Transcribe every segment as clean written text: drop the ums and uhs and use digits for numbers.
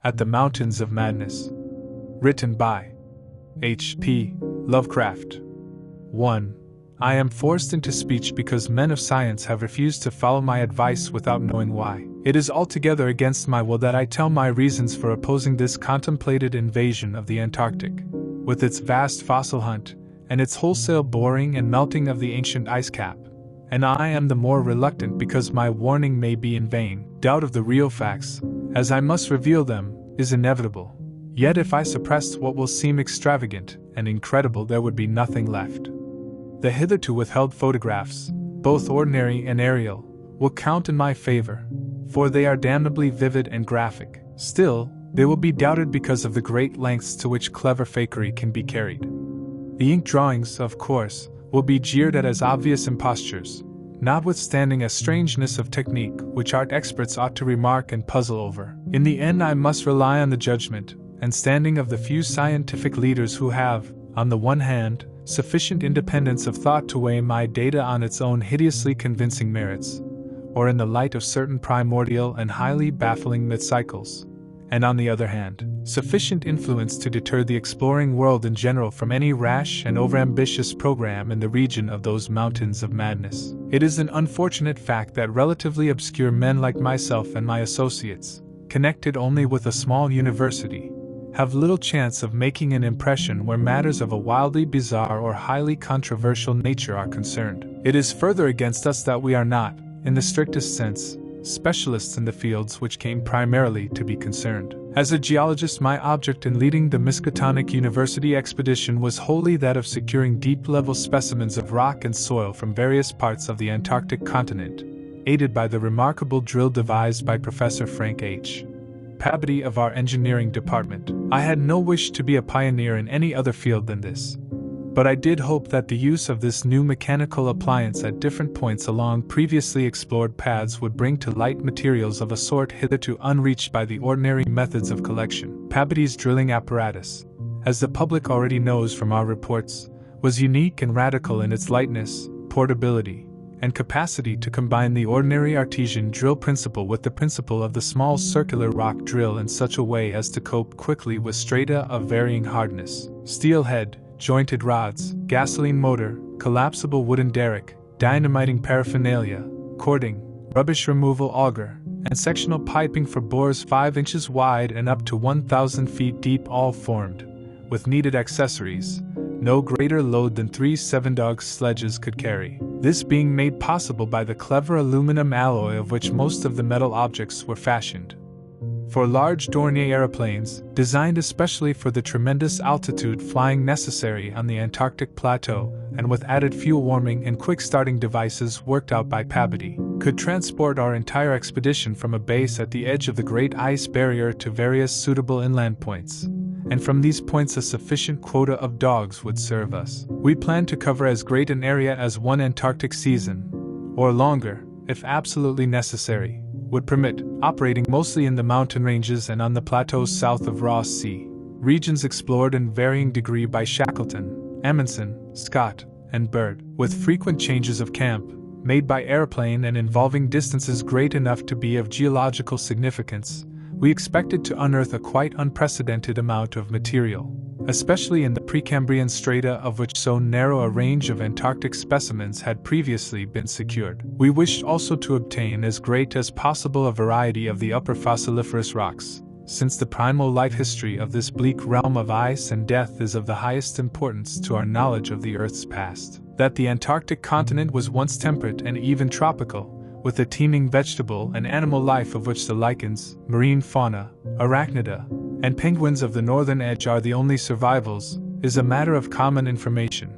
At the Mountains of Madness. Written by H.P. Lovecraft. 1. I am forced into speech because men of science have refused to follow my advice without knowing why. It is altogether against my will that I tell my reasons for opposing this contemplated invasion of the Antarctic, with its vast fossil hunt, and its wholesale boring and melting of the ancient ice cap. And I am the more reluctant because my warning may be in vain. Doubt of the real facts, as I must reveal them, is inevitable. Yet if I suppressed what will seem extravagant and incredible, there would be nothing left. The hitherto withheld photographs, both ordinary and aerial, will count in my favor, for they are damnably vivid and graphic. Still, they will be doubted because of the great lengths to which clever fakery can be carried. The ink drawings, of course, will be jeered at as obvious impostures, notwithstanding a strangeness of technique which art experts ought to remark and puzzle over. In the end, I must rely on the judgment and standing of the few scientific leaders who have, on the one hand, sufficient independence of thought to weigh my data on its own hideously convincing merits, or in the light of certain primordial and highly baffling myth cycles, and on the other hand, sufficient influence to deter the exploring world in general from any rash and overambitious program in the region of those mountains of madness. It is an unfortunate fact that relatively obscure men like myself and my associates, connected only with a small university, have little chance of making an impression where matters of a wildly bizarre or highly controversial nature are concerned. It is further against us that we are not, in the strictest sense, specialists in the fields which came primarily to be concerned. As a geologist, my object in leading the Miskatonic University expedition was wholly that of securing deep-level specimens of rock and soil from various parts of the Antarctic continent, aided by the remarkable drill devised by Professor Frank H. Pabody of our engineering department. I had no wish to be a pioneer in any other field than this, but I did hope that the use of this new mechanical appliance at different points along previously explored paths would bring to light materials of a sort hitherto unreached by the ordinary methods of collection. Pabody's drilling apparatus, as the public already knows from our reports, was unique and radical in its lightness, portability, and capacity to combine the ordinary artesian drill principle with the principle of the small circular rock drill in such a way as to cope quickly with strata of varying hardness. Steel head, jointed rods, gasoline motor, collapsible wooden derrick, dynamiting paraphernalia, cording, rubbish removal auger, and sectional piping for bores 5 inches wide and up to 1,000 feet deep, all formed, with needed accessories, no greater load than 3 7-dog sledges could carry. This being made possible by the clever aluminum alloy of which most of the metal objects were fashioned. For large Dornier aeroplanes, designed especially for the tremendous altitude flying necessary on the Antarctic plateau, and with added fuel warming and quick starting devices worked out by Pabody, could transport our entire expedition from a base at the edge of the Great Ice Barrier to various suitable inland points, and from these points a sufficient quota of dogs would serve us. We planned to cover as great an area as one Antarctic season, or longer, if absolutely necessary, would permit, operating mostly in the mountain ranges and on the plateaus south of Ross Sea, regions explored in varying degree by Shackleton, Amundsen, Scott, and Byrd, with frequent changes of camp, made by airplane and involving distances great enough to be of geological significance. We expected to unearth a quite unprecedented amount of material, especially in the Precambrian strata of which so narrow a range of Antarctic specimens had previously been secured. We wished also to obtain as great as possible a variety of the upper fossiliferous rocks, since the primal life history of this bleak realm of ice and death is of the highest importance to our knowledge of the Earth's past. That the Antarctic continent was once temperate and even tropical, with the teeming vegetable and animal life of which the lichens, marine fauna, arachnida, and penguins of the northern edge are the only survivals, is a matter of common information,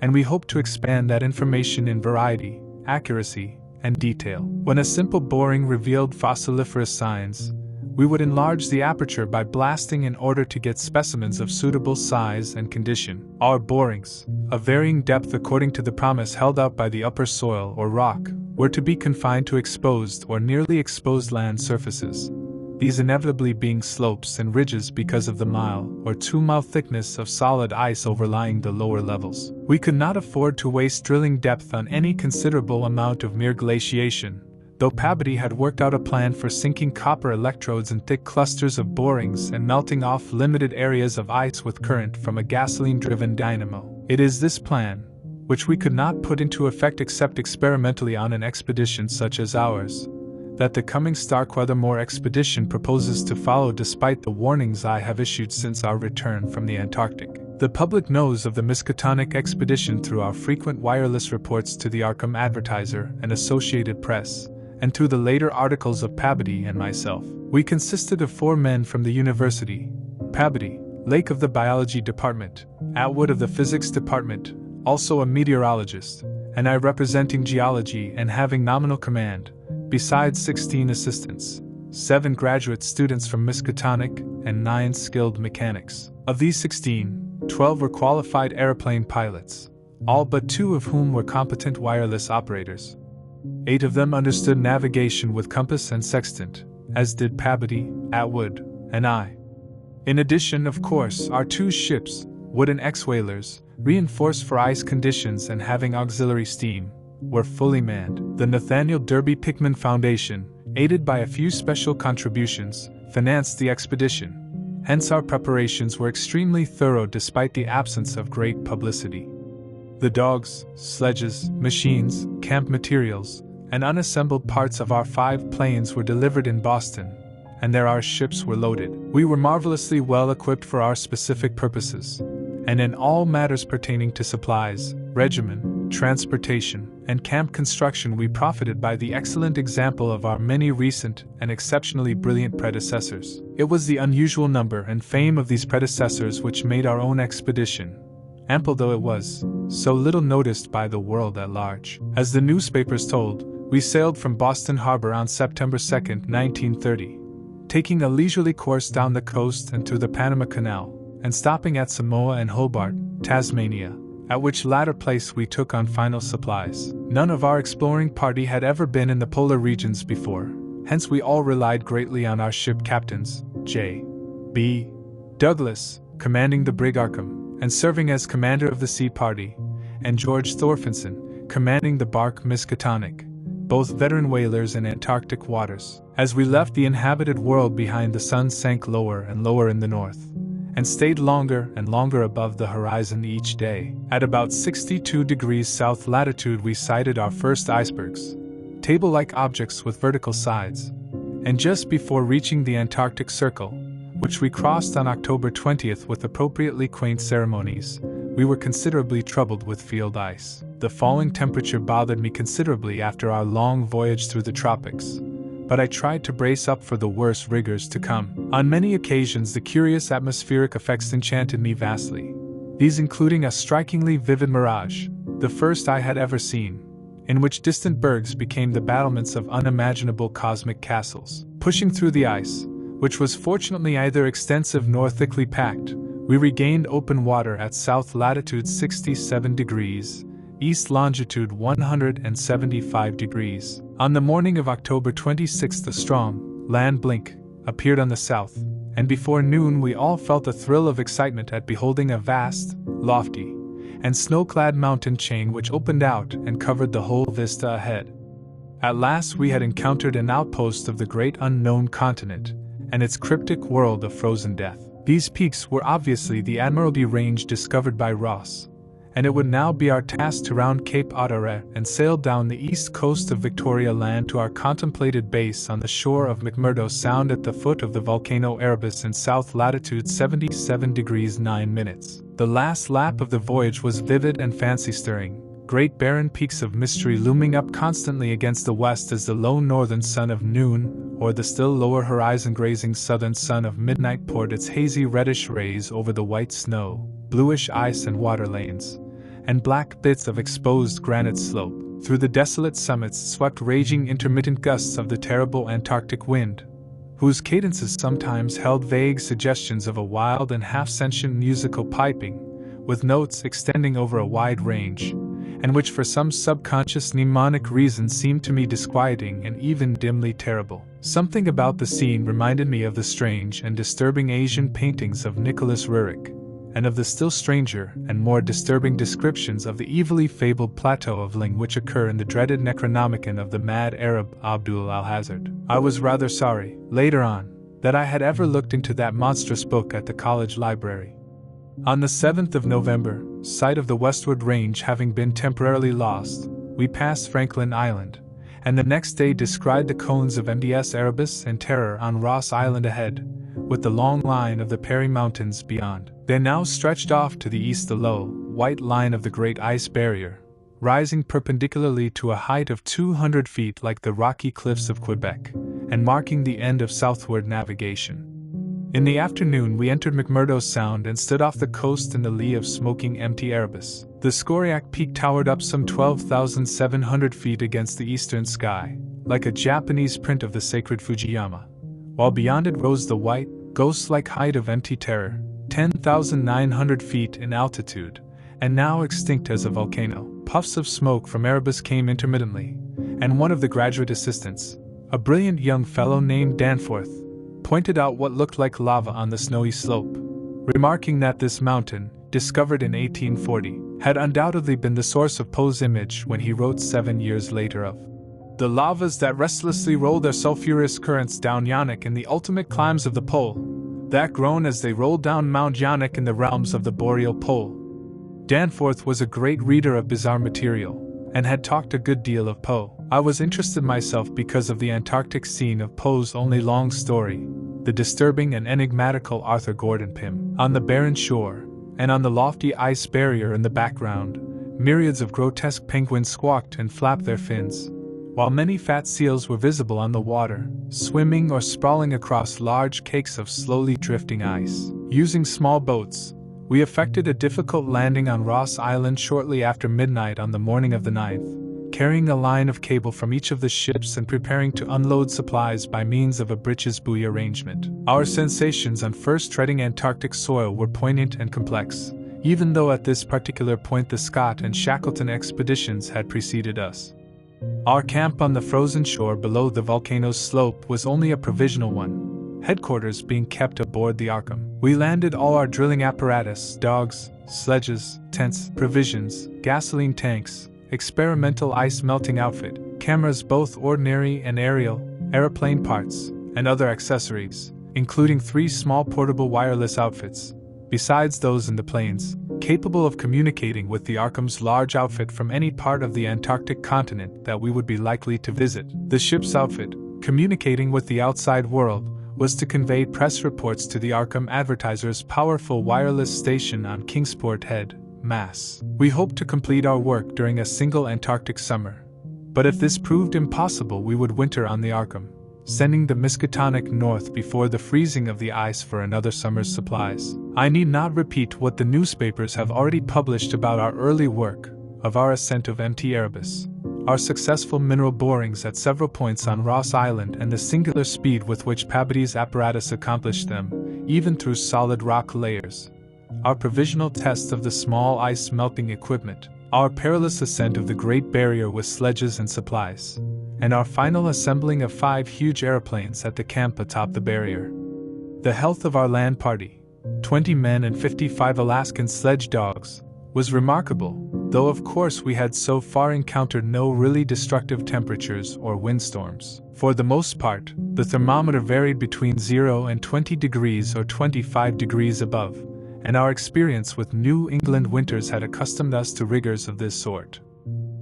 and we hope to expand that information in variety, accuracy, and detail. When a simple boring revealed fossiliferous signs, we would enlarge the aperture by blasting in order to get specimens of suitable size and condition. Our borings, of varying depth according to the promise held out by the upper soil or rock, were to be confined to exposed or nearly exposed land surfaces, these inevitably being slopes and ridges because of the mile or 2-mile thickness of solid ice overlying the lower levels. We could not afford to waste drilling depth on any considerable amount of mere glaciation, though Pabodie had worked out a plan for sinking copper electrodes in thick clusters of borings and melting off limited areas of ice with current from a gasoline-driven dynamo. It is this plan, which we could not put into effect except experimentally on an expedition such as ours, that the coming Starkweather expedition proposes to follow despite the warnings I have issued since our return from the Antarctic. The public knows of the Miskatonic expedition through our frequent wireless reports to the Arkham Advertiser and Associated Press, and through the later articles of Pabodie and myself. We consisted of 4 men from the university: Pabodie, Lake of the Biology Department, Atwood of the Physics Department, also a meteorologist, and I representing geology and having nominal command, besides 16 assistants, 7 graduate students from Miskatonic, and 9 skilled mechanics. Of these 16, 12 were qualified airplane pilots, all but 2 of whom were competent wireless operators. 8 of them understood navigation with compass and sextant, as did Pabodie, Atwood, and I. In addition, of course, our 2 ships, wooden X-whalers, reinforced for ice conditions and having auxiliary steam, were fully manned. The Nathaniel Derby Pickman Foundation, aided by a few special contributions, financed the expedition. Hence our preparations were extremely thorough despite the absence of great publicity. The dogs, sledges, machines, camp materials, and unassembled parts of our 5 planes were delivered in Boston, and there our ships were loaded. We were marvelously well equipped for our specific purposes, and in all matters pertaining to supplies, regimen, transportation, and camp construction we profited by the excellent example of our many recent and exceptionally brilliant predecessors. It was the unusual number and fame of these predecessors which made our own expedition, ample though it was, so little noticed by the world at large. As the newspapers told, we sailed from Boston Harbor on September 2, 1930, taking a leisurely course down the coast and through the Panama Canal, and stopping at Samoa and Hobart, Tasmania, at which latter place we took on final supplies. None of our exploring party had ever been in the polar regions before, hence we all relied greatly on our ship captains, J. B. Douglas, commanding the brig Arkham, and serving as commander of the sea party, and George Thorfinson, commanding the bark Miskatonic, both veteran whalers in Antarctic waters. As we left the inhabited world behind, the sun sank lower and lower in the north, and stayed longer and longer above the horizon each day. At about 62 degrees south latitude we sighted our first icebergs, table-like objects with vertical sides, and just before reaching the Antarctic Circle, which we crossed on October 20th with appropriately quaint ceremonies, we were considerably troubled with field ice. The falling temperature bothered me considerably after our long voyage through the tropics, but I tried to brace up for the worst rigors to come. On many occasions the curious atmospheric effects enchanted me vastly, these including a strikingly vivid mirage, the first I had ever seen, in which distant bergs became the battlements of unimaginable cosmic castles. Pushing through the ice, which was fortunately neither extensive nor thickly packed, we regained open water at south latitude 67 degrees, east longitude 175 degrees. On the morning of October 26 a strong land blink appeared on the south, and before noon we all felt a thrill of excitement at beholding a vast, lofty, and snow-clad mountain chain which opened out and covered the whole vista ahead. At last we had encountered an outpost of the great unknown continent, and its cryptic world of frozen death. These peaks were obviously the Admiralty Range discovered by Ross, and it would now be our task to round Cape Adare and sail down the east coast of Victoria Land to our contemplated base on the shore of McMurdo Sound at the foot of the volcano Erebus in south latitude 77 degrees 9 minutes. The last lap of the voyage was vivid and fancy-stirring, great barren peaks of mystery looming up constantly against the west as the low northern sun of noon, or the still lower horizon grazing southern sun of midnight poured its hazy reddish rays over the white snow, bluish ice and water lanes, and black bits of exposed granite slope. Through the desolate summits swept raging intermittent gusts of the terrible Antarctic wind, whose cadences sometimes held vague suggestions of a wild and half-sentient musical piping, with notes extending over a wide range, and which for some subconscious mnemonic reason seemed to me disquieting and even dimly terrible. Something about the scene reminded me of the strange and disturbing Asian paintings of Nicholas Roerich, and of the still stranger and more disturbing descriptions of the evilly fabled plateau of Ling which occur in the dreaded Necronomicon of the mad Arab Abdul Alhazard. I was rather sorry, later on, that I had ever looked into that monstrous book at the college library. On the 7th of November, sight of the westward range having been temporarily lost, we passed Franklin Island, and the next day descried the cones of MDS Erebus and Terror on Ross Island ahead, with the long line of the Perry Mountains beyond. They now stretched off to the east the low, white line of the Great Ice Barrier, rising perpendicularly to a height of 200 feet like the rocky cliffs of Quebec, and marking the end of southward navigation. In the afternoon we entered McMurdo Sound and stood off the coast in the lee of smoking empty Erebus. The Skoriak Peak towered up some 12,700 feet against the eastern sky, like a Japanese print of the sacred Fujiyama, while beyond it rose the white, ghost-like height of empty Terror, 10,900 feet in altitude, and now extinct as a volcano. Puffs of smoke from Erebus came intermittently, and one of the graduate assistants, a brilliant young fellow named Danforth, pointed out what looked like lava on the snowy slope, remarking that this mountain, discovered in 1840, had undoubtedly been the source of Poe's image when he wrote 7 years later of the lavas that restlessly roll their sulphurous currents down Yaanek in the ultimate climes of the pole, that groan as they roll down Mount Yaanek in the realms of the boreal pole. Danforth was a great reader of bizarre material, and had talked a good deal of Poe. I was interested myself because of the Antarctic scene of Poe's only long story, the disturbing and enigmatical Arthur Gordon Pym. On the barren shore, and on the lofty ice barrier in the background, myriads of grotesque penguins squawked and flapped their fins, while many fat seals were visible on the water, swimming or sprawling across large cakes of slowly drifting ice. Using small boats, we effected a difficult landing on Ross Island shortly after midnight on the morning of the 9th, carrying a line of cable from each of the ships and preparing to unload supplies by means of a breeches buoy arrangement. Our sensations on first treading Antarctic soil were poignant and complex, even though at this particular point the Scott and Shackleton expeditions had preceded us. Our camp on the frozen shore below the volcano's slope was only a provisional one, headquarters being kept aboard the Arkham. We landed all our drilling apparatus, dogs, sledges, tents, provisions, gasoline tanks, experimental ice melting outfit, cameras both ordinary and aerial, aeroplane parts, and other accessories, including 3 small portable wireless outfits, besides those in the planes, capable of communicating with the Arkham's large outfit from any part of the Antarctic continent that we would be likely to visit. The ship's outfit, communicating with the outside world, was to convey press reports to the Arkham Advertiser's powerful wireless station on Kingsport Head, Mass. We hoped to complete our work during a single Antarctic summer, but if this proved impossible we would winter on the Arkham, sending the Miskatonic north before the freezing of the ice for another summer's supplies. I need not repeat what the newspapers have already published about our early work, of our ascent of MT Erebus, our successful mineral borings at several points on Ross Island and the singular speed with which Pabody's apparatus accomplished them, even through solid rock layers, our provisional test of the small ice melting equipment, our perilous ascent of the Great Barrier with sledges and supplies, and our final assembling of 5 huge airplanes at the camp atop the barrier. The health of our land party, 20 men and 55 Alaskan sledge dogs, was remarkable, though of course we had so far encountered no really destructive temperatures or windstorms. For the most part, the thermometer varied between 0 and 20 degrees or 25 degrees above, and our experience with New England winters had accustomed us to rigors of this sort.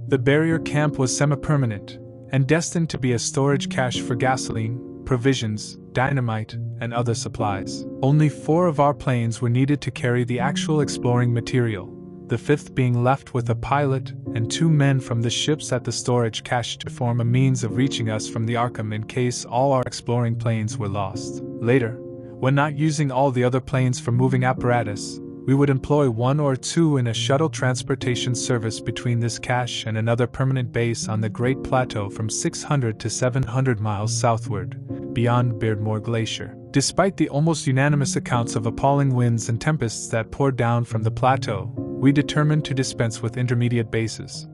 The barrier camp was semi-permanent, and destined to be a storage cache for gasoline, provisions, dynamite, and other supplies. Only 4 of our planes were needed to carry the actual exploring material, the 5th being left with a pilot and 2 men from the ships at the storage cache to form a means of reaching us from the Arkham in case all our exploring planes were lost. Later, when not using all the other planes for moving apparatus, we would employ 1 or 2 in a shuttle transportation service between this cache and another permanent base on the Great Plateau from 600 to 700 miles southward, beyond Beardmore Glacier. Despite the almost unanimous accounts of appalling winds and tempests that poured down from the plateau, we determined to dispense with intermediate bases,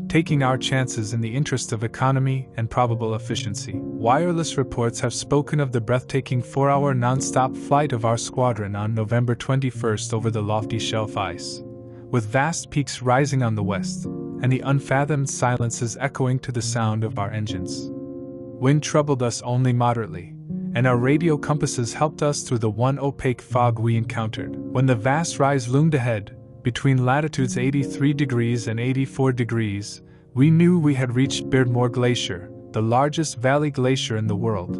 taking our chances in the interest of economy and probable efficiency. Wireless reports have spoken of the breathtaking 4-hour non-stop flight of our squadron on November 21st over the lofty shelf ice, with vast peaks rising on the west, and the unfathomed silences echoing to the sound of our engines. Wind troubled us only moderately, and our radio compasses helped us through the one opaque fog we encountered. When the vast rise loomed ahead, between latitudes 83 degrees and 84 degrees, we knew we had reached Beardmore Glacier, the largest valley glacier in the world,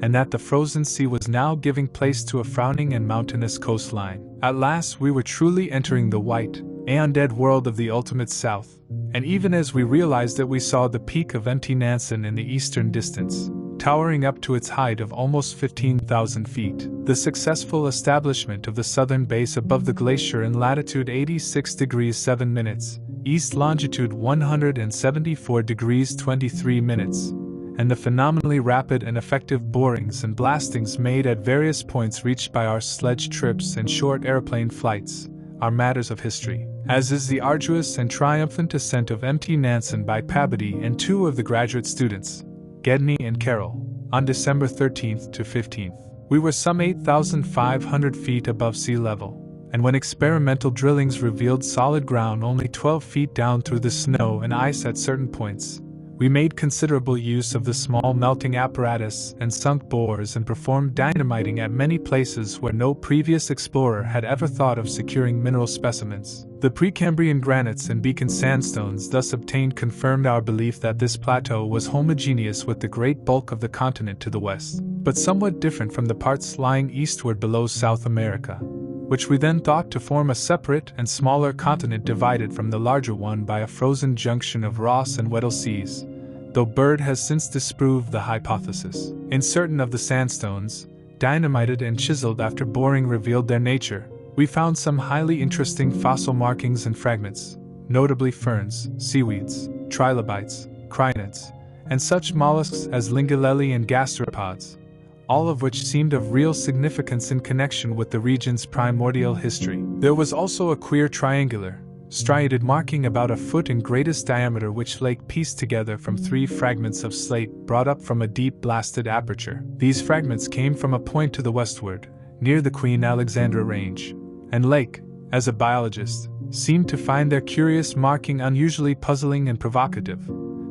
and that the frozen sea was now giving place to a frowning and mountainous coastline. At last we were truly entering the white, aeon-dead world of the ultimate south, and even as we realized it we saw the peak of Mt. Nansen in the eastern distance, towering up to its height of almost 15,000 feet. The successful establishment of the southern base above the glacier in latitude 86 degrees 7 minutes, east longitude 174 degrees 23 minutes, and the phenomenally rapid and effective borings and blastings made at various points reached by our sledge trips and short airplane flights, are matters of history, as is the arduous and triumphant ascent of Mt. Nansen by Pabodie and two of the graduate students, Gedney and Carroll, on December 13th to 15th. We were some 8,500 feet above sea level, and when experimental drillings revealed solid ground only 12 feet down through the snow and ice at certain points, we made considerable use of the small melting apparatus and sunk bores and performed dynamiting at many places where no previous explorer had ever thought of securing mineral specimens. The Precambrian granites and Beacon sandstones thus obtained confirmed our belief that this plateau was homogeneous with the great bulk of the continent to the west, but somewhat different from the parts lying eastward below South America, which we then thought to form a separate and smaller continent divided from the larger one by a frozen junction of Ross and Weddell seas, though Bird has since disproved the hypothesis. In certain of the sandstones, dynamited and chiseled after boring revealed their nature, we found some highly interesting fossil markings and fragments, notably ferns, seaweeds, trilobites, crinids, and such mollusks as Lingulelli and gastropods, all of which seemed of real significance in connection with the region's primordial history. There was also a queer triangular, striated marking about a foot in greatest diameter which Lake pieced together from 3 fragments of slate brought up from a deep blasted aperture. These fragments came from a point to the westward, near the Queen Alexandra Range, and Lake, as a biologist, seemed to find their curious marking unusually puzzling and provocative,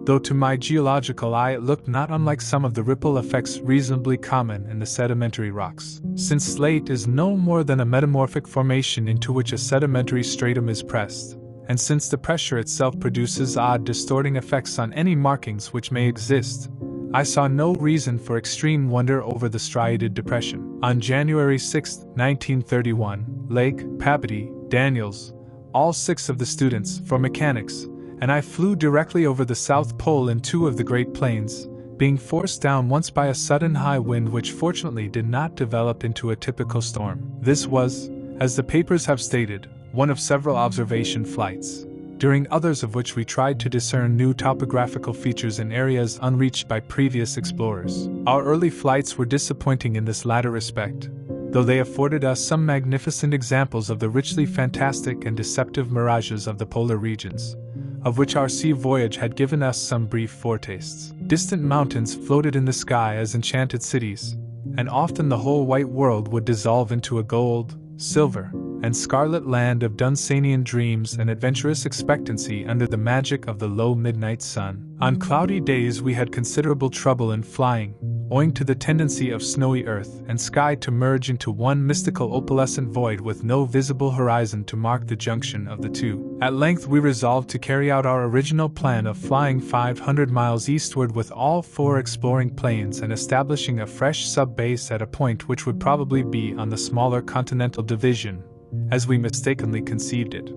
though to my geological eye it looked not unlike some of the ripple effects reasonably common in the sedimentary rocks. Since slate is no more than a metamorphic formation into which a sedimentary stratum is pressed, and since the pressure itself produces odd distorting effects on any markings which may exist, I saw no reason for extreme wonder over the striated depression. On January 6, 1931, Lake, Pabodie, Daniels, all 6 of the students, for mechanics, and I flew directly over the South Pole in 2 of the Great Plains, being forced down once by a sudden high wind which fortunately did not develop into a typical storm. This was, as the papers have stated, one of several observation flights, during others of which we tried to discern new topographical features in areas unreached by previous explorers. Our early flights were disappointing in this latter respect, though they afforded us some magnificent examples of the richly fantastic and deceptive mirages of the polar regions, of which our sea voyage had given us some brief foretastes. Distant mountains floated in the sky as enchanted cities, and often the whole white world would dissolve into a gold, silver, and scarlet land of Dunsanian dreams and adventurous expectancy under the magic of the low midnight sun. On cloudy days we had considerable trouble in flying, owing to the tendency of snowy earth and sky to merge into one mystical opalescent void with no visible horizon to mark the junction of the two. At length we resolved to carry out our original plan of flying 500 miles eastward with all 4 exploring planes and establishing a fresh sub-base at a point which would probably be on the smaller continental division, as we mistakenly conceived it.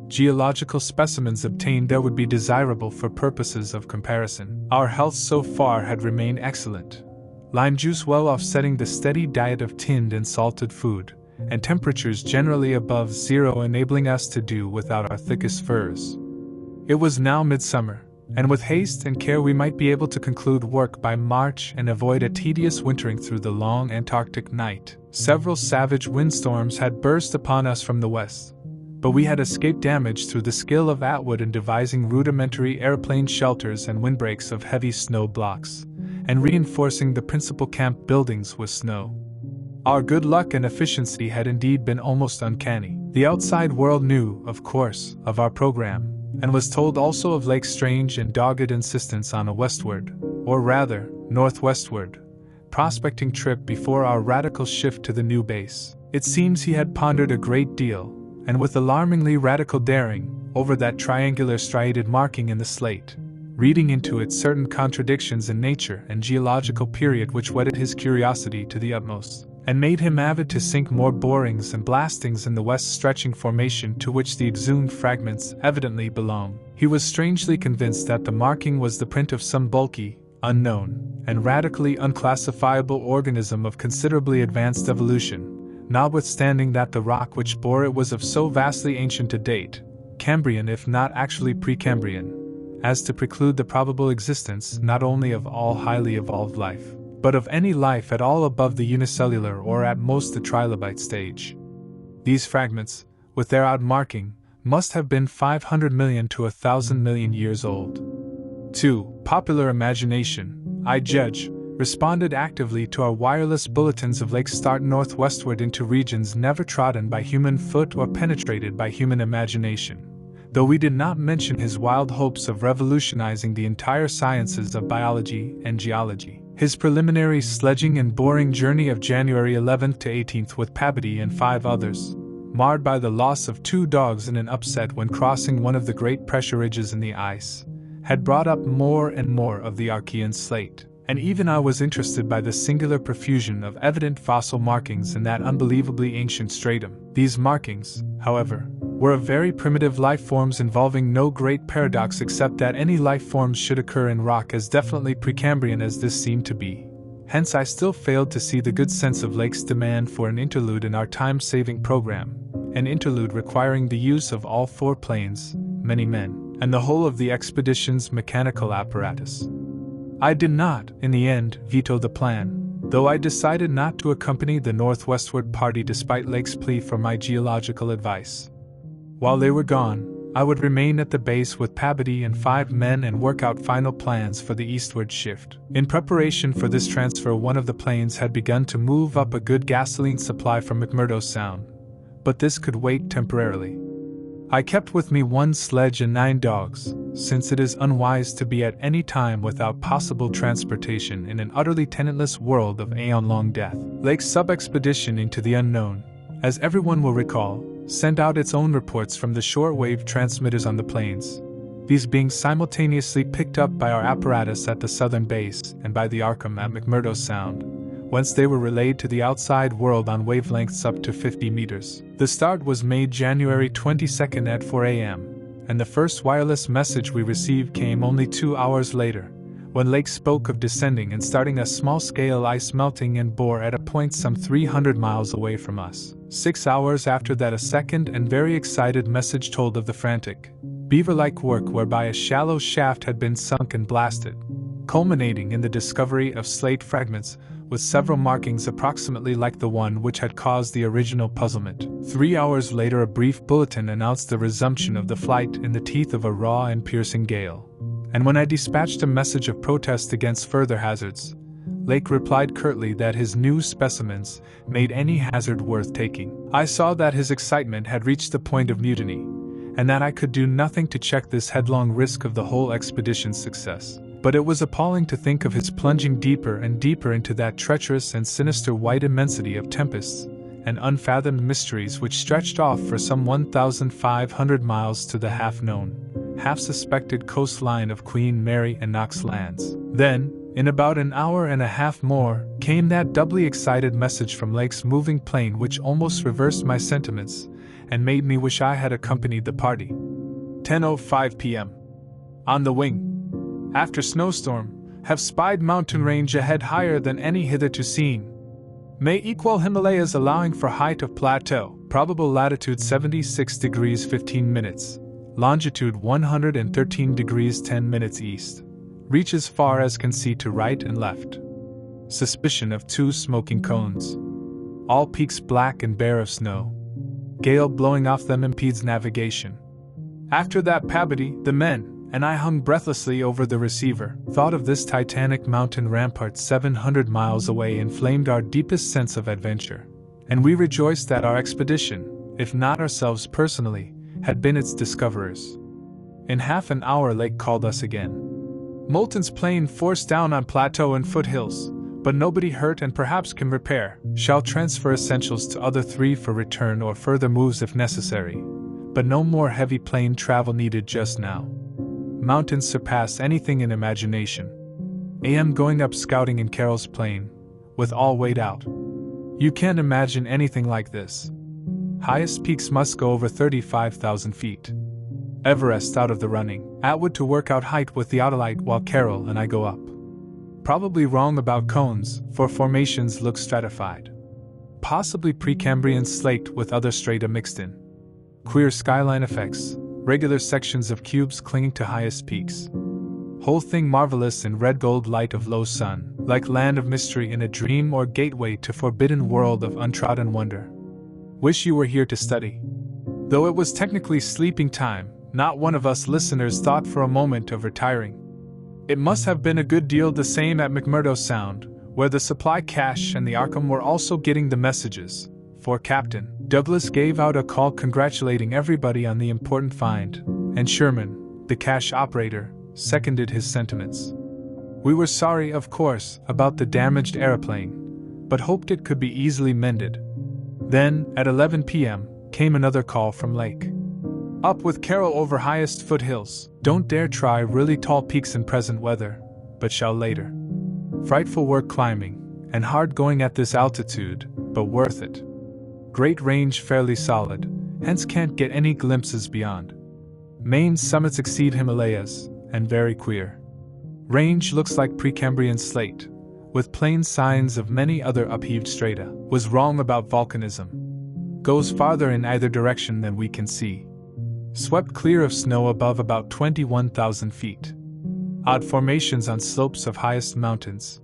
Geological specimens obtained there would be desirable for purposes of comparison. Our health so far had remained excellent, lime juice well offsetting the steady diet of tinned and salted food, and temperatures generally above 0 enabling us to do without our thickest furs. It was now midsummer, and with haste and care we might be able to conclude work by March and avoid a tedious wintering through the long Antarctic night. Several savage windstorms had burst upon us from the west, but we had escaped damage through the skill of Atwood in devising rudimentary airplane shelters and windbreaks of heavy snow blocks, and reinforcing the principal camp buildings with snow. Our good luck and efficiency had indeed been almost uncanny. The outside world knew, of course, of our program, and was told also of Lake's strange and dogged insistence on a westward, or rather, northwestward, prospecting trip before our radical shift to the new base. It seems he had pondered a great deal, and with alarmingly radical daring, over that triangular striated marking in the slate, reading into it certain contradictions in nature and geological period which whetted his curiosity to the utmost, and made him avid to sink more borings and blastings in the west-stretching formation to which the exhumed fragments evidently belong. He was strangely convinced that the marking was the print of some bulky, unknown, and radically unclassifiable organism of considerably advanced evolution, notwithstanding that the rock which bore it was of so vastly ancient a date, Cambrian if not actually Precambrian, as to preclude the probable existence not only of all highly evolved life, but of any life at all above the unicellular or at most the trilobite stage. These fragments, with their odd marking, must have been 500 million to 1,000 million years old. 2. Popular imagination, I judge, responded actively to our wireless bulletins of Lake's start northwestward into regions never trodden by human foot or penetrated by human imagination, though we did not mention his wild hopes of revolutionizing the entire sciences of biology and geology. His preliminary sledging and boring journey of January 11th to 18th with Pabodie and 5 others, marred by the loss of 2 dogs in an upset when crossing one of the great pressure ridges in the ice, had brought up more and more of the Archean slate, and even I was interested by the singular profusion of evident fossil markings in that unbelievably ancient stratum. These markings, however, were of very primitive life forms involving no great paradox except that any life forms should occur in rock as definitely Precambrian as this seemed to be. Hence I still failed to see the good sense of Lake's demand for an interlude in our time-saving program, an interlude requiring the use of all 4 planes, many men, and the whole of the expedition's mechanical apparatus. I did not, in the end, veto the plan, though I decided not to accompany the northwestward party despite Lake's plea for my geological advice. While they were gone, I would remain at the base with Pabodie and 5 men and work out final plans for the eastward shift. In preparation for this transfer, one of the planes had begun to move up a good gasoline supply from McMurdo Sound, but this could wait temporarily. I kept with me 1 sledge and 9 dogs, since it is unwise to be at any time without possible transportation in an utterly tenantless world of aeon-long death. Lake's sub-expedition into the unknown, as everyone will recall, sent out its own reports from the shortwave transmitters on the plains, these being simultaneously picked up by our apparatus at the southern base and by the Arkham at McMurdo Sound, whence they were relayed to the outside world on wavelengths up to 50 meters. The start was made January 22nd at 4 a.m., and the first wireless message we received came only 2 hours later, when Lake spoke of descending and starting a small-scale ice melting and bore at a point some 300 miles away from us. 6 hours after that a second and very excited message told of the frantic, beaver-like work whereby a shallow shaft had been sunk and blasted, culminating in the discovery of slate fragments with several markings approximately like the one which had caused the original puzzlement. 3 hours later a brief bulletin announced the resumption of the flight in the teeth of a raw and piercing gale, and when I dispatched a message of protest against further hazards, Lake replied curtly that his new specimens made any hazard worth taking. I saw that his excitement had reached the point of mutiny, and that I could do nothing to check this headlong risk of the whole expedition's success. But it was appalling to think of his plunging deeper and deeper into that treacherous and sinister white immensity of tempests and unfathomed mysteries which stretched off for some 1,500 miles to the half-known, half-suspected coastline of Queen Mary and Knox Lands. Then, in about an hour and a half more, came that doubly excited message from Lake's moving plane which almost reversed my sentiments and made me wish I had accompanied the party. 10:05 p.m. On the wing. After snowstorm, have spied mountain range ahead higher than any hitherto seen. May equal Himalayas allowing for height of plateau. Probable latitude 76 degrees 15 minutes. Longitude 113 degrees 10 minutes east. Reach as far as can see to right and left. Suspicion of 2 smoking cones. All peaks black and bare of snow. Gale blowing off them impedes navigation. After that Pabodie, the men, and I hung breathlessly over the receiver. Thought of this titanic mountain rampart 700 miles away inflamed our deepest sense of adventure, and we rejoiced that our expedition, if not ourselves personally, had been its discoverers. In half an hour Lake called us again. Moulton's plane forced down on plateau and foothills, but nobody hurt and perhaps can repair. Shall transfer essentials to other 3 for return or further moves if necessary, but no more heavy plane travel needed just now. Mountains surpass anything in imagination. AM going up scouting in Carol's plane, with all weight out. You can't imagine anything like this. Highest peaks must go over 35,000 feet. Everest out of the running. Atwood to work out height with the Autolite while Carol and I go up. Probably wrong about cones, for formations look stratified. Possibly Precambrian slate with other strata mixed in. Queer skyline effects, regular sections of cubes clinging to highest peaks. Whole thing marvelous in red gold light of low sun, like land of mystery in a dream or gateway to forbidden world of untrodden wonder. Wish you were here to study. Though it was technically sleeping time, not one of us listeners thought for a moment of retiring. It must have been a good deal the same at McMurdo Sound, where the supply cache and the Arkham were also getting the messages, for Captain Douglas gave out a call congratulating everybody on the important find, and Sherman, the cache operator, seconded his sentiments. We were sorry, of course, about the damaged aeroplane, but hoped it could be easily mended. Then, at 11 p.m., came another call from Lake. Up with Carol over highest foothills. Don't dare try really tall peaks in present weather, but shall later. Frightful work climbing, and hard going at this altitude, but worth it. Great range fairly solid, hence can't get any glimpses beyond. Main summits exceed Himalayas, and very queer. Range looks like Precambrian slate, with plain signs of many other upheaved strata. Was wrong about volcanism. Goes farther in either direction than we can see. Swept clear of snow above about 21,000 feet. Odd formations on slopes of highest mountains.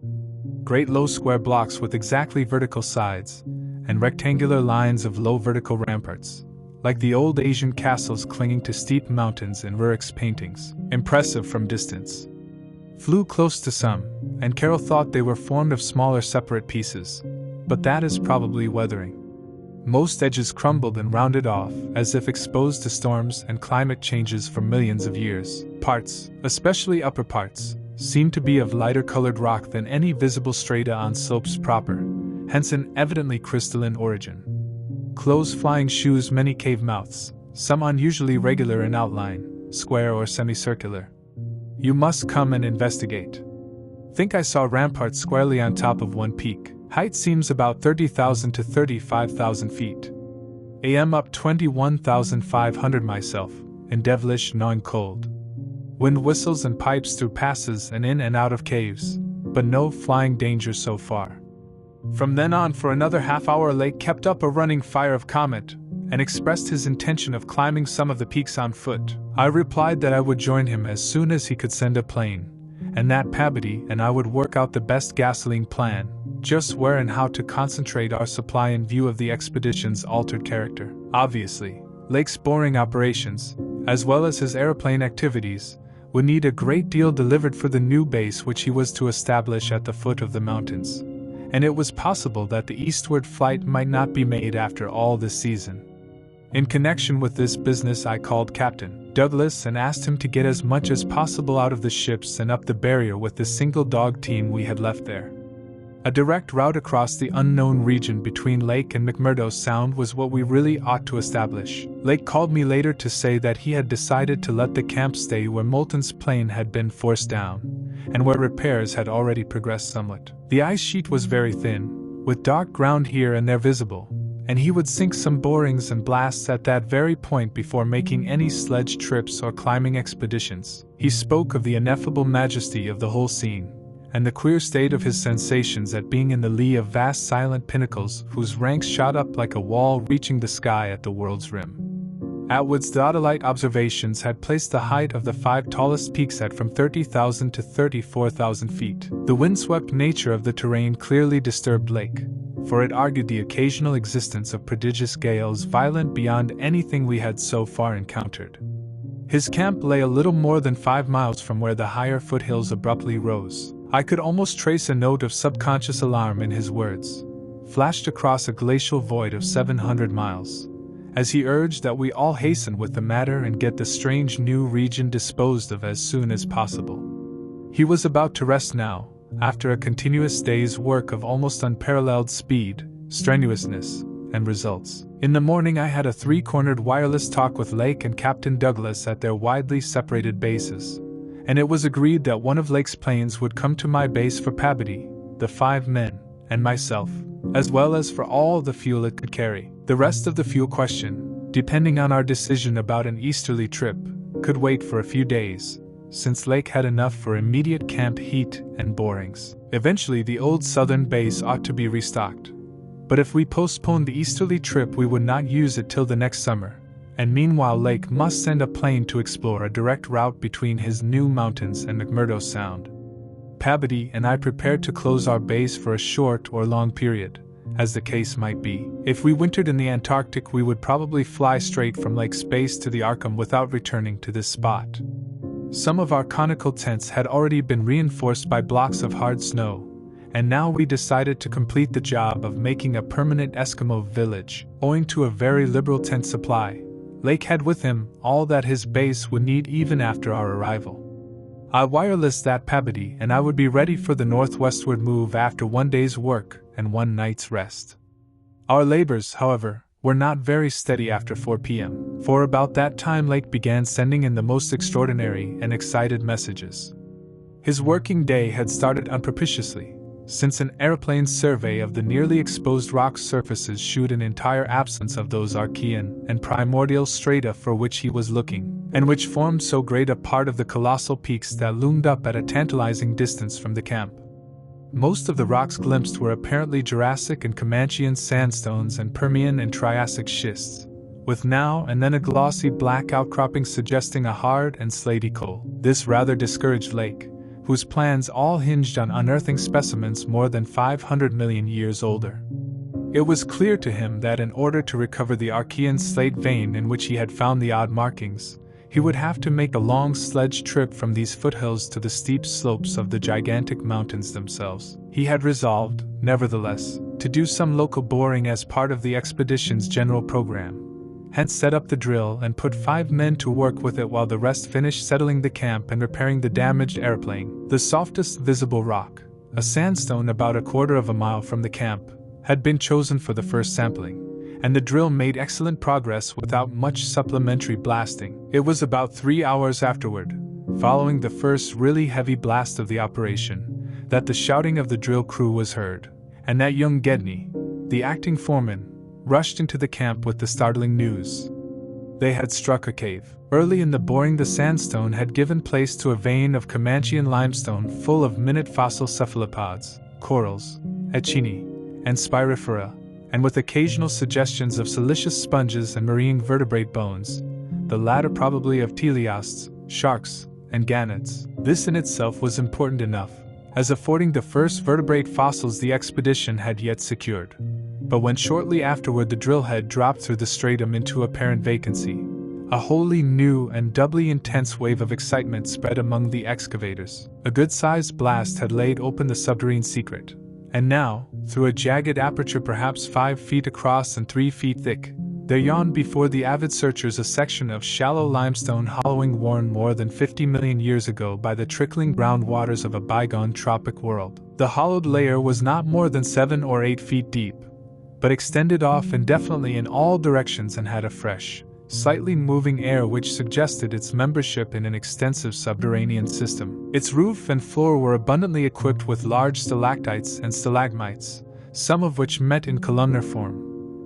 Great low square blocks with exactly vertical sides, and rectangular lines of low vertical ramparts, like the old Asian castles clinging to steep mountains in Rurick's paintings, impressive from distance. Flew close to some, and Carol thought they were formed of smaller separate pieces, but that is probably weathering. Most edges crumbled and rounded off, as if exposed to storms and climate changes for millions of years. Parts, especially upper parts, seemed to be of lighter colored rock than any visible strata on slopes proper, hence an evidently crystalline origin. Close flying shoes many cave mouths, some unusually regular in outline, square or semicircular. You must come and investigate. Think I saw ramparts squarely on top of one peak. Height seems about 30,000 to 35,000 feet. AM up 21,500 myself, and devilish gnawing cold. Wind whistles and pipes through passes and in and out of caves, but no flying danger so far. From then on for another half hour Lake kept up a running fire of comment, and expressed his intention of climbing some of the peaks on foot. I replied that I would join him as soon as he could send a plane, and that Pabity and I would work out the best gasoline plan, just where and how to concentrate our supply in view of the expedition's altered character. Obviously, Lake's boring operations, as well as his aeroplane activities, would need a great deal delivered for the new base which he was to establish at the foot of the mountains, and it was possible that the eastward flight might not be made after all this season. In connection with this business I called Captain Douglas and asked him to get as much as possible out of the ships and up the barrier with the single dog team we had left there. A direct route across the unknown region between Lake and McMurdo Sound was what we really ought to establish. Lake called me later to say that he had decided to let the camp stay where Moulton's plane had been forced down, and where repairs had already progressed somewhat. The ice sheet was very thin, with dark ground here and there visible, and he would sink some borings and blasts at that very point before making any sledge trips or climbing expeditions. He spoke of the ineffable majesty of the whole scene, and the queer state of his sensations at being in the lee of vast silent pinnacles whose ranks shot up like a wall reaching the sky at the world's rim. Atwood's theodolite observations had placed the height of the 5 tallest peaks at from 30,000 to 34,000 feet. The windswept nature of the terrain clearly disturbed Lake, for it argued the occasional existence of prodigious gales violent beyond anything we had so far encountered. His camp lay a little more than 5 miles from where the higher foothills abruptly rose. I could almost trace a note of subconscious alarm in his words, flashed across a glacial void of 700 miles, as he urged that we all hasten with the matter and get the strange new region disposed of as soon as possible. He was about to rest now, after a continuous day's work of almost unparalleled speed, strenuousness, and results. In the morning I had a 3-cornered wireless talk with Lake and Captain Douglas at their widely separated bases, and it was agreed that one of Lake's planes would come to my base for Pabity, the 5 men, and myself, as well as for all the fuel it could carry. The rest of the fuel question, depending on our decision about an easterly trip, could wait for a few days, since Lake had enough for immediate camp heat and borings. Eventually the old southern base ought to be restocked, but if we postponed the easterly trip we would not use it till the next summer, and meanwhile Lake must send a plane to explore a direct route between his new mountains and McMurdo Sound. Pabity and I prepared to close our base for a short or long period, as the case might be. If we wintered in the Antarctic we would probably fly straight from Lake's base to the Arkham without returning to this spot. Some of our conical tents had already been reinforced by blocks of hard snow, and now we decided to complete the job of making a permanent Eskimo village. Owing to a very liberal tent supply, Lake had with him all that his base would need even after our arrival. I wirelessed that Pabity and I would be ready for the northwestward move after 1 day's work and 1 night's rest. Our labors, however, were not very steady after 4 p.m., for about that time Lake began sending in the most extraordinary and excited messages. His working day had started unpropitiously, since an aeroplane survey of the nearly exposed rock surfaces showed an entire absence of those Archean and primordial strata for which he was looking, and which formed so great a part of the colossal peaks that loomed up at a tantalizing distance from the camp. Most of the rocks glimpsed were apparently Jurassic and Comanchean sandstones and Permian and Triassic schists, with now and then a glossy black outcropping suggesting a hard and slaty coal. This rather discouraged Lake, whose plans all hinged on unearthing specimens more than 500 million years older. It was clear to him that in order to recover the Archean slate vein in which he had found the odd markings, he would have to make a long sledge trip from these foothills to the steep slopes of the gigantic mountains themselves. He had resolved, nevertheless, to do some local boring as part of the expedition's general program, hence set up the drill and put 5 men to work with it while the rest finished settling the camp and repairing the damaged airplane. The softest visible rock, a sandstone about 1/4 mile from the camp, had been chosen for the first sampling, and the drill made excellent progress without much supplementary blasting. It was about 3 hours afterward, following the first really heavy blast of the operation, that the shouting of the drill crew was heard, and that young Gedney, the acting foreman, rushed into the camp with the startling news. They had struck a cave. Early in the boring the sandstone had given place to a vein of Comanchean limestone full of minute fossil cephalopods, corals, echini, and spirifera, and with occasional suggestions of siliceous sponges and marine vertebrate bones, the latter probably of teleosts, sharks, and gannets. This in itself was important enough, as affording the first vertebrate fossils the expedition had yet secured. But when shortly afterward the drill head dropped through the stratum into apparent vacancy, a wholly new and doubly intense wave of excitement spread among the excavators. A good-sized blast had laid open the subterranean secret, and now, through a jagged aperture perhaps 5 feet across and 3 feet thick, there yawned before the avid searchers a section of shallow limestone hollowing worn more than 50 million years ago by the trickling brown waters of a bygone tropic world. The hollowed layer was not more than 7 or 8 feet deep, but extended off indefinitely in all directions and had a fresh, slightly moving air which suggested its membership in an extensive subterranean system. Its roof and floor were abundantly equipped with large stalactites and stalagmites, some of which met in columnar form.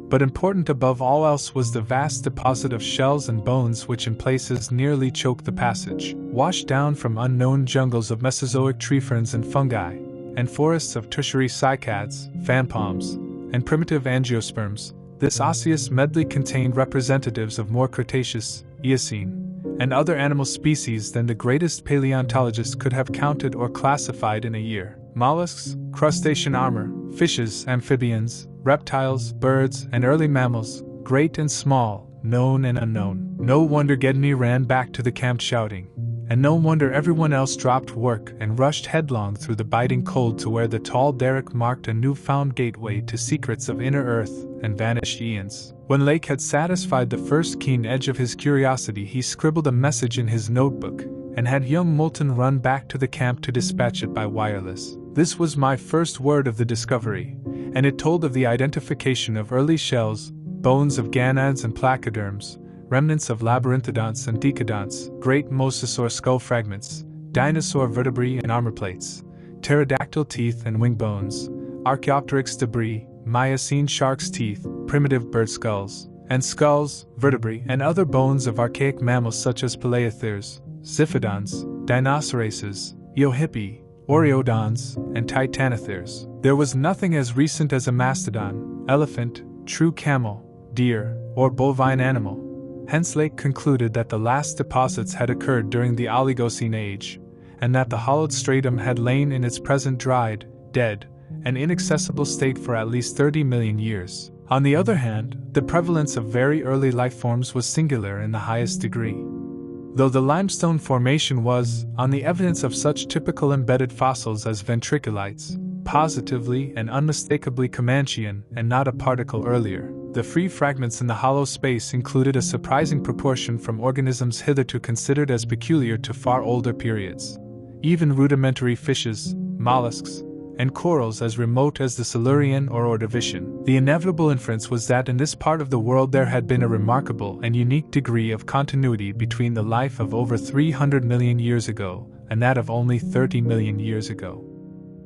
But important above all else was the vast deposit of shells and bones which in places nearly choked the passage. Washed down from unknown jungles of Mesozoic tree ferns and fungi, and forests of tertiary cycads, fan palms, and primitive angiosperms, this osseous medley contained representatives of more Cretaceous, Eocene, and other animal species than the greatest paleontologist could have counted or classified in a year. Mollusks, crustacean armor, fishes, amphibians, reptiles, birds, and early mammals, great and small, known and unknown. No wonder Gedney ran back to the camp shouting, and no wonder everyone else dropped work and rushed headlong through the biting cold to where the tall derrick marked a newfound gateway to secrets of inner earth and vanished eons. When Lake had satisfied the first keen edge of his curiosity, he scribbled a message in his notebook and had young Moulton run back to the camp to dispatch it by wireless. This was my first word of the discovery, and it told of the identification of early shells, bones of ganads and placoderms, remnants of labyrinthodonts and decadonts, great mosasaur skull fragments, dinosaur vertebrae and armor plates, pterodactyl teeth and wing bones, Archaeopteryx debris, Miocene shark's teeth, primitive bird skulls, and skulls, vertebrae, and other bones of archaic mammals such as Paleotheres, Ziphidons, Dinoceraces, Eohippie, Oreodons, and Titanotheres. There was nothing as recent as a mastodon, elephant, true camel, deer, or bovine animal. Hence Lake concluded that the last deposits had occurred during the Oligocene age, and that the hollowed stratum had lain in its present dried, dead, and inaccessible state for at least 30 million years. On the other hand, the prevalence of very early life forms was singular in the highest degree. Though the limestone formation was, on the evidence of such typical embedded fossils as ventriculites, positively and unmistakably Comanchean and not a particle earlier, the free fragments in the hollow space included a surprising proportion from organisms hitherto considered as peculiar to far older periods. Even rudimentary fishes, mollusks, and corals as remote as the Silurian or Ordovician. The inevitable inference was that in this part of the world there had been a remarkable and unique degree of continuity between the life of over 300 million years ago and that of only 30 million years ago.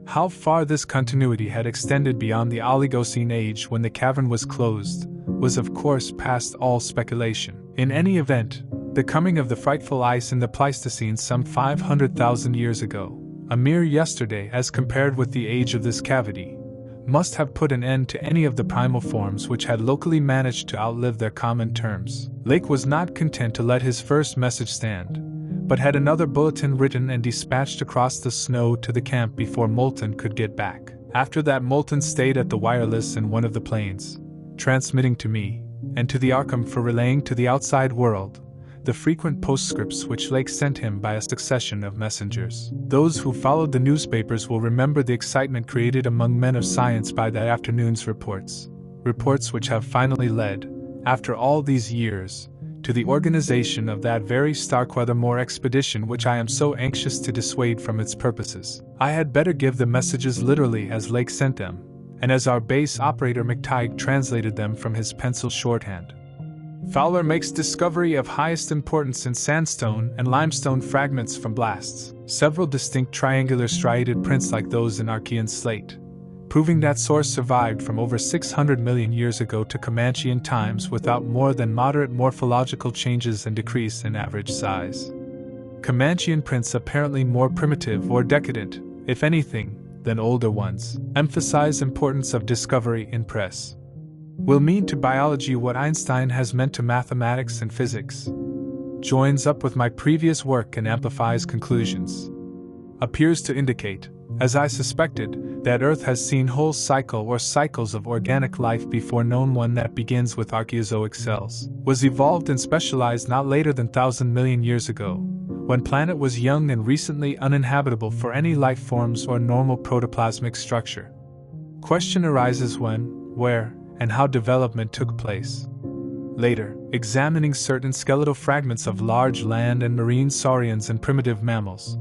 How far this continuity had extended beyond the Oligocene age when the cavern was closed was of course past all speculation. In any event, the coming of the frightful ice in the Pleistocene some 500,000 years ago, a mere yesterday as compared with the age of this cavity, must have put an end to any of the primal forms which had locally managed to outlive their common terms. Lake was not content to let his first message stand, but had another bulletin written and dispatched across the snow to the camp before Moulton could get back. After that, Moulton stayed at the wireless in one of the planes, transmitting to me, and to the Arkham for relaying to the outside world, the frequent postscripts which Lake sent him by a succession of messengers. Those who followed the newspapers will remember the excitement created among men of science by that afternoon's reports which have finally led, after all these years, to the organization of that very Starkweather-Moore expedition which I am so anxious to dissuade from its purposes. I had better give the messages literally as Lake sent them, and as our base operator McTighe translated them from his pencil shorthand. Fowler makes discovery of highest importance in sandstone and limestone fragments from blasts, several distinct triangular striated prints like those in Archean slate, proving that source survived from over 600 million years ago to Comanchean times without more than moderate morphological changes and decrease in average size. Comanchean prints apparently more primitive or decadent, if anything, than older ones. Emphasize importance of discovery in press. Will mean to biology what Einstein has meant to mathematics and physics. Joins up with my previous work and amplifies conclusions. Appears to indicate, as I suspected, that Earth has seen whole cycle or cycles of organic life before known one that begins with Archaeozoic cells. Was evolved and specialized not later than 1,000 million years ago, when planet was young and recently uninhabitable for any life forms or normal protoplasmic structure. Question arises when, where, and how development took place. Later, examining certain skeletal fragments of large land and marine saurians and primitive mammals,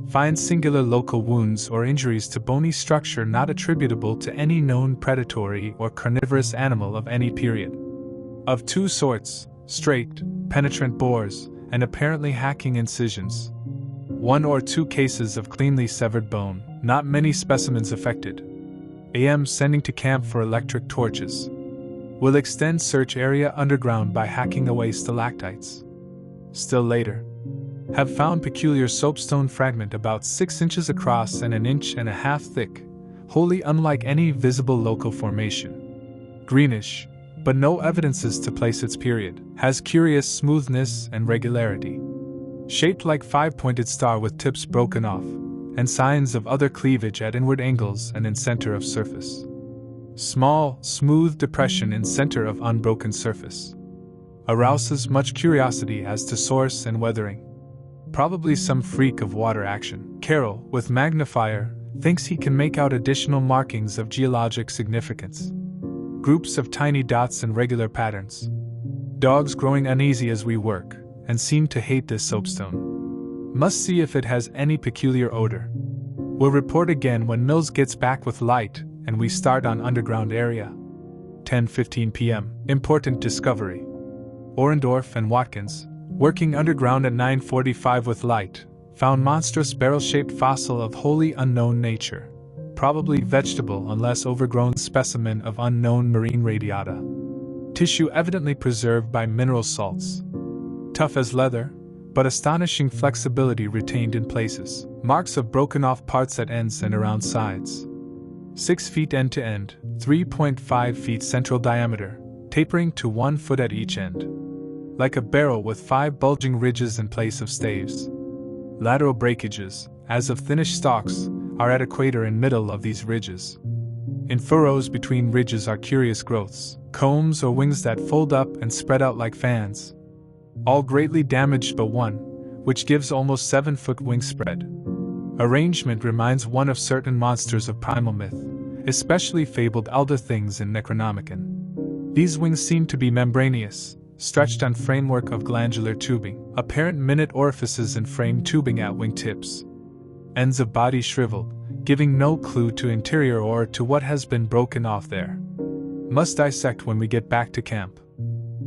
find singular local wounds or injuries to bony structure not attributable to any known predatory or carnivorous animal of any period. Of two sorts, straight, penetrant bores, and apparently hacking incisions. 1 or 2 cases of cleanly severed bone, not many specimens affected. AM sending to camp for electric torches. Will extend search area underground by hacking away stalactites. Still later, have found peculiar soapstone fragment about 6 inches across and 1.5 inches thick, wholly unlike any visible local formation. Greenish, but no evidences to place its period. Has curious smoothness and regularity. Shaped like 5-pointed star with tips broken off, and signs of other cleavage at inward angles and in center of surface. Small, smooth depression in center of unbroken surface. arouses much curiosity as to source and weathering. Probably some freak of water action. Carroll, with magnifier, thinks he can make out additional markings of geologic significance. Groups of tiny dots and regular patterns. Dogs growing uneasy as we work, and seem to hate this soapstone. Must see if it has any peculiar odor. We'll report again when Mills gets back with light, and we start on underground area. 10:15 p.m. Important discovery. Orendorff and Watkins, working underground at 9:45 with light, found monstrous barrel-shaped fossil of wholly unknown nature, probably vegetable unless overgrown specimen of unknown marine radiata. Tissue evidently preserved by mineral salts. Tough as leather, but astonishing flexibility retained in places. Marks of broken-off parts at ends and around sides. 6 feet end to end, 3.5 feet central diameter, tapering to 1 foot at each end. Like a barrel with 5 bulging ridges in place of staves. Lateral breakages, as of thinnish stalks, are at equator and middle of these ridges. In furrows between ridges are curious growths, combs or wings that fold up and spread out like fans. All greatly damaged but one, which gives almost 7-foot wingspread. Arrangement reminds one of certain monsters of primal myth, especially fabled elder things in Necronomicon. These wings seem to be membranous, stretched on framework of glandular tubing, apparent minute orifices in frame tubing at wingtips. Ends of body shriveled, giving no clue to interior or to what has been broken off there. Must dissect when we get back to camp.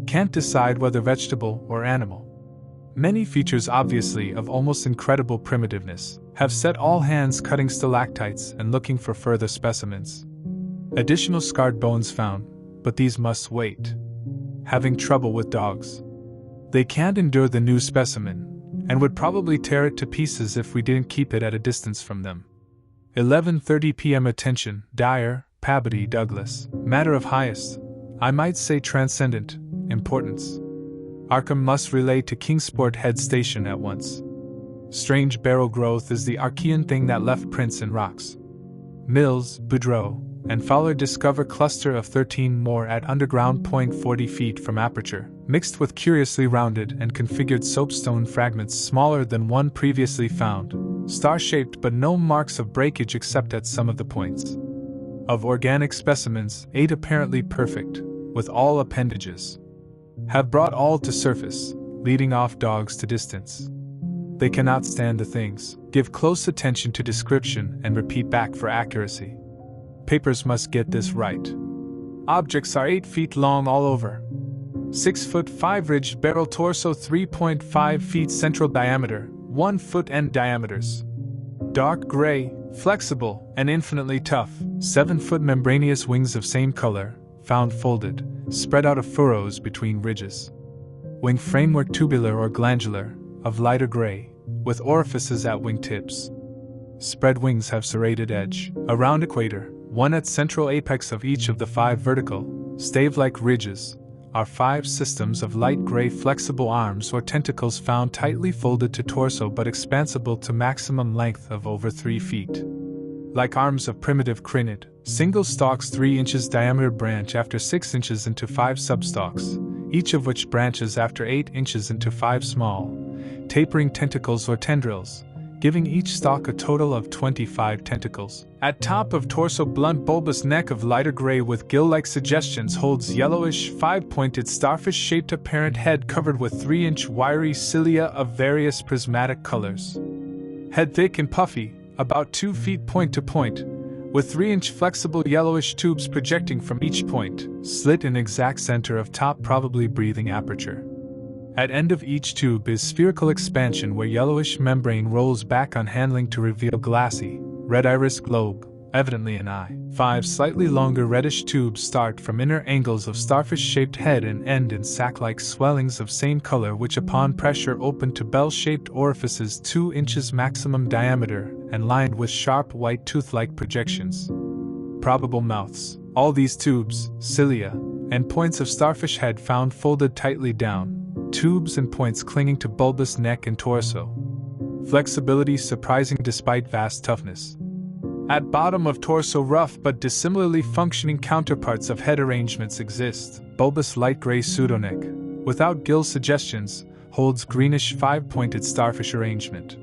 Can't decide whether vegetable or animal. Many features obviously of almost incredible primitiveness. Have set all hands cutting stalactites and looking for further specimens. Additional scarred bones found, but these must wait. Having trouble with dogs. They can't endure the new specimen, and would probably tear it to pieces if we didn't keep it at a distance from them. 11:30 p.m. Attention, Dyer, Pabody, Douglas. Matter of highest, I might say transcendent, importance. Arkham must relay to Kingsport Head Station at once. Strange barrel growth is the Archean thing that left prints in rocks. Mills, Boudreau, and Fowler discover cluster of 13 more at underground point 40 feet from aperture, mixed with curiously rounded and configured soapstone fragments smaller than one previously found, star-shaped but no marks of breakage except at some of the points. Of organic specimens, 8 apparently perfect, with all appendages. Have brought all to surface, leading off dogs to distance. They cannot stand the things, give close attention to description and repeat back for accuracy. Papers must get this right. Objects are 8 feet long all over. 6 foot 5 ridged barrel torso, 3.5 feet central diameter, 1 foot end diameters. Dark gray, flexible, and infinitely tough. 7-foot membranous wings of same color, found folded, spread out of furrows between ridges. Wing framework tubular or glandular, of lighter gray, with orifices at wingtips. Spread wings have serrated edge, around equator, one at central apex of each of the 5 vertical, stave-like ridges, are 5 systems of light gray flexible arms or tentacles found tightly folded to torso but expansible to maximum length of over 3 feet. Like arms of primitive crinid, single stalks 3 inches diameter branch after 6 inches into 5 substalks, each of which branches after 8 inches into 5 small, tapering tentacles or tendrils, giving each stalk a total of 25 tentacles. At top of torso, blunt bulbous neck of lighter gray with gill-like suggestions holds yellowish 5-pointed starfish-shaped apparent head covered with 3-inch wiry cilia of various prismatic colors. Head thick and puffy, about 2 feet point to point, with 3-inch flexible yellowish tubes projecting from each point, slit in exact center of top, probably breathing aperture. At end of each tube is spherical expansion where yellowish membrane rolls back on handling to reveal glassy, red iris globe, evidently an eye. 5 slightly longer reddish tubes start from inner angles of starfish-shaped head and end in sac-like swellings of same color which upon pressure open to bell-shaped orifices 2 inches maximum diameter and lined with sharp white tooth-like projections. Probable mouths. All these tubes, cilia, and points of starfish head found folded tightly down, tubes and points clinging to bulbous neck and torso. Flexibility surprising despite vast toughness. At bottom of torso, rough but dissimilarly functioning counterparts of head arrangements exist. Bulbous light gray pseudoneck, without gill suggestions, holds greenish 5-pointed starfish arrangement.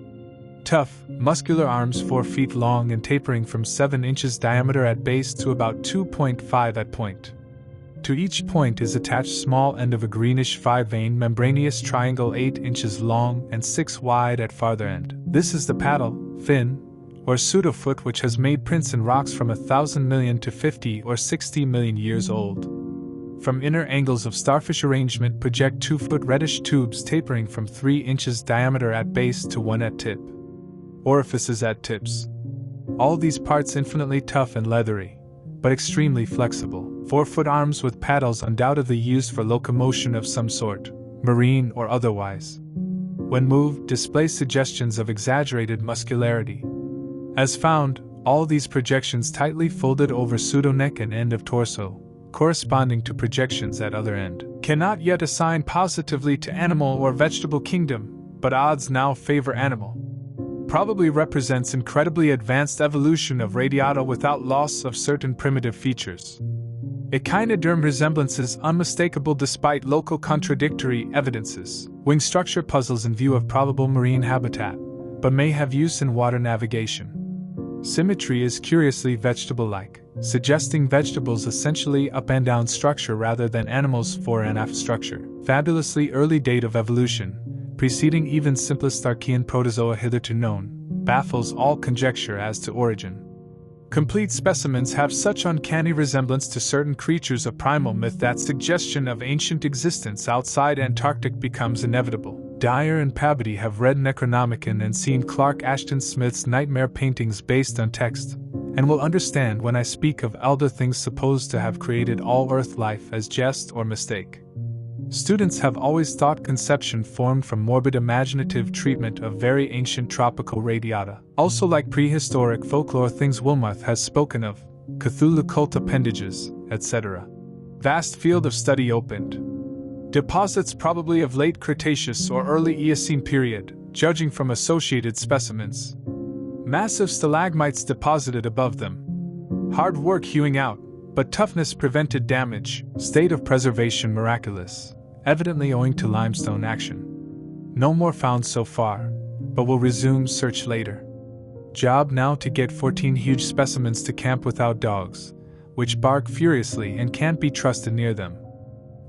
Tough, muscular arms 4 feet long and tapering from 7 inches diameter at base to about 2.5 at point. To each point is attached small end of a greenish 5-vein membranous triangle 8 inches long and 6 wide at farther end. This is the paddle, fin, or pseudofoot which has made prints in rocks from 1,000 million to 50 or 60 million years old. From inner angles of starfish arrangement project 2-foot reddish tubes tapering from 3 inches diameter at base to 1 at tip. Orifices at tips. All these parts infinitely tough and leathery, but extremely flexible. 4-foot arms with paddles undoubtedly used for locomotion of some sort, marine or otherwise. When moved, display suggestions of exaggerated muscularity. As found, all these projections tightly folded over pseudoneck and end of torso, corresponding to projections at other end. Cannot yet assign positively to animal or vegetable kingdom, but odds now favor animal. Probably represents incredibly advanced evolution of radiata without loss of certain primitive features. Echinoderm resemblances unmistakable despite local contradictory evidences. Wing structure puzzles in view of probable marine habitat, but may have use in water navigation. Symmetry is curiously vegetable-like, suggesting vegetables essentially up and down structure rather than animals fore and aft structure. Fabulously early date of evolution, preceding even simplest Archean protozoa hitherto known, baffles all conjecture as to origin. Complete specimens have such uncanny resemblance to certain creatures of primal myth that suggestion of ancient existence outside Antarctic becomes inevitable. Dyer and Pabody have read Necronomicon and seen Clark Ashton Smith's nightmare paintings based on text, and will understand when I speak of elder things supposed to have created all earth life as jest or mistake. Students have always thought conception formed from morbid imaginative treatment of very ancient tropical radiata. Also like prehistoric folklore things Wilmoth has spoken of, Cthulhu cult appendages, etc. Vast field of study opened. Deposits probably of late Cretaceous or early Eocene period, judging from associated specimens. Massive stalagmites deposited above them. Hard work hewing out, but toughness prevented damage, state of preservation miraculous, evidently owing to limestone action. No more found so far, but will resume search later. Job now to get 14 huge specimens to camp without dogs, which bark furiously and can't be trusted near them.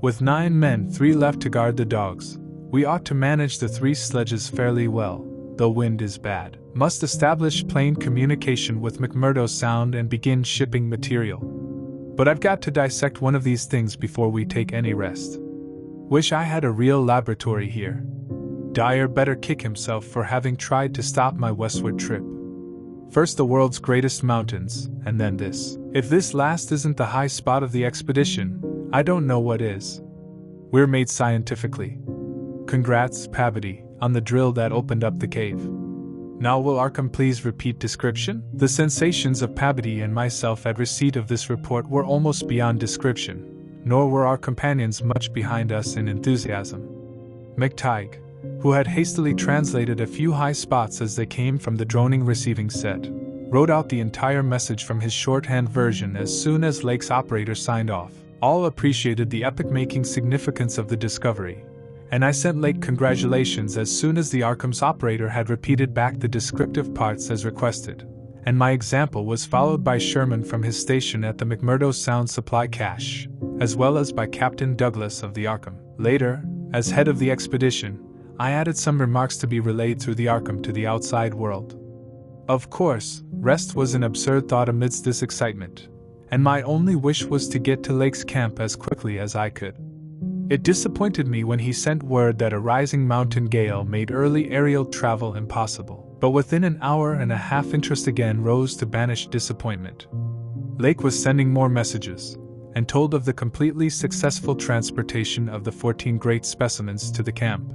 With 9 men, 3 left to guard the dogs, we ought to manage the 3 sledges fairly well, though wind is bad. Must establish plane communication with McMurdo Sound and begin shipping material. But I've got to dissect one of these things before we take any rest. Wish I had a real laboratory here. Dyer better kick himself for having tried to stop my westward trip. First the world's greatest mountains, and then this. If this last isn't the high spot of the expedition, I don't know what is. We're made scientifically. Congrats, Pabody, on the drill that opened up the cave. Now will Arkham please repeat description? The sensations of Pabody and myself at receipt of this report were almost beyond description, nor were our companions much behind us in enthusiasm. McTighe, who had hastily translated a few high spots as they came from the droning receiving set, wrote out the entire message from his shorthand version as soon as Lake's operator signed off. All appreciated the epoch-making significance of the discovery, and I sent Lake congratulations as soon as the Arkham's operator had repeated back the descriptive parts as requested, and my example was followed by Sherman from his station at the McMurdo Sound supply cache, as well as by Captain Douglas of the Arkham. Later, as head of the expedition, I added some remarks to be relayed through the Arkham to the outside world. Of course, rest was an absurd thought amidst this excitement, and my only wish was to get to Lake's camp as quickly as I could. It disappointed me when he sent word that a rising mountain gale made early aerial travel impossible, but within an hour and a half interest again rose to banish disappointment. Lake was sending more messages, and told of the completely successful transportation of the 14 great specimens to the camp.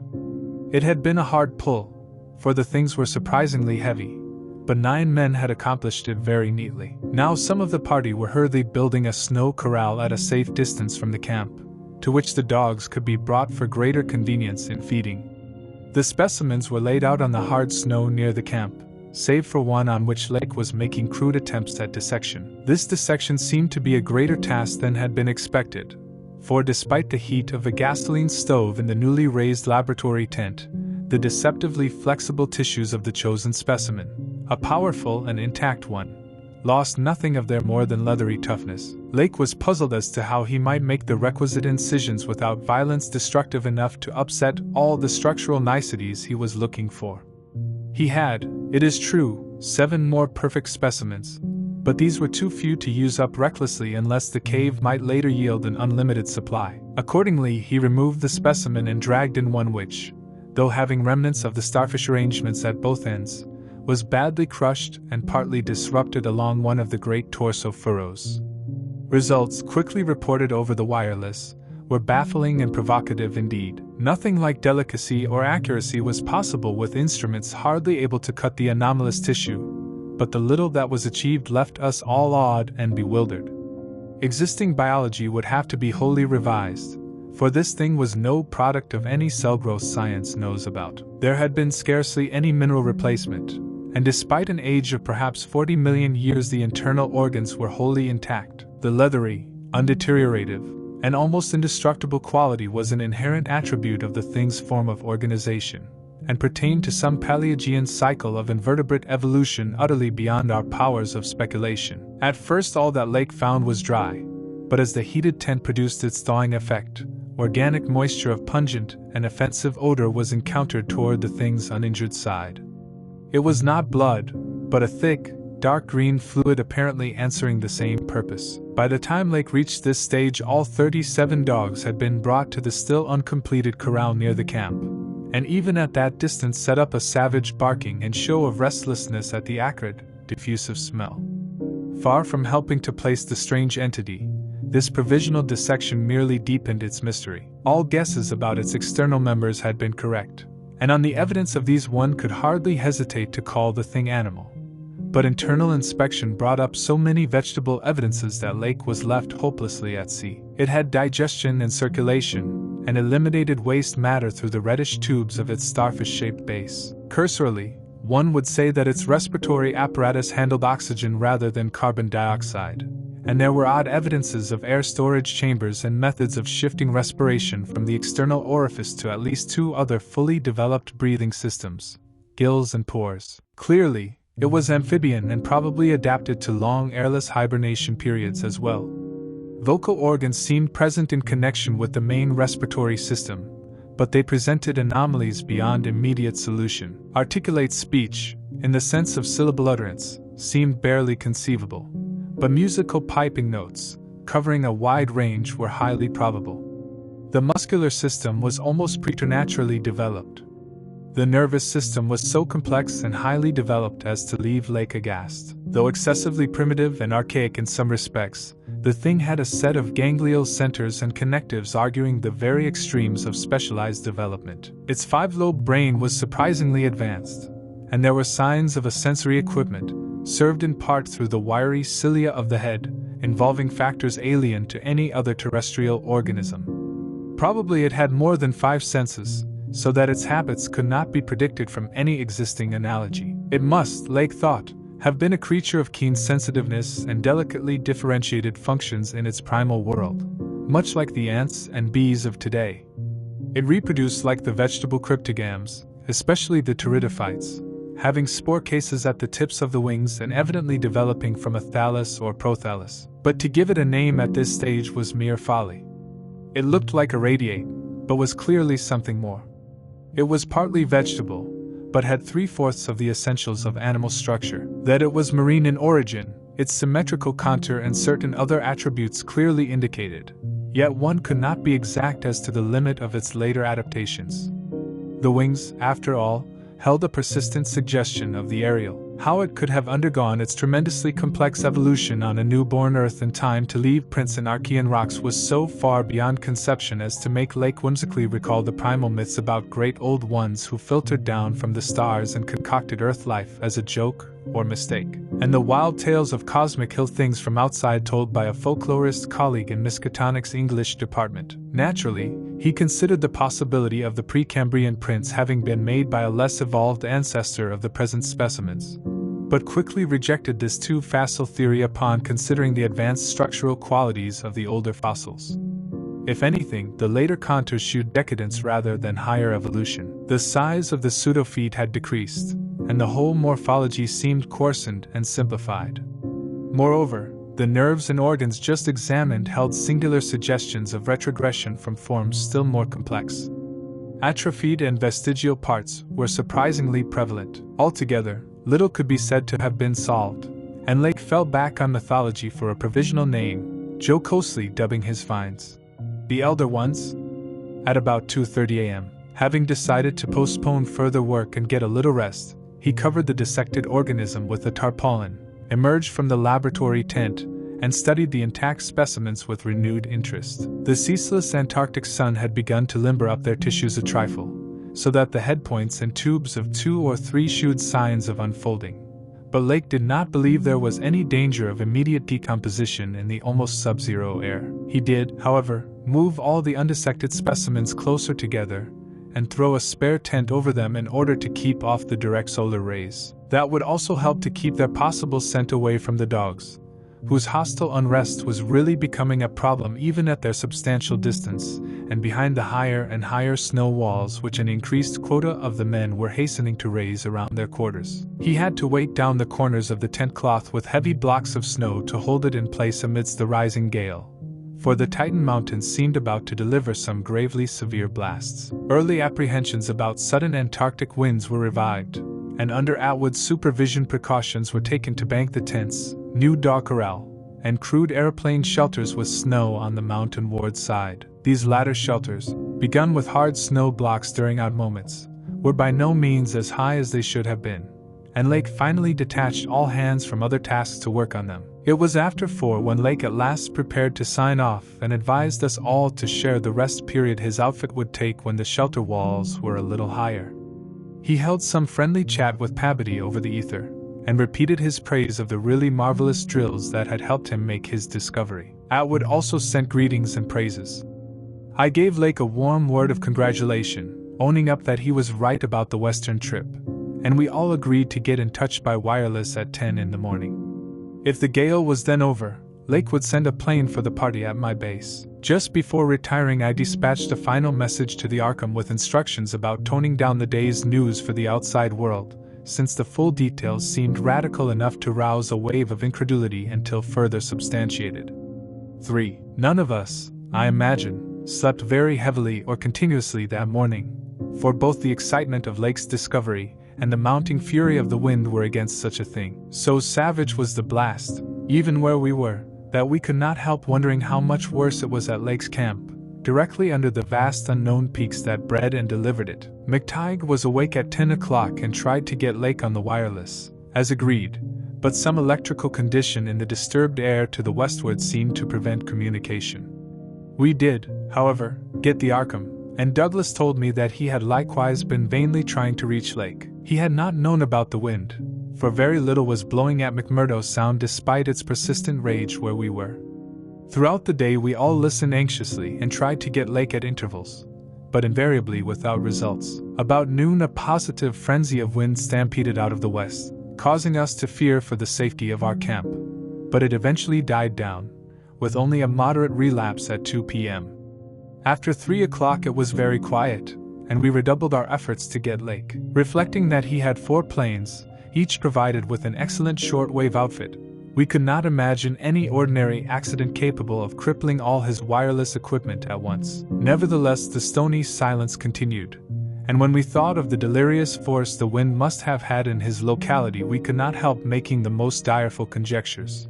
It had been a hard pull, for the things were surprisingly heavy, but 9 men had accomplished it very neatly. Now some of the party were hurriedly building a snow corral at a safe distance from the camp, to which the dogs could be brought for greater convenience in feeding. The specimens were laid out on the hard snow near the camp, save for one on which Lake was making crude attempts at dissection. This dissection seemed to be a greater task than had been expected, for despite the heat of a gasoline stove in the newly raised laboratory tent, the deceptively flexible tissues of the chosen specimen, a powerful and intact one, lost nothing of their more than leathery toughness. Lake was puzzled as to how he might make the requisite incisions without violence destructive enough to upset all the structural niceties he was looking for. He had, it is true, 7 more perfect specimens, but these were too few to use up recklessly unless the cave might later yield an unlimited supply. Accordingly, he removed the specimen and dragged in one which, though having remnants of the starfish arrangements at both ends, was badly crushed and partly disrupted along one of the great torso furrows. Results, quickly reported over the wireless, were baffling and provocative indeed. Nothing like delicacy or accuracy was possible with instruments hardly able to cut the anomalous tissue, but the little that was achieved left us all awed and bewildered. Existing biology would have to be wholly revised, for this thing was no product of any cell growth science knows about. There had been scarcely any mineral replacement, and despite an age of perhaps 40 million years, the internal organs were wholly intact. The leathery, undeteriorative, and almost indestructible quality was an inherent attribute of the thing's form of organization, and pertained to some Paleogean cycle of invertebrate evolution utterly beyond our powers of speculation. At first all that Lake found was dry, but as the heated tent produced its thawing effect, organic moisture of pungent and offensive odor was encountered toward the thing's uninjured side. It was not blood, but a thick, dark green fluid apparently answering the same purpose. By the time Lake reached this stage, all 37 dogs had been brought to the still uncompleted corral near the camp, and even at that distance set up a savage barking and show of restlessness at the acrid, diffusive smell. Far from helping to place the strange entity, this provisional dissection merely deepened its mystery. All guesses about its external members had been correct, and on the evidence of these one could hardly hesitate to call the thing animal. But internal inspection brought up so many vegetable evidences that Lake was left hopelessly at sea. It had digestion and circulation, and eliminated waste matter through the reddish tubes of its starfish-shaped base. Cursorily, one would say that its respiratory apparatus handled oxygen rather than carbon dioxide, and there were odd evidences of air storage chambers and methods of shifting respiration from the external orifice to at least 2 other fully developed breathing systems, gills and pores. Clearly, it was amphibian and probably adapted to long airless hibernation periods as well. Vocal organs seemed present in connection with the main respiratory system, but they presented anomalies beyond immediate solution. Articulate speech, in the sense of syllable utterance, seemed barely conceivable, but musical piping notes, covering a wide range, were highly probable. The muscular system was almost preternaturally developed. The nervous system was so complex and highly developed as to leave Lake aghast. Though excessively primitive and archaic in some respects, the thing had a set of ganglial centers and connectives arguing the very extremes of specialized development. Its 5-lobed brain was surprisingly advanced, and there were signs of a sensory equipment, served in part through the wiry cilia of the head, involving factors alien to any other terrestrial organism. Probably it had more than 5 senses, so that its habits could not be predicted from any existing analogy. It must, Lake thought, have been a creature of keen sensitiveness and delicately differentiated functions in its primal world, much like the ants and bees of today. It reproduced like the vegetable cryptogams, especially the pteridophytes, having spore cases at the tips of the wings and evidently developing from a thallus or prothallus. But to give it a name at this stage was mere folly. It looked like a radiate, but was clearly something more. It was partly vegetable, but had 3/4 of the essentials of animal structure. That it was marine in origin, its symmetrical contour and certain other attributes clearly indicated, yet one could not be exact as to the limit of its later adaptations. The wings, after all, held a persistent suggestion of the aerial. How it could have undergone its tremendously complex evolution on a newborn Earth in time to leave prints in Archean rocks was so far beyond conception as to make Lake whimsically recall the primal myths about great old ones who filtered down from the stars and concocted Earth life as a joke or mistake, and the wild tales of cosmic hill things from outside told by a folklorist colleague in Miskatonic's English department. Naturally, he considered the possibility of the Precambrian prints having been made by a less evolved ancestor of the present specimens, but quickly rejected this too facile theory upon considering the advanced structural qualities of the older fossils. If anything, the later contours showed decadence rather than higher evolution. The size of the pseudofeet had decreased, and the whole morphology seemed coarsened and simplified. Moreover, the nerves and organs just examined held singular suggestions of retrogression from forms still more complex. Atrophied and vestigial parts were surprisingly prevalent. Altogether, little could be said to have been solved, and Lake fell back on mythology for a provisional name, jocosely dubbing his finds the Elder Ones. At about 2:30 a.m., having decided to postpone further work and get a little rest, he covered the dissected organism with a tarpaulin, emerged from the laboratory tent, and studied the intact specimens with renewed interest. The ceaseless Antarctic sun had begun to limber up their tissues a trifle, so that the headpoints and tubes of 2 or 3 showed signs of unfolding. But Lake did not believe there was any danger of immediate decomposition in the almost sub-zero air. He did, however, move all the undissected specimens closer together and throw a spare tent over them in order to keep off the direct solar rays. That would also help to keep their possible scent away from the dogs, whose hostile unrest was really becoming a problem even at their substantial distance, and behind the higher and higher snow walls which an increased quota of the men were hastening to raise around their quarters. He had to weight down the corners of the tent cloth with heavy blocks of snow to hold it in place amidst the rising gale, for the Titan Mountains seemed about to deliver some gravely severe blasts. Early apprehensions about sudden Antarctic winds were revived, and under Atwood's supervision precautions were taken to bank the tents, new dog corral, and crude airplane shelters with snow on the mountain-ward side. These latter shelters, begun with hard snow blocks during odd moments, were by no means as high as they should have been, and Lake finally detached all hands from other tasks to work on them. It was after 4 when Lake at last prepared to sign off and advised us all to share the rest period his outfit would take when the shelter walls were a little higher. He held some friendly chat with Pabody over the ether, and repeated his praise of the really marvelous drills that had helped him make his discovery. Atwood also sent greetings and praises. I gave Lake a warm word of congratulation, owning up that he was right about the western trip, and we all agreed to get in touch by wireless at 10 in the morning. If the gale was then over, Lake would send a plane for the party at my base. Just before retiring, I dispatched a final message to the Arkham with instructions about toning down the day's news for the outside world, since the full details seemed radical enough to rouse a wave of incredulity until further substantiated. 3. None of us, I imagine, slept very heavily or continuously that morning, for both the excitement of Lake's discovery and the mounting fury of the wind were against such a thing. So savage was the blast, even where we were, that we could not help wondering how much worse it was at Lake's camp, directly under the vast unknown peaks that bred and delivered it. McTighe was awake at 10 o'clock and tried to get Lake on the wireless, as agreed, but some electrical condition in the disturbed air to the westward seemed to prevent communication. We did, however, get the Arkham, and Douglas told me that he had likewise been vainly trying to reach Lake. He had not known about the wind, for very little was blowing at McMurdo Sound despite its persistent rage where we were. Throughout the day we all listened anxiously and tried to get Lake at intervals, but invariably without results. About noon a positive frenzy of wind stampeded out of the west, causing us to fear for the safety of our camp, but it eventually died down, with only a moderate relapse at 2 p.m. After 3 o'clock it was very quiet, and we redoubled our efforts to get Lake. Reflecting that he had 4 planes, each provided with an excellent shortwave outfit, we could not imagine any ordinary accident capable of crippling all his wireless equipment at once. Nevertheless, the stony silence continued, and when we thought of the delirious force the wind must have had in his locality, we could not help making the most direful conjectures.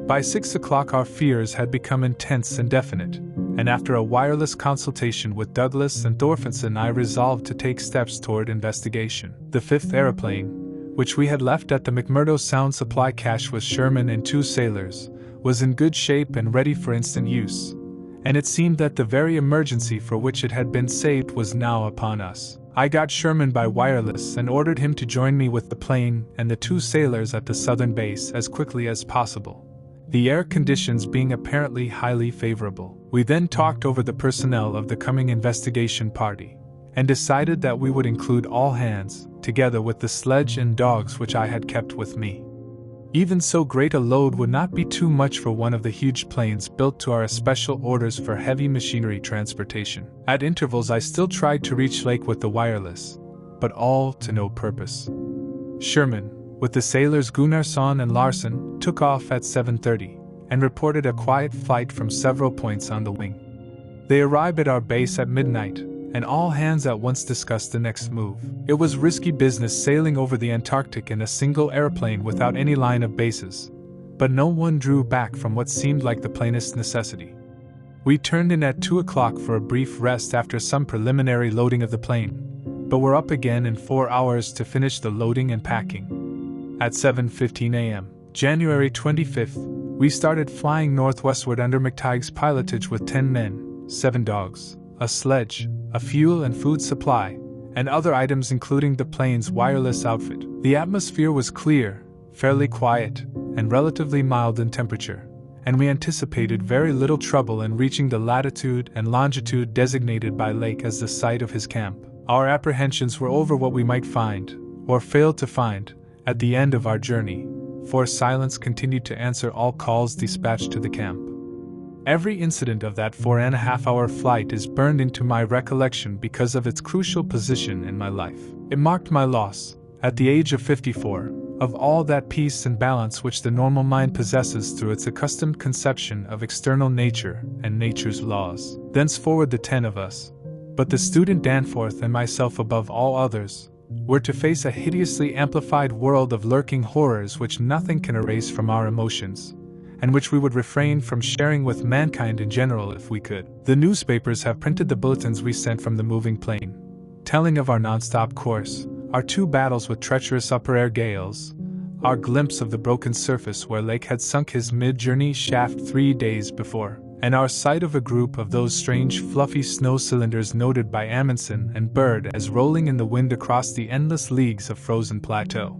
By 6 o'clock our fears had become intense and definite, and after a wireless consultation with Douglas and Thorfinson I resolved to take steps toward investigation. The 5th aeroplane, which we had left at the McMurdo Sound supply cache with Sherman and 2 sailors, was in good shape and ready for instant use, and it seemed that the very emergency for which it had been saved was now upon us. I got Sherman by wireless and ordered him to join me with the plane and the 2 sailors at the southern base as quickly as possible, the air conditions being apparently highly favorable. We then talked over the personnel of the coming investigation party, and decided that we would include all hands, together with the sledge and dogs which I had kept with me. Even so great a load would not be too much for one of the huge planes built to our special orders for heavy machinery transportation. At intervals I still tried to reach Lake with the wireless, but all to no purpose. Sherman, with the sailors Gunnarsson and Larsen, took off at 7:30 and reported a quiet flight from several points on the wing. They arrived at our base at midnight, and all hands at once discussed the next move. It was risky business sailing over the Antarctic in a single airplane without any line of bases, but no one drew back from what seemed like the plainest necessity. We turned in at 2 o'clock for a brief rest after some preliminary loading of the plane, but were up again in 4 hours to finish the loading and packing. At 7:15 a.m., January 25th, we started flying northwestward under McTighe's pilotage with 10 men, 7 dogs, a sledge, a fuel and food supply, and other items including the plane's wireless outfit. The atmosphere was clear, fairly quiet, and relatively mild in temperature, and we anticipated very little trouble in reaching the latitude and longitude designated by Lake as the site of his camp. Our apprehensions were over what we might find, or fail to find, at the end of our journey, for silence continued to answer all calls dispatched to the camp. Every incident of that 4.5-hour flight is burned into my recollection because of its crucial position in my life. It marked my loss, at the age of 54, of all that peace and balance which the normal mind possesses through its accustomed conception of external nature and nature's laws. Thenceforward the 10 of us, but the student Danforth and myself above all others, were to face a hideously amplified world of lurking horrors which nothing can erase from our emotions, and which we would refrain from sharing with mankind in general if we could. The newspapers have printed the bulletins we sent from the moving plane, telling of our non-stop course, our 2 battles with treacherous upper-air gales, our glimpse of the broken surface where Lake had sunk his mid-journey shaft 3 days before, and our sight of a group of those strange fluffy snow cylinders noted by Amundsen and Bird as rolling in the wind across the endless leagues of frozen plateau.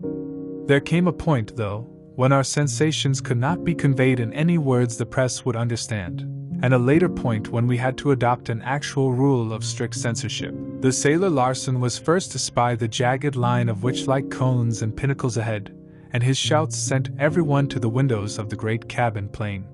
There came a point, though, when our sensations could not be conveyed in any words the press would understand, and a later point when we had to adopt an actual rule of strict censorship. The sailor Larsen was first to spy the jagged line of witch-like cones and pinnacles ahead, and his shouts sent everyone to the windows of the great cabin plane.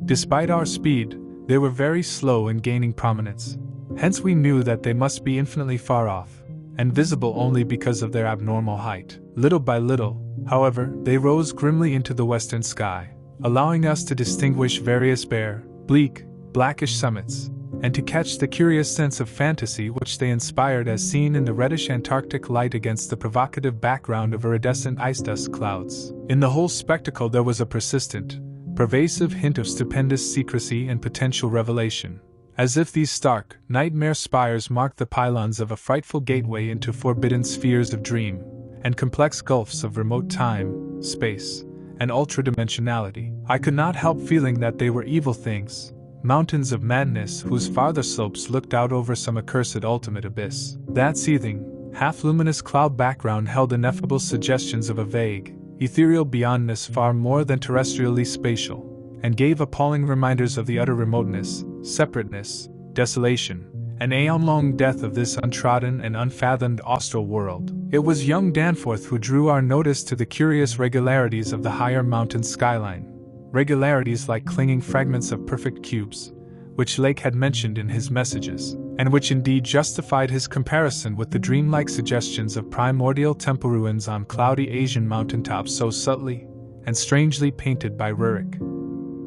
Despite our speed, they were very slow in gaining prominence, hence we knew that they must be infinitely far off, and visible only because of their abnormal height. Little by little, however, they rose grimly into the western sky, allowing us to distinguish various bare, bleak, blackish summits, and to catch the curious sense of fantasy which they inspired as seen in the reddish Antarctic light against the provocative background of iridescent ice dust clouds. In the whole spectacle there was a persistent, pervasive hint of stupendous secrecy and potential revelation, as if these stark, nightmare spires marked the pylons of a frightful gateway into forbidden spheres of dream, and complex gulfs of remote time, space, and ultradimensionality. I could not help feeling that they were evil things, mountains of madness whose farther slopes looked out over some accursed ultimate abyss. That seething, half-luminous cloud background held ineffable suggestions of a vague, ethereal beyondness far more than terrestrially spatial, and gave appalling reminders of the utter remoteness, separateness, desolation, and aeon-long death of this untrodden and unfathomed austral world. It was young Danforth who drew our notice to the curious regularities of the higher mountain skyline, regularities like clinging fragments of perfect cubes, which Lake had mentioned in his messages, and which indeed justified his comparison with the dreamlike suggestions of primordial temple ruins on cloudy Asian mountaintops so subtly and strangely painted by Rurik.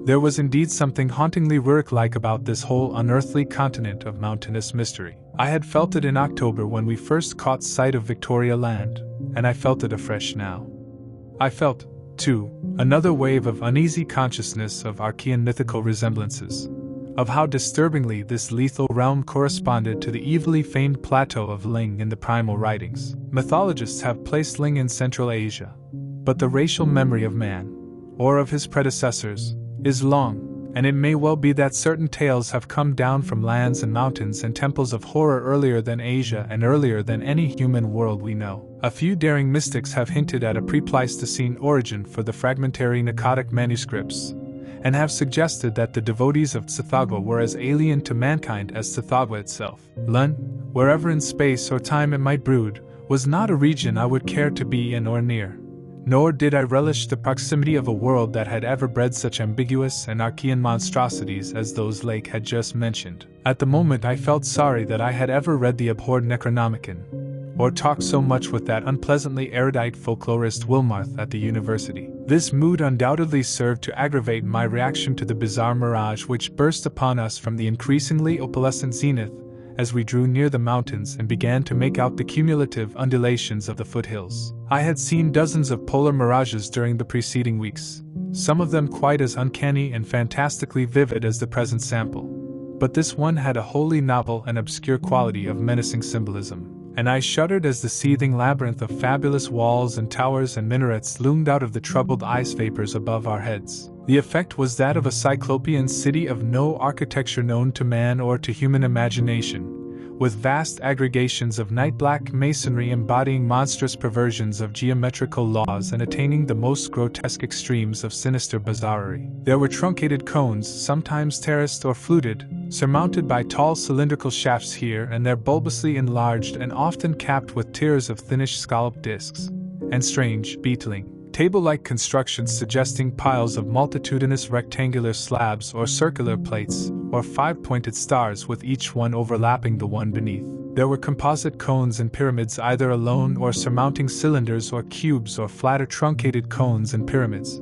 There was indeed something hauntingly Rurik-like about this whole unearthly continent of mountainous mystery. I had felt it in October when we first caught sight of Victoria Land, and I felt it afresh now. I felt, too, another wave of uneasy consciousness of Archean mythical resemblances, of how disturbingly this lethal realm corresponded to the evilly famed plateau of Ling in the primal writings. Mythologists have placed Ling in Central Asia, but the racial memory of man, or of his predecessors, is long, and it may well be that certain tales have come down from lands and mountains and temples of horror earlier than Asia and earlier than any human world we know. A few daring mystics have hinted at a pre-Pleistocene origin for the fragmentary Akkadic manuscripts, and have suggested that the devotees of Tsathoggua were as alien to mankind as Tsathoggua itself. Lun, wherever in space or time it might brood, was not a region I would care to be in or near. Nor did I relish the proximity of a world that had ever bred such ambiguous and Archean monstrosities as those Lake had just mentioned. At the moment I felt sorry that I had ever read the abhorred Necronomicon, or talked so much with that unpleasantly erudite folklorist Wilmarth at the university. This mood undoubtedly served to aggravate my reaction to the bizarre mirage which burst upon us from the increasingly opalescent zenith as we drew near the mountains and began to make out the cumulative undulations of the foothills. I had seen dozens of polar mirages during the preceding weeks, some of them quite as uncanny and fantastically vivid as the present sample. But this one had a wholly novel and obscure quality of menacing symbolism, and I shuddered as the seething labyrinth of fabulous walls and towers and minarets loomed out of the troubled ice vapors above our heads. The effect was that of a cyclopean city of no architecture known to man or to human imagination, with vast aggregations of night-black masonry embodying monstrous perversions of geometrical laws and attaining the most grotesque extremes of sinister bizarrerie. There were truncated cones, sometimes terraced or fluted, surmounted by tall cylindrical shafts here and there bulbously enlarged and often capped with tiers of thinnish scalloped discs, and strange, beetling, table-like constructions suggesting piles of multitudinous rectangular slabs or circular plates, or five-pointed stars with each one overlapping the one beneath. There were composite cones and pyramids either alone or surmounting cylinders or cubes or flatter truncated cones and pyramids,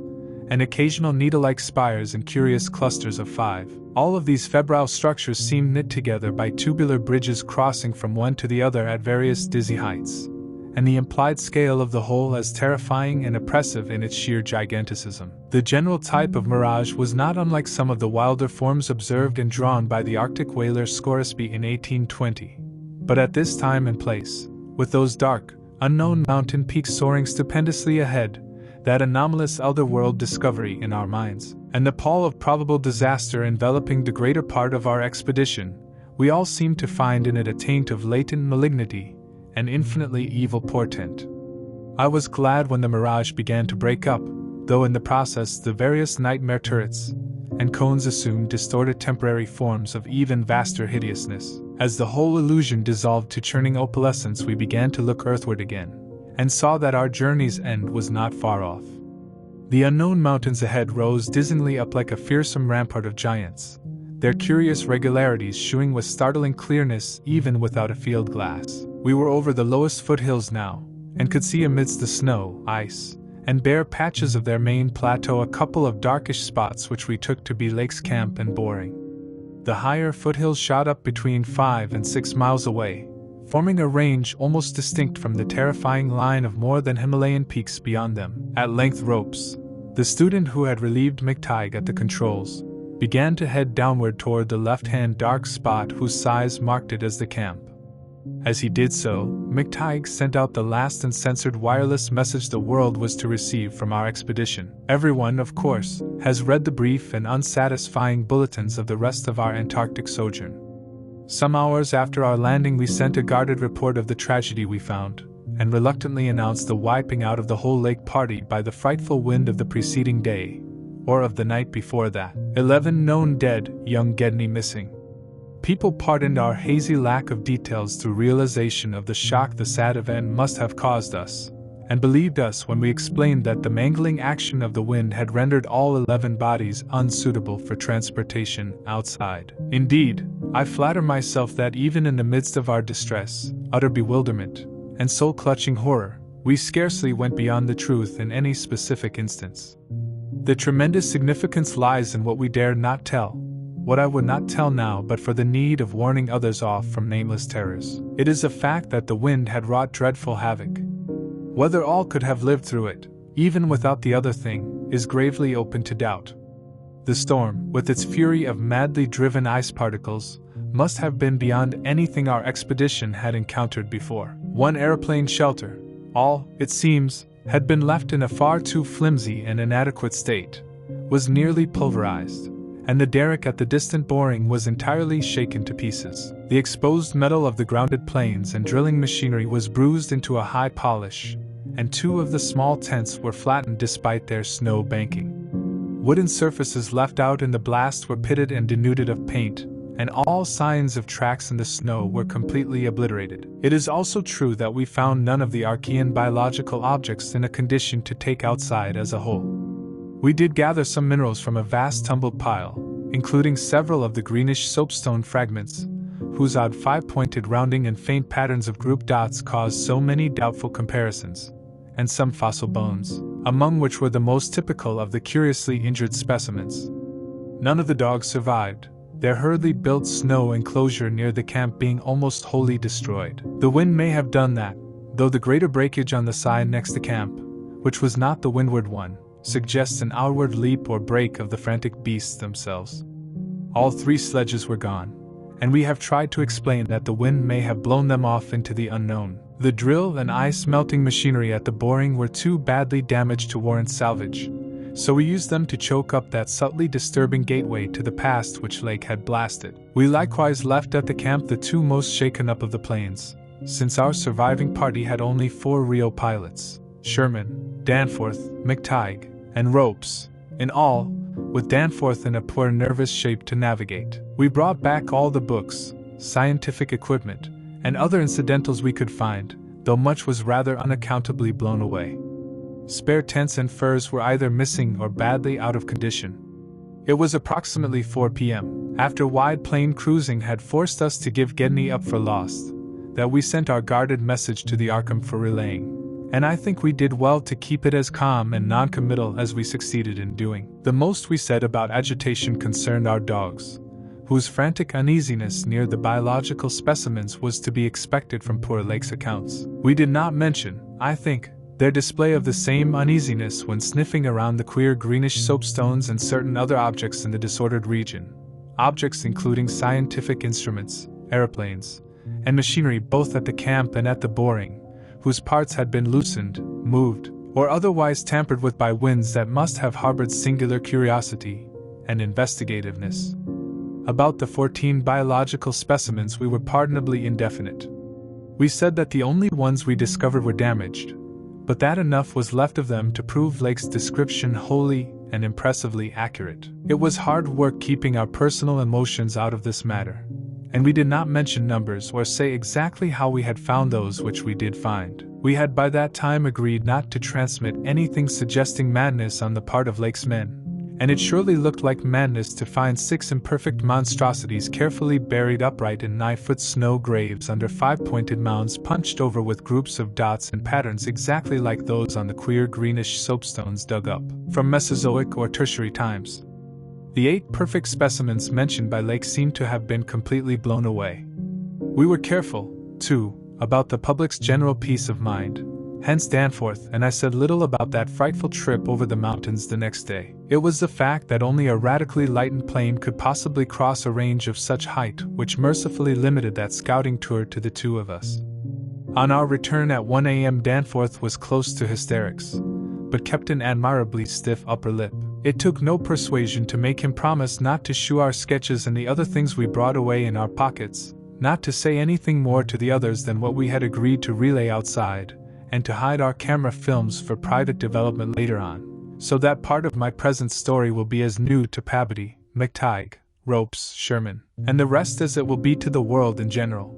and occasional needle-like spires and curious clusters of five. All of these febrile structures seemed knit together by tubular bridges crossing from one to the other at various dizzy heights, and the implied scale of the whole as terrifying and oppressive in its sheer giganticism. The general type of mirage was not unlike some of the wilder forms observed and drawn by the Arctic whaler Scoresby in 1820. But at this time and place, with those dark, unknown mountain peaks soaring stupendously ahead, that anomalous elder-world discovery in our minds, and the pall of probable disaster enveloping the greater part of our expedition, we all seemed to find in it a taint of latent malignity, an infinitely evil portent. I was glad when the mirage began to break up, though in the process the various nightmare turrets and cones assumed distorted temporary forms of even vaster hideousness. As the whole illusion dissolved to churning opalescence, we began to look earthward again, and saw that our journey's end was not far off. The unknown mountains ahead rose dizzyingly up like a fearsome rampart of giants, their curious regularities shewing with startling clearness even without a field glass. We were over the lowest foothills now, and could see amidst the snow, ice, and bare patches of their main plateau a couple of darkish spots which we took to be Lake's camp and Boring. The higher foothills shot up between 5 and 6 miles away, forming a range almost distinct from the terrifying line of more than Himalayan peaks beyond them. At length Ropes, the student who had relieved McTighe at the controls, began to head downward toward the left-hand dark spot whose size marked it as the camp. As he did so, McTighe sent out the last uncensored wireless message the world was to receive from our expedition. Everyone, of course, has read the brief and unsatisfying bulletins of the rest of our Antarctic sojourn. Some hours after our landing we sent a guarded report of the tragedy we found, and reluctantly announced the wiping out of the whole lake party by the frightful wind of the preceding day, or of the night before that. 11 known dead, young Gedney missing. People pardoned our hazy lack of details through realization of the shock the sad event must have caused us, and believed us when we explained that the mangling action of the wind had rendered all 11 bodies unsuitable for transportation outside. Indeed, I flatter myself that even in the midst of our distress, utter bewilderment, and soul-clutching horror, we scarcely went beyond the truth in any specific instance. The tremendous significance lies in what we dared not tell, what I would not tell now but for the need of warning others off from nameless terrors. It is a fact that the wind had wrought dreadful havoc. Whether all could have lived through it, even without the other thing, is gravely open to doubt. The storm, with its fury of madly driven ice particles, must have been beyond anything our expedition had encountered before. One aeroplane shelter, all, it seems, had been left in a far too flimsy and inadequate state, was nearly pulverized, and the derrick at the distant Boring was entirely shaken to pieces. The exposed metal of the grounded planes and drilling machinery was bruised into a high polish, and 2 of the small tents were flattened despite their snow banking. Wooden surfaces left out in the blast were pitted and denuded of paint, and all signs of tracks in the snow were completely obliterated. It is also true that we found none of the Archean biological objects in a condition to take outside as a whole. We did gather some minerals from a vast tumbled pile, including several of the greenish soapstone fragments, whose odd five-pointed rounding and faint patterns of group dots caused so many doubtful comparisons, and some fossil bones, among which were the most typical of the curiously injured specimens. None of the dogs survived, their hurriedly built snow enclosure near the camp being almost wholly destroyed. The wind may have done that, though the greater breakage on the side next to camp, which was not the windward one, suggests an outward leap or break of the frantic beasts themselves. All 3 sledges were gone, and we have tried to explain that the wind may have blown them off into the unknown. The drill and ice-melting machinery at the boring were too badly damaged to warrant salvage, so we used them to choke up that subtly disturbing gateway to the past which Lake had blasted. We likewise left at the camp the 2 most shaken up of the planes, since our surviving party had only 4 real pilots: Sherman, Danforth, McTighe, and Ropes, in all, with Danforth in a poor nervous shape to navigate. We brought back all the books, scientific equipment, and other incidentals we could find, though much was rather unaccountably blown away. Spare tents and furs were either missing or badly out of condition. It was approximately 4 p.m., after wide plain cruising had forced us to give Gedney up for lost, that we sent our guarded message to the Arkham for relaying, and I think we did well to keep it as calm and non-committal as we succeeded in doing. The most we said about agitation concerned our dogs, whose frantic uneasiness near the biological specimens was to be expected from poor Lake's accounts. We did not mention, I think, their display of the same uneasiness when sniffing around the queer greenish soapstones and certain other objects in the disordered region, objects including scientific instruments, aeroplanes, and machinery both at the camp and at the boring, whose parts had been loosened, moved, or otherwise tampered with by winds that must have harbored singular curiosity and investigativeness. About the 14 biological specimens we were pardonably indefinite. We said that the only ones we discovered were damaged, but that enough was left of them to prove Lake's description wholly and impressively accurate. It was hard work keeping our personal emotions out of this matter, and we did not mention numbers or say exactly how we had found those which we did find. We had by that time agreed not to transmit anything suggesting madness on the part of Lake's men, and it surely looked like madness to find 6 imperfect monstrosities carefully buried upright in 9-foot snow graves under 5-pointed mounds punched over with groups of dots and patterns exactly like those on the queer greenish soapstones dug up from Mesozoic or Tertiary times. The 8 perfect specimens mentioned by Lake seemed to have been completely blown away. We were careful, too, about the public's general peace of mind. Hence Danforth and I said little about that frightful trip over the mountains the next day. It was the fact that only a radically lightened plane could possibly cross a range of such height which mercifully limited that scouting tour to the 2 of us. On our return at 1 a.m. Danforth was close to hysterics, but kept an admirably stiff upper lip. It took no persuasion to make him promise not to shew our sketches and the other things we brought away in our pockets, not to say anything more to the others than what we had agreed to relay outside, and to hide our camera films for private development later on, so that part of my present story will be as new to Pabody, McTighe, Ropes, Sherman, and the rest as it will be to the world in general.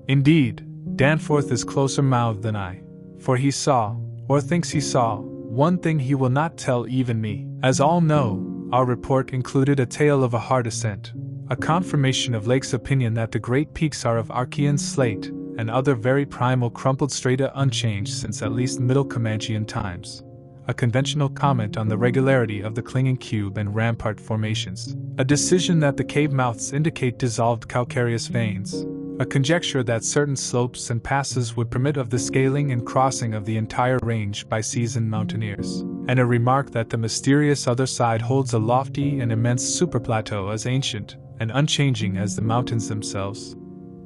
Indeed, Danforth is closer-mouthed than I, for he saw, or thinks he saw, one thing he will not tell even me. As all know, our report included a tale of a hard ascent, a confirmation of Lake's opinion that the great peaks are of Archean slate, and other very primal crumpled strata unchanged since at least Middle Comanchean times, a conventional comment on the regularity of the clinging cube and rampart formations, a decision that the cave mouths indicate dissolved calcareous veins, a conjecture that certain slopes and passes would permit of the scaling and crossing of the entire range by seasoned mountaineers, and a remark that the mysterious other side holds a lofty and immense superplateau as ancient and unchanging as the mountains themselves,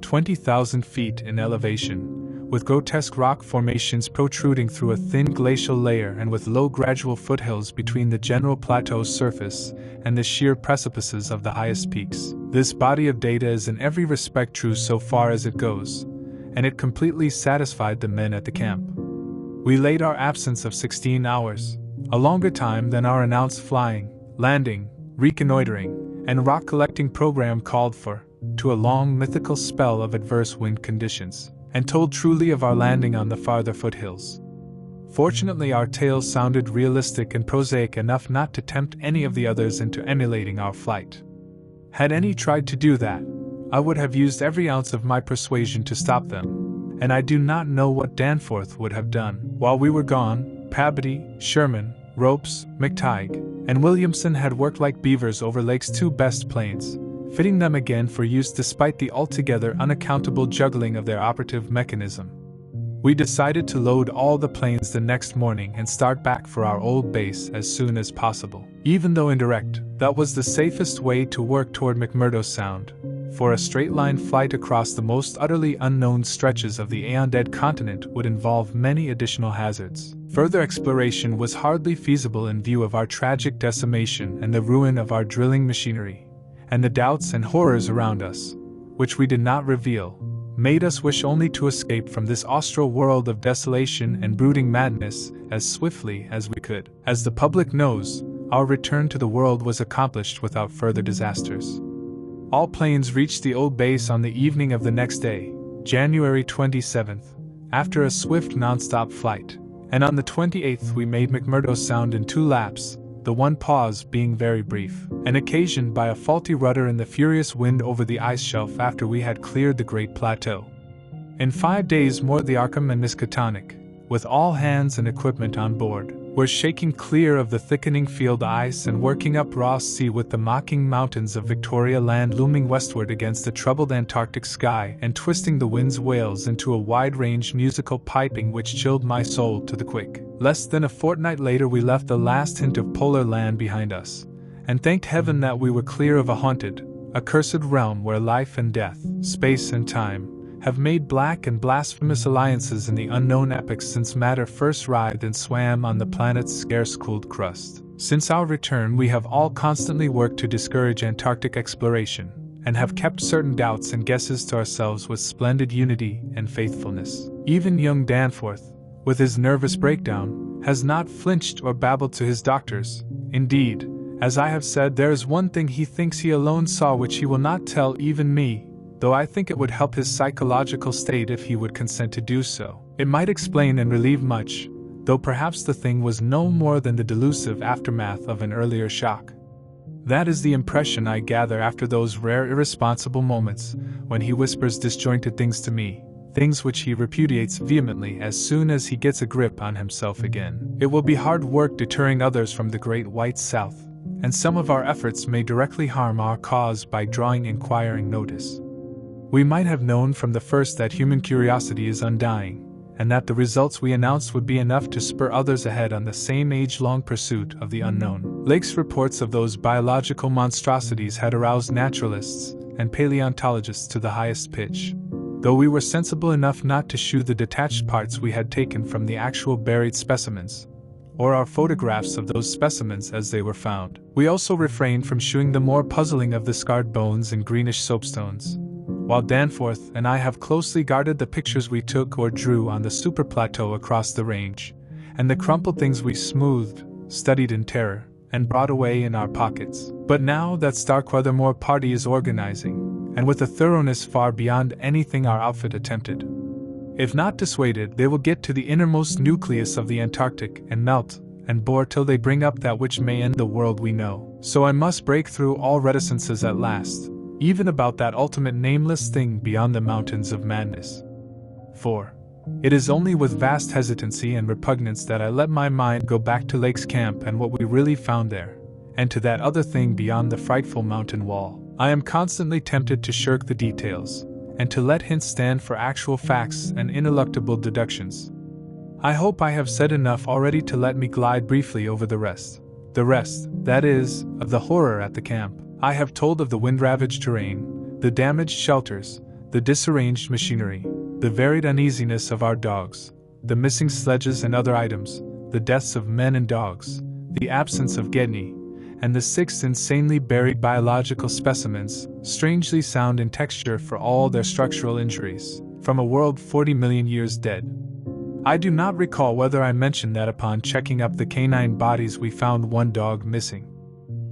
20,000 feet in elevation, with grotesque rock formations protruding through a thin glacial layer and with low gradual foothills between the general plateau's surface and the sheer precipices of the highest peaks. This body of data is in every respect true so far as it goes, and it completely satisfied the men at the camp. We laid our absence of 16 hours, a longer time than our announced flying, landing, reconnoitering, and rock collecting program called for, to a long mythical spell of adverse wind conditions, and told truly of our landing on the farther foothills. Fortunately, our tales sounded realistic and prosaic enough not to tempt any of the others into emulating our flight. Had any tried to do that, I would have used every ounce of my persuasion to stop them, and I do not know what Danforth would have done. While we were gone, Peabody, Sherman, Ropes, McTighe, and Williamson had worked like beavers over Lake's two best planes, fitting them again for use despite the altogether unaccountable juggling of their operative mechanism. We decided to load all the planes the next morning and start back for our old base as soon as possible. Even though indirect, that was the safest way to work toward McMurdo Sound, for a straight-line flight across the most utterly unknown stretches of the aeon-dead continent would involve many additional hazards. Further exploration was hardly feasible in view of our tragic decimation and the ruin of our drilling machinery, and the doubts and horrors around us, which we did not reveal, made us wish only to escape from this austral world of desolation and brooding madness as swiftly as we could. As the public knows, our return to the world was accomplished without further disasters. All planes reached the old base on the evening of the next day, January 27th, after a swift non-stop flight, and on the 28th we made McMurdo Sound in 2 laps, the one pause being very brief, and occasioned by a faulty rudder in the furious wind over the ice shelf after we had cleared the Great Plateau. In 5 days more the Arkham and Miskatonic, with all hands and equipment on board, were shaking clear of the thickening field ice and working up Ross Sea with the mocking mountains of Victoria Land looming westward against the troubled Antarctic sky and twisting the wind's wails into a wide-range musical piping which chilled my soul to the quick. Less than a fortnight later we left the last hint of polar land behind us, and thanked heaven that we were clear of a haunted, accursed realm where life and death, space and time, have made black and blasphemous alliances in the unknown epochs since matter first writhed and swam on the planet's scarce-cooled crust. Since our return we have all constantly worked to discourage Antarctic exploration, and have kept certain doubts and guesses to ourselves with splendid unity and faithfulness. Even young Danforth, with his nervous breakdown, has not flinched or babbled to his doctors. Indeed, as I have said, there is one thing he thinks he alone saw which he will not tell even me, though I think it would help his psychological state if he would consent to do so. It might explain and relieve much, though perhaps the thing was no more than the delusive aftermath of an earlier shock. That is the impression I gather after those rare irresponsible moments when he whispers disjointed things to me, things which he repudiates vehemently as soon as he gets a grip on himself again. It will be hard work deterring others from the great white South, and some of our efforts may directly harm our cause by drawing inquiring notice. We might have known from the first that human curiosity is undying, and that the results we announced would be enough to spur others ahead on the same age-long pursuit of the unknown. Lake's reports of those biological monstrosities had aroused naturalists and paleontologists to the highest pitch, though we were sensible enough not to shew the detached parts we had taken from the actual buried specimens, or our photographs of those specimens as they were found. We also refrained from shewing the more puzzling of the scarred bones and greenish soapstones, while Danforth and I have closely guarded the pictures we took or drew on the super plateau across the range, and the crumpled things we smoothed, studied in terror, and brought away in our pockets. But now that Starkweathermore party is organizing, and with a thoroughness far beyond anything our outfit attempted, if not dissuaded, they will get to the innermost nucleus of the Antarctic and melt and bore till they bring up that which may end the world we know. So I must break through all reticences at last, even about that ultimate nameless thing beyond the mountains of madness. For it is only with vast hesitancy and repugnance that I let my mind go back to Lake's camp and what we really found there, and to that other thing beyond the frightful mountain wall. I am constantly tempted to shirk the details, and to let hints stand for actual facts and ineluctable deductions. I hope I have said enough already to let me glide briefly over the rest. The rest, that is, of the horror at the camp. I have told of the wind-ravaged terrain, the damaged shelters, the disarranged machinery, the varied uneasiness of our dogs, the missing sledges and other items, the deaths of men and dogs, the absence of Gedney, and the 6 insanely buried biological specimens, strangely sound in texture for all their structural injuries, from a world 40 million years dead. I do not recall whether I mentioned that upon checking up the canine bodies we found one dog missing.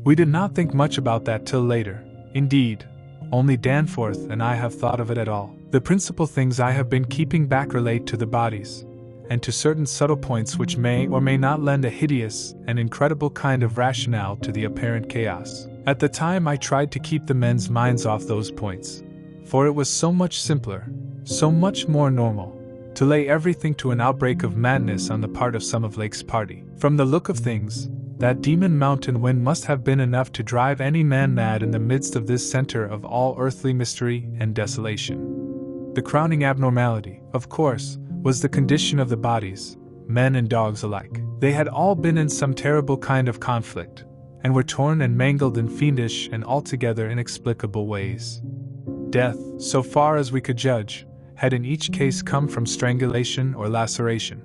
We did not think much about that till later. Indeed, only Danforth and I have thought of it at all. The principal things I have been keeping back relate to the bodies, and to certain subtle points which may or may not lend a hideous and incredible kind of rationale to the apparent chaos. At the time I tried to keep the men's minds off those points, for it was so much simpler, so much more normal, to lay everything to an outbreak of madness on the part of some of Lake's party. From the look of things, that demon mountain wind must have been enough to drive any man mad in the midst of this center of all earthly mystery and desolation. The crowning abnormality, of course, was the condition of the bodies, men and dogs alike. They had all been in some terrible kind of conflict, and were torn and mangled in fiendish and altogether inexplicable ways. Death, so far as we could judge, had in each case come from strangulation or laceration.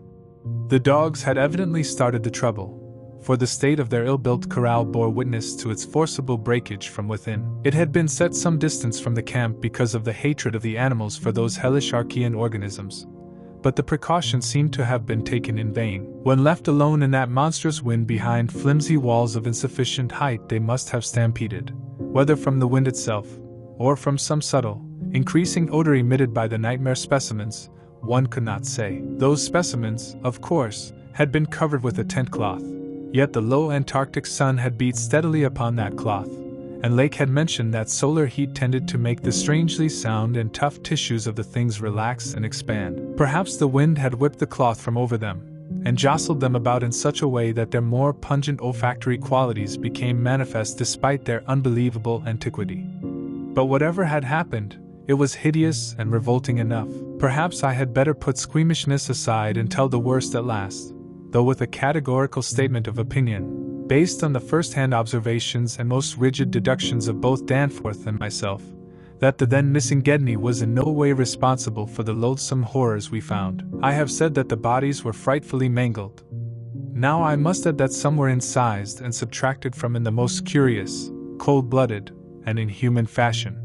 The dogs had evidently started the trouble, for the state of their ill-built corral bore witness to its forcible breakage from within. It had been set some distance from the camp because of the hatred of the animals for those hellish archaean organisms, but the precaution seemed to have been taken in vain. When left alone in that monstrous wind behind flimsy walls of insufficient height, they must have stampeded, whether from the wind itself, or from some subtle, increasing odor emitted by the nightmare specimens, one could not say. Those specimens, of course, had been covered with a tent cloth, yet the low Antarctic sun had beat steadily upon that cloth, and Lake had mentioned that solar heat tended to make the strangely sound and tough tissues of the things relax and expand. Perhaps the wind had whipped the cloth from over them, and jostled them about in such a way that their more pungent olfactory qualities became manifest despite their unbelievable antiquity. But whatever had happened, it was hideous and revolting enough. Perhaps I had better put squeamishness aside and tell the worst at last, though with a categorical statement of opinion, based on the first-hand observations and most rigid deductions of both Danforth and myself, that the then missing Gedney was in no way responsible for the loathsome horrors we found. I have said that the bodies were frightfully mangled. Now I must add that some were incised and subtracted from in the most curious, cold-blooded, and inhuman fashion.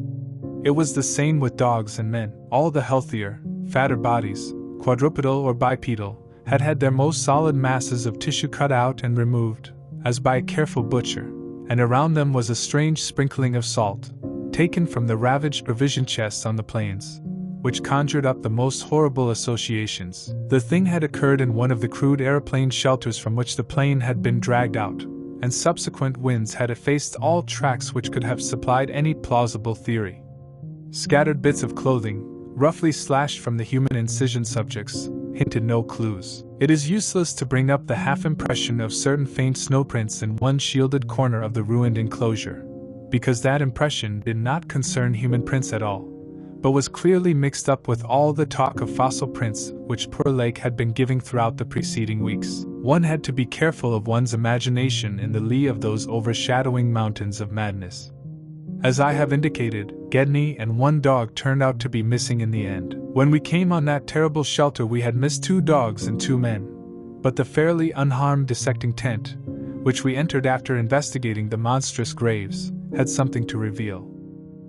It was the same with dogs and men. All the healthier, fatter bodies, quadrupedal or bipedal, had had their most solid masses of tissue cut out and removed, as by a careful butcher, and around them was a strange sprinkling of salt, taken from the ravaged provision chests on the plains, which conjured up the most horrible associations. The thing had occurred in one of the crude aeroplane shelters from which the plane had been dragged out, and subsequent winds had effaced all tracks which could have supplied any plausible theory. Scattered bits of clothing, roughly slashed from the human incision subjects, hinted no clues. It is useless to bring up the half-impression of certain faint snowprints in one shielded corner of the ruined enclosure, because that impression did not concern human prints at all, but was clearly mixed up with all the talk of fossil prints which poor Lake had been giving throughout the preceding weeks. One had to be careful of one's imagination in the lee of those overshadowing mountains of madness. As I have indicated, Gedney and one dog turned out to be missing in the end. When we came on that terrible shelter we had missed 2 dogs and 2 men, but the fairly unharmed dissecting tent, which we entered after investigating the monstrous graves, had something to reveal.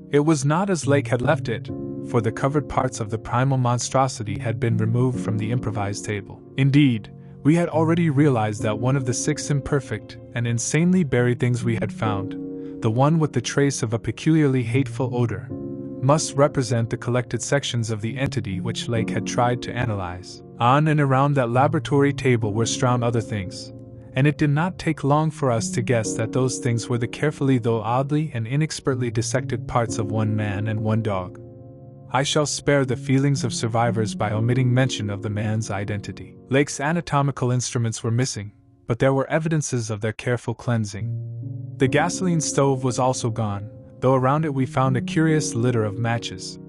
It was not as Lake had left it, for the covered parts of the primal monstrosity had been removed from the improvised table. Indeed, we had already realized that one of the 6 imperfect and insanely buried things we had found, the one with the trace of a peculiarly hateful odor, must represent the collected sections of the entity which Lake had tried to analyze. On and around that laboratory table were strewn other things, and it did not take long for us to guess that those things were the carefully though oddly and inexpertly dissected parts of 1 man and 1 dog. I shall spare the feelings of survivors by omitting mention of the man's identity. Lake's anatomical instruments were missing, but there were evidences of their careful cleansing. The gasoline stove was also gone, though around it we found a curious litter of matches.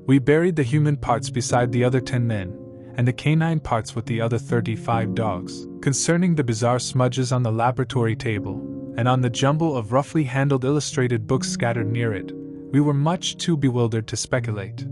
We buried the human parts beside the other 10 men, and the canine parts with the other 35 dogs. Concerning the bizarre smudges on the laboratory table, and on the jumble of roughly handled illustrated books scattered near it, we were much too bewildered to speculate.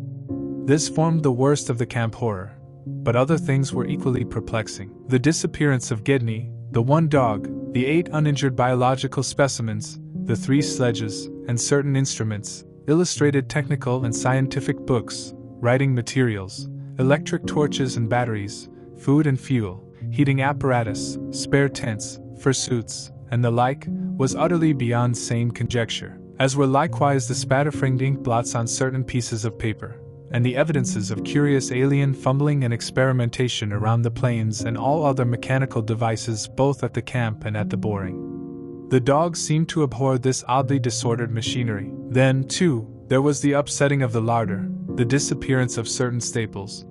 This formed the worst of the camp horror, but other things were equally perplexing. The disappearance of Gedney, the 1 dog, the 8 uninjured biological specimens, the 3 sledges, and certain instruments, illustrated technical and scientific books, writing materials, electric torches and batteries, food and fuel, heating apparatus, spare tents, fursuits, and the like, was utterly beyond sane conjecture, as were likewise the spatter-framed ink blots on certain pieces of paper, and the evidences of curious alien fumbling and experimentation around the planes and all other mechanical devices both at the camp and at the boring. The dogs seemed to abhor this oddly disordered machinery. Then, too, there was the upsetting of the larder, the disappearance of certain staples,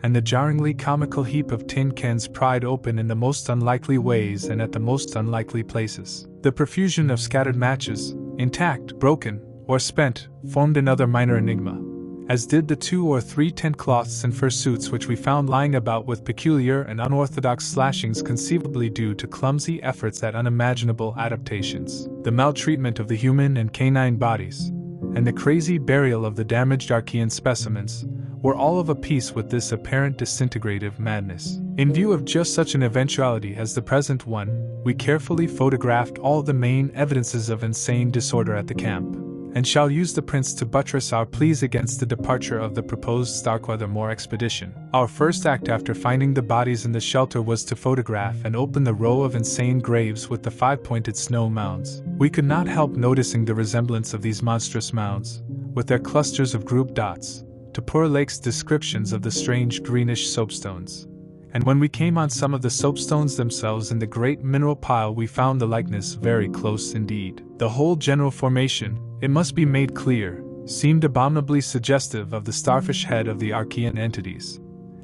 and the jarringly comical heap of tin cans pried open in the most unlikely ways and at the most unlikely places. The profusion of scattered matches, intact, broken, or spent, formed another minor enigma, as did the 2 or 3 tent cloths and fursuits which we found lying about with peculiar and unorthodox slashings conceivably due to clumsy efforts at unimaginable adaptations. The maltreatment of the human and canine bodies, and the crazy burial of the damaged Archean specimens, were all of a piece with this apparent disintegrative madness. In view of just such an eventuality as the present one, we carefully photographed all the main evidences of insane disorder at the camp, and shall use the prints to buttress our pleas against the departure of the proposed Starkweather expedition. Our first act after finding the bodies in the shelter was to photograph and open the row of insane graves with the 5-pointed snow mounds. We could not help noticing the resemblance of these monstrous mounds, with their clusters of group dots, to poor Lake's descriptions of the strange greenish soapstones. And when we came on some of the soapstones themselves in the great mineral pile, we found the likeness very close indeed. The whole general formation, it must be made clear, seemed abominably suggestive of the starfish head of the Archean entities,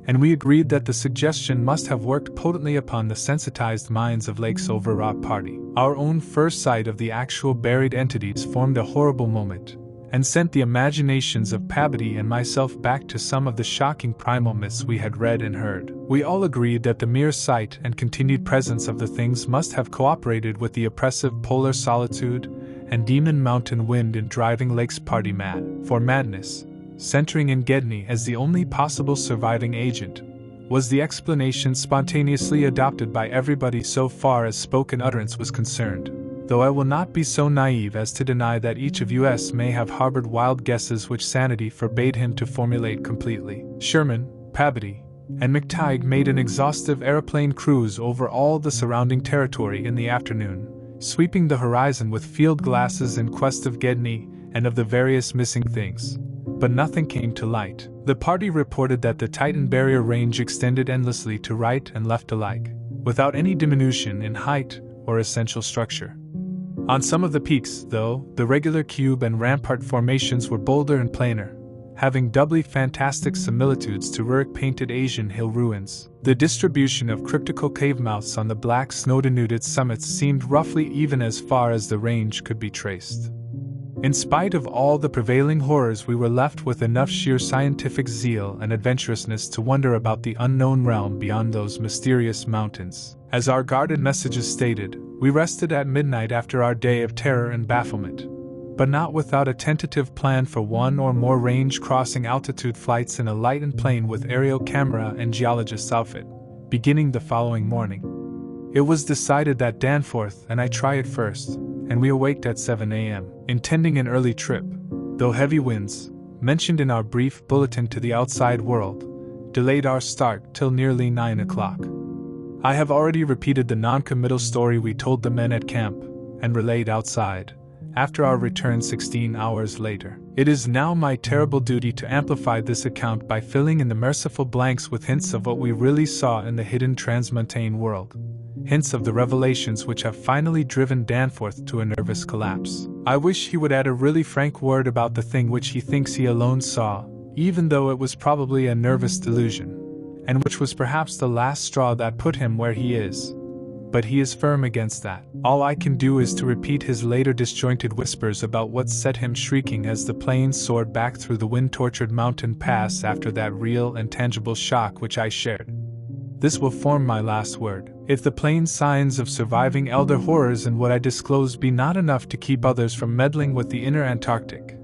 and we agreed that the suggestion must have worked potently upon the sensitized minds of Lake's overwrought party. Our own first sight of the actual buried entities formed a horrible moment, and sent the imaginations of Pabody and myself back to some of the shocking primal myths we had read and heard. We all agreed that the mere sight and continued presence of the things must have cooperated with the oppressive polar solitude and demon mountain wind in driving Lake's party mad. For madness, centering in Gedney as the only possible surviving agent, was the explanation spontaneously adopted by everybody so far as spoken utterance was concerned, though I will not be so naive as to deny that each of us may have harbored wild guesses which sanity forbade him to formulate completely. Sherman, Pabody, and McTighe made an exhaustive aeroplane cruise over all the surrounding territory in the afternoon, sweeping the horizon with field glasses in quest of Gedney and of the various missing things. But nothing came to light. The party reported that the Titan barrier range extended endlessly to right and left alike, without any diminution in height or essential structure. On some of the peaks, though, the regular cube and rampart formations were bolder and plainer, having doubly fantastic similitudes to Rurik-painted Asian hill ruins. The distribution of cryptical cave mouths on the black snow-denuded summits seemed roughly even as far as the range could be traced. In spite of all the prevailing horrors, we were left with enough sheer scientific zeal and adventurousness to wonder about the unknown realm beyond those mysterious mountains. As our guarded messages stated, we rested at midnight after our day of terror and bafflement, but not without a tentative plan for one or more range-crossing altitude flights in a lightened plane with aerial camera and geologist's outfit, beginning the following morning. It was decided that Danforth and I try it first, and we awaked at 7 a.m., intending an early trip, though heavy winds, mentioned in our brief bulletin to the outside world, delayed our start till nearly 9 o'clock. I have already repeated the non-committal story we told the men at camp, and relayed outside, after our return 16 hours later. It is now my terrible duty to amplify this account by filling in the merciful blanks with hints of what we really saw in the hidden transmontane world. Hints of the revelations which have finally driven Danforth to a nervous collapse. I wish he would add a really frank word about the thing which he thinks he alone saw, even though it was probably a nervous delusion, and which was perhaps the last straw that put him where he is. But he is firm against that. All I can do is to repeat his later disjointed whispers about what set him shrieking as the plane soared back through the wind-tortured mountain pass after that real and tangible shock which I shared. This will form my last word. If the plain signs of surviving elder horrors in what I disclose be not enough to keep others from meddling with the inner Antarctic,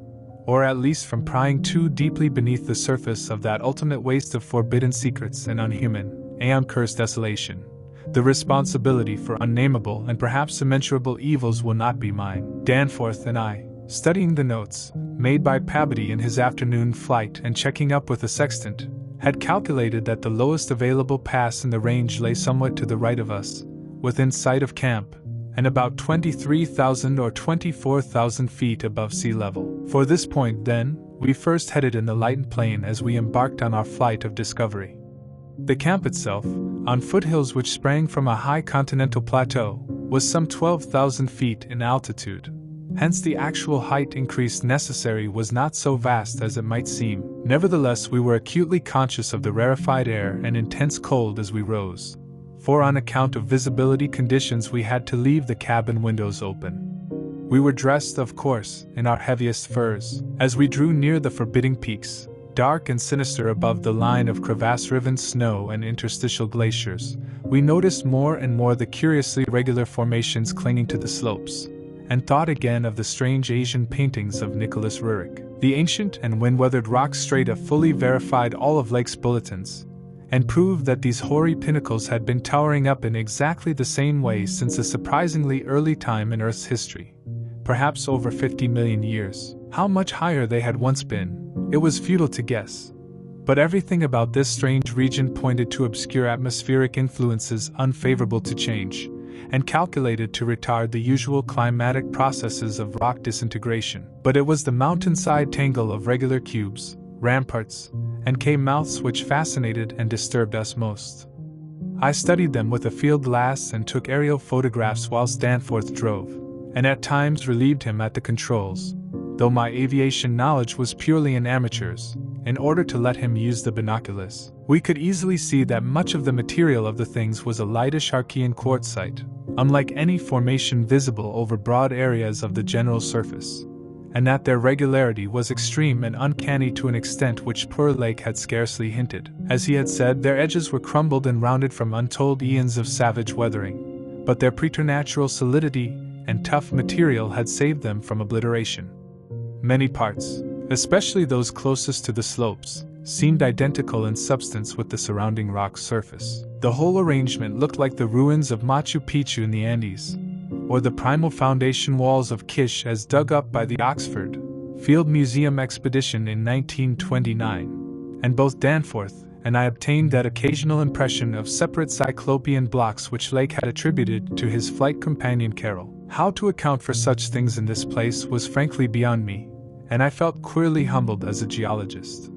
or at least from prying too deeply beneath the surface of that ultimate waste of forbidden secrets and unhuman, aeon-cursed desolation, the responsibility for unnameable and perhaps immeasurable evils will not be mine. Danforth and I, studying the notes made by Pabody in his afternoon flight and checking up with the sextant, had calculated that the lowest available pass in the range lay somewhat to the right of us, within sight of camp, and about 23,000 or 24,000 feet above sea level. For this point, then, we first headed in the lightened plane as we embarked on our flight of discovery. The camp itself, on foothills which sprang from a high continental plateau, was some 12,000 feet in altitude. Hence the actual height increase necessary was not so vast as it might seem. Nevertheless, we were acutely conscious of the rarefied air and intense cold as we rose, for on account of visibility conditions we had to leave the cabin windows open. We were dressed, of course, in our heaviest furs. As we drew near the forbidding peaks, dark and sinister above the line of crevasse-riven snow and interstitial glaciers, we noticed more and more the curiously regular formations clinging to the slopes, and thought again of the strange Asian paintings of Nicholas Roerich. The ancient and wind-weathered rock strata fully verified all of Lake's bulletins, and proved that these hoary pinnacles had been towering up in exactly the same way since a surprisingly early time in Earth's history, perhaps over 50 million years. How much higher they had once been, it was futile to guess. But everything about this strange region pointed to obscure atmospheric influences unfavorable to change, and calculated to retard the usual climatic processes of rock disintegration. But it was the mountainside tangle of regular cubes, ramparts, and cave mouths which fascinated and disturbed us most. I studied them with a field glass and took aerial photographs whilst Danforth drove, and at times relieved him at the controls, though my aviation knowledge was purely an amateur's, in order to let him use the binoculars. We could easily see that much of the material of the things was a lightish Archean quartzite, unlike any formation visible over broad areas of the general surface, and that their regularity was extreme and uncanny to an extent which poor Lake had scarcely hinted. As he had said, their edges were crumbled and rounded from untold eons of savage weathering, but their preternatural solidity and tough material had saved them from obliteration. Many parts, especially those closest to the slopes, seemed identical in substance with the surrounding rock surface. The whole arrangement looked like the ruins of Machu Picchu in the Andes, or the primal foundation walls of Kish as dug up by the Oxford Field Museum expedition in 1929, and both Danforth and I obtained that occasional impression of separate cyclopean blocks which Lake had attributed to his flight companion Carroll. How to account for such things in this place was frankly beyond me, and I felt queerly humbled as a geologist.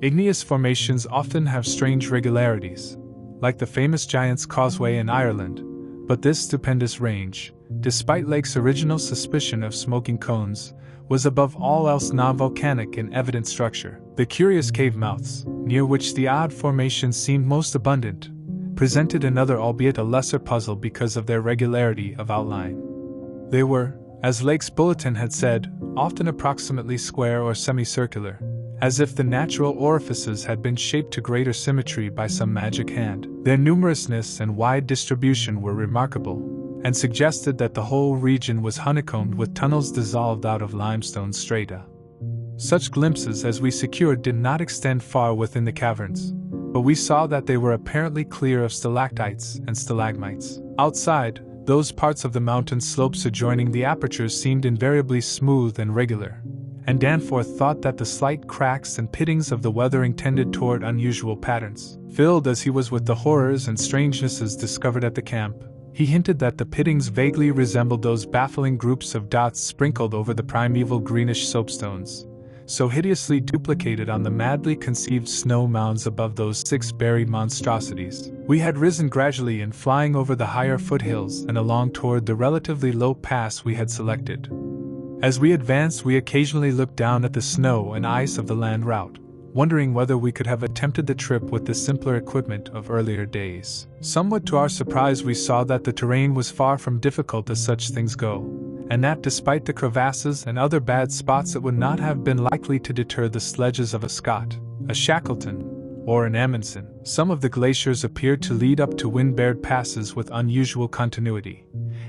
Igneous formations often have strange regularities, like the famous Giant's Causeway in Ireland, but this stupendous range, despite Lake's original suspicion of smoking cones, was above all else non-volcanic in evident structure. The curious cave mouths, near which the odd formations seemed most abundant, presented another albeit a lesser puzzle because of their regularity of outline. They were, as Lake's bulletin had said, often approximately square or semicircular, as if the natural orifices had been shaped to greater symmetry by some magic hand. Their numerousness and wide distribution were remarkable, and suggested that the whole region was honeycombed with tunnels dissolved out of limestone strata. Such glimpses as we secured did not extend far within the caverns, but we saw that they were apparently clear of stalactites and stalagmites. Outside, those parts of the mountain slopes adjoining the apertures seemed invariably smooth and regular, and Danforth thought that the slight cracks and pittings of the weathering tended toward unusual patterns. Filled as he was with the horrors and strangenesses discovered at the camp, he hinted that the pittings vaguely resembled those baffling groups of dots sprinkled over the primeval greenish soapstones, so hideously duplicated on the madly conceived snow mounds above those 6 buried monstrosities. We had risen gradually in flying over the higher foothills and along toward the relatively low pass we had selected. As we advanced, we occasionally looked down at the snow and ice of the land route, wondering whether we could have attempted the trip with the simpler equipment of earlier days. Somewhat to our surprise, we saw that the terrain was far from difficult as such things go, and that despite the crevasses and other bad spots it would not have been likely to deter the sledges of a Scott, a Shackleton, or an Amundsen. Some of the glaciers appeared to lead up to wind-bared passes with unusual continuity,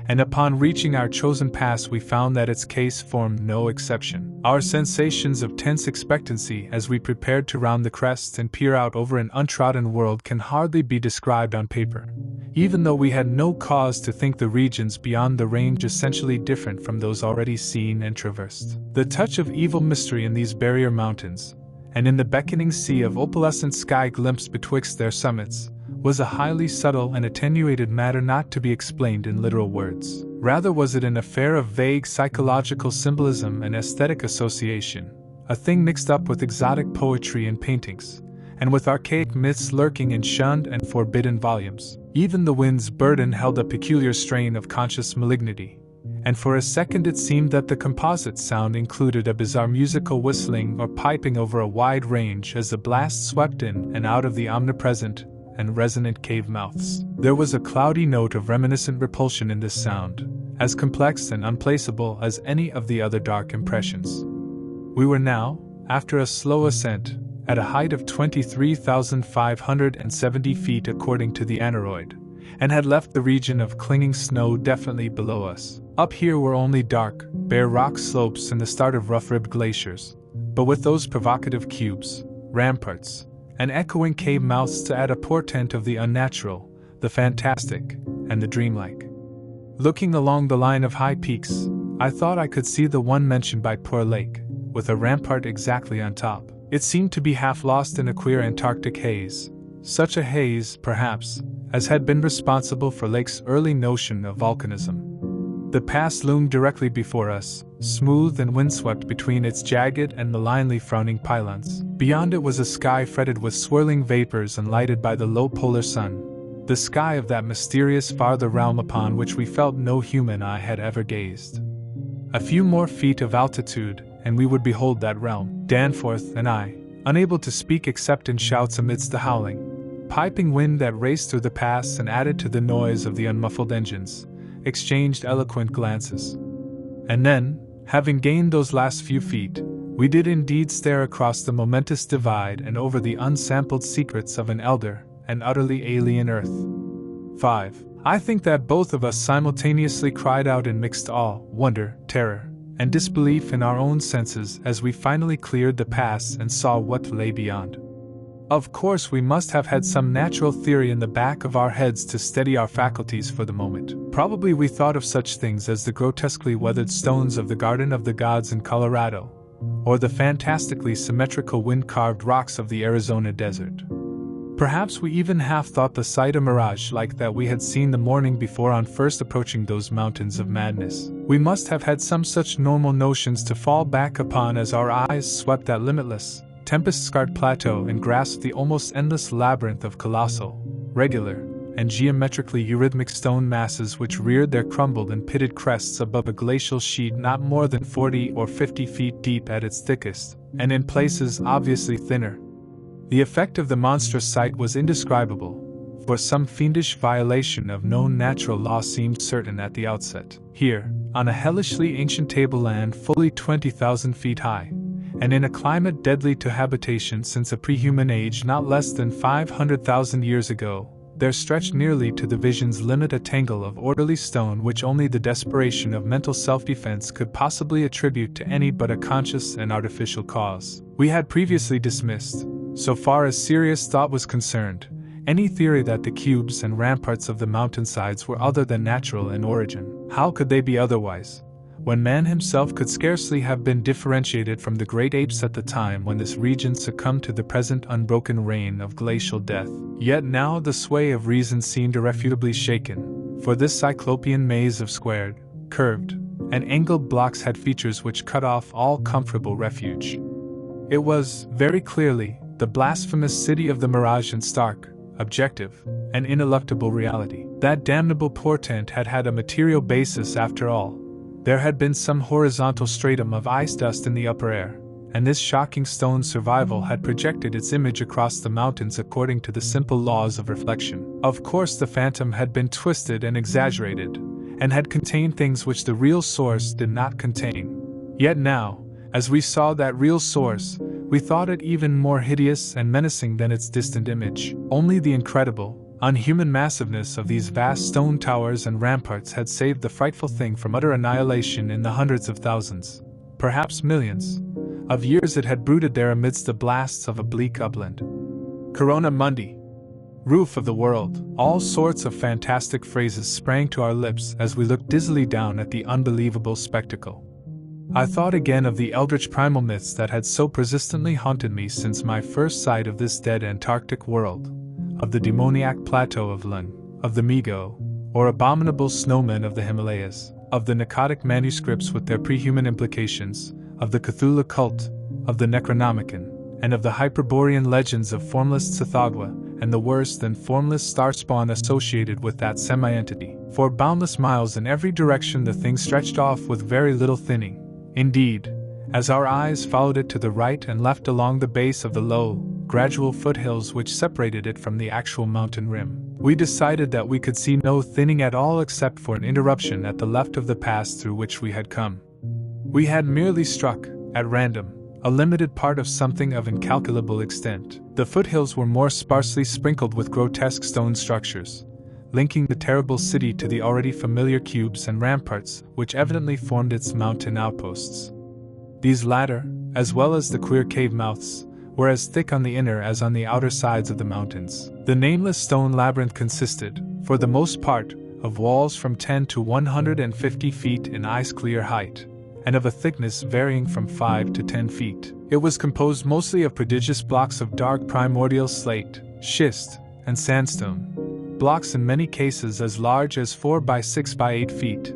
and upon reaching our chosen pass we found that its case formed no exception. Our sensations of tense expectancy as we prepared to round the crests and peer out over an untrodden world can hardly be described on paper, even though we had no cause to think the regions beyond the range essentially different from those already seen and traversed. The touch of evil mystery in these barrier mountains, and in the beckoning sea of opalescent sky glimpsed betwixt their summits, was a highly subtle and attenuated matter not to be explained in literal words. Rather was it an affair of vague psychological symbolism and aesthetic association, a thing mixed up with exotic poetry and paintings, and with archaic myths lurking in shunned and forbidden volumes. Even the wind's burden held a peculiar strain of conscious malignity, and for a second it seemed that the composite sound included a bizarre musical whistling or piping over a wide range as the blast swept in and out of the omnipresent and resonant cave mouths. There was a cloudy note of reminiscent repulsion in this sound, as complex and unplaceable as any of the other dark impressions. We were now, after a slow ascent, at a height of 23,570 feet according to the aneroid, and had left the region of clinging snow definitely below us. Up here were only dark, bare rock slopes and the start of rough-ribbed glaciers, but with those provocative cubes, ramparts, and echoing cave mouths to add a portent of the unnatural, the fantastic, and the dreamlike. Looking along the line of high peaks, I thought I could see the one mentioned by Poor Lake, with a rampart exactly on top. It seemed to be half lost in a queer Antarctic haze, such a haze, perhaps, as had been responsible for Lake's early notion of volcanism. The pass loomed directly before us, smooth and windswept between its jagged and malignly frowning pylons. Beyond it was a sky fretted with swirling vapors and lighted by the low polar sun, the sky of that mysterious farther realm upon which we felt no human eye had ever gazed. A few more feet of altitude, and we would behold that realm. Danforth and I, unable to speak except in shouts amidst the howling, piping wind that raced through the pass and added to the noise of the unmuffled engines, exchanged eloquent glances. And then, having gained those last few feet, we did indeed stare across the momentous divide and over the unsampled secrets of an elder and utterly alien earth. 5. I think that both of us simultaneously cried out in mixed awe, wonder, terror, and disbelief in our own senses as we finally cleared the pass and saw what lay beyond. Of course, we must have had some natural theory in the back of our heads to steady our faculties for the moment. Probably we thought of such things as the grotesquely weathered stones of the Garden of the Gods in Colorado, or the fantastically symmetrical wind-carved rocks of the Arizona desert. Perhaps we even half thought the sight a mirage like that we had seen the morning before on first approaching those mountains of madness. We must have had some such normal notions to fall back upon as our eyes swept that limitless, tempest-scarred plateau and grasped the almost endless labyrinth of colossal, regular, and geometrically eurythmic stone masses which reared their crumbled and pitted crests above a glacial sheet not more than 40 or 50 feet deep at its thickest, and in places obviously thinner. The effect of the monstrous sight was indescribable, for some fiendish violation of known natural law seemed certain at the outset. Here, on a hellishly ancient tableland fully 20,000 feet high, and in a climate deadly to habitation since a pre-human age not less than 500,000 years ago, there stretched nearly to the vision's limit a tangle of orderly stone which only the desperation of mental self-defense could possibly attribute to any but a conscious and artificial cause. We had previously dismissed, so far as serious thought was concerned, any theory that the cubes and ramparts of the mountainsides were other than natural in origin. How could they be otherwise, when man himself could scarcely have been differentiated from the great apes at the time when this region succumbed to the present unbroken reign of glacial death? Yet now the sway of reason seemed irrefutably shaken, for this cyclopean maze of squared, curved, and angled blocks had features which cut off all comfortable refuge. It was, very clearly, the blasphemous city of the mirage in stark, objective, and ineluctable reality. That damnable portent had had a material basis after all. There had been some horizontal stratum of ice dust in the upper air, and this shocking stone survival had projected its image across the mountains according to the simple laws of reflection. Of course, the phantom had been twisted and exaggerated, and had contained things which the real source did not contain. Yet now, as we saw that real source, we thought it even more hideous and menacing than its distant image. Only the incredible, unhuman massiveness of these vast stone towers and ramparts had saved the frightful thing from utter annihilation in the hundreds of thousands, perhaps millions, of years it had brooded there amidst the blasts of a bleak upland. Corona Mundi, roof of the world, all sorts of fantastic phrases sprang to our lips as we looked dizzily down at the unbelievable spectacle. I thought again of the eldritch primal myths that had so persistently haunted me since my first sight of this dead Antarctic world, of the demoniac plateau of Lun, of the Migo, or abominable snowmen of the Himalayas, of the Nakadic manuscripts with their pre-human implications, of the Cthulhu cult, of the Necronomicon, and of the Hyperborean legends of formless Tsathoggua, and the worse than formless star spawn associated with that semi-entity. For boundless miles in every direction the thing stretched off with very little thinning. Indeed, as our eyes followed it to the right and left along the base of the low, gradual foothills which separated it from the actual mountain rim, we decided that we could see no thinning at all except for an interruption at the left of the pass through which we had come. We had merely struck, at random, a limited part of something of incalculable extent. The foothills were more sparsely sprinkled with grotesque stone structures, linking the terrible city to the already familiar cubes and ramparts which evidently formed its mountain outposts. These latter, as well as the queer cave mouths, were as thick on the inner as on the outer sides of the mountains. The nameless stone labyrinth consisted, for the most part, of walls from 10 to 150 feet in ice-clear height, and of a thickness varying from 5 to 10 feet. It was composed mostly of prodigious blocks of dark primordial slate, schist, and sandstone, blocks in many cases as large as 4 by 6 by 8 feet,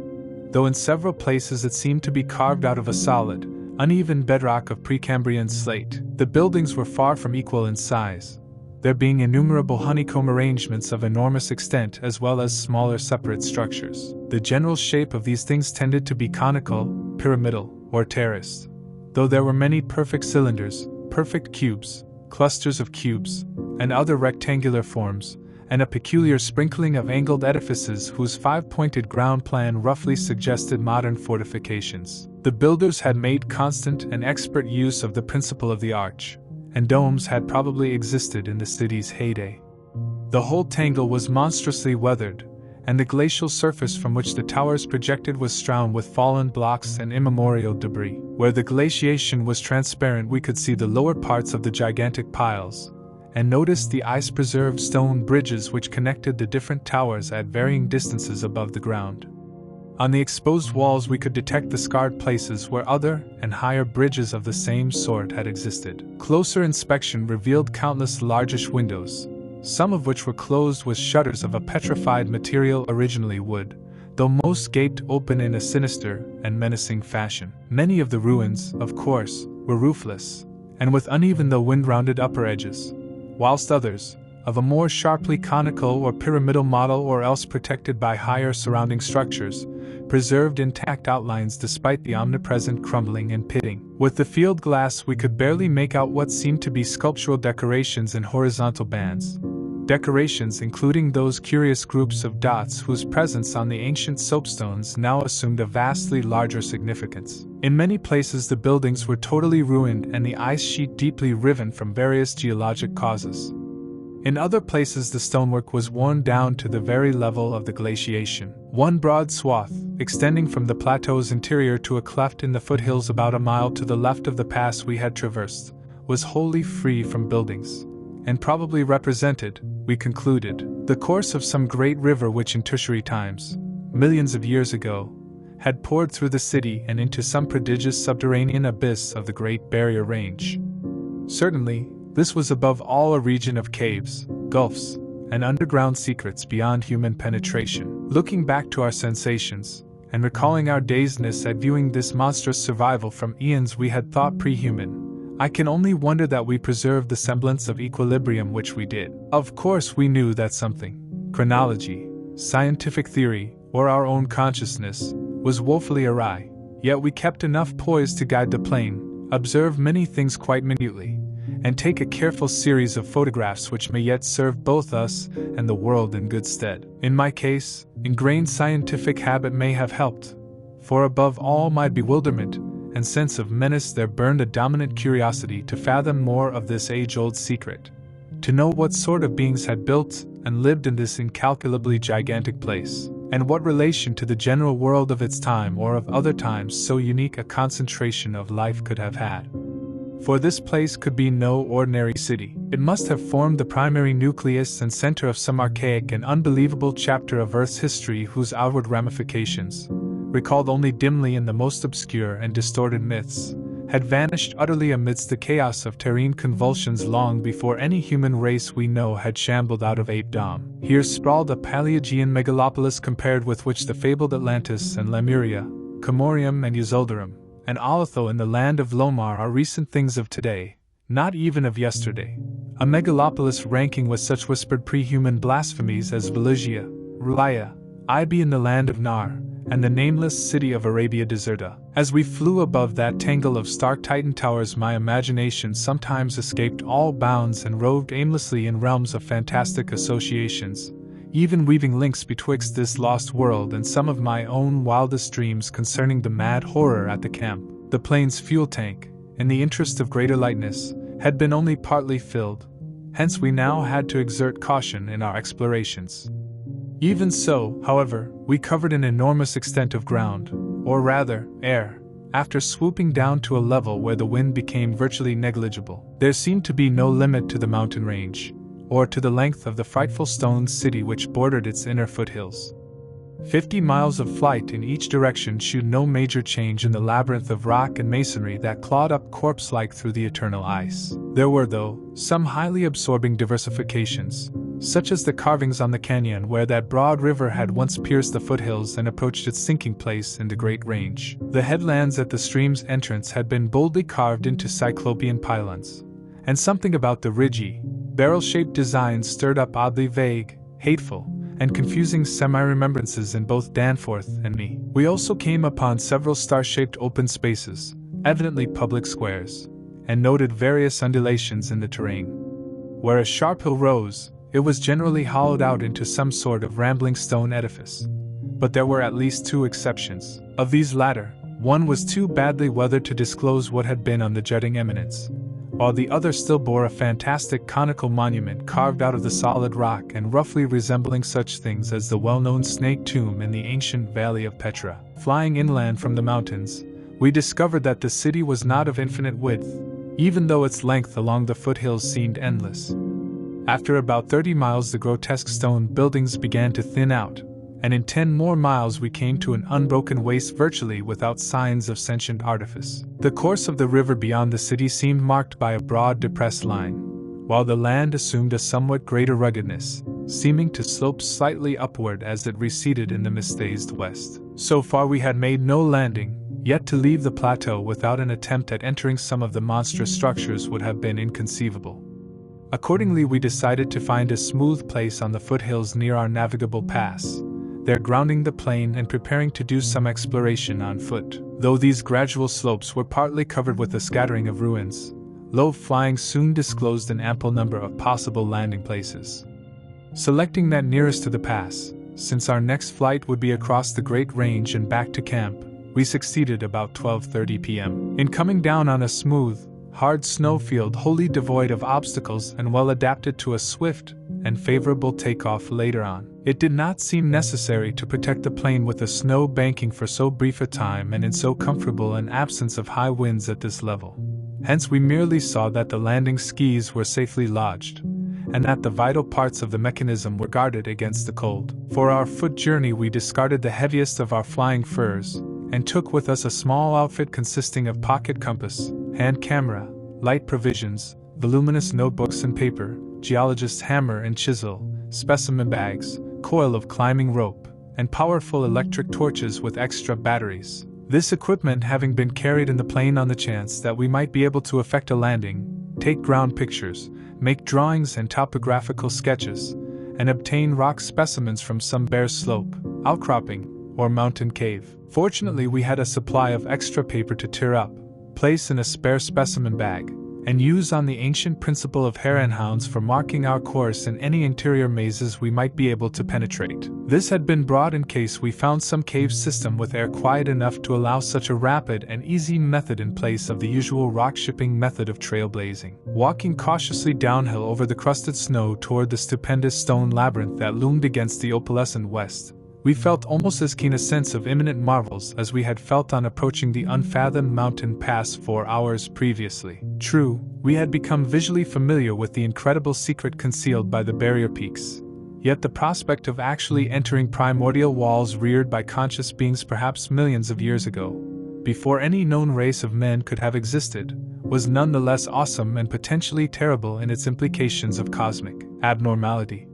though in several places it seemed to be carved out of a solid, uneven bedrock of Precambrian slate. The buildings were far from equal in size, there being innumerable honeycomb arrangements of enormous extent as well as smaller separate structures. The general shape of these things tended to be conical, pyramidal, or terraced, though there were many perfect cylinders, perfect cubes, clusters of cubes, and other rectangular forms, and a peculiar sprinkling of angled edifices whose five-pointed ground plan roughly suggested modern fortifications. The builders had made constant and expert use of the principle of the arch, and domes had probably existed in the city's heyday. The whole tangle was monstrously weathered, and the glacial surface from which the towers projected was strewn with fallen blocks and immemorial debris. Where the glaciation was transparent we could see the lower parts of the gigantic piles, and noticed the ice-preserved stone bridges which connected the different towers at varying distances above the ground. On the exposed walls we could detect the scarred places where other and higher bridges of the same sort had existed. Closer inspection revealed countless largish windows, some of which were closed with shutters of a petrified material, originally wood, though most gaped open in a sinister and menacing fashion. Many of the ruins, of course, were roofless, and with uneven though wind-rounded upper edges, whilst others, of a more sharply conical or pyramidal model or else protected by higher surrounding structures, preserved intact outlines despite the omnipresent crumbling and pitting. With the field glass we could barely make out what seemed to be sculptural decorations in horizontal bands, decorations including those curious groups of dots whose presence on the ancient soapstones now assumed a vastly larger significance. In many places the buildings were totally ruined and the ice sheet deeply riven from various geologic causes. In other places the stonework was worn down to the very level of the glaciation. One broad swath, extending from the plateau's interior to a cleft in the foothills about a mile to the left of the pass we had traversed, was wholly free from buildings, and probably represented, we concluded, the course of some great river which in tertiary times, millions of years ago, had poured through the city and into some prodigious subterranean abyss of the Great Barrier Range. Certainly, this was above all a region of caves, gulfs, and underground secrets beyond human penetration. Looking back to our sensations, and recalling our dazedness at viewing this monstrous survival from eons we had thought pre-human, I can only wonder that we preserved the semblance of equilibrium which we did. Of course we knew that something, chronology, scientific theory, or our own consciousness, was woefully awry, yet we kept enough poise to guide the plane, observe many things quite minutely, and take a careful series of photographs which may yet serve both us and the world in good stead. In my case, ingrained scientific habit may have helped, for above all my bewilderment and sense of menace there burned a dominant curiosity to fathom more of this age-old secret, to know what sort of beings had built and lived in this incalculably gigantic place, and what relation to the general world of its time or of other times so unique a concentration of life could have had. For this place could be no ordinary city. It must have formed the primary nucleus and center of some archaic and unbelievable chapter of Earth's history whose outward ramifications, recalled only dimly in the most obscure and distorted myths, had vanished utterly amidst the chaos of terrene convulsions long before any human race we know had shambled out of apedom. Here sprawled a Paleogean megalopolis compared with which the fabled Atlantis and Lemuria, Camorium and Yzuldarum, and Alatho in the land of Lomar are recent things of today, not even of yesterday. A megalopolis ranking with such whispered pre-human blasphemies as Veligia, Ruaya, Ibi in the land of Nar, and the nameless city of Arabia Deserta. As we flew above that tangle of stark Titan towers, my imagination sometimes escaped all bounds and roved aimlessly in realms of fantastic associations, even weaving links betwixt this lost world and some of my own wildest dreams concerning the mad horror at the camp. The plane's fuel tank, in the interest of greater lightness, had been only partly filled, hence we now had to exert caution in our explorations. Even so, however, we covered an enormous extent of ground, or rather, air, after swooping down to a level where the wind became virtually negligible. There seemed to be no limit to the mountain range, or to the length of the frightful stone city which bordered its inner foothills. 50 miles of flight in each direction shewed no major change in the labyrinth of rock and masonry that clawed up corpse-like through the eternal ice. There were, though, some highly absorbing diversifications, such as the carvings on the canyon where that broad river had once pierced the foothills and approached its sinking place in the Great Range. The headlands at the stream's entrance had been boldly carved into cyclopean pylons, and something about the ridgy, barrel-shaped design stirred up oddly vague, hateful, and confusing semi-remembrances in both Danforth and me. We also came upon several star-shaped open spaces, evidently public squares, and noted various undulations in the terrain. Where a sharp hill rose, it was generally hollowed out into some sort of rambling stone edifice. But there were at least two exceptions. Of these latter, one was too badly weathered to disclose what had been on the jutting eminence, while the other still bore a fantastic conical monument carved out of the solid rock and roughly resembling such things as the well-known snake tomb in the ancient valley of Petra. Flying inland from the mountains, we discovered that the city was not of infinite width, even though its length along the foothills seemed endless. After about 30 miles the grotesque stone buildings began to thin out, and in 10 more miles we came to an unbroken waste virtually without signs of sentient artifice. The course of the river beyond the city seemed marked by a broad depressed line, while the land assumed a somewhat greater ruggedness, seeming to slope slightly upward as it receded in the mist-dazed west. So far we had made no landing, yet to leave the plateau without an attempt at entering some of the monstrous structures would have been inconceivable. Accordingly we decided to find a smooth place on the foothills near our navigable pass, there grounding the plane and preparing to do some exploration on foot. Though these gradual slopes were partly covered with a scattering of ruins, low flying soon disclosed an ample number of possible landing places. Selecting that nearest to the pass, since our next flight would be across the Great Range and back to camp, we succeeded about 12:30 p.m. in coming down on a smooth, hard snowfield wholly devoid of obstacles and well adapted to a swift and favorable takeoff later on. It did not seem necessary to protect the plane with a snow banking for so brief a time and in so comfortable an absence of high winds at this level. Hence we merely saw that the landing skis were safely lodged, and that the vital parts of the mechanism were guarded against the cold. For our foot journey we discarded the heaviest of our flying furs, and took with us a small outfit consisting of pocket compass, hand camera, light provisions, voluminous notebooks and paper, geologist's hammer and chisel, specimen bags, coil of climbing rope, and powerful electric torches with extra batteries. This equipment having been carried in the plane on the chance that we might be able to effect a landing, take ground pictures, make drawings and topographical sketches, and obtain rock specimens from some bare slope, outcropping, or mountain cave. Fortunately we had a supply of extra paper to tear up, place in a spare specimen bag, and use on the ancient principle of hare and hounds for marking our course in any interior mazes we might be able to penetrate. This had been brought in case we found some cave system with air quiet enough to allow such a rapid and easy method in place of the usual rock-shipping method of trailblazing. Walking cautiously downhill over the crusted snow toward the stupendous stone labyrinth that loomed against the opalescent west, we felt almost as keen a sense of imminent marvels as we had felt on approaching the unfathomed mountain pass 4 hours previously. True, we had become visually familiar with the incredible secret concealed by the barrier peaks, yet the prospect of actually entering primordial walls reared by conscious beings perhaps millions of years ago, before any known race of men could have existed, was nonetheless awesome and potentially terrible in its implications of cosmic abnormality.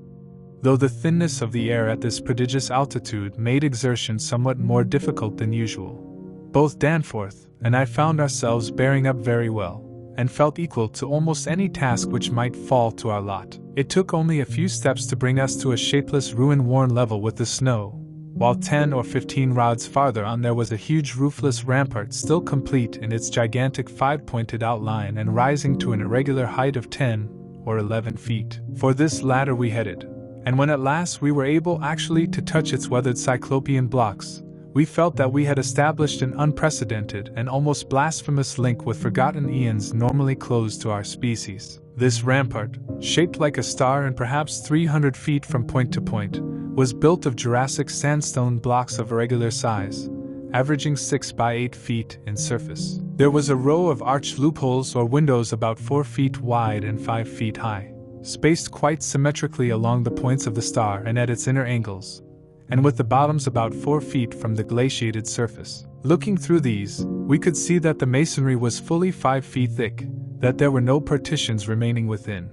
Though the thinness of the air at this prodigious altitude made exertion somewhat more difficult than usual, both Danforth and I found ourselves bearing up very well, and felt equal to almost any task which might fall to our lot. It took only a few steps to bring us to a shapeless ruin-worn level with the snow, while 10 or 15 rods farther on there was a huge roofless rampart still complete in its gigantic 5-pointed outline and rising to an irregular height of 10 or 11 feet. For this latter we headed, and when at last we were able actually to touch its weathered cyclopean blocks, we felt that we had established an unprecedented and almost blasphemous link with forgotten eons normally closed to our species. This rampart, shaped like a star and perhaps 300 feet from point to point, was built of Jurassic sandstone blocks of irregular size, averaging 6 by 8 feet in surface. There was a row of arched loopholes or windows about 4 feet wide and 5 feet high, spaced quite symmetrically along the points of the star and at its inner angles, and with the bottoms about 4 feet from the glaciated surface. Looking through these, we could see that the masonry was fully 5 feet thick, that there were no partitions remaining within,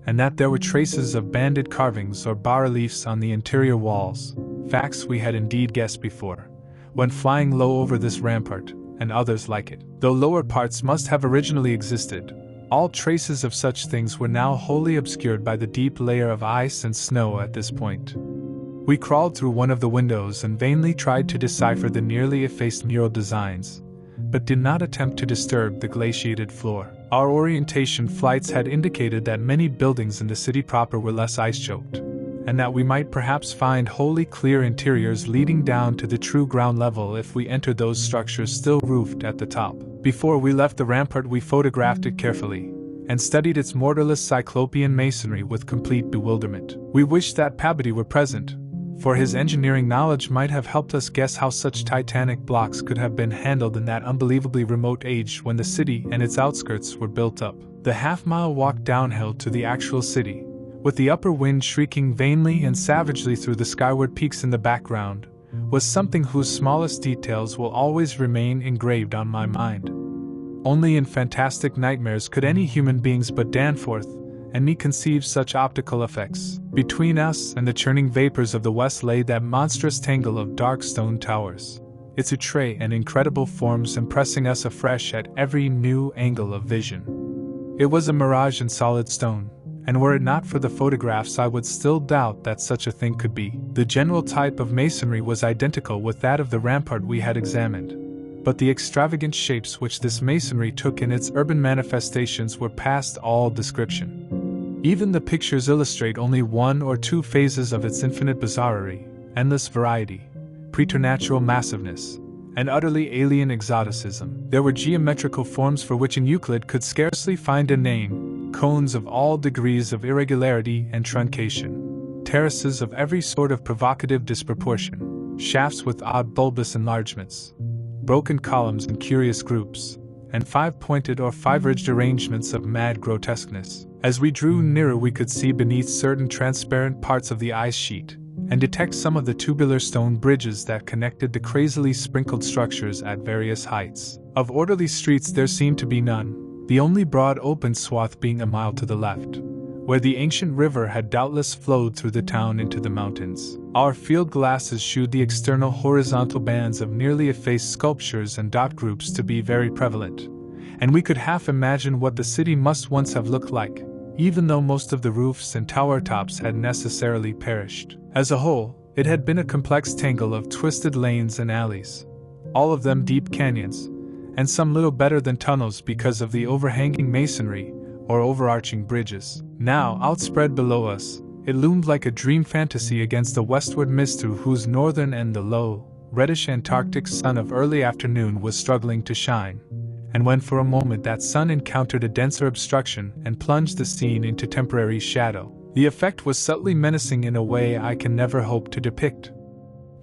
and that there were traces of banded carvings or bas-reliefs on the interior walls, facts we had indeed guessed before, when flying low over this rampart, and others like it. Though lower parts must have originally existed, all traces of such things were now wholly obscured by the deep layer of ice and snow at this point. We crawled through one of the windows and vainly tried to decipher the nearly effaced mural designs, but did not attempt to disturb the glaciated floor. Our orientation flights had indicated that many buildings in the city proper were less ice-choked, and that we might perhaps find wholly clear interiors leading down to the true ground level if we entered those structures still roofed at the top. Before we left the rampart we photographed it carefully, and studied its mortarless cyclopean masonry with complete bewilderment. We wished that Pabodie were present, for his engineering knowledge might have helped us guess how such titanic blocks could have been handled in that unbelievably remote age when the city and its outskirts were built up. The half-mile walk downhill to the actual city, with the upper wind shrieking vainly and savagely through the skyward peaks in the background, was something whose smallest details will always remain engraved on my mind. Only in fantastic nightmares could any human beings but Danforth and me conceive such optical effects. Between us and the churning vapors of the west lay that monstrous tangle of dark stone towers, its outre and incredible forms impressing us afresh at every new angle of vision. It was a mirage in solid stone, and were it not for the photographs I would still doubt that such a thing could be. The general type of masonry was identical with that of the rampart we had examined, but the extravagant shapes which this masonry took in its urban manifestations were past all description. Even the pictures illustrate only one or two phases of its infinite bizarrerie, endless variety, preternatural massiveness, and utterly alien exoticism. There were geometrical forms for which in Euclid could scarcely find a name, cones of all degrees of irregularity and truncation, terraces of every sort of provocative disproportion, shafts with odd bulbous enlargements, broken columns in curious groups, and 5-pointed or 5-ridged arrangements of mad grotesqueness. As we drew nearer we could see beneath certain transparent parts of the ice sheet, and detect some of the tubular stone bridges that connected the crazily sprinkled structures at various heights. Of orderly streets there seemed to be none, the only broad open swath being a mile to the left, where the ancient river had doubtless flowed through the town into the mountains. Our field glasses shewed the external horizontal bands of nearly effaced sculptures and dot groups to be very prevalent, and we could half imagine what the city must once have looked like, even though most of the roofs and tower tops had necessarily perished. As a whole, it had been a complex tangle of twisted lanes and alleys, all of them deep canyons, and some little better than tunnels because of the overhanging masonry or overarching bridges. Now, outspread below us, it loomed like a dream fantasy against the westward mist through whose northern end the low, reddish Antarctic sun of early afternoon was struggling to shine, and when for a moment that sun encountered a denser obstruction and plunged the scene into temporary shadow, the effect was subtly menacing in a way I can never hope to depict.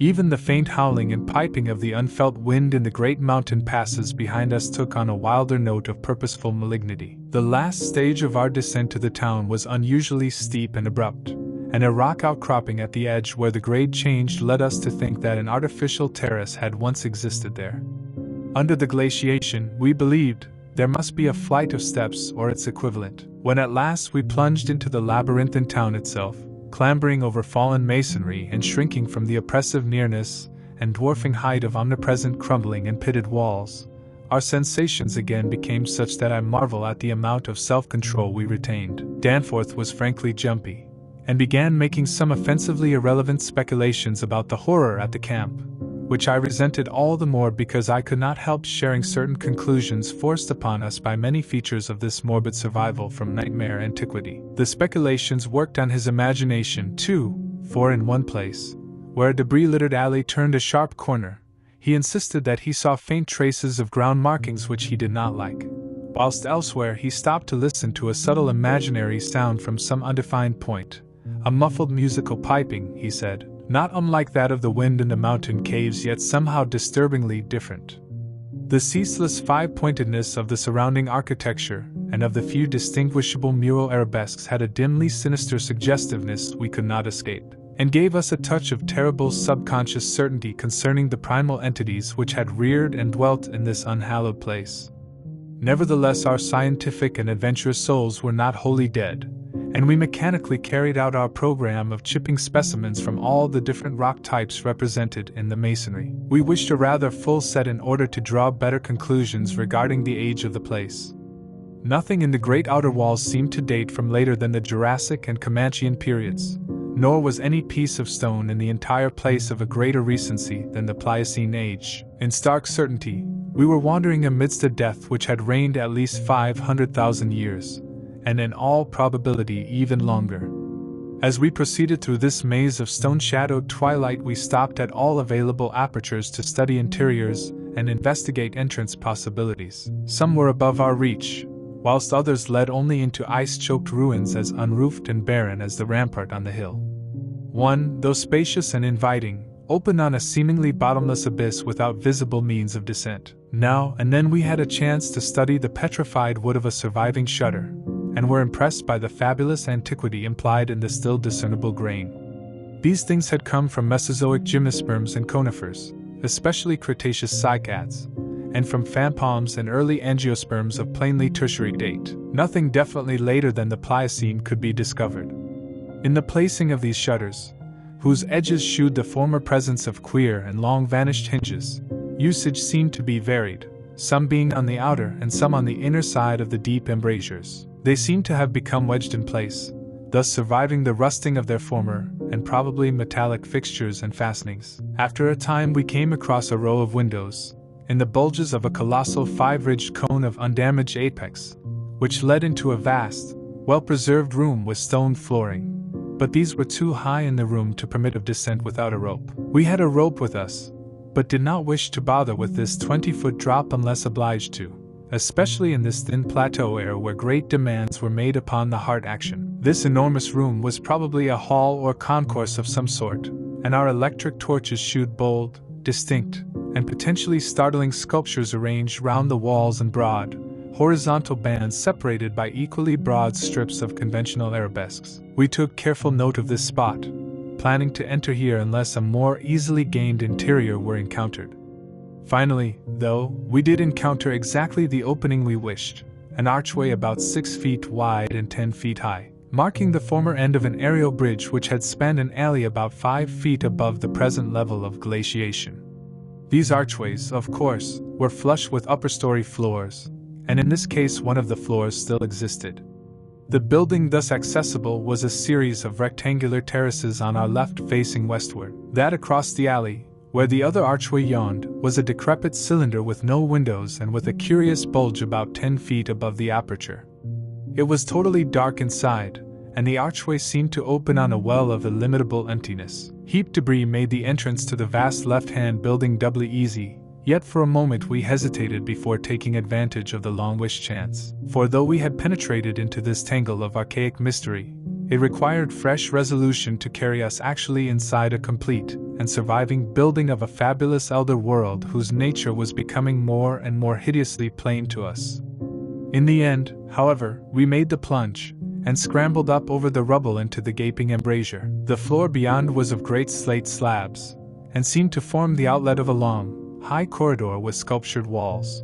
Even the faint howling and piping of the unfelt wind in the great mountain passes behind us took on a wilder note of purposeful malignity. The last stage of our descent to the town was unusually steep and abrupt, and a rock outcropping at the edge where the grade changed led us to think that an artificial terrace had once existed there. Under the glaciation, we believed, there must be a flight of steps or its equivalent. When at last we plunged into the labyrinthine town itself, clambering over fallen masonry and shrinking from the oppressive nearness and dwarfing height of omnipresent crumbling and pitted walls, our sensations again became such that I marvel at the amount of self-control we retained. Danforth was frankly jumpy, and began making some offensively irrelevant speculations about the horror at the camp, which I resented all the more because I could not help sharing certain conclusions forced upon us by many features of this morbid survival from nightmare antiquity. The speculations worked on his imagination too, for in one place, where a debris-littered alley turned a sharp corner, he insisted that he saw faint traces of ground markings which he did not like, whilst elsewhere he stopped to listen to a subtle imaginary sound from some undefined point, a muffled musical piping, he said, not unlike that of the wind in the mountain caves yet somehow disturbingly different. The ceaseless five-pointedness of the surrounding architecture and of the few distinguishable mural arabesques had a dimly sinister suggestiveness we could not escape, and gave us a touch of terrible subconscious certainty concerning the primal entities which had reared and dwelt in this unhallowed place. Nevertheless, our scientific and adventurous souls were not wholly dead, and we mechanically carried out our program of chipping specimens from all the different rock types represented in the masonry. We wished a rather full set in order to draw better conclusions regarding the age of the place. Nothing in the great outer walls seemed to date from later than the Jurassic and Comanchean periods, nor was any piece of stone in the entire place of a greater recency than the Pliocene age. In stark certainty, we were wandering amidst a death which had reigned at least 500,000 years, and in all probability even longer. As we proceeded through this maze of stone-shadowed twilight, we stopped at all available apertures to study interiors and investigate entrance possibilities. Some were above our reach, whilst others led only into ice-choked ruins as unroofed and barren as the rampart on the hill. One, though spacious and inviting, opened on a seemingly bottomless abyss without visible means of descent. Now and then we had a chance to study the petrified wood of a surviving shutter, and were impressed by the fabulous antiquity implied in the still discernible grain. These things had come from Mesozoic gymnosperms and conifers, especially Cretaceous cycads, and from fan palms and early angiosperms of plainly tertiary date. Nothing definitely later than the Pliocene could be discovered. In the placing of these shutters, whose edges shewed the former presence of queer and long-vanished hinges, usage seemed to be varied, some being on the outer and some on the inner side of the deep embrasures. They seemed to have become wedged in place, thus surviving the rusting of their former, and probably metallic fixtures and fastenings. After a time we came across a row of windows, in the bulges of a colossal five-ridged cone of undamaged apex, which led into a vast, well-preserved room with stone flooring. But these were too high in the room to permit of descent without a rope. We had a rope with us, but did not wish to bother with this 20-foot drop unless obliged to, especially in this thin plateau air where great demands were made upon the heart action. This enormous room was probably a hall or concourse of some sort, and our electric torches shewed bold, distinct, and potentially startling sculptures arranged round the walls in broad, horizontal bands separated by equally broad strips of conventional arabesques. We took careful note of this spot, planning to enter here unless a more easily gained interior were encountered. Finally, though, we did encounter exactly the opening we wished, an archway about 6 feet wide and 10 feet high, marking the former end of an aerial bridge which had spanned an alley about 5 feet above the present level of glaciation. These archways, of course, were flush with upper-story floors, and in this case one of the floors still existed. The building thus accessible was a series of rectangular terraces on our left facing westward. That across the alley, where the other archway yawned, was a decrepit cylinder with no windows and with a curious bulge about 10 feet above the aperture. It was totally dark inside, and the archway seemed to open on a well of illimitable emptiness. Heaped debris made the entrance to the vast left-hand building doubly easy, yet for a moment we hesitated before taking advantage of the long-wished chance. For though we had penetrated into this tangle of archaic mystery, it required fresh resolution to carry us actually inside a complete and surviving building of a fabulous elder world whose nature was becoming more and more hideously plain to us. In the end, however, we made the plunge, and scrambled up over the rubble into the gaping embrasure. The floor beyond was of great slate slabs, and seemed to form the outlet of a long, high corridor with sculptured walls.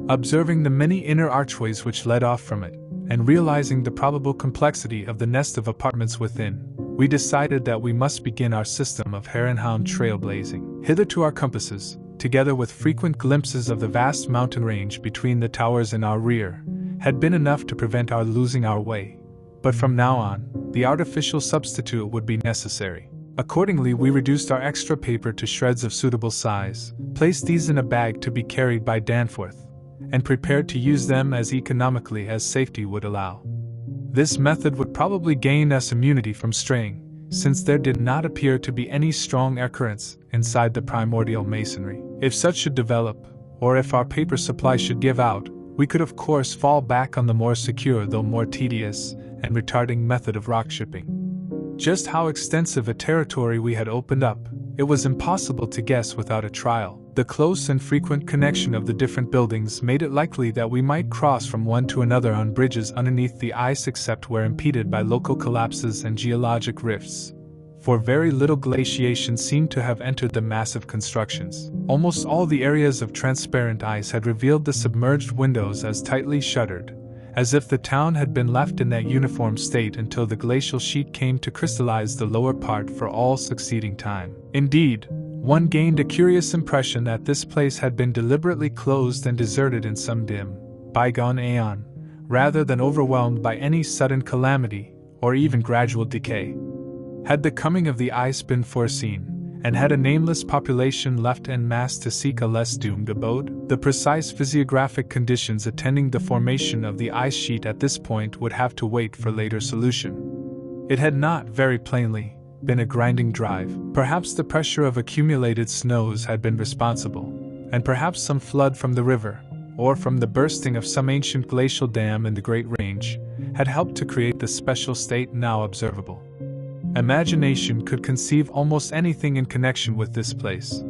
Observing the many inner archways which led off from it, and realizing the probable complexity of the nest of apartments within, we decided that we must begin our system of hare and hound trailblazing. Hitherto our compasses, together with frequent glimpses of the vast mountain range between the towers in our rear, had been enough to prevent our losing our way. But from now on, the artificial substitute would be necessary. Accordingly, we reduced our extra paper to shreds of suitable size, placed these in a bag to be carried by Danforth, and prepared to use them as economically as safety would allow. This method would probably gain us immunity from straying, since there did not appear to be any strong air currents inside the primordial masonry. If such should develop, or if our paper supply should give out, we could of course fall back on the more secure though more tedious and retarding method of rock shipping. Just how extensive a territory we had opened up, it was impossible to guess without a trial. The close and frequent connection of the different buildings made it likely that we might cross from one to another on bridges underneath the ice except where impeded by local collapses and geologic rifts, for very little glaciation seemed to have entered the massive constructions. Almost all the areas of transparent ice had revealed the submerged windows as tightly shuttered, as if the town had been left in that uniform state until the glacial sheet came to crystallize the lower part for all succeeding time. Indeed, one gained a curious impression that this place had been deliberately closed and deserted in some dim, bygone aeon, rather than overwhelmed by any sudden calamity, or even gradual decay. Had the coming of the ice been foreseen, and had a nameless population left en masse to seek a less doomed abode? The precise physiographic conditions attending the formation of the ice sheet at this point would have to wait for later solution. It had not, very plainly, been a grinding drive. Perhaps the pressure of accumulated snows had been responsible, and perhaps some flood from the river, or from the bursting of some ancient glacial dam in the Great Range, had helped to create the special state now observable. Imagination could conceive almost anything in connection with this place.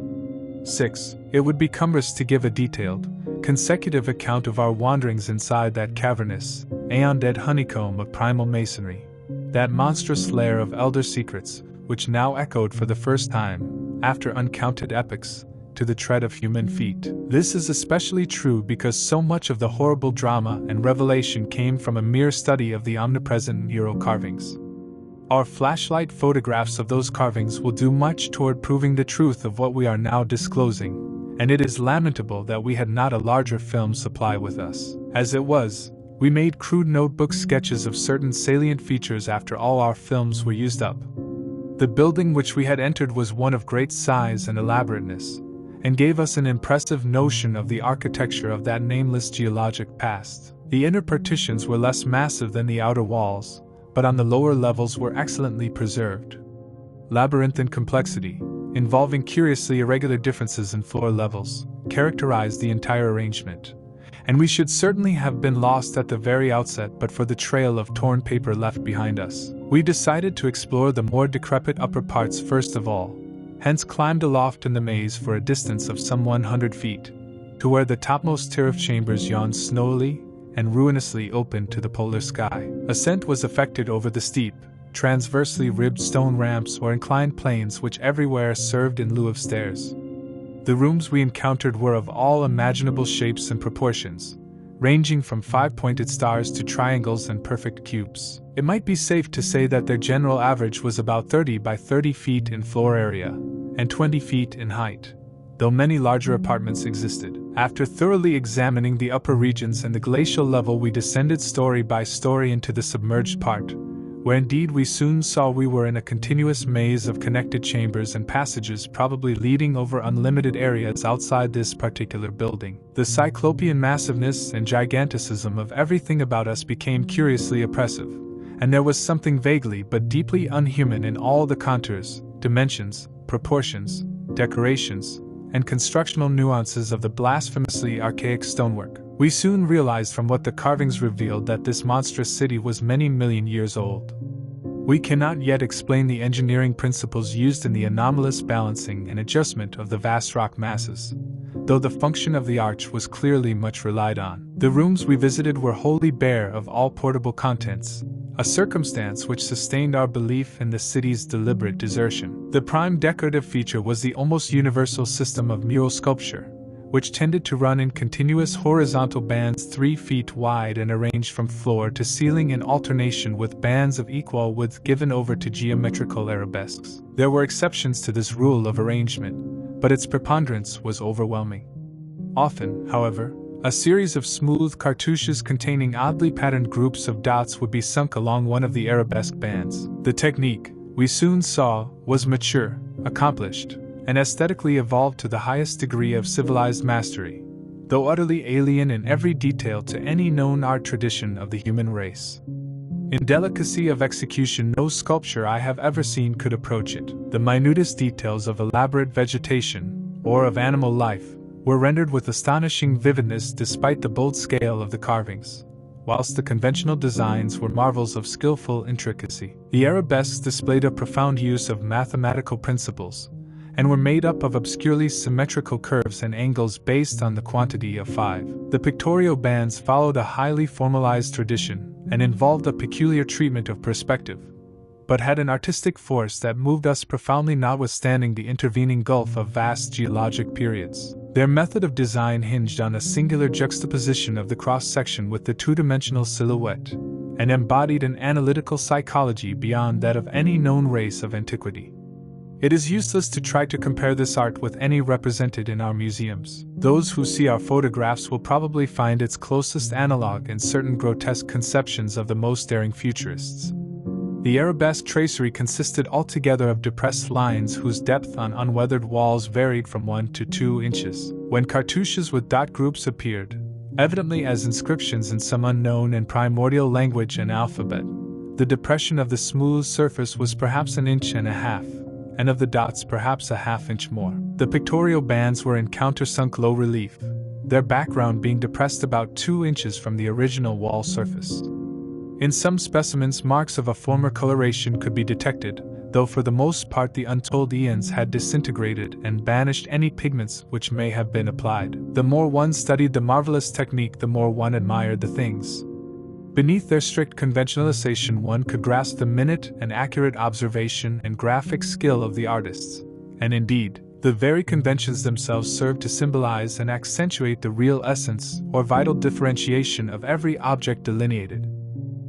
6. It would be cumbrous to give a detailed, consecutive account of our wanderings inside that cavernous, aeon-dead honeycomb of primal masonry, that monstrous lair of elder secrets, which now echoed for the first time, after uncounted epochs, to the tread of human feet. This is especially true because so much of the horrible drama and revelation came from a mere study of the omnipresent mural carvings. Our flashlight photographs of those carvings will do much toward proving the truth of what we are now disclosing, and it is lamentable that we had not a larger film supply with us. As it was, we made crude notebook sketches of certain salient features after all our films were used up. The building which we had entered was one of great size and elaborateness, and gave us an impressive notion of the architecture of that nameless geologic past. The inner partitions were less massive than the outer walls, but on the lower levels were excellently preserved. Labyrinthine complexity, involving curiously irregular differences in floor levels, characterized the entire arrangement, and we should certainly have been lost at the very outset but for the trail of torn paper left behind us. We decided to explore the more decrepit upper parts first of all, hence climbed aloft in the maze for a distance of some 100 feet, to where the topmost tier of chambers yawned snowily and ruinously open to the polar sky. Ascent was effected over the steep, transversely ribbed stone ramps or inclined planes which everywhere served in lieu of stairs. The rooms we encountered were of all imaginable shapes and proportions, ranging from 5-pointed stars to triangles and perfect cubes. It might be safe to say that their general average was about 30 by 30 feet in floor area, and 20 feet in height, though many larger apartments existed. After thoroughly examining the upper regions and the glacial level, we descended story by story into the submerged part, where indeed we soon saw we were in a continuous maze of connected chambers and passages probably leading over unlimited areas outside this particular building. The cyclopean massiveness and giganticism of everything about us became curiously oppressive, and there was something vaguely but deeply unhuman in all the contours, dimensions, proportions, decorations, and constructional nuances of the blasphemously archaic stonework. We soon realized from what the carvings revealed that this monstrous city was many million years old. We cannot yet explain the engineering principles used in the anomalous balancing and adjustment of the vast rock masses, though the function of the arch was clearly much relied on. The rooms we visited were wholly bare of all portable contents, a circumstance which sustained our belief in the city's deliberate desertion. The prime decorative feature was the almost universal system of mural sculpture, which tended to run in continuous horizontal bands 3 feet wide and arranged from floor to ceiling in alternation with bands of equal width given over to geometrical arabesques. There were exceptions to this rule of arrangement, but its preponderance was overwhelming. Often, however, a series of smooth cartouches containing oddly patterned groups of dots would be sunk along one of the arabesque bands. The technique, we soon saw, was mature, accomplished, and aesthetically evolved to the highest degree of civilized mastery, though utterly alien in every detail to any known art tradition of the human race. In delicacy of execution, no sculpture I have ever seen could approach it. The minutest details of elaborate vegetation, or of animal life, were rendered with astonishing vividness despite the bold scale of the carvings, whilst the conventional designs were marvels of skillful intricacy. The arabesques displayed a profound use of mathematical principles, and were made up of obscurely symmetrical curves and angles based on the quantity of 5. The pictorial bands followed a highly formalized tradition and involved a peculiar treatment of perspective, but had an artistic force that moved us profoundly notwithstanding the intervening gulf of vast geologic periods. Their method of design hinged on a singular juxtaposition of the cross-section with the two-dimensional silhouette, and embodied an analytical psychology beyond that of any known race of antiquity. It is useless to try to compare this art with any represented in our museums. Those who see our photographs will probably find its closest analog in certain grotesque conceptions of the most daring futurists. The arabesque tracery consisted altogether of depressed lines whose depth on unweathered walls varied from 1 to 2 inches. When cartouches with dot groups appeared, evidently as inscriptions in some unknown and primordial language and alphabet, the depression of the smooth surface was perhaps 1.5 inches, and of the dots perhaps 1/2 inch more. The pictorial bands were in countersunk low relief, their background being depressed about 2 inches from the original wall surface. In some specimens, marks of a former coloration could be detected, though for the most part the untold eons had disintegrated and banished any pigments which may have been applied. The more one studied the marvelous technique, the more one admired the things. Beneath their strict conventionalization, one could grasp the minute and accurate observation and graphic skill of the artists, and indeed, the very conventions themselves served to symbolize and accentuate the real essence or vital differentiation of every object delineated.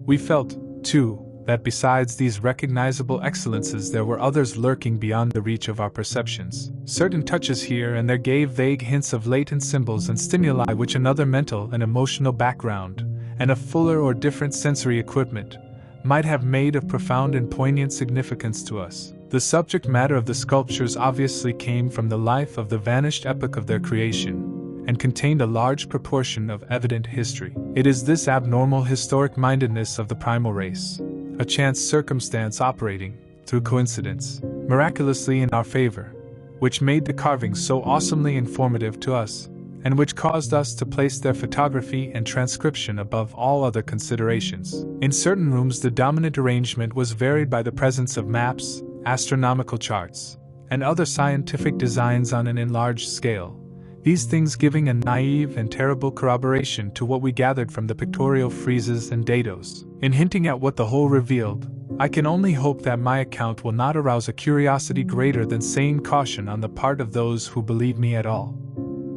We felt, too, that besides these recognizable excellences there were others lurking beyond the reach of our perceptions. Certain touches here and there gave vague hints of latent symbols and stimuli which another mental and emotional background, and a fuller or different sensory equipment, might have made of profound and poignant significance to us. The subject matter of the sculptures obviously came from the life of the vanished epoch of their creation, and contained a large proportion of evident history. It is this abnormal historic-mindedness of the primal race, a chance circumstance operating, through coincidence, miraculously in our favor, which made the carvings so awesomely informative to us, and which caused us to place their photography and transcription above all other considerations. In certain rooms the dominant arrangement was varied by the presence of maps, astronomical charts, and other scientific designs on an enlarged scale, these things giving a naive and terrible corroboration to what we gathered from the pictorial friezes and dados. In hinting at what the whole revealed, I can only hope that my account will not arouse a curiosity greater than sane caution on the part of those who believe me at all.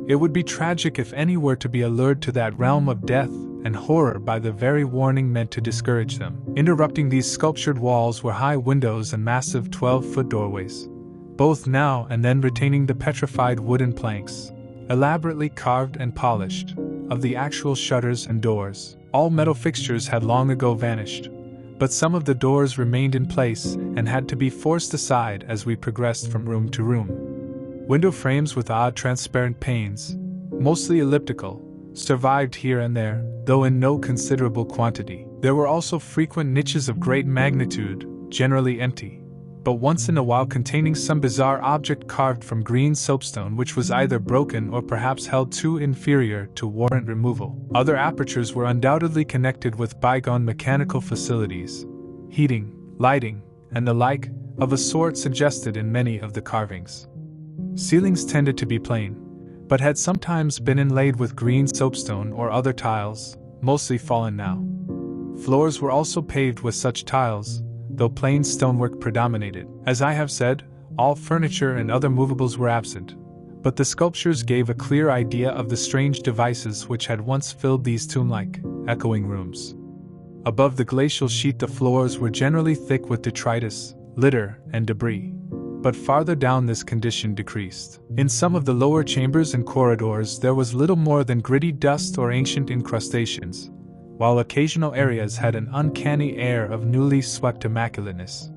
It would be tragic if any were to be allured to that realm of death and horror by the very warning meant to discourage them. Interrupting these sculptured walls were high windows and massive 12-foot doorways, both now and then retaining the petrified wooden planks, elaborately carved and polished, of the actual shutters and doors. All metal fixtures had long ago vanished, but some of the doors remained in place and had to be forced aside as we progressed from room to room. Window frames with odd transparent panes, mostly elliptical, survived here and there, though in no considerable quantity. There were also frequent niches of great magnitude, generally empty, but once in a while containing some bizarre object carved from green soapstone which was either broken or perhaps held too inferior to warrant removal. Other apertures were undoubtedly connected with bygone mechanical facilities, heating, lighting, and the like, of a sort suggested in many of the carvings. Ceilings tended to be plain, but had sometimes been inlaid with green soapstone or other tiles, mostly fallen now. Floors were also paved with such tiles, though plain stonework predominated. As I have said, all furniture and other movables were absent, but the sculptures gave a clear idea of the strange devices which had once filled these tomb-like, echoing rooms. Above the glacial sheet the floors were generally thick with detritus, litter, and debris, but farther down this condition decreased. In some of the lower chambers and corridors there was little more than gritty dust or ancient incrustations, while occasional areas had an uncanny air of newly swept immaculateness.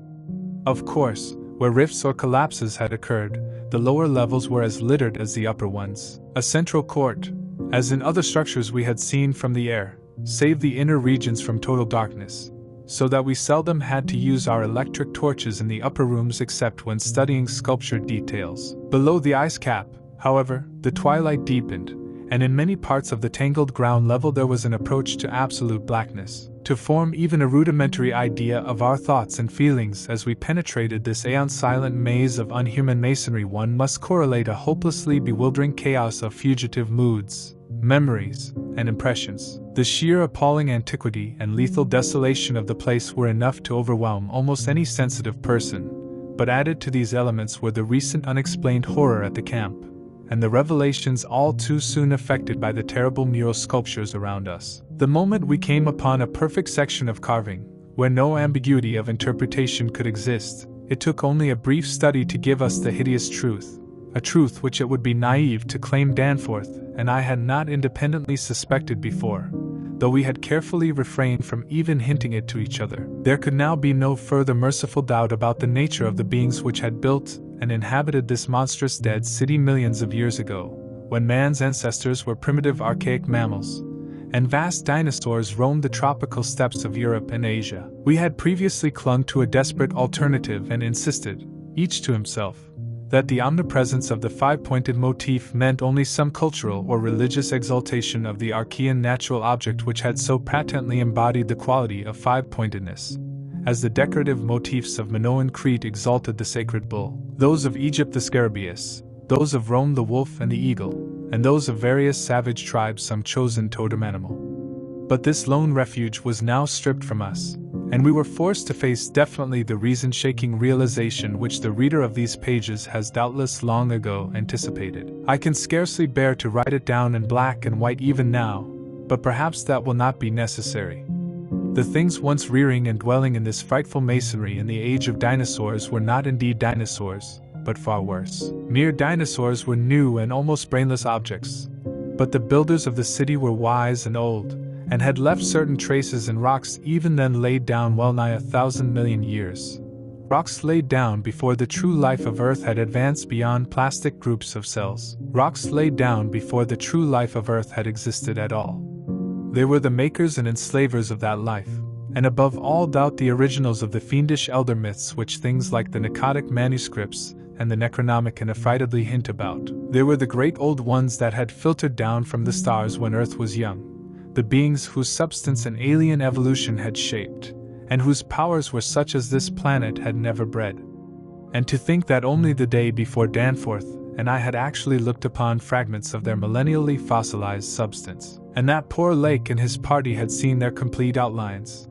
Of course, where rifts or collapses had occurred, the lower levels were as littered as the upper ones. A central court, as in other structures we had seen from the air, saved the inner regions from total darkness, so that we seldom had to use our electric torches in the upper rooms except when studying sculptured details. Below the ice cap, however, the twilight deepened, and in many parts of the tangled ground level there was an approach to absolute blackness. To form even a rudimentary idea of our thoughts and feelings as we penetrated this aeon-silent maze of unhuman masonry, one must correlate a hopelessly bewildering chaos of fugitive moods, memories, and impressions. The sheer appalling antiquity and lethal desolation of the place were enough to overwhelm almost any sensitive person, but added to these elements were the recent unexplained horror at the camp, and the revelations all too soon effected by the terrible mural sculptures around us. The moment we came upon a perfect section of carving, where no ambiguity of interpretation could exist, it took only a brief study to give us the hideous truth, a truth which it would be naive to claim Danforth and I had not independently suspected before, though we had carefully refrained from even hinting it to each other. There could now be no further merciful doubt about the nature of the beings which had built and inhabited this monstrous dead city millions of years ago, when man's ancestors were primitive archaic mammals, and vast dinosaurs roamed the tropical steppes of Europe and Asia. We had previously clung to a desperate alternative and insisted, each to himself, that the omnipresence of the five-pointed motif meant only some cultural or religious exaltation of the archaean natural object which had so patently embodied the quality of five-pointedness, as the decorative motifs of Minoan Crete exalted the sacred bull, those of Egypt the scarabaeus, those of Rome the wolf and the eagle, and those of various savage tribes some chosen totem animal. But this lone refuge was now stripped from us, and we were forced to face definitely the reason-shaking realization which the reader of these pages has doubtless long ago anticipated. I can scarcely bear to write it down in black and white even now, but perhaps that will not be necessary. The things once rearing and dwelling in this frightful masonry in the age of dinosaurs were not indeed dinosaurs, but far worse. Mere dinosaurs were new and almost brainless objects, but the builders of the city were wise and old, and had left certain traces in rocks even then laid down well nigh 1,000 million years. Rocks laid down before the true life of Earth had advanced beyond plastic groups of cells. Rocks laid down before the true life of Earth had existed at all. They were the makers and enslavers of that life, and above all doubt the originals of the fiendish elder myths which things like the Nicotic manuscripts and the Necronomicon affrightedly hint about. They were the great old ones that had filtered down from the stars when Earth was young, the beings whose substance an alien evolution had shaped, and whose powers were such as this planet had never bred. And to think that only the day before Danforth and I had actually looked upon fragments of their millennially fossilized substance, and that poor Lake and his party had seen their complete outlines.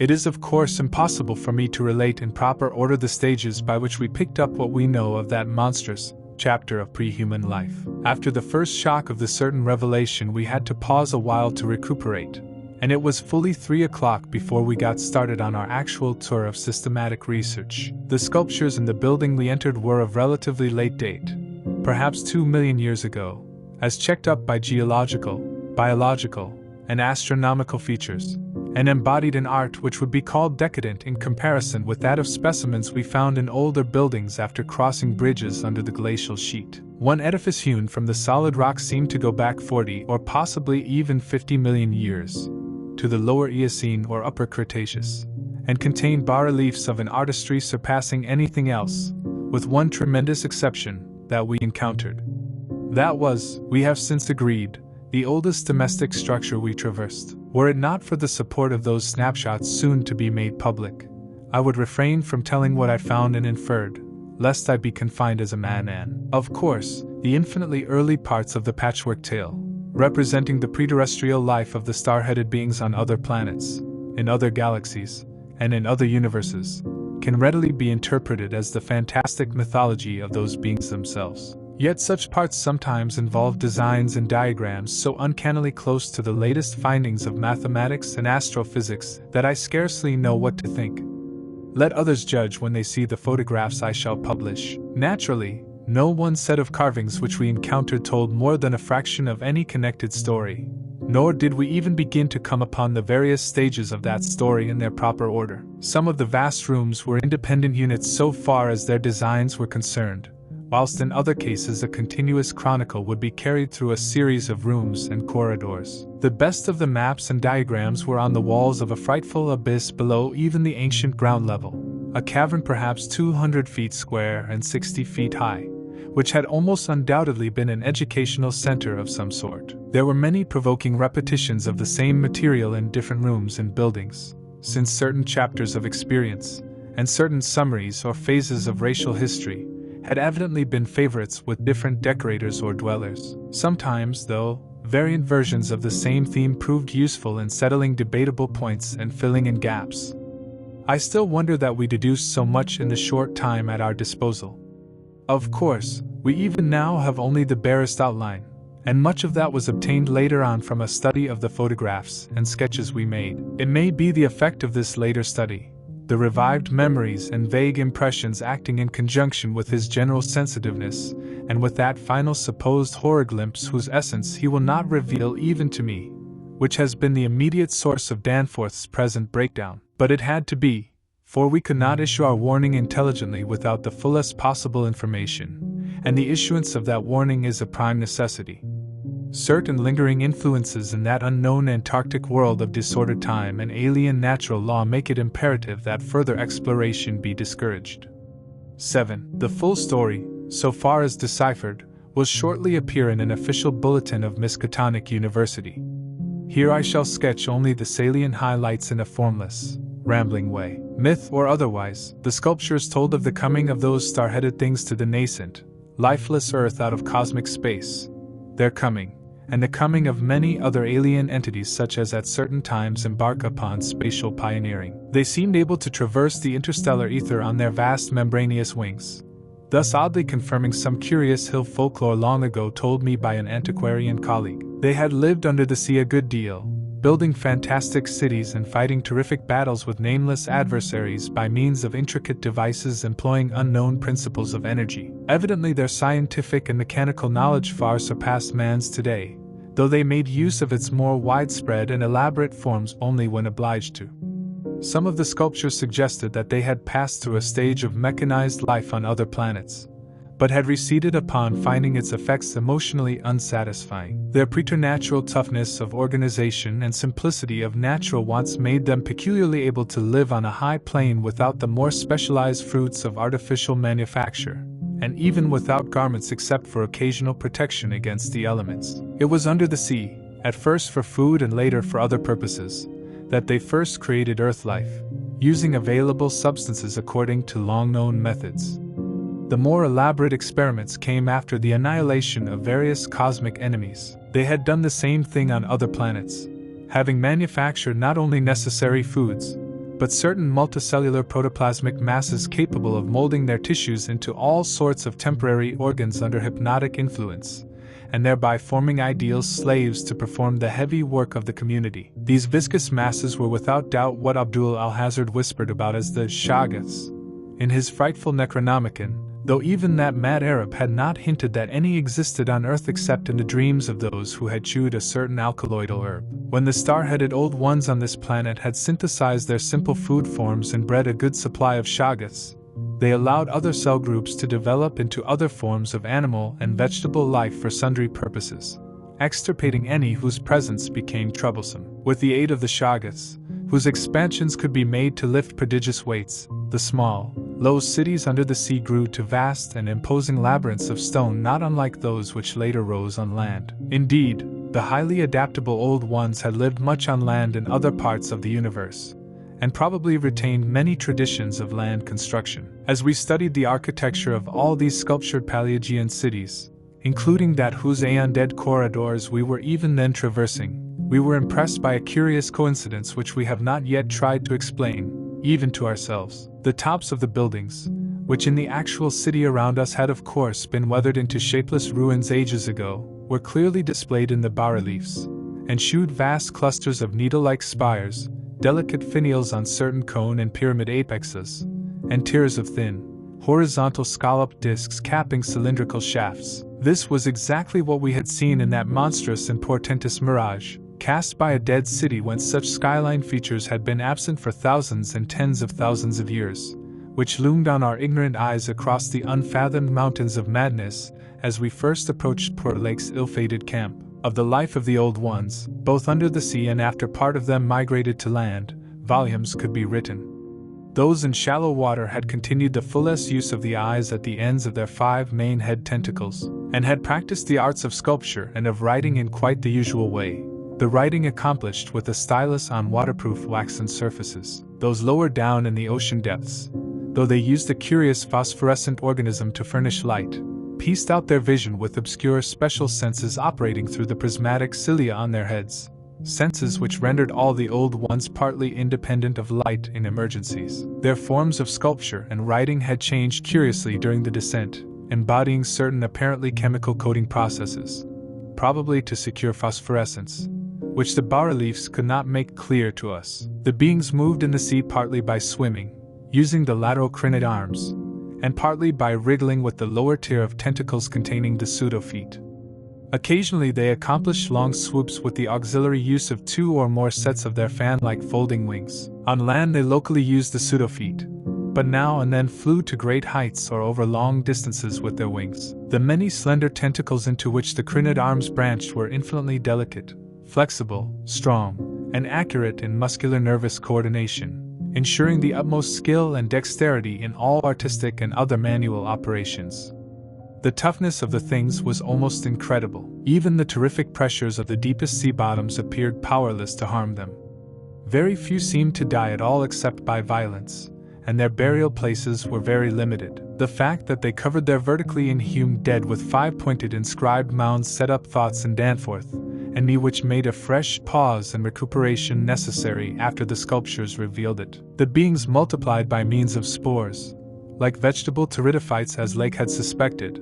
It is of course impossible for me to relate in proper order the stages by which we picked up what we know of that monstrous chapter of pre-human life. After the first shock of the certain revelation we had to pause a while to recuperate, and it was fully 3 o'clock before we got started on our actual tour of systematic research. The sculptures in the building we entered were of relatively late date, perhaps 2 million years ago, as checked up by geological, biological, and astronomical features, and embodied an art which would be called decadent in comparison with that of specimens we found in older buildings after crossing bridges under the glacial sheet. One edifice hewn from the solid rock seemed to go back 40 or possibly even 50 million years, to the lower Eocene or upper Cretaceous, and contained bas-reliefs of an artistry surpassing anything else, with one tremendous exception that we encountered. That was, we have since agreed, the oldest domestic structure we traversed. Were it not for the support of those snapshots soon to be made public, I would refrain from telling what I found and inferred, lest I be confined as a man. Of course, the infinitely early parts of the patchwork tale, representing the preterrestrial life of the star-headed beings on other planets, in other galaxies, and in other universes, can readily be interpreted as the fantastic mythology of those beings themselves. Yet such parts sometimes involve designs and diagrams so uncannily close to the latest findings of mathematics and astrophysics that I scarcely know what to think. Let others judge when they see the photographs I shall publish. Naturally, no one set of carvings which we encountered told more than a fraction of any connected story, nor did we even begin to come upon the various stages of that story in their proper order. Some of the vast rooms were independent units so far as their designs were concerned, whilst in other cases a continuous chronicle would be carried through a series of rooms and corridors. The best of the maps and diagrams were on the walls of a frightful abyss below even the ancient ground level, a cavern perhaps 200 feet square and 60 feet high, which had almost undoubtedly been an educational center of some sort. There were many provoking repetitions of the same material in different rooms and buildings, since certain chapters of experience, and certain summaries or phases of racial history, had evidently been favorites with different decorators or dwellers. Sometimes, though, variant versions of the same theme proved useful in settling debatable points and filling in gaps. I still wonder that we deduced so much in the short time at our disposal. Of course, we even now have only the barest outline, and much of that was obtained later on from a study of the photographs and sketches we made. It may be the effect of this later study, the revived memories and vague impressions acting in conjunction with his general sensitiveness, and with that final supposed horror glimpse whose essence he will not reveal even to me, which has been the immediate source of Danforth's present breakdown. But it had to be, for we could not issue our warning intelligently without the fullest possible information, and the issuance of that warning is a prime necessity. Certain lingering influences in that unknown Antarctic world of disordered time and alien natural law make it imperative that further exploration be discouraged. 7. The full story, so far as deciphered, will shortly appear in an official bulletin of Miskatonic University. Here I shall sketch only the salient highlights in a formless, rambling way. Myth or otherwise, the sculptures told of the coming of those star-headed things to the nascent, lifeless Earth out of cosmic space, their coming, and the coming of many other alien entities such as at certain times embark upon spatial pioneering. They seemed able to traverse the interstellar ether on their vast membranous wings, thus oddly confirming some curious hill folklore long ago told me by an antiquarian colleague. They had lived under the sea a good deal, building fantastic cities and fighting terrific battles with nameless adversaries by means of intricate devices employing unknown principles of energy. Evidently their scientific and mechanical knowledge far surpassed man's today, though they made use of its more widespread and elaborate forms only when obliged to. Some of the sculptures suggested that they had passed through a stage of mechanized life on other planets, but had receded upon finding its effects emotionally unsatisfying. Their preternatural toughness of organization and simplicity of natural wants made them peculiarly able to live on a high plane without the more specialized fruits of artificial manufacture, and even without garments except for occasional protection against the elements. It was under the sea, at first for food and later for other purposes, that they first created Earth life, using available substances according to long-known methods. The more elaborate experiments came after the annihilation of various cosmic enemies. They had done the same thing on other planets, having manufactured not only necessary foods, but certain multicellular protoplasmic masses capable of molding their tissues into all sorts of temporary organs under hypnotic influence, and thereby forming ideal slaves to perform the heavy work of the community. These viscous masses were without doubt what Abdul Alhazard whispered about as the Shaggoths in his frightful Necronomicon, though even that mad Arab had not hinted that any existed on Earth except in the dreams of those who had chewed a certain alkaloidal herb. When the star-headed old ones on this planet had synthesized their simple food forms and bred a good supply of Shaggoths, they allowed other cell groups to develop into other forms of animal and vegetable life for sundry purposes, extirpating any whose presence became troublesome. With the aid of the Shaggoths, whose expansions could be made to lift prodigious weights, the small, low cities under the sea grew to vast and imposing labyrinths of stone not unlike those which later rose on land. Indeed, the highly adaptable old ones had lived much on land in other parts of the universe, and probably retained many traditions of land construction. As we studied the architecture of all these sculptured Paleogean cities, including that whose aeon-dead corridors we were even then traversing, we were impressed by a curious coincidence which we have not yet tried to explain, even to ourselves. The tops of the buildings, which in the actual city around us had of course been weathered into shapeless ruins ages ago, were clearly displayed in the bas-reliefs, and shewed vast clusters of needle-like spires, delicate finials on certain cone and pyramid apexes, and tiers of thin, horizontal scalloped discs capping cylindrical shafts. This was exactly what we had seen in that monstrous and portentous mirage, cast by a dead city whence such skyline features had been absent for thousands and tens of thousands of years, which loomed on our ignorant eyes across the unfathomed mountains of madness as we first approached poor Lake's ill-fated camp. Of the life of the old ones, both under the sea and after part of them migrated to land, volumes could be written. Those in shallow water had continued the fullest use of the eyes at the ends of their 5 main head tentacles, and had practiced the arts of sculpture and of writing in quite the usual way, the writing accomplished with a stylus on waterproof waxen surfaces. Those lower down in the ocean depths, though they used a curious phosphorescent organism to furnish light, pieced out their vision with obscure special senses operating through the prismatic cilia on their heads, senses which rendered all the old ones partly independent of light in emergencies. Their forms of sculpture and writing had changed curiously during the descent, embodying certain apparently chemical coating processes, probably to secure phosphorescence, which the bas-reliefs could not make clear to us. The beings moved in the sea partly by swimming, using the lateral crenid arms, and partly by wriggling with the lower tier of tentacles containing the pseudofeet. Occasionally they accomplished long swoops with the auxiliary use of 2 or more sets of their fan-like folding wings. On land they locally used the pseudofeet, but now and then flew to great heights or over long distances with their wings. The many slender tentacles into which the crenid arms branched were infinitely delicate, flexible, strong, and accurate in muscular nervous coordination, ensuring the utmost skill and dexterity in all artistic and other manual operations. The toughness of the things was almost incredible. Even the terrific pressures of the deepest sea bottoms appeared powerless to harm them. Very few seemed to die at all except by violence, and their burial places were very limited. The fact that they covered their vertically inhumed dead with 5-pointed inscribed mounds set up thoughts in Danforth and me which made a fresh pause and recuperation necessary after the sculptures revealed it. The beings multiplied by means of spores, like vegetable pteridophytes as Lake had suspected,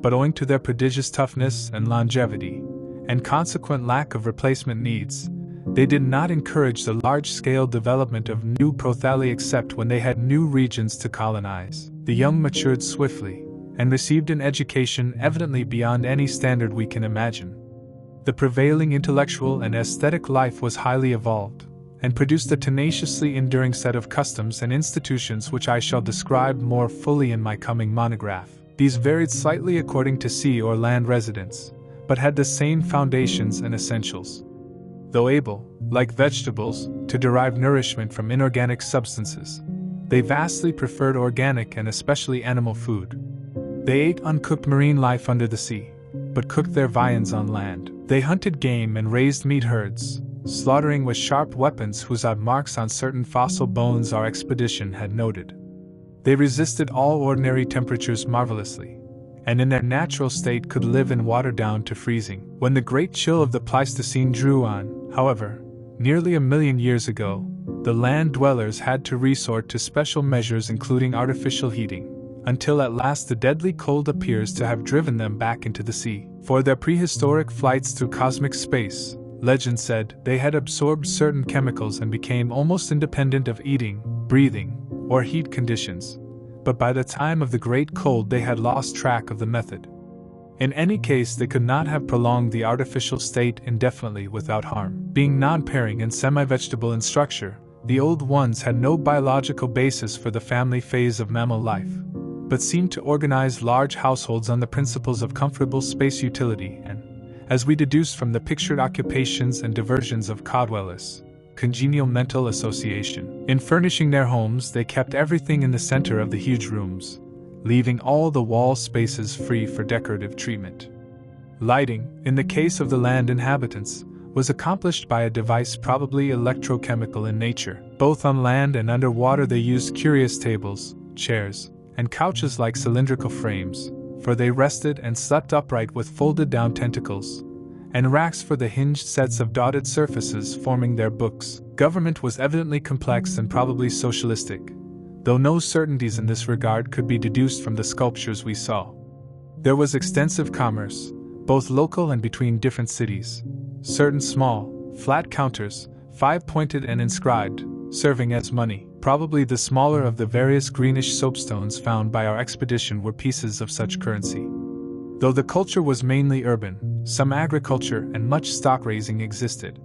but owing to their prodigious toughness and longevity, and consequent lack of replacement needs, they did not encourage the large-scale development of new prothalli except when they had new regions to colonize. The young matured swiftly, and received an education evidently beyond any standard we can imagine. The prevailing intellectual and aesthetic life was highly evolved, and produced a tenaciously enduring set of customs and institutions which I shall describe more fully in my coming monograph. These varied slightly according to sea or land residence, but had the same foundations and essentials. Though able, like vegetables, to derive nourishment from inorganic substances, they vastly preferred organic and especially animal food. They ate uncooked marine life under the sea, but cooked their viands on land. They hunted game and raised meat herds, slaughtering with sharp weapons whose odd marks on certain fossil bones our expedition had noted. They resisted all ordinary temperatures marvelously, and in their natural state could live in water down to freezing. When the great chill of the Pleistocene drew on, however, nearly 1 million years ago, the land dwellers had to resort to special measures including artificial heating, until at last the deadly cold appears to have driven them back into the sea. For their prehistoric flights through cosmic space, legend said, they had absorbed certain chemicals and became almost independent of eating, breathing, or heat conditions, but by the time of the great cold they had lost track of the method. In any case, they could not have prolonged the artificial state indefinitely without harm. Being non-pairing and semi-vegetable in structure, the old ones had no biological basis for the family phase of mammal life, but seemed to organize large households on the principles of comfortable space utility and, as we deduced from the pictured occupations and diversions of Codwellis, congenial mental association. In furnishing their homes, they kept everything in the center of the huge rooms, leaving all the wall spaces free for decorative treatment. Lighting, in the case of the land inhabitants, was accomplished by a device probably electrochemical in nature. Both on land and under water they used curious tables, chairs, and couches like cylindrical frames, for they rested and slept upright with folded down tentacles, and racks for the hinged sets of dotted surfaces forming their books. Government was evidently complex and probably socialistic, though no certainties in this regard could be deduced from the sculptures we saw. There was extensive commerce, both local and between different cities. Certain small, flat counters, 5-pointed and inscribed, serving as money. Probably the smaller of the various greenish soapstones found by our expedition were pieces of such currency. Though the culture was mainly urban, some agriculture and much stock raising existed.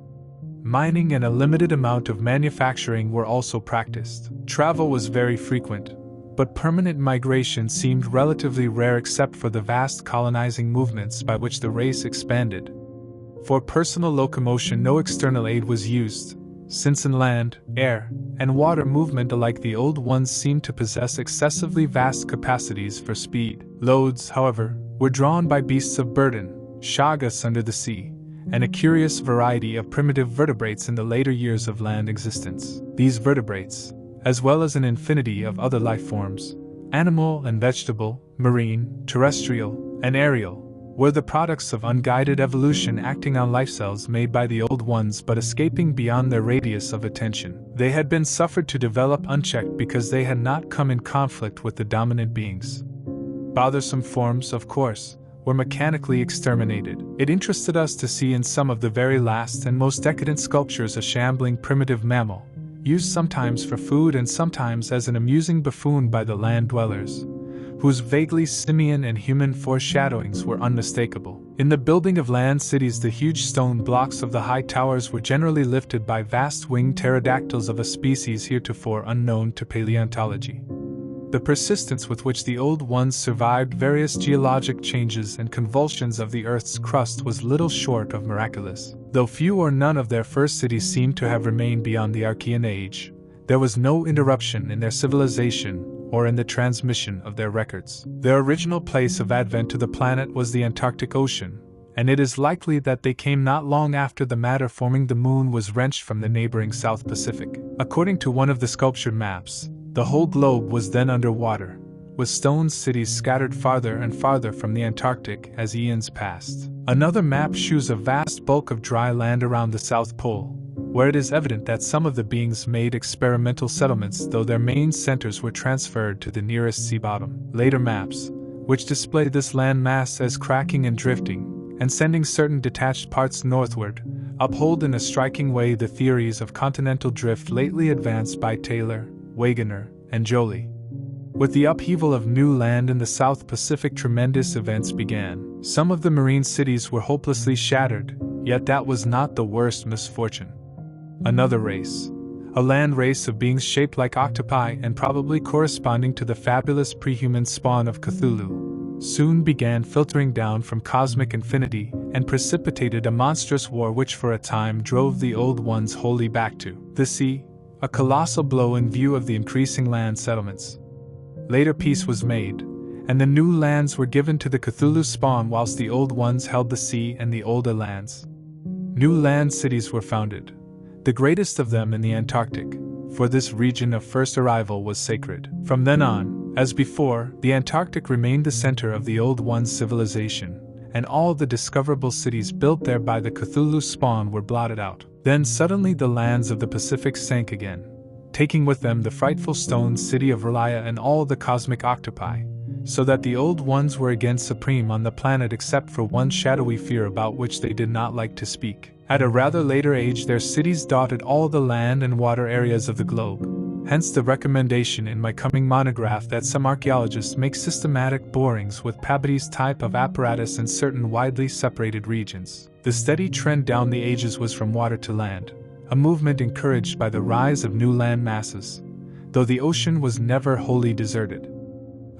Mining and a limited amount of manufacturing were also practiced. Travel was very frequent, but permanent migration seemed relatively rare except for the vast colonizing movements by which the race expanded. For personal locomotion, no external aid was used, since in land, air, and water movement alike the old ones seemed to possess excessively vast capacities for speed. Loads, however, were drawn by beasts of burden, shagas under the sea, and a curious variety of primitive vertebrates in the later years of land existence. These vertebrates, as well as an infinity of other life forms, animal and vegetable, marine, terrestrial, and aerial, were the products of unguided evolution acting on life cells made by the old ones but escaping beyond their radius of attention. They had been suffered to develop unchecked because they had not come in conflict with the dominant beings. Bothersome forms, of course, were mechanically exterminated. It interested us to see in some of the very last and most decadent sculptures a shambling primitive mammal, used sometimes for food and sometimes as an amusing buffoon by the land dwellers, whose vaguely simian and human foreshadowings were unmistakable. In the building of land cities, the huge stone blocks of the high towers were generally lifted by vast winged pterodactyls of a species heretofore unknown to paleontology. The persistence with which the old ones survived various geologic changes and convulsions of the Earth's crust was little short of miraculous. Though few or none of their first cities seem to have remained beyond the Archean age, there was no interruption in their civilization or in the transmission of their records. Their original place of advent to the planet was the Antarctic Ocean, and it is likely that they came not long after the matter forming the moon was wrenched from the neighboring South Pacific. According to one of the sculptured maps, the whole globe was then under water, with stone cities scattered farther and farther from the Antarctic as eons passed. Another map shows a vast bulk of dry land around the South Pole, where it is evident that some of the beings made experimental settlements, though their main centers were transferred to the nearest sea bottom. Later maps, which display this land mass as cracking and drifting, and sending certain detached parts northward, uphold in a striking way the theories of continental drift lately advanced by Taylor, Wegener, and Joly. With the upheaval of new land in the South Pacific, tremendous events began. Some of the marine cities were hopelessly shattered, yet that was not the worst misfortune. Another race, a land race of beings shaped like octopi and probably corresponding to the fabulous pre-human spawn of Cthulhu, soon began filtering down from cosmic infinity and precipitated a monstrous war which for a time drove the old ones wholly back to the sea, a colossal blow in view of the increasing land settlements. Later peace was made, and the new lands were given to the Cthulhu spawn whilst the old ones held the sea and the older lands. New land cities were founded, the greatest of them in the Antarctic, for this region of first arrival was sacred. From then on, as before, the Antarctic remained the center of the old one's civilization, and all the discoverable cities built there by the Cthulhu spawn were blotted out. Then suddenly the lands of the Pacific sank again, taking with them the frightful stone city of Relaya and all the cosmic octopi, so that the old ones were again supreme on the planet except for one shadowy fear about which they did not like to speak. At a rather later age their cities dotted all the land and water areas of the globe, hence the recommendation in my coming monograph that some archaeologists make systematic borings with Pabbett's type of apparatus in certain widely separated regions. The steady trend down the ages was from water to land, a movement encouraged by the rise of new land masses, though the ocean was never wholly deserted.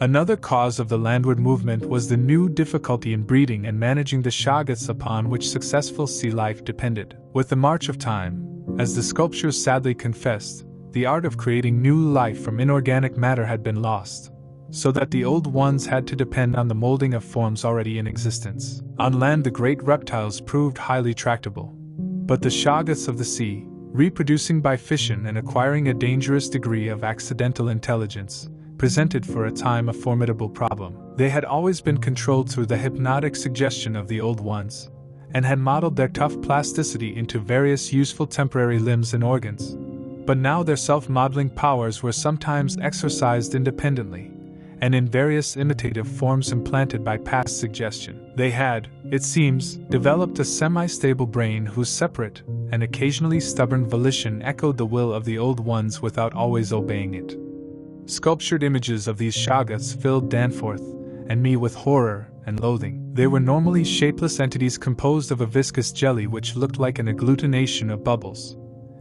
Another cause of the landward movement was the new difficulty in breeding and managing the shagas upon which successful sea life depended. With the march of time, as the sculptures sadly confessed, the art of creating new life from inorganic matter had been lost, so that the old ones had to depend on the molding of forms already in existence. On land the great reptiles proved highly tractable, but the shagas of the sea, reproducing by fission and acquiring a dangerous degree of accidental intelligence, presented for a time a formidable problem. They had always been controlled through the hypnotic suggestion of the old ones, and had modeled their tough plasticity into various useful temporary limbs and organs. But now their self-modeling powers were sometimes exercised independently, and in various imitative forms implanted by past suggestion. They had, it seems, developed a semi-stable brain whose separate and occasionally stubborn volition echoed the will of the old ones without always obeying it. Sculptured images of these shoggoths filled Danforth and me with horror and loathing. They were normally shapeless entities composed of a viscous jelly which looked like an agglutination of bubbles,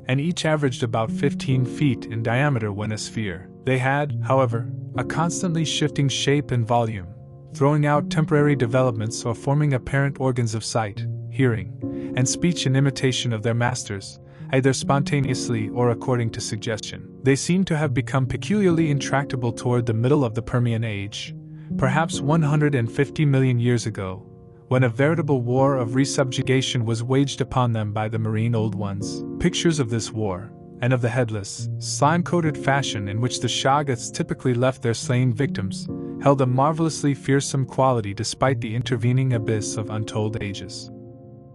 and each averaged about 15 feet in diameter when a sphere. They had, however, a constantly shifting shape and volume, throwing out temporary developments or forming apparent organs of sight, hearing, and speech in imitation of their masters, either spontaneously or according to suggestion. They seem to have become peculiarly intractable toward the middle of the Permian Age, perhaps 150 million years ago, when a veritable war of resubjugation was waged upon them by the marine Old Ones. Pictures of this war, and of the headless, slime-coated fashion in which the shoggoths typically left their slain victims, held a marvelously fearsome quality despite the intervening abyss of untold ages.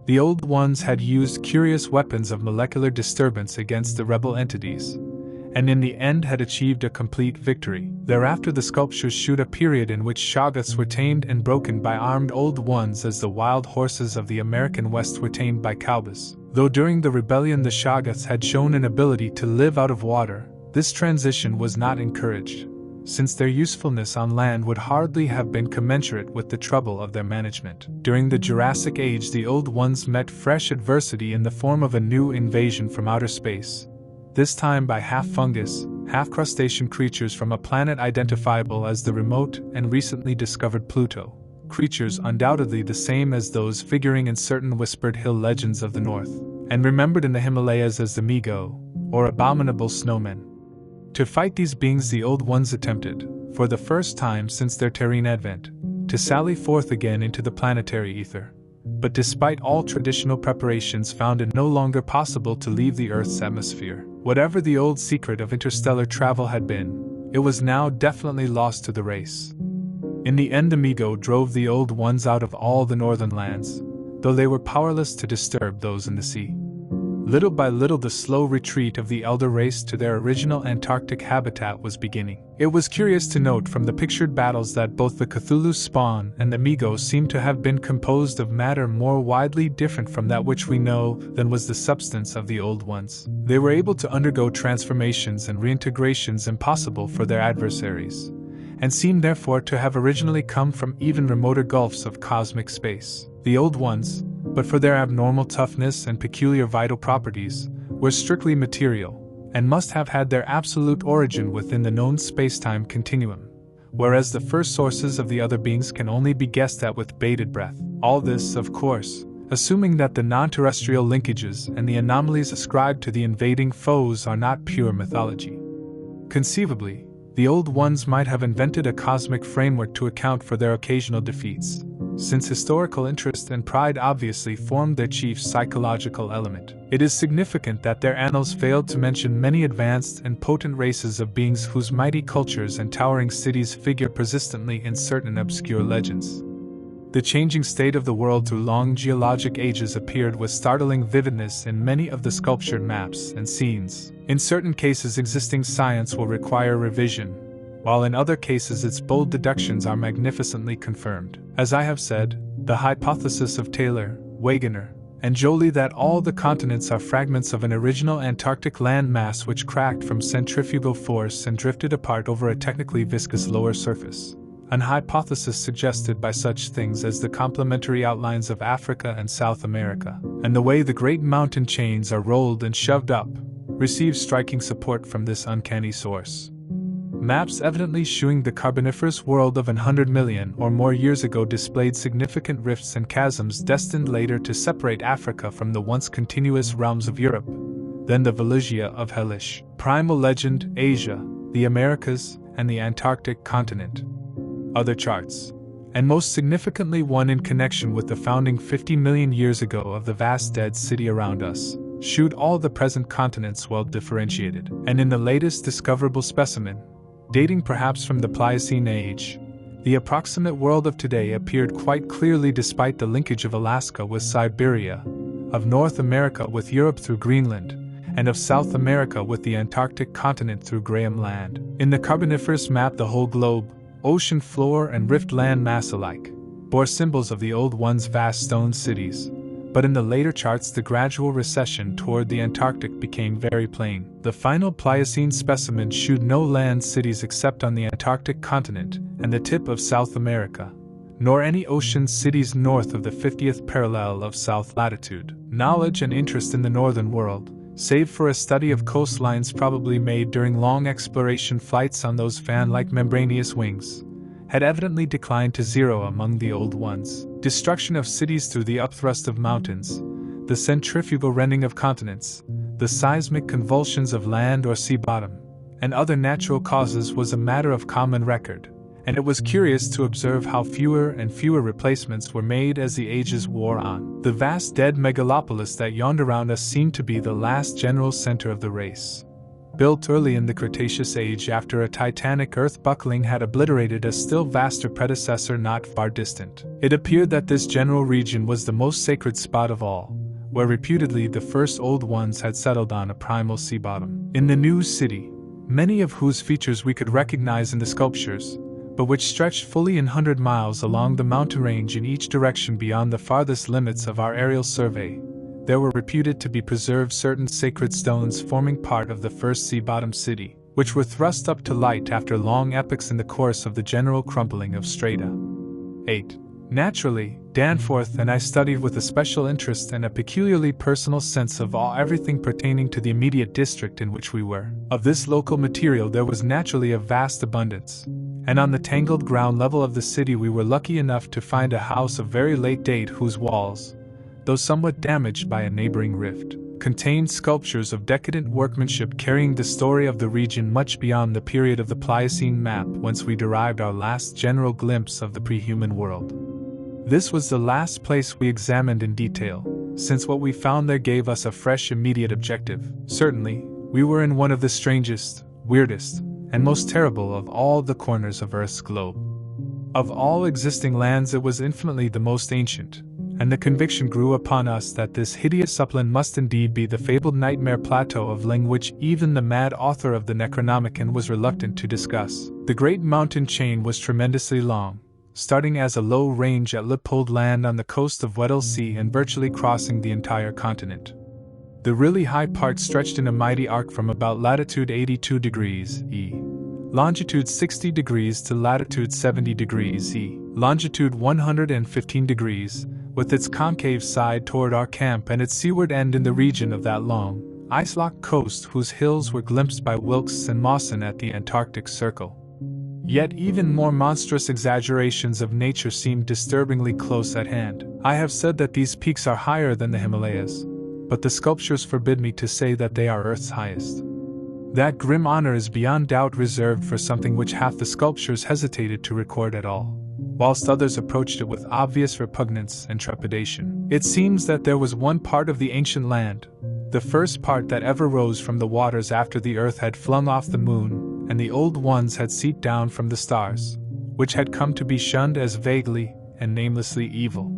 The Old Ones had used curious weapons of molecular disturbance against the rebel entities, and in the end had achieved a complete victory. Thereafter the sculptures shoot a period in which shoggoths were tamed and broken by armed Old Ones as the wild horses of the American West were tamed by cowboys. Though during the rebellion the shoggoths had shown an ability to live out of water, this transition was not encouraged, since their usefulness on land would hardly have been commensurate with the trouble of their management. During the Jurassic Age the Old Ones met fresh adversity in the form of a new invasion from outer space, this time by half-fungus, half-crustacean creatures from a planet identifiable as the remote and recently discovered Pluto, creatures undoubtedly the same as those figuring in certain whispered hill legends of the north, and remembered in the Himalayas as the Migo, or abominable snowmen. To fight these beings the Old Ones attempted, for the first time since their terrene advent, to sally forth again into the planetary ether. But despite all traditional preparations found it no longer possible to leave the Earth's atmosphere. Whatever the old secret of interstellar travel had been, it was now definitely lost to the race. In the end the Migo drove the Old Ones out of all the northern lands, though they were powerless to disturb those in the sea. Little by little the slow retreat of the elder race to their original Antarctic habitat was beginning. It was curious to note from the pictured battles that both the Cthulhu spawn and the Migo seem to have been composed of matter more widely different from that which we know than was the substance of the Old Ones. They were able to undergo transformations and reintegrations impossible for their adversaries, and seem therefore to have originally come from even remoter gulfs of cosmic space. The Old Ones, but for their abnormal toughness and peculiar vital properties, were strictly material, and must have had their absolute origin within the known spacetime continuum, whereas the first sources of the other beings can only be guessed at with bated breath. All this, of course, assuming that the non-terrestrial linkages and the anomalies ascribed to the invading foes are not pure mythology. Conceivably, the Old Ones might have invented a cosmic framework to account for their occasional defeats, since historical interest and pride obviously formed their chief psychological element. It is significant that their annals failed to mention many advanced and potent races of beings whose mighty cultures and towering cities figure persistently in certain obscure legends. The changing state of the world through long geologic ages appeared with startling vividness in many of the sculptured maps and scenes. In certain cases existing science will require revision, while in other cases its bold deductions are magnificently confirmed. As I have said, the hypothesis of Taylor, Wegener, and Joly that all the continents are fragments of an original Antarctic land mass which cracked from centrifugal force and drifted apart over a technically viscous lower surface, an hypothesis suggested by such things as the complementary outlines of Africa and South America, and the way the great mountain chains are rolled and shoved up, receives striking support from this uncanny source. Maps evidently showing the Carboniferous world of 100 million or more years ago displayed significant rifts and chasms destined later to separate Africa from the once continuous realms of Europe, then the Valusia of Hellish, primal legend, Asia, the Americas, and the Antarctic continent. Other charts, and most significantly one in connection with the founding 50 million years ago of the vast dead city around us, showed all the present continents well differentiated, and in the latest discoverable specimen, dating perhaps from the Pliocene age, The approximate world of today appeared quite clearly despite the linkage of Alaska with Siberia, of North America with Europe through Greenland, and of South America with the Antarctic continent through Graham Land. In the Carboniferous map, the whole globe, ocean floor and rift land mass alike, bore symbols of the old one's vast stone cities, but in the later charts the gradual recession toward the Antarctic became very plain. The final Pliocene specimen showed no land cities except on the Antarctic continent and the tip of South America, nor any ocean cities north of the 50th parallel of south latitude. Knowledge and interest in the northern world, save for a study of coastlines probably made during long exploration flights on those fan-like membranous wings, had evidently declined to zero among the old ones. Destruction of cities through the upthrust of mountains, the centrifugal rending of continents, the seismic convulsions of land or sea bottom, and other natural causes was a matter of common record, and it was curious to observe how fewer and fewer replacements were made as the ages wore on. The vast dead megalopolis that yawned around us seemed to be the last general center of the race. Built early in the Cretaceous age after a titanic earth buckling had obliterated a still vaster predecessor not far distant. It appeared that this general region was the most sacred spot of all, where reputedly the first old ones had settled on a primal sea bottom. In the new city, many of whose features we could recognize in the sculptures, but which stretched fully 100 miles along the mountain range in each direction beyond the farthest limits of our aerial survey, there were reputed to be preserved certain sacred stones forming part of the first sea-bottom city, which were thrust up to light after long epochs in the course of the general crumpling of strata. 8. Naturally, Danforth and I studied with a special interest and a peculiarly personal sense of everything pertaining to the immediate district in which we were. Of this local material there was naturally a vast abundance, and on the tangled ground level of the city we were lucky enough to find a house of very late date whose walls, though somewhat damaged by a neighboring rift, contained sculptures of decadent workmanship carrying the story of the region much beyond the period of the Pliocene map whence we derived our last general glimpse of the pre-human world. This was the last place we examined in detail, since what we found there gave us a fresh immediate objective. Certainly, we were in one of the strangest, weirdest, and most terrible of all the corners of Earth's globe. Of all existing lands it was infinitely the most ancient, and the conviction grew upon us that this hideous upland must indeed be the fabled nightmare plateau of Ling which even the mad author of the Necronomicon was reluctant to discuss. The great mountain chain was tremendously long, starting as a low range at Lippold Land on the coast of Weddell Sea and virtually crossing the entire continent. The really high part stretched in a mighty arc from about latitude 82 degrees E, longitude 60 degrees to latitude 70 degrees E, longitude 115 degrees, with its concave side toward our camp and its seaward end in the region of that long, ice-locked coast whose hills were glimpsed by Wilkes and Mawson at the Antarctic Circle. Yet even more monstrous exaggerations of nature seemed disturbingly close at hand. I have said that these peaks are higher than the Himalayas, but the sculptures forbid me to say that they are Earth's highest. That grim honor is beyond doubt reserved for something which half the sculptures hesitated to record at all, whilst others approached it with obvious repugnance and trepidation. It seems that there was one part of the ancient land, the first part that ever rose from the waters after the earth had flung off the moon, and the old ones had seeped down from the stars, which had come to be shunned as vaguely and namelessly evil.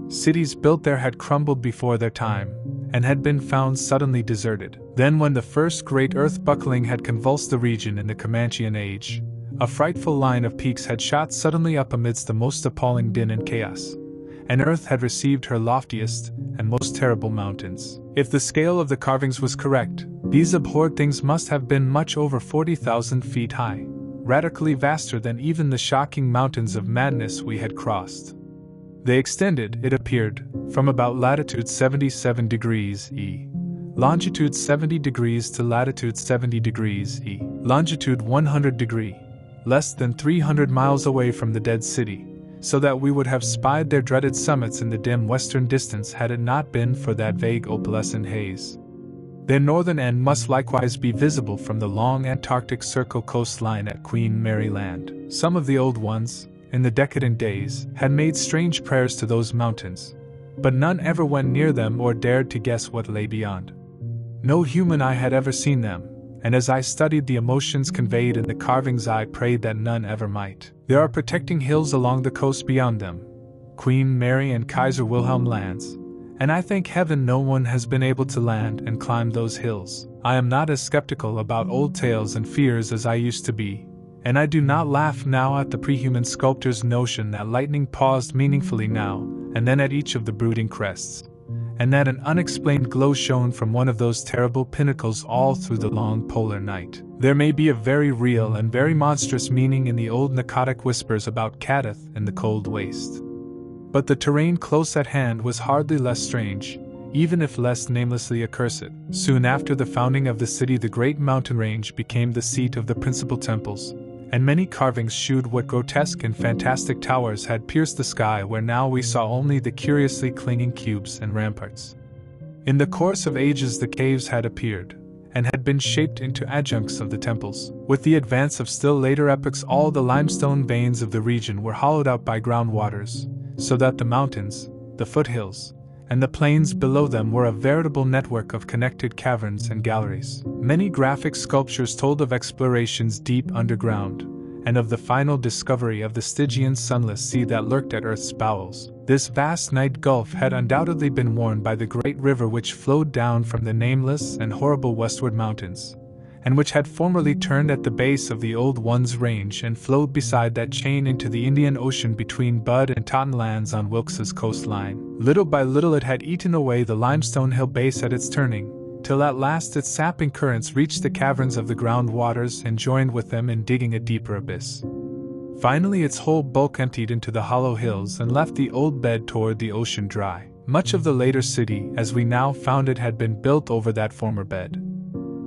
Cities built there had crumbled before their time, and had been found suddenly deserted. Then when the first great earth buckling had convulsed the region in the Comanchean age, a frightful line of peaks had shot suddenly up amidst the most appalling din and chaos, and earth had received her loftiest and most terrible mountains. If the scale of the carvings was correct, these abhorred things must have been much over 40,000 feet high, radically vaster than even the shocking mountains of madness we had crossed. They extended, it appeared, from about latitude 77 degrees E, longitude 70 degrees to latitude 70 degrees E, longitude 100 degrees, less than 300 miles away from the dead city, so that we would have spied their dreaded summits in the dim western distance had it not been for that vague opalescent haze. Their northern end must likewise be visible from the long Antarctic Circle coastline at Queen Mary Land. Some of the old ones, in the decadent days, had made strange prayers to those mountains, but none ever went near them or dared to guess what lay beyond. No human eye had ever seen them, and as I studied the emotions conveyed in the carvings I prayed that none ever might. There are protecting hills along the coast beyond them, Queen Mary and Kaiser Wilhelm lands, and I thank heaven no one has been able to land and climb those hills. I am not as skeptical about old tales and fears as I used to be, and I do not laugh now at the prehuman sculptor's notion that lightning paused meaningfully now and then at each of the brooding crests, and that an unexplained glow shone from one of those terrible pinnacles all through the long polar night. There may be a very real and very monstrous meaning in the old narcotic whispers about Kadath and the cold waste. But the terrain close at hand was hardly less strange, even if less namelessly accursed. Soon after the founding of the city, the great mountain range became the seat of the principal temples, and many carvings shewed what grotesque and fantastic towers had pierced the sky where now we saw only the curiously clinging cubes and ramparts. In the course of ages the caves had appeared, and had been shaped into adjuncts of the temples. With the advance of still later epochs, all the limestone veins of the region were hollowed out by groundwaters, so that the mountains, the foothills, and the plains below them were a veritable network of connected caverns and galleries. Many graphic sculptures told of explorations deep underground, and of the final discovery of the Stygian sunless sea that lurked at Earth's bowels. This vast night gulf had undoubtedly been worn by the great river which flowed down from the nameless and horrible westward mountains, and which had formerly turned at the base of the Old Ones Range and flowed beside that chain into the Indian Ocean between Bud and Totten lands on Wilkes's coastline. Little by little it had eaten away the limestone hill base at its turning, till at last its sapping currents reached the caverns of the ground waters and joined with them in digging a deeper abyss. Finally its whole bulk emptied into the hollow hills and left the old bed toward the ocean dry. Much of the later city, as we now found it, had been built over that former bed.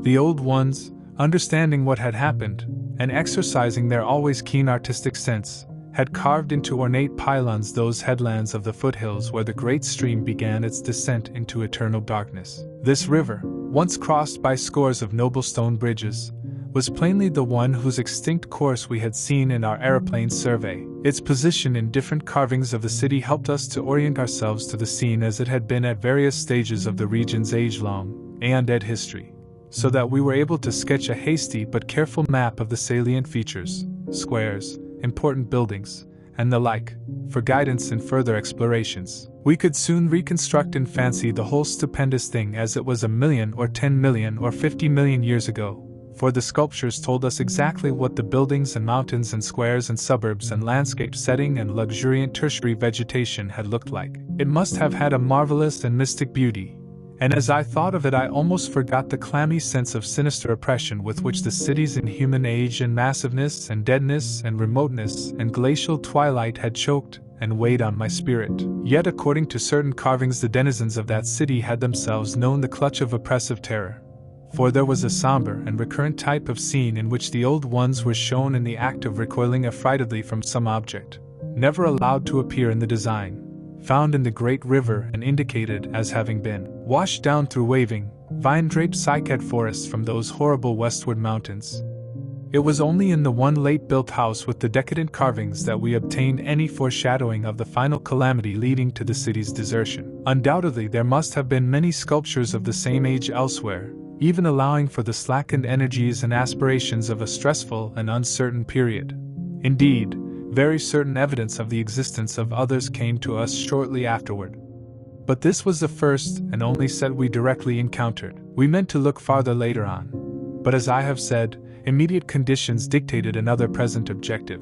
The old ones, understanding what had happened, and exercising their always keen artistic sense, had carved into ornate pylons those headlands of the foothills where the great stream began its descent into eternal darkness. This river, once crossed by scores of noble stone bridges, was plainly the one whose extinct course we had seen in our aeroplane survey. Its position in different carvings of the city helped us to orient ourselves to the scene as it had been at various stages of the region's age-long, aeon-dead history, so that we were able to sketch a hasty but careful map of the salient features, squares, important buildings, and the like, for guidance in further explorations. We could soon reconstruct in fancy the whole stupendous thing as it was 1,000,000 or 10,000,000 or 50,000,000 years ago, for the sculptures told us exactly what the buildings and mountains and squares and suburbs and landscape setting and luxuriant tertiary vegetation had looked like. It must have had a marvelous and mystic beauty, and as I thought of it I almost forgot the clammy sense of sinister oppression with which the city's inhuman age and massiveness and deadness and remoteness and glacial twilight had choked and weighed on my spirit. Yet according to certain carvings the denizens of that city had themselves known the clutch of oppressive terror, for there was a somber and recurrent type of scene in which the old ones were shown in the act of recoiling affrightedly from some object, never allowed to appear in the design, found in the great river and indicated as having been washed down through waving, vine-draped cycad forests from those horrible westward mountains. It was only in the one late-built house with the decadent carvings that we obtained any foreshadowing of the final calamity leading to the city's desertion. Undoubtedly there must have been many sculptures of the same age elsewhere, even allowing for the slackened energies and aspirations of a stressful and uncertain period. Indeed, very certain evidence of the existence of others came to us shortly afterward. But this was the first and only set we directly encountered. We meant to look farther later on, but as I have said, immediate conditions dictated another present objective.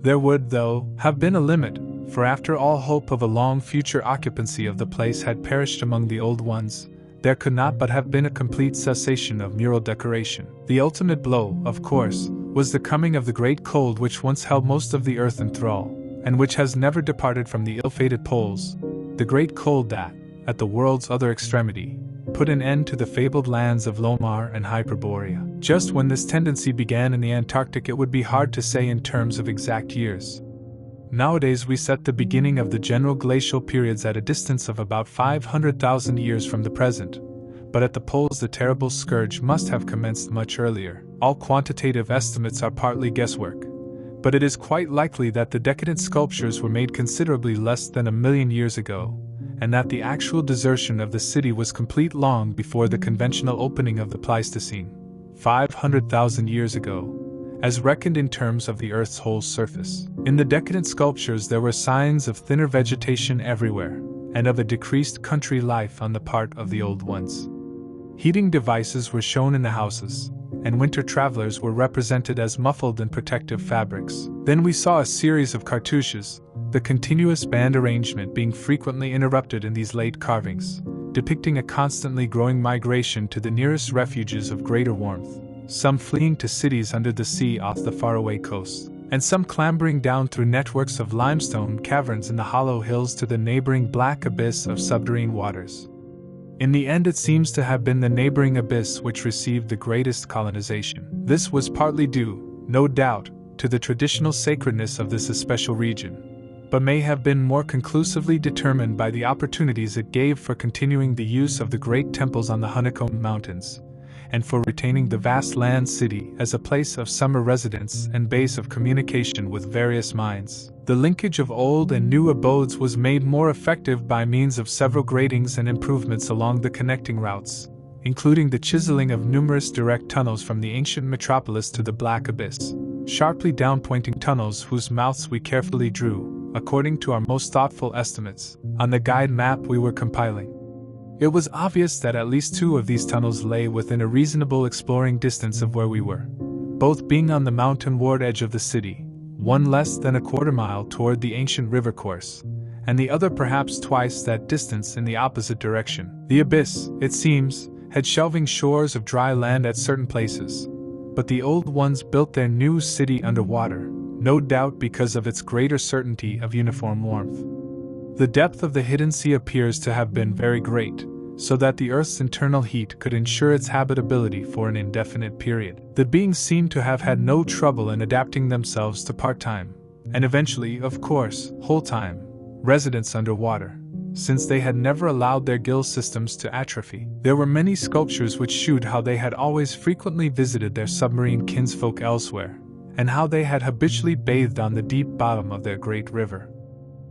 There would, though, have been a limit, for after all hope of a long future occupancy of the place had perished among the old ones, there could not but have been a complete cessation of mural decoration. The ultimate blow, of course, was the coming of the great cold which once held most of the earth in thrall, and which has never departed from the ill-fated poles, the great cold that, at the world's other extremity, put an end to the fabled lands of Lomar and Hyperborea. Just when this tendency began in the Antarctic it would be hard to say in terms of exact years. Nowadays we set the beginning of the general glacial periods at a distance of about 500,000 years from the present, but at the poles the terrible scourge must have commenced much earlier. All quantitative estimates are partly guesswork, but it is quite likely that the decadent sculptures were made considerably less than 1,000,000 years ago, and that the actual desertion of the city was complete long before the conventional opening of the Pleistocene. 500,000 years ago, as reckoned in terms of the Earth's whole surface. In the decadent sculptures there were signs of thinner vegetation everywhere, and of a decreased country life on the part of the old ones. Heating devices were shown in the houses, and winter travelers were represented as muffled in protective fabrics. Then we saw a series of cartouches, the continuous band arrangement being frequently interrupted in these late carvings, depicting a constantly growing migration to the nearest refuges of greater warmth, some fleeing to cities under the sea off the faraway coast, and some clambering down through networks of limestone caverns in the hollow hills to the neighboring black abyss of submarine waters. In the end, it seems to have been the neighboring abyss which received the greatest colonization. This was partly due, no doubt, to the traditional sacredness of this especial region, but may have been more conclusively determined by the opportunities it gave for continuing the use of the great temples on the honeycombed mountains, and for retaining the vast land city as a place of summer residence and base of communication with various minds. The linkage of old and new abodes was made more effective by means of several gratings and improvements along the connecting routes, including the chiseling of numerous direct tunnels from the ancient metropolis to the Black Abyss, sharply down-pointing tunnels whose mouths we carefully drew, according to our most thoughtful estimates, on the guide map we were compiling. It was obvious that at least 2 of these tunnels lay within a reasonable exploring distance of where we were, both being on the mountainward edge of the city, one less than a quarter-mile toward the ancient river course, and the other perhaps twice that distance in the opposite direction. The abyss, it seems, had shelving shores of dry land at certain places, but the old ones built their new city underwater, no doubt because of its greater certainty of uniform warmth. The depth of the hidden sea appears to have been very great, so that the Earth's internal heat could ensure its habitability for an indefinite period. The beings seem to have had no trouble in adapting themselves to part-time, and eventually, of course, whole-time, residence underwater, since they had never allowed their gill systems to atrophy. There were many sculptures which shewed how they had always frequently visited their submarine kinsfolk elsewhere, and how they had habitually bathed on the deep bottom of their great river.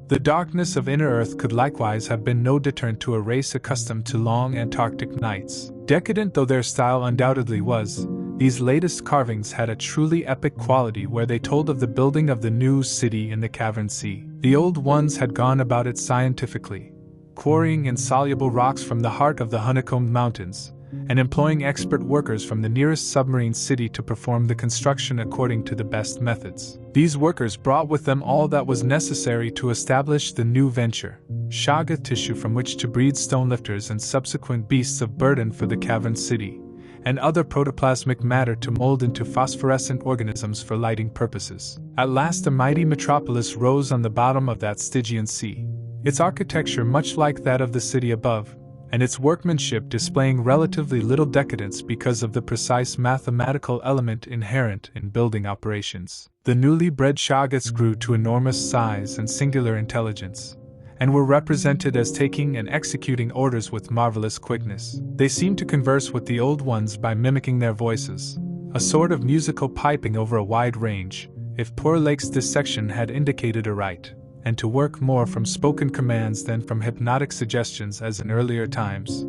The darkness of inner Earth could likewise have been no deterrent to a race accustomed to long Antarctic nights. Decadent though their style undoubtedly was, these latest carvings had a truly epic quality where they told of the building of the new city in the cavern sea. The old ones had gone about it scientifically, quarrying insoluble rocks from the heart of the honeycombed mountains, and employing expert workers from the nearest submarine city to perform the construction according to the best methods. These workers brought with them all that was necessary to establish the new venture: shaggoth tissue from which to breed stone lifters and subsequent beasts of burden for the cavern city, and other protoplasmic matter to mold into phosphorescent organisms for lighting purposes. At last a mighty metropolis rose on the bottom of that Stygian sea, its architecture much like that of the city above, and its workmanship displaying relatively little decadence because of the precise mathematical element inherent in building operations. The newly bred shaggoths grew to enormous size and singular intelligence, and were represented as taking and executing orders with marvelous quickness. They seemed to converse with the old ones by mimicking their voices, a sort of musical piping over a wide range, if poor Lake's dissection had indicated aright, and to work more from spoken commands than from hypnotic suggestions as in earlier times.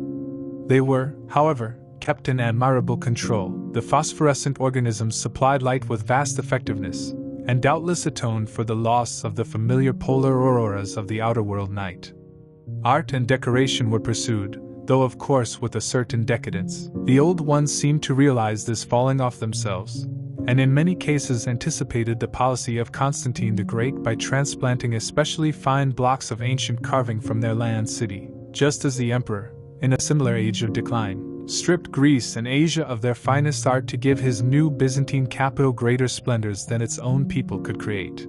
They were, however, kept in admirable control. The phosphorescent organisms supplied light with vast effectiveness, and doubtless atoned for the loss of the familiar polar auroras of the outer world night. Art and decoration were pursued, though of course with a certain decadence. The old ones seemed to realize this falling off themselves, and in many cases anticipated the policy of Constantine the Great by transplanting especially fine blocks of ancient carving from their land city, just as the emperor, in a similar age of decline, stripped Greece and Asia of their finest art to give his new Byzantine capital greater splendors than its own people could create.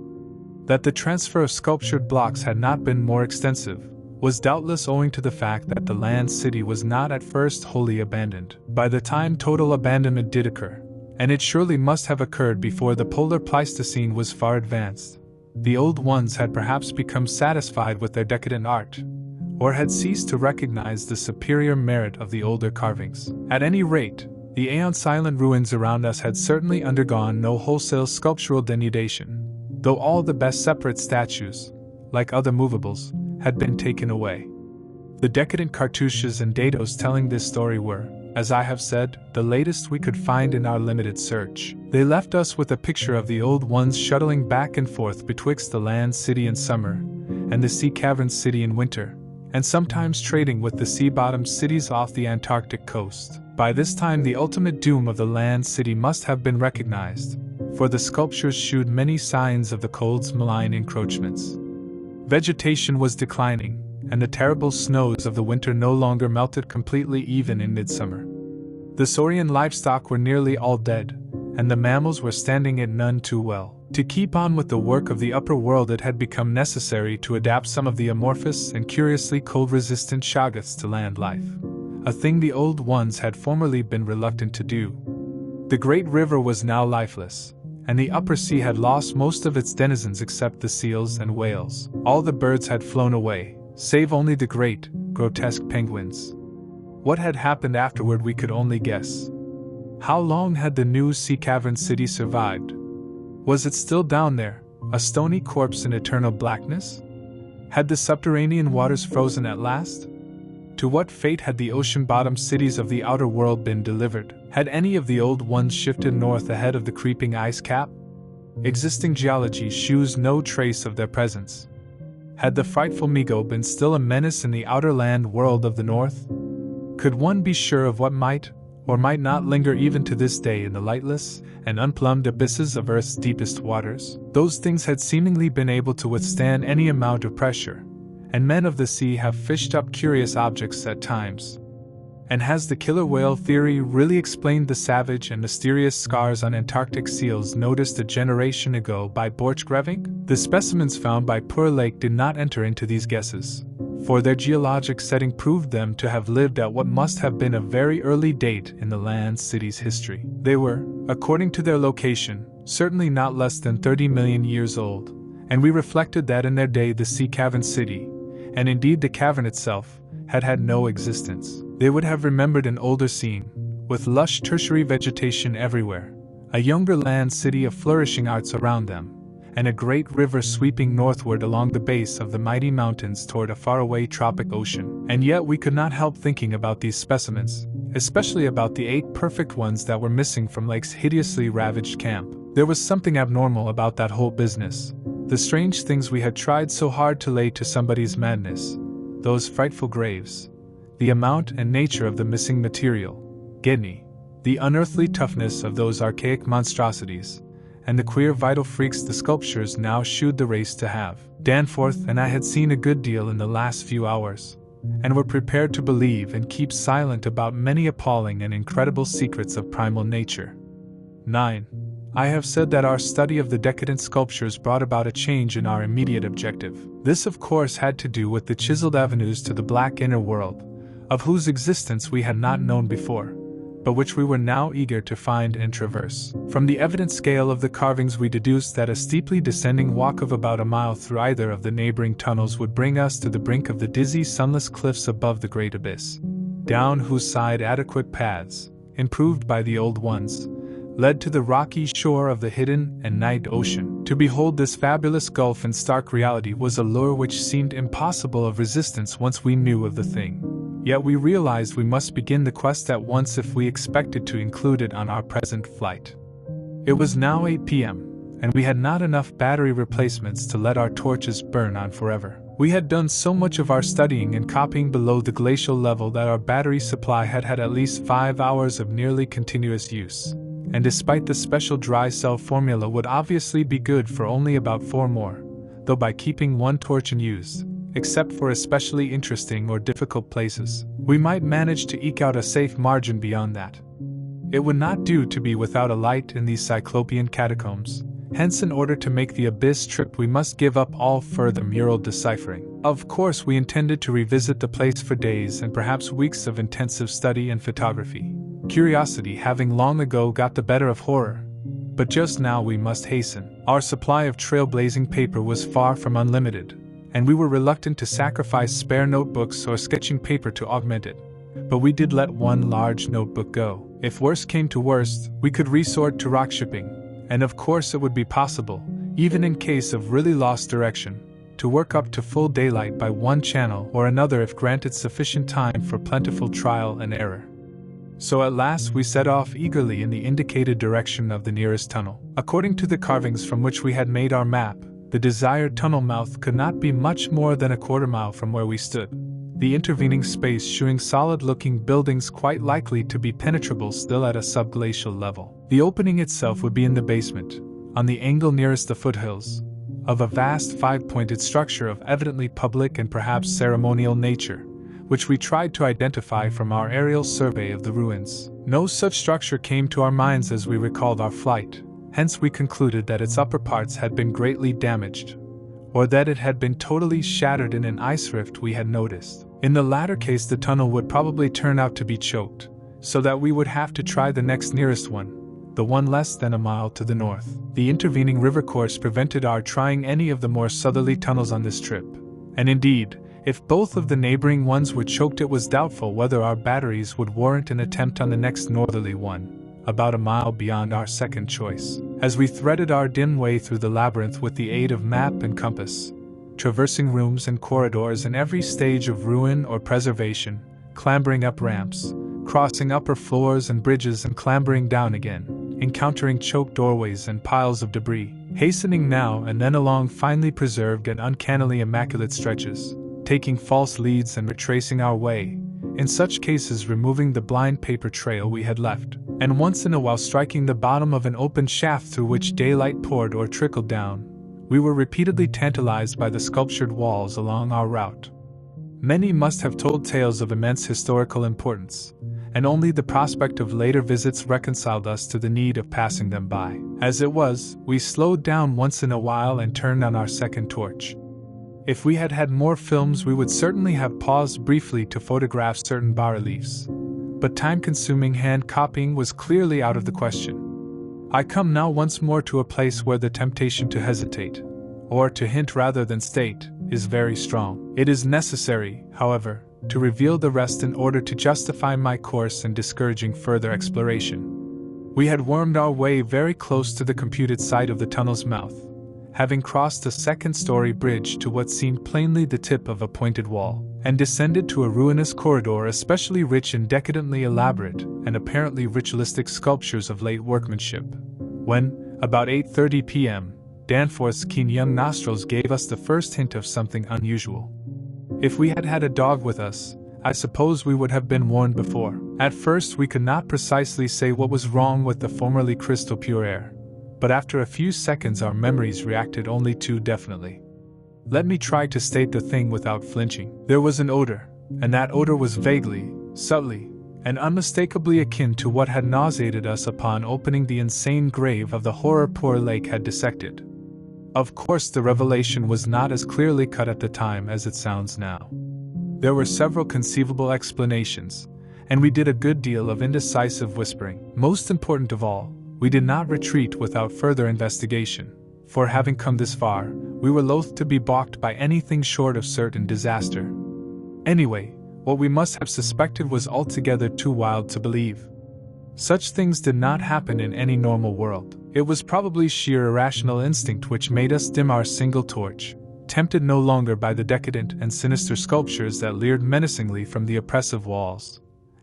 That the transfer of sculptured blocks had not been more extensive was doubtless owing to the fact that the land city was not at first wholly abandoned. By the time total abandonment did occur, and it surely must have occurred before the polar Pleistocene was far advanced, the old ones had perhaps become satisfied with their decadent art, or had ceased to recognize the superior merit of the older carvings. At any rate, the aeon-silent ruins around us had certainly undergone no wholesale sculptural denudation, though all the best separate statues, like other movables, had been taken away. The decadent cartouches and dados telling this story were, as I have said, the latest we could find in our limited search. They left us with a picture of the old ones shuttling back and forth betwixt the land city in summer and the sea cavern city in winter, and sometimes trading with the sea-bottom cities off the Antarctic coast. By this time the ultimate doom of the land city must have been recognized, for the sculptures shewed many signs of the cold's malign encroachments. Vegetation was declining, and the terrible snows of the winter no longer melted completely even in midsummer. The saurian livestock were nearly all dead, and the mammals were standing it none too well. To keep on with the work of the upper world it had become necessary to adapt some of the amorphous and curiously cold-resistant shoggoths to land life, a thing the old ones had formerly been reluctant to do. The great river was now lifeless, and the upper sea had lost most of its denizens except the seals and whales. All the birds had flown away, save only the great, grotesque penguins. What had happened afterward we could only guess. How long had the new sea cavern city survived? Was it still down there, a stony corpse in eternal blackness? Had the subterranean waters frozen at last? To what fate had the ocean-bottom cities of the outer world been delivered? Had any of the old ones shifted north ahead of the creeping ice cap? Existing geology shews no trace of their presence. Had the frightful Migo been still a menace in the outer land world of the north? Could one be sure of what might, or might not linger even to this day in the lightless and unplumbed abysses of Earth's deepest waters? Those things had seemingly been able to withstand any amount of pressure, and men of the sea have fished up curious objects at times. And has the killer whale theory really explained the savage and mysterious scars on Antarctic seals noticed a generation ago by Borchgrevink? The specimens found by Purr Lake did not enter into these guesses, for their geologic setting proved them to have lived at what must have been a very early date in the land city's history. They were, according to their location, certainly not less than 30 million years old, and we reflected that in their day the sea cavern city, and indeed the cavern itself, had had no existence. They would have remembered an older scene, with lush tertiary vegetation everywhere, a younger land city of flourishing arts around them, and a great river sweeping northward along the base of the mighty mountains toward a faraway tropic ocean. And yet we could not help thinking about these specimens, especially about the 8 perfect ones that were missing from Lake's hideously ravaged camp. There was something abnormal about that whole business, the strange things we had tried so hard to lay to somebody's madness, those frightful graves, the amount and nature of the missing material, Gidney, the unearthly toughness of those archaic monstrosities, and the queer vital freaks the sculptures now shewed the race to have. Danforth and I had seen a good deal in the last few hours, and were prepared to believe and keep silent about many appalling and incredible secrets of primal nature. 9. I have said that our study of the decadent sculptures brought about a change in our immediate objective. This of course had to do with the chiseled avenues to the black inner world, of whose existence we had not known before, but which we were now eager to find and traverse. From the evident scale of the carvings we deduced that a steeply descending walk of about a mile through either of the neighboring tunnels would bring us to the brink of the dizzy sunless cliffs above the great abyss, down whose side adequate paths, improved by the old ones, led to the rocky shore of the hidden and night ocean. To behold this fabulous gulf in stark reality was a lure which seemed impossible of resistance once we knew of the thing. Yet we realized we must begin the quest at once if we expected to include it on our present flight. It was now 8 p.m., and we had not enough battery replacements to let our torches burn on forever. We had done so much of our studying and copying below the glacial level that our battery supply had had at least 5 hours of nearly continuous use, and despite the special dry cell formula would obviously be good for only about 4 more, though by keeping one torch unused, except for especially interesting or difficult places, we might manage to eke out a safe margin beyond that. It would not do to be without a light in these cyclopean catacombs, hence in order to make the abyss trip we must give up all further mural deciphering. Of course we intended to revisit the place for days and perhaps weeks of intensive study and photography, curiosity having long ago got the better of horror. But just now we must hasten. Our supply of trailblazing paper was far from unlimited, and we were reluctant to sacrifice spare notebooks or sketching paper to augment it. But we did let one large notebook go. If worst came to worst, we could resort to rock shipping, and of course it would be possible, even in case of really lost direction, to work up to full daylight by one channel or another if granted sufficient time for plentiful trial and error. So at last we set off eagerly in the indicated direction of the nearest tunnel. According to the carvings from which we had made our map, the desired tunnel mouth could not be much more than a quarter mile from where we stood, the intervening space showing solid-looking buildings quite likely to be penetrable still at a subglacial level. The opening itself would be in the basement, on the angle nearest the foothills, of a vast five-pointed structure of evidently public and perhaps ceremonial nature, which we tried to identify from our aerial survey of the ruins. No such structure came to our minds as we recalled our flight, hence we concluded that its upper parts had been greatly damaged, or that it had been totally shattered in an ice rift we had noticed. In the latter case, the tunnel would probably turn out to be choked, so that we would have to try the next nearest one, the one less than a mile to the north. The intervening river course prevented our trying any of the more southerly tunnels on this trip, and indeed, if both of the neighboring ones were choked, it was doubtful whether our batteries would warrant an attempt on the next northerly one, about a mile beyond our second choice. As we threaded our dim way through the labyrinth with the aid of map and compass, traversing rooms and corridors in every stage of ruin or preservation, clambering up ramps, crossing upper floors and bridges and clambering down again, encountering choked doorways and piles of debris, hastening now and then along finely preserved and uncannily immaculate stretches, taking false leads and retracing our way, in such cases removing the blind paper trail we had left, and once in a while striking the bottom of an open shaft through which daylight poured or trickled down, we were repeatedly tantalized by the sculptured walls along our route. Many must have told tales of immense historical importance, and only the prospect of later visits reconciled us to the need of passing them by. As it was, we slowed down once in a while and turned on our second torch. If we had had more films, we would certainly have paused briefly to photograph certain bas-reliefs, but time-consuming hand copying was clearly out of the question. I come now once more to a place where the temptation to hesitate, or to hint rather than state, is very strong. It is necessary, however, to reveal the rest in order to justify my course in discouraging further exploration. We had wormed our way very close to the computed site of the tunnel's mouth, having crossed a second-story bridge to what seemed plainly the tip of a pointed wall, and descended to a ruinous corridor especially rich in decadently elaborate and apparently ritualistic sculptures of late workmanship, when, about 8:30 p.m., Danforth's keen young nostrils gave us the first hint of something unusual. If we had had a dog with us, I suppose we would have been warned before. At first we could not precisely say what was wrong with the formerly crystal pure air, but after a few seconds our memories reacted only too definitely. Let me try to state the thing without flinching. There was an odor, and that odor was vaguely, subtly, and unmistakably akin to what had nauseated us upon opening the insane grave of the horror poor Lake had dissected. Of course, the revelation was not as clearly cut at the time as it sounds now. There were several conceivable explanations, and we did a good deal of indecisive whispering. Most important of all, we did not retreat without further investigation, for having come this far, we were loath to be balked by anything short of certain disaster. Anyway, what we must have suspected was altogether too wild to believe. Such things did not happen in any normal world. It was probably sheer irrational instinct which made us dim our single torch, tempted no longer by the decadent and sinister sculptures that leered menacingly from the oppressive walls,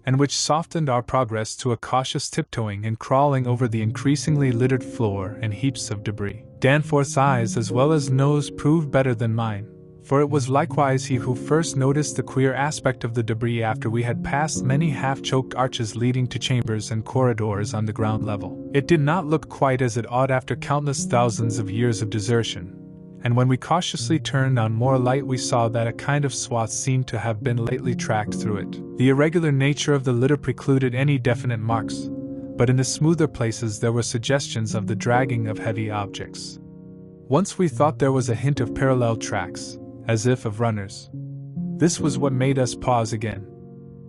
and which softened our progress to a cautious tiptoeing and crawling over the increasingly littered floor and heaps of debris. Danforth's eyes as well as nose proved better than mine, for it was likewise he who first noticed the queer aspect of the debris after we had passed many half-choked arches leading to chambers and corridors on the ground level. It did not look quite as it ought after countless thousands of years of desertion, and when we cautiously turned on more light we saw that a kind of swath seemed to have been lately tracked through it. The irregular nature of the litter precluded any definite marks, but in the smoother places there were suggestions of the dragging of heavy objects. Once we thought there was a hint of parallel tracks, as if of runners. This was what made us pause again.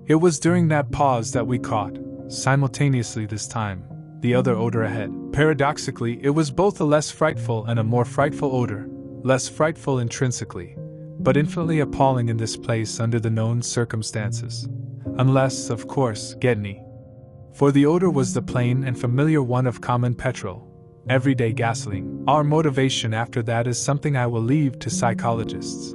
It was during that pause that we caught, simultaneously this time, the other odor ahead. Paradoxically, it was both a less frightful and a more frightful odor, less frightful intrinsically, but infinitely appalling in this place under the known circumstances. Unless, of course, Gedney. For the odor was the plain and familiar one of common petrol, everyday gasoline. Our motivation after that is something I will leave to psychologists.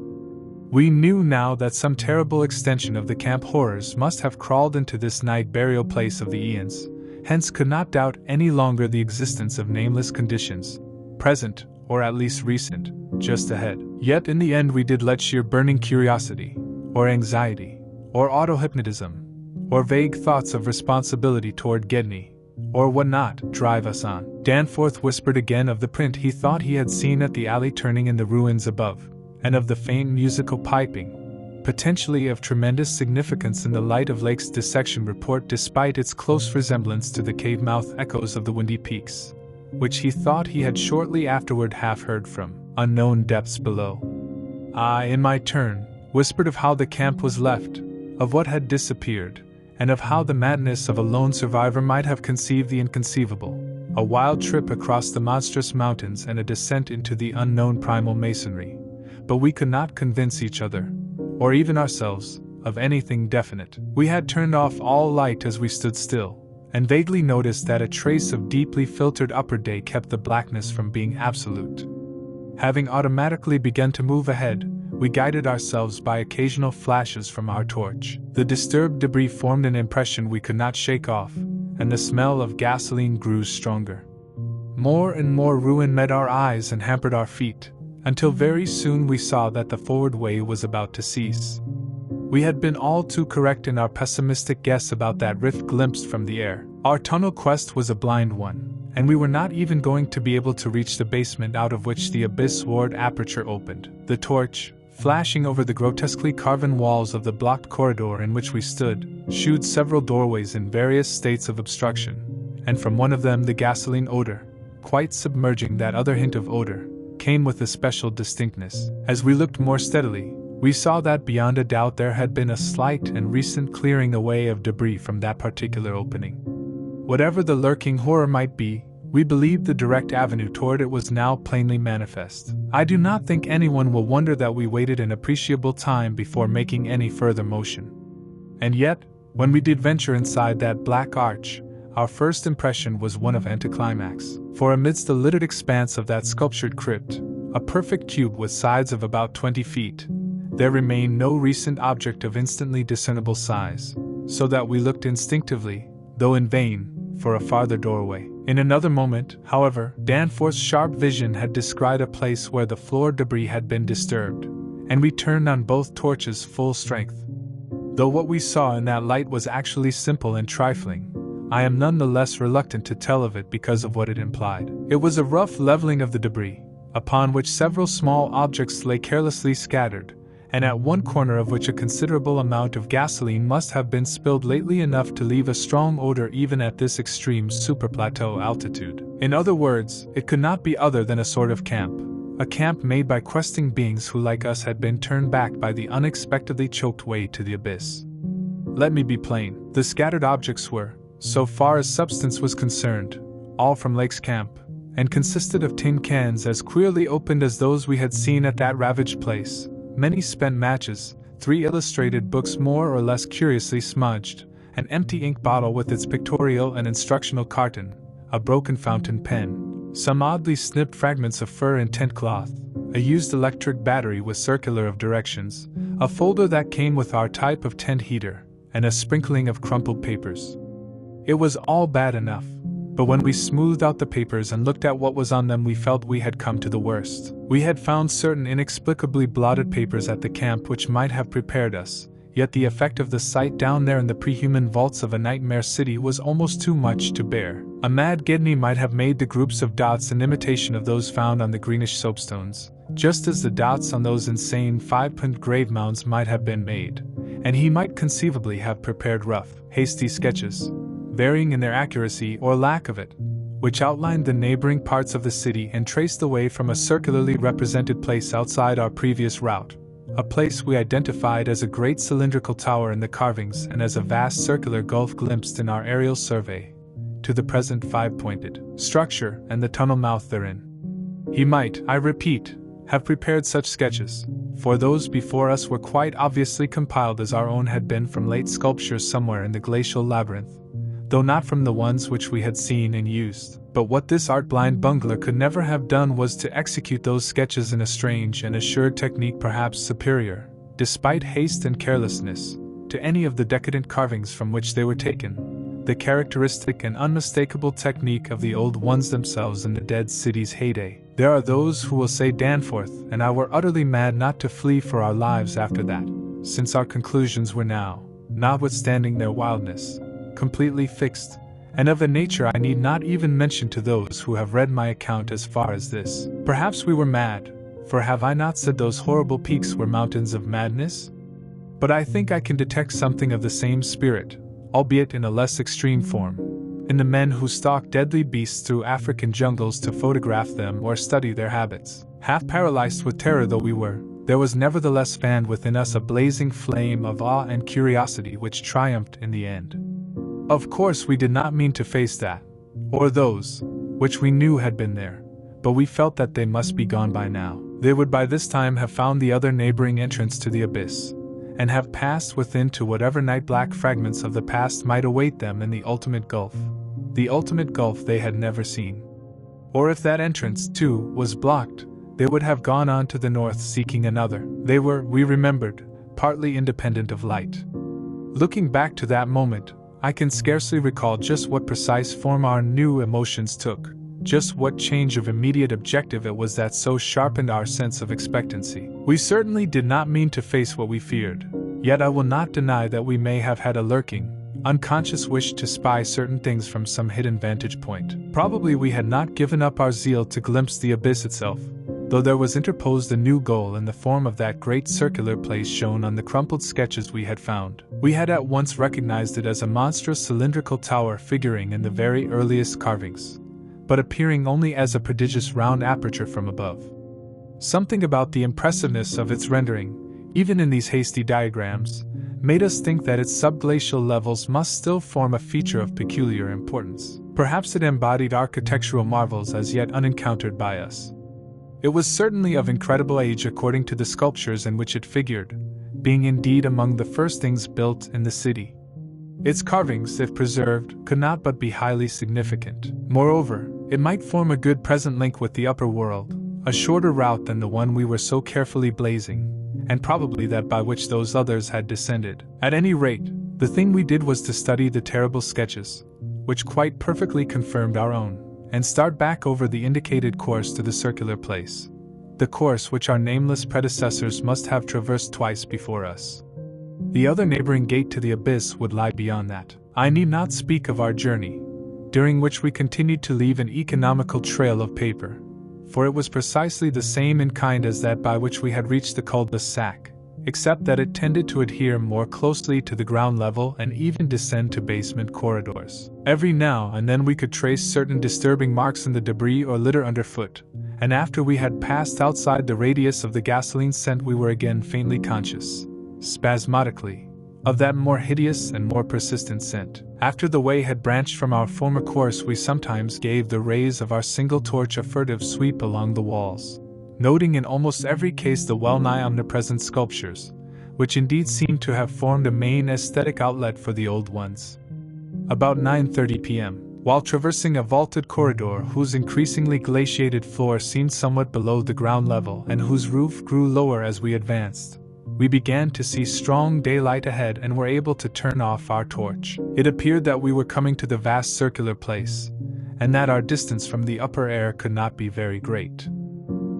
We knew now that some terrible extension of the camp horrors must have crawled into this night burial place of the eons, hence could not doubt any longer the existence of nameless conditions, present, or at least recent, just ahead. Yet in the end we did let sheer burning curiosity, or anxiety, or auto-hypnotism, or vague thoughts of responsibility toward Gedney, or what not, drive us on. Danforth whispered again of the print he thought he had seen at the alley turning in the ruins above, and of the faint musical piping, potentially of tremendous significance in the light of Lake's dissection report despite its close resemblance to the cave-mouth echoes of the Windy Peaks, which he thought he had shortly afterward half heard from unknown depths below. I, in my turn, whispered of how the camp was left, of what had disappeared, and of how the madness of a lone survivor might have conceived the inconceivable, a wild trip across the monstrous mountains and a descent into the unknown primal masonry. But we could not convince each other, or even ourselves, of anything definite. We had turned off all light as we stood still, and vaguely noticed that a trace of deeply filtered upper day kept the blackness from being absolute. Having automatically begun to move ahead, we guided ourselves by occasional flashes from our torch. The disturbed debris formed an impression we could not shake off, and the smell of gasoline grew stronger. More and more ruin met our eyes and hampered our feet, until very soon we saw that the forward way was about to cease. We had been all too correct in our pessimistic guess about that rift glimpsed from the air. Our tunnel quest was a blind one, and we were not even going to be able to reach the basement out of which the abyss-ward aperture opened. The torch, flashing over the grotesquely carven walls of the blocked corridor in which we stood, shewed several doorways in various states of obstruction, and from one of them the gasoline odor, quite submerging that other hint of odor, came with especial distinctness. As we looked more steadily, we saw that beyond a doubt there had been a slight and recent clearing away of debris from that particular opening. Whatever the lurking horror might be, we believed the direct avenue toward it was now plainly manifest. I do not think anyone will wonder that we waited an appreciable time before making any further motion. And yet, when we did venture inside that black arch, our first impression was one of anticlimax. For amidst the littered expanse of that sculptured crypt, a perfect cube with sides of about 20 feet, there remained no recent object of instantly discernible size, so that we looked instinctively, though in vain, for a farther doorway. In another moment, however, Danforth's sharp vision had descried a place where the floor debris had been disturbed, and we turned on both torches full strength. Though what we saw in that light was actually simple and trifling, I am none the less reluctant to tell of it because of what it implied. It was a rough leveling of the debris, upon which several small objects lay carelessly scattered, and at one corner of which a considerable amount of gasoline must have been spilled lately enough to leave a strong odor even at this extreme superplateau altitude. In other words, it could not be other than a sort of camp, a camp made by questing beings who like us had been turned back by the unexpectedly choked way to the abyss. Let me be plain, the scattered objects were, so far as substance was concerned, all from Lake's camp, and consisted of tin cans as queerly opened as those we had seen at that ravaged place, many spent matches, 3 illustrated books more or less curiously smudged, an empty ink bottle with its pictorial and instructional carton, a broken fountain pen, some oddly snipped fragments of fur and tent cloth, a used electric battery with circular of directions, a folder that came with our type of tent heater, and a sprinkling of crumpled papers. It was all bad enough, but when we smoothed out the papers and looked at what was on them we felt we had come to the worst. We had found certain inexplicably blotted papers at the camp which might have prepared us, yet the effect of the sight down there in the prehuman vaults of a nightmare city was almost too much to bear. A mad Gedney might have made the groups of dots in imitation of those found on the greenish soapstones, just as the dots on those insane 5-point grave mounds might have been made, and he might conceivably have prepared rough, hasty sketches, varying in their accuracy or lack of it, which outlined the neighboring parts of the city and traced the way from a circularly represented place outside our previous route, a place we identified as a great cylindrical tower in the carvings and as a vast circular gulf glimpsed in our aerial survey, to the present 5-pointed structure and the tunnel mouth therein. He might, I repeat, have prepared such sketches, for those before us were quite obviously compiled as our own had been from late sculptures somewhere in the glacial labyrinth, though not from the ones which we had seen and used. But what this art-blind bungler could never have done was to execute those sketches in a strange and assured technique perhaps superior, despite haste and carelessness, to any of the decadent carvings from which they were taken, the characteristic and unmistakable technique of the old ones themselves in the dead city's heyday. There are those who will say Danforth and I were utterly mad not to flee for our lives after that, since our conclusions were now, notwithstanding their wildness, completely fixed, and of a nature I need not even mention to those who have read my account as far as this. Perhaps we were mad, for have I not said those horrible peaks were mountains of madness? But I think I can detect something of the same spirit, albeit in a less extreme form, in the men who stalk deadly beasts through African jungles to photograph them or study their habits. Half paralyzed with terror though we were, there was nevertheless fanned within us a blazing flame of awe and curiosity which triumphed in the end. Of course we did not mean to face that, or those, which we knew had been there, but we felt that they must be gone by now. They would by this time have found the other neighboring entrance to the abyss, and have passed within to whatever night-black fragments of the past might await them in the ultimate gulf they had never seen. Or if that entrance, too, was blocked, they would have gone on to the north seeking another. They were, we remembered, partly independent of light. Looking back to that moment, I can scarcely recall just what precise form our new emotions took, just what change of immediate objective it was that so sharpened our sense of expectancy. We certainly did not mean to face what we feared, yet I will not deny that we may have had a lurking, unconscious wish to spy certain things from some hidden vantage point. Probably we had not given up our zeal to glimpse the abyss itself, though there was interposed a new goal in the form of that great circular place shown on the crumpled sketches we had found. We had at once recognized it as a monstrous cylindrical tower figuring in the very earliest carvings, but appearing only as a prodigious round aperture from above. Something about the impressiveness of its rendering, even in these hasty diagrams, made us think that its subglacial levels must still form a feature of peculiar importance. Perhaps it embodied architectural marvels as yet unencountered by us. It was certainly of incredible age according to the sculptures in which it figured, being indeed among the first things built in the city. Its carvings, if preserved, could not but be highly significant. Moreover, it might form a good present link with the upper world, a shorter route than the one we were so carefully blazing, and probably that by which those others had descended. At any rate, the thing we did was to study the terrible sketches, which quite perfectly confirmed our own, and start back over the indicated course to the circular place, the course which our nameless predecessors must have traversed twice before us. The other neighboring gate to the abyss would lie beyond that. I need not speak of our journey, during which we continued to leave an economical trail of paper, for it was precisely the same in kind as that by which we had reached the cul-de-sac, except that it tended to adhere more closely to the ground level and even descend to basement corridors. Every now and then we could trace certain disturbing marks in the debris or litter underfoot, and after we had passed outside the radius of the gasoline scent we were again faintly conscious, spasmodically, of that more hideous and more persistent scent. After the way had branched from our former course, we sometimes gave the rays of our single torch a furtive sweep along the walls, noting in almost every case the well-nigh omnipresent sculptures, which indeed seemed to have formed a main aesthetic outlet for the old ones. About 9:30 p.m., while traversing a vaulted corridor whose increasingly glaciated floor seemed somewhat below the ground level and whose roof grew lower as we advanced, we began to see strong daylight ahead and were able to turn off our torch. It appeared that we were coming to the vast circular place, and that our distance from the upper air could not be very great.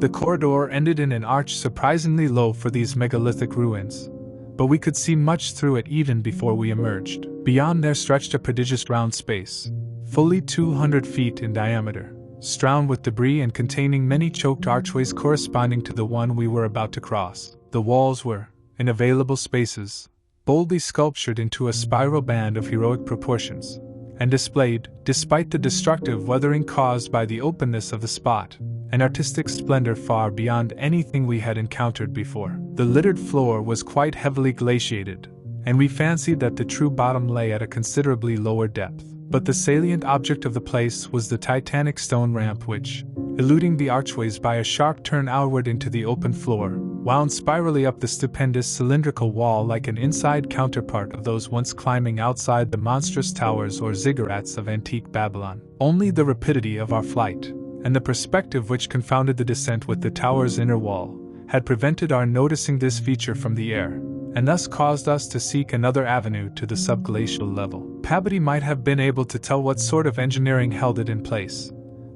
The corridor ended in an arch surprisingly low for these megalithic ruins, but we could see much through it even before we emerged. Beyond there stretched a prodigious round space, fully 200 feet in diameter, strewn with debris and containing many choked archways corresponding to the one we were about to cross. The walls were, in available spaces, boldly sculptured into a spiral band of heroic proportions, and displayed, despite the destructive weathering caused by the openness of the spot, an artistic splendor far beyond anything we had encountered before. The littered floor was quite heavily glaciated, and we fancied that the true bottom lay at a considerably lower depth. But the salient object of the place was the titanic stone ramp which, eluding the archways by a sharp turn outward into the open floor, wound spirally up the stupendous cylindrical wall like an inside counterpart of those once climbing outside the monstrous towers or ziggurats of antique Babylon. Only the rapidity of our flight, and the perspective which confounded the descent with the tower's inner wall, had prevented our noticing this feature from the air, and thus caused us to seek another avenue to the subglacial level. Peabody might have been able to tell what sort of engineering held it in place,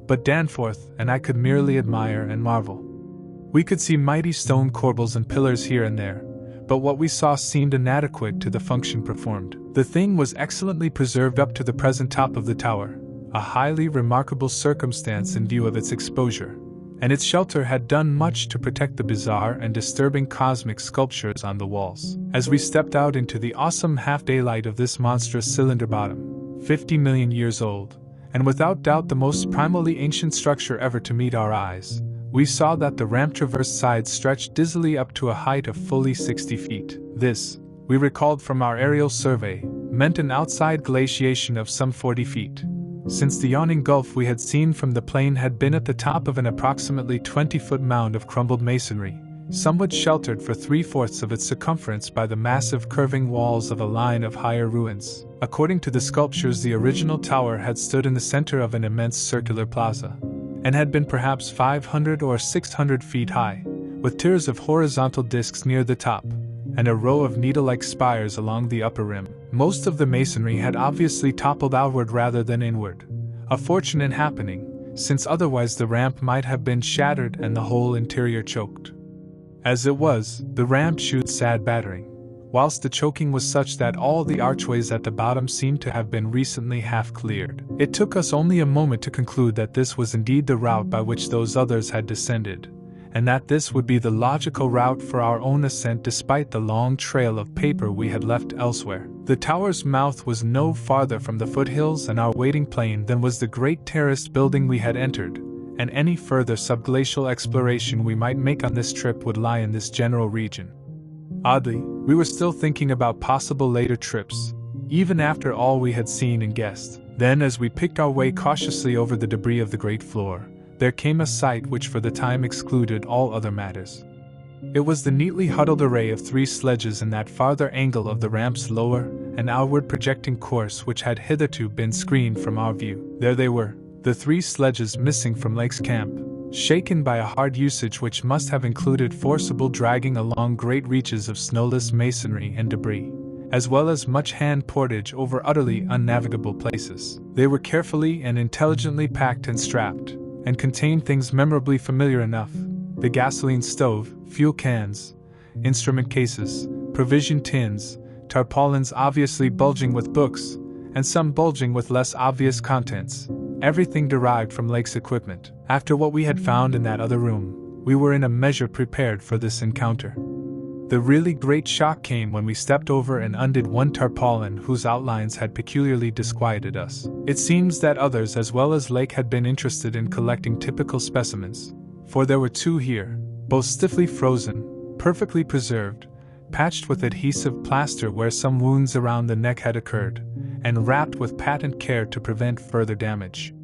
but Danforth and I could merely admire and marvel. We could see mighty stone corbels and pillars here and there, but what we saw seemed inadequate to the function performed. The thing was excellently preserved up to the present top of the tower, a highly remarkable circumstance in view of its exposure, and its shelter had done much to protect the bizarre and disturbing cosmic sculptures on the walls. As we stepped out into the awesome half-daylight of this monstrous cylinder bottom, 50 million years old, and without doubt the most primally ancient structure ever to meet our eyes, we saw that the ramp-traversed sides stretched dizzily up to a height of fully 60 feet. This, we recalled from our aerial survey, meant an outside glaciation of some 40 feet, since the yawning gulf we had seen from the plain had been at the top of an approximately 20-foot mound of crumbled masonry, somewhat sheltered for 3/4 of its circumference by the massive curving walls of a line of higher ruins. According to the sculptures, the original tower had stood in the center of an immense circular plaza, and had been perhaps 500 or 600 feet high, with tiers of horizontal discs near the top, and a row of needle-like spires along the upper rim. Most of the masonry had obviously toppled outward rather than inward, a fortunate happening, since otherwise the ramp might have been shattered and the whole interior choked. As it was, the ramp shewed sad battering, whilst the choking was such that all the archways at the bottom seemed to have been recently half cleared. It took us only a moment to conclude that this was indeed the route by which those others had descended, and that this would be the logical route for our own ascent despite the long trail of paper we had left elsewhere. The tower's mouth was no farther from the foothills and our waiting plain than was the great terraced building we had entered, and any further subglacial exploration we might make on this trip would lie in this general region. Oddly, we were still thinking about possible later trips, even after all we had seen and guessed. Then, as we picked our way cautiously over the debris of the great floor, there came a sight which for the time excluded all other matters. It was the neatly huddled array of 3 sledges in that farther angle of the ramp's lower and outward projecting course which had hitherto been screened from our view. There they were, the 3 sledges missing from Lake's camp, shaken by a hard usage which must have included forcible dragging along great reaches of snowless masonry and debris, as well as much hand portage over utterly unnavigable places. They were carefully and intelligently packed and strapped, and contained things memorably familiar enough: the gasoline stove, fuel cans, instrument cases, provision tins, tarpaulins obviously bulging with books, and some bulging with less obvious contents, everything derived from Lake's equipment. After what we had found in that other room, we were in a measure prepared for this encounter. The really great shock came when we stepped over and undid one tarpaulin whose outlines had peculiarly disquieted us. It seems that others as well as Lake had been interested in collecting typical specimens, for there were 2 here, both stiffly frozen, perfectly preserved, patched with adhesive plaster where some wounds around the neck had occurred, and wrapped with patent care to prevent further damage.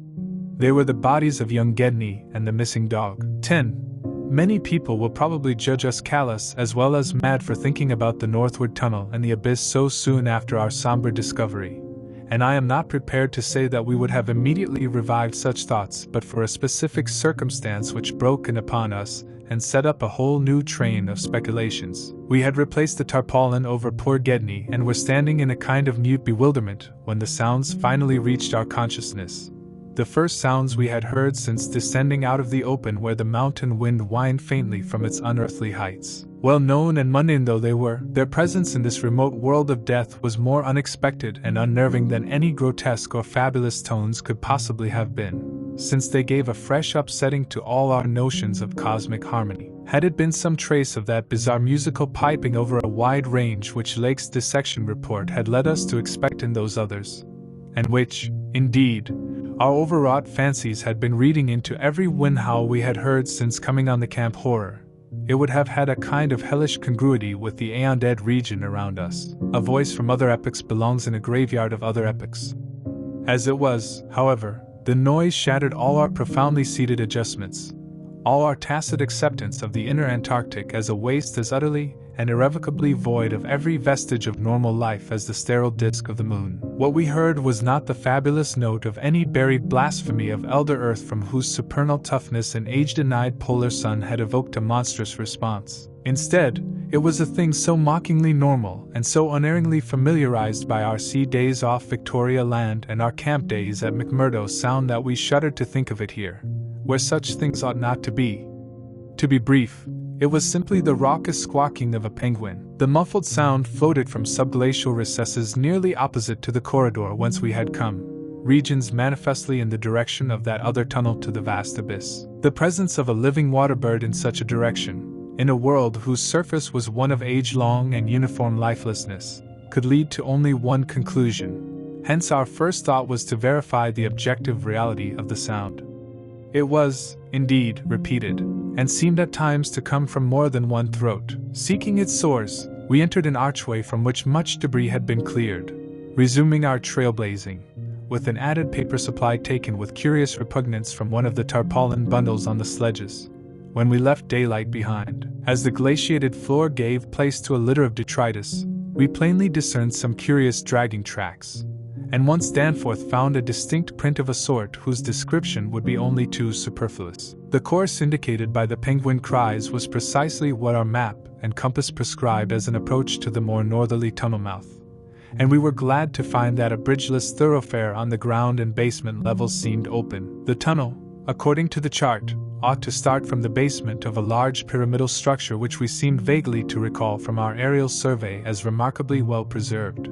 They were the bodies of young Gedney and the missing dog. 10. Many people will probably judge us callous as well as mad for thinking about the northward tunnel and the abyss so soon after our somber discovery, and I am not prepared to say that we would have immediately revived such thoughts but for a specific circumstance which broke in upon us and set up a whole new train of speculations. We had replaced the tarpaulin over poor Gedney and were standing in a kind of mute bewilderment when the sounds finally reached our consciousness. The first sounds we had heard since descending out of the open where the mountain wind whined faintly from its unearthly heights. Well known and mundane though they were, their presence in this remote world of death was more unexpected and unnerving than any grotesque or fabulous tones could possibly have been, since they gave a fresh upsetting to all our notions of cosmic harmony. Had it been some trace of that bizarre musical piping over a wide range which Lake's dissection report had led us to expect in those others, and which, indeed, our overwrought fancies had been reading into every wind howl we had heard since coming on the Camp Horror, it would have had a kind of hellish congruity with the aeon-dead region around us. A voice from other epochs belongs in a graveyard of other epochs. As it was, however, the noise shattered all our profoundly seated adjustments, all our tacit acceptance of the inner Antarctic as a waste as utterly and irrevocably void of every vestige of normal life as the sterile disk of the moon. What we heard was not the fabulous note of any buried blasphemy of elder Earth from whose supernal toughness an age-denied polar sun had evoked a monstrous response. Instead, it was a thing so mockingly normal and so unerringly familiarized by our sea days off Victoria Land and our camp days at McMurdo Sound that we shuddered to think of it here, where such things ought not to be. To be brief, it was simply the raucous squawking of a penguin. The muffled sound floated from subglacial recesses nearly opposite to the corridor whence we had come, regions manifestly in the direction of that other tunnel to the vast abyss. The presence of a living waterbird in such a direction, in a world whose surface was one of age-long and uniform lifelessness, could lead to only one conclusion. Hence our first thought was to verify the objective reality of the sound. It was, indeed, repeated, and seemed at times to come from more than one throat. Seeking its source, we entered an archway from which much debris had been cleared, resuming our trailblazing, with an added paper supply taken with curious repugnance from one of the tarpaulin bundles on the sledges, when we left daylight behind. As the glaciated floor gave place to a litter of detritus, we plainly discerned some curious dragging tracks, and once Danforth found a distinct print of a sort whose description would be only too superfluous. The course indicated by the penguin cries was precisely what our map and compass prescribed as an approach to the more northerly tunnel mouth, and we were glad to find that a bridgeless thoroughfare on the ground and basement levels seemed open. The tunnel, according to the chart, ought to start from the basement of a large pyramidal structure which we seemed vaguely to recall from our aerial survey as remarkably well preserved.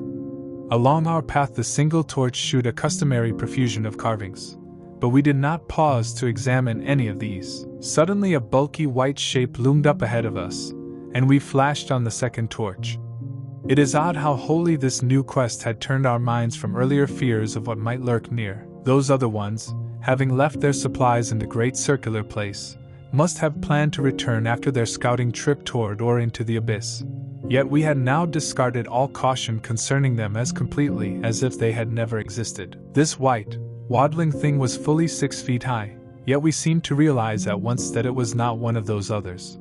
Along our path the single torch shewed a customary profusion of carvings, but we did not pause to examine any of these. Suddenly a bulky white shape loomed up ahead of us, and we flashed on the second torch. It is odd how wholly this new quest had turned our minds from earlier fears of what might lurk near. Those other ones, having left their supplies in the great circular place, must have planned to return after their scouting trip toward or into the abyss. Yet we had now discarded all caution concerning them as completely as if they had never existed. This white, waddling thing was fully 6 feet high, yet we seemed to realize at once that it was not one of those others.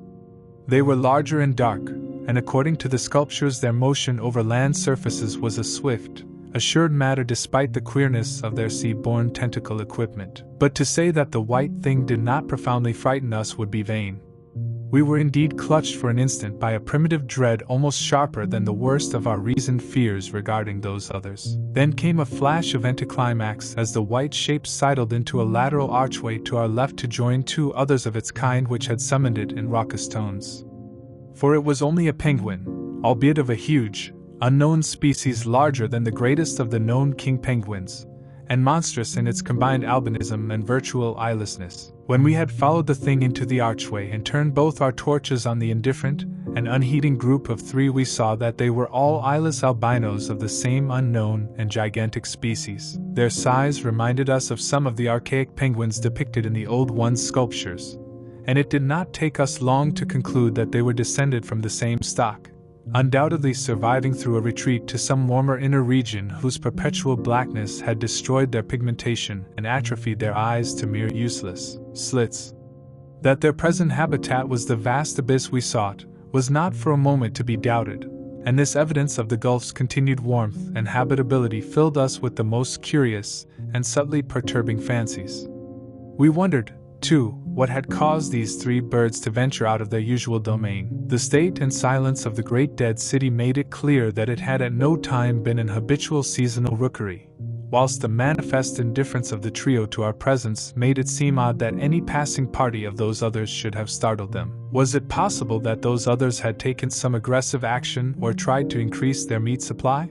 They were larger and dark, and according to the sculptures their motion over land surfaces was a swift, assured matter despite the queerness of their sea-borne tentacle equipment. But to say that the white thing did not profoundly frighten us would be vain. We were indeed clutched for an instant by a primitive dread almost sharper than the worst of our reasoned fears regarding those others. Then came a flash of anticlimax as the white shape sidled into a lateral archway to our left to join two others of its kind which had summoned it in raucous tones. For it was only a penguin, albeit of a huge, unknown species larger than the greatest of the known king penguins, and monstrous in its combined albinism and virtual eyelessness. When we had followed the thing into the archway and turned both our torches on the indifferent and unheeding group of three, we saw that they were all eyeless albinos of the same unknown and gigantic species. Their size reminded us of some of the archaic penguins depicted in the Old One's sculptures, and it did not take us long to conclude that they were descended from the same stock, undoubtedly surviving through a retreat to some warmer inner region whose perpetual blackness had destroyed their pigmentation and atrophied their eyes to mere useless slits. That their present habitat was the vast abyss we sought was not for a moment to be doubted, and this evidence of the gulf's continued warmth and habitability filled us with the most curious and subtly perturbing fancies. We wondered, too, what had caused these three birds to venture out of their usual domain. The state and silence of the great dead city made it clear that it had at no time been an habitual seasonal rookery, whilst the manifest indifference of the trio to our presence made it seem odd that any passing party of those others should have startled them. Was it possible that those others had taken some aggressive action or tried to increase their meat supply?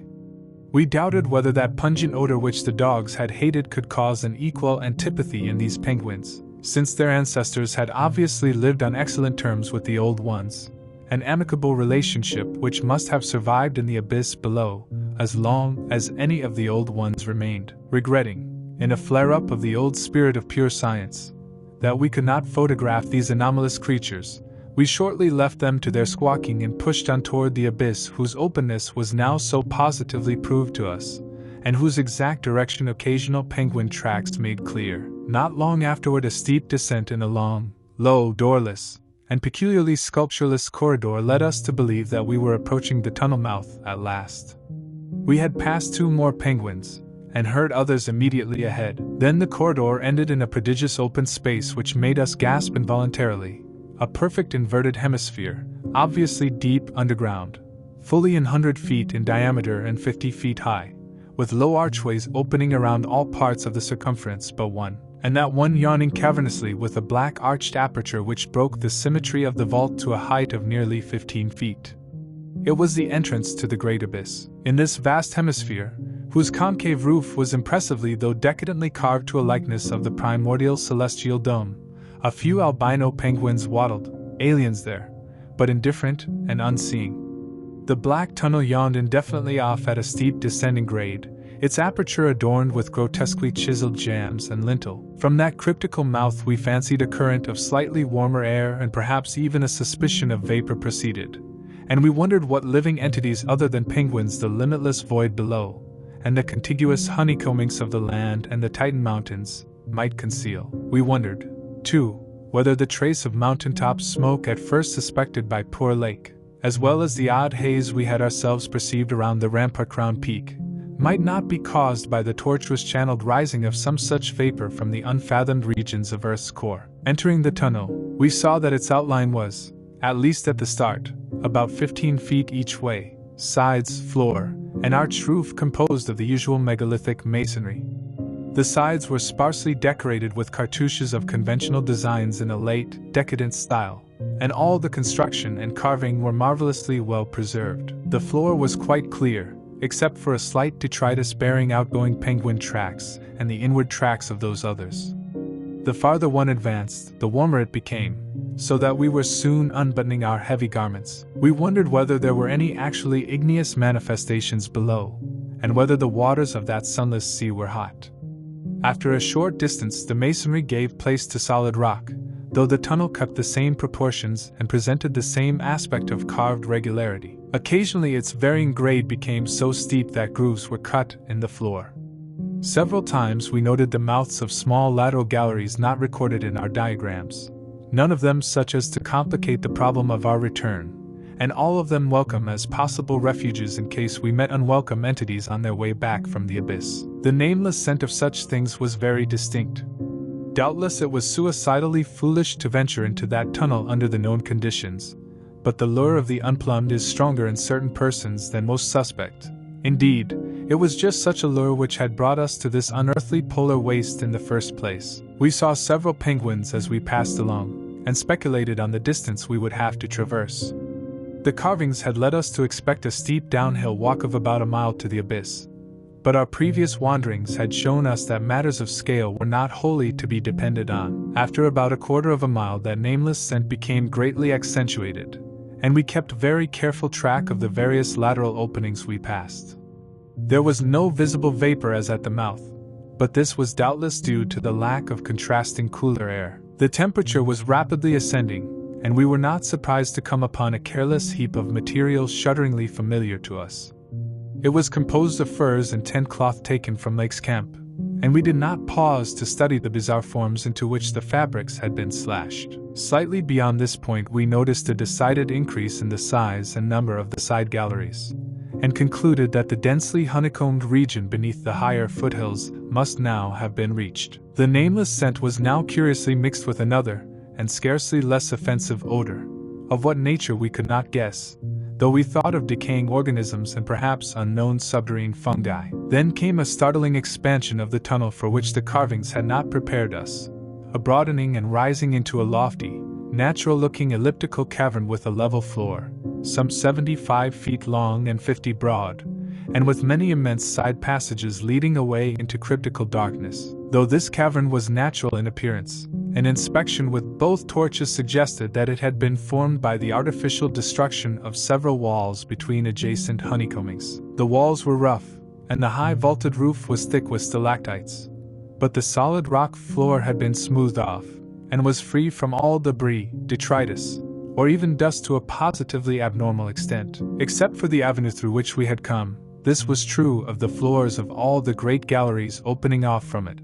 We doubted whether that pungent odor which the dogs had hated could cause an equal antipathy in these penguins, since their ancestors had obviously lived on excellent terms with the Old Ones, an amicable relationship which must have survived in the abyss below as long as any of the Old Ones remained. Regretting, in a flare-up of the old spirit of pure science, that we could not photograph these anomalous creatures, we shortly left them to their squawking and pushed on toward the abyss whose openness was now so positively proved to us, and whose exact direction occasional penguin tracks made clear. Not long afterward a steep descent in a long, low, doorless, and peculiarly sculptureless corridor led us to believe that we were approaching the tunnel mouth at last. We had passed 2 more penguins, and heard others immediately ahead. Then the corridor ended in a prodigious open space which made us gasp involuntarily. A perfect inverted hemisphere, obviously deep underground, fully 100 feet in diameter and 50 feet high, with low archways opening around all parts of the circumference but one, and that one yawning cavernously with a black arched aperture which broke the symmetry of the vault to a height of nearly 15 feet. It was the entrance to the great abyss. In this vast hemisphere, whose concave roof was impressively though decadently carved to a likeness of the primordial celestial dome, a few albino penguins waddled, aliens there, but indifferent and unseeing. The black tunnel yawned indefinitely off at a steep descending grade, its aperture adorned with grotesquely chiseled jambs and lintel. From that cryptical mouth we fancied a current of slightly warmer air and perhaps even a suspicion of vapor proceeded, and we wondered what living entities other than penguins the limitless void below, and the contiguous honeycombings of the land and the Titan mountains, might conceal. We wondered, too, whether the trace of mountaintop smoke at first suspected by poor Lake, as well as the odd haze we had ourselves perceived around the rampart-crowned peak, might not be caused by the tortuous channeled rising of some such vapor from the unfathomed regions of Earth's core. Entering the tunnel, we saw that its outline was, at least at the start, about 15 feet each way, sides, floor, and arched roof composed of the usual megalithic masonry. The sides were sparsely decorated with cartouches of conventional designs in a late, decadent style, and all the construction and carving were marvelously well preserved. The floor was quite clear, except for a slight detritus bearing outgoing penguin tracks and the inward tracks of those others. The farther one advanced, the warmer it became, so that we were soon unbuttoning our heavy garments. We wondered whether there were any actually igneous manifestations below, and whether the waters of that sunless sea were hot. After a short distance the masonry gave place to solid rock, though the tunnel kept the same proportions and presented the same aspect of carved regularity. Occasionally its varying grade became so steep that grooves were cut in the floor. Several times we noted the mouths of small lateral galleries not recorded in our diagrams, none of them such as to complicate the problem of our return, and all of them welcome as possible refuges in case we met unwelcome entities on their way back from the abyss. The nameless scent of such things was very distinct. Doubtless it was suicidally foolish to venture into that tunnel under the known conditions, but the lure of the unplumbed is stronger in certain persons than most suspect. Indeed, it was just such a lure which had brought us to this unearthly polar waste in the first place. We saw several penguins as we passed along, and speculated on the distance we would have to traverse. The carvings had led us to expect a steep downhill walk of about a mile to the abyss, but our previous wanderings had shown us that matters of scale were not wholly to be depended on. After about a quarter of a mile that nameless scent became greatly accentuated, and we kept very careful track of the various lateral openings we passed. There was no visible vapor as at the mouth, but this was doubtless due to the lack of contrasting cooler air. The temperature was rapidly ascending, and we were not surprised to come upon a careless heap of material shudderingly familiar to us. It was composed of furs and tent cloth taken from Lake's camp, and we did not pause to study the bizarre forms into which the fabrics had been slashed. Slightly beyond this point we noticed a decided increase in the size and number of the side galleries, and concluded that the densely honeycombed region beneath the higher foothills must now have been reached. The nameless scent was now curiously mixed with another, and scarcely less offensive odor, of what nature we could not guess, though we thought of decaying organisms and perhaps unknown submarine fungi. Then came a startling expansion of the tunnel for which the carvings had not prepared us, a broadening and rising into a lofty, natural-looking elliptical cavern with a level floor, some 75 feet long and 50 broad, and with many immense side passages leading away into cryptical darkness. Though this cavern was natural in appearance, an inspection with both torches suggested that it had been formed by the artificial destruction of several walls between adjacent honeycombings. The walls were rough, and the high vaulted roof was thick with stalactites, but the solid rock floor had been smoothed off, and was free from all debris, detritus, or even dust to a positively abnormal extent. Except for the avenue through which we had come, this was true of the floors of all the great galleries opening off from it,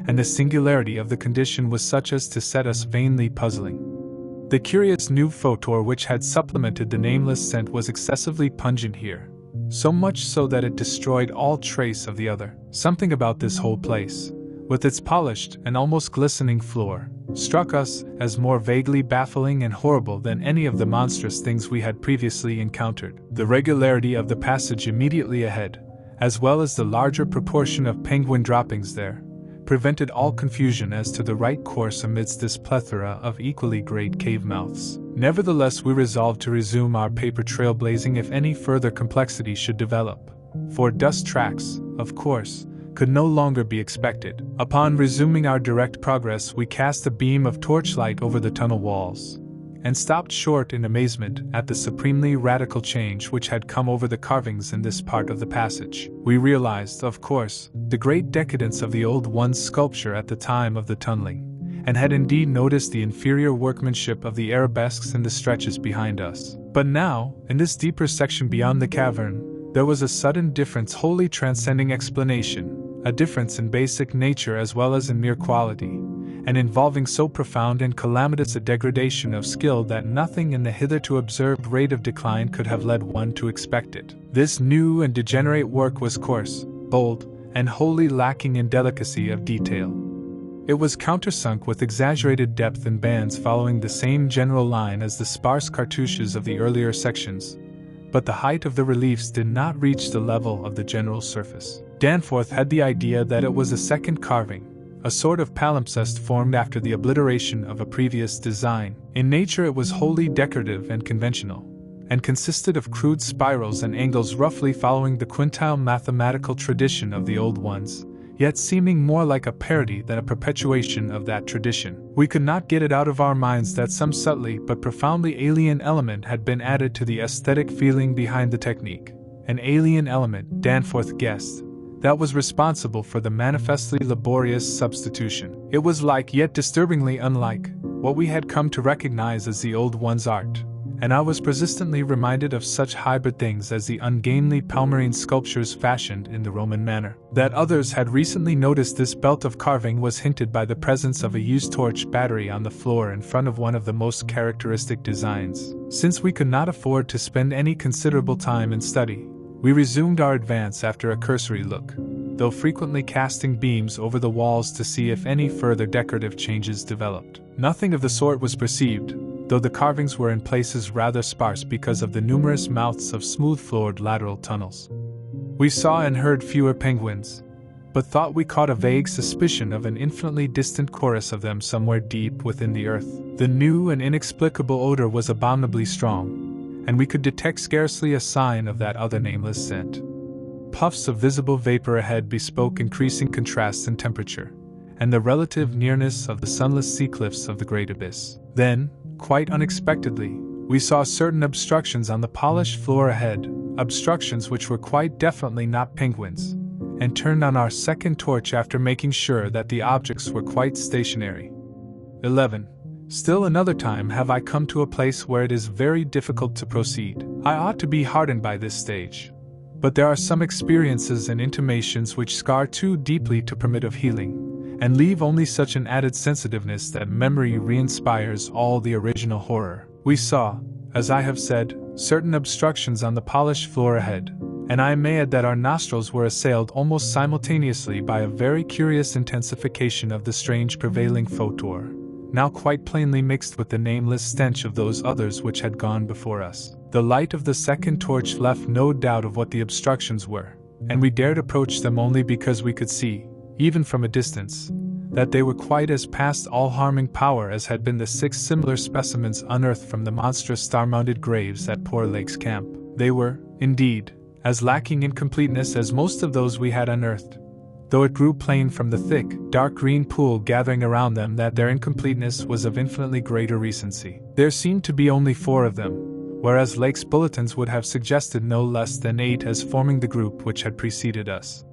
and the singularity of the condition was such as to set us vainly puzzling. The curious new photor which had supplemented the nameless scent was excessively pungent here, so much so that it destroyed all trace of the other. Something about this whole place, with its polished and almost glistening floor, struck us as more vaguely baffling and horrible than any of the monstrous things we had previously encountered. The regularity of the passage immediately ahead, as well as the larger proportion of penguin droppings there, prevented all confusion as to the right course amidst this plethora of equally great cave mouths. Nevertheless, we resolved to resume our paper trailblazing if any further complexity should develop, for dust tracks, of course, could no longer be expected. Upon resuming our direct progress, we cast a beam of torchlight over the tunnel walls, and stopped short in amazement at the supremely radical change which had come over the carvings in this part of the passage. We realized, of course, the great decadence of the old one's sculpture at the time of the tunneling, and had indeed noticed the inferior workmanship of the arabesques in the stretches behind us. But now, in this deeper section beyond the cavern, there was a sudden difference wholly transcending explanation, a difference in basic nature as well as in mere quality, and involving so profound and calamitous a degradation of skill that nothing in the hitherto observed rate of decline could have led one to expect it. This new and degenerate work was coarse, bold, and wholly lacking in delicacy of detail. It was countersunk with exaggerated depth in bands following the same general line as the sparse cartouches of the earlier sections, but the height of the reliefs did not reach the level of the general surface. Danforth had the idea that it was a second carving, a sort of palimpsest formed after the obliteration of a previous design. In nature it was wholly decorative and conventional, and consisted of crude spirals and angles roughly following the quintile mathematical tradition of the old ones, yet seeming more like a parody than a perpetuation of that tradition. We could not get it out of our minds that some subtly but profoundly alien element had been added to the aesthetic feeling behind the technique, an alien element, Danforth guessed, that was responsible for the manifestly laborious substitution. It was like, yet disturbingly unlike, what we had come to recognize as the old one's art, and I was persistently reminded of such hybrid things as the ungainly Palmyrene sculptures fashioned in the Roman manner. That others had recently noticed this belt of carving was hinted by the presence of a used torch battery on the floor in front of one of the most characteristic designs. Since we could not afford to spend any considerable time in study, we resumed our advance after a cursory look, though frequently casting beams over the walls to see if any further decorative changes developed. Nothing of the sort was perceived, though the carvings were in places rather sparse because of the numerous mouths of smooth-floored lateral tunnels. We saw and heard fewer penguins, but thought we caught a vague suspicion of an infinitely distant chorus of them somewhere deep within the earth. The new and inexplicable odor was abominably strong, and we could detect scarcely a sign of that other nameless scent. Puffs of visible vapor ahead bespoke increasing contrasts in temperature, and the relative nearness of the sunless sea cliffs of the great abyss. Then, quite unexpectedly, we saw certain obstructions on the polished floor ahead, obstructions which were quite definitely not penguins, and turned on our second torch after making sure that the objects were quite stationary. 11. Still another time have I come to a place where it is very difficult to proceed. I ought to be hardened by this stage, but there are some experiences and intimations which scar too deeply to permit of healing, and leave only such an added sensitiveness that memory re-inspires all the original horror. We saw, as I have said, certain obstructions on the polished floor ahead, and I may add that our nostrils were assailed almost simultaneously by a very curious intensification of the strange prevailing photor, now quite plainly mixed with the nameless stench of those others which had gone before us. The light of the second torch left no doubt of what the obstructions were, and we dared approach them only because we could see, even from a distance, that they were quite as past all harming power as had been the 6 similar specimens unearthed from the monstrous star-mounted graves at Poor Lake's camp. They were, indeed, as lacking in completeness as most of those we had unearthed, though it grew plain from the thick, dark green pool gathering around them that their incompleteness was of infinitely greater recency. There seemed to be only 4 of them, whereas Lake's bulletins would have suggested no less than 8 as forming the group which had preceded us.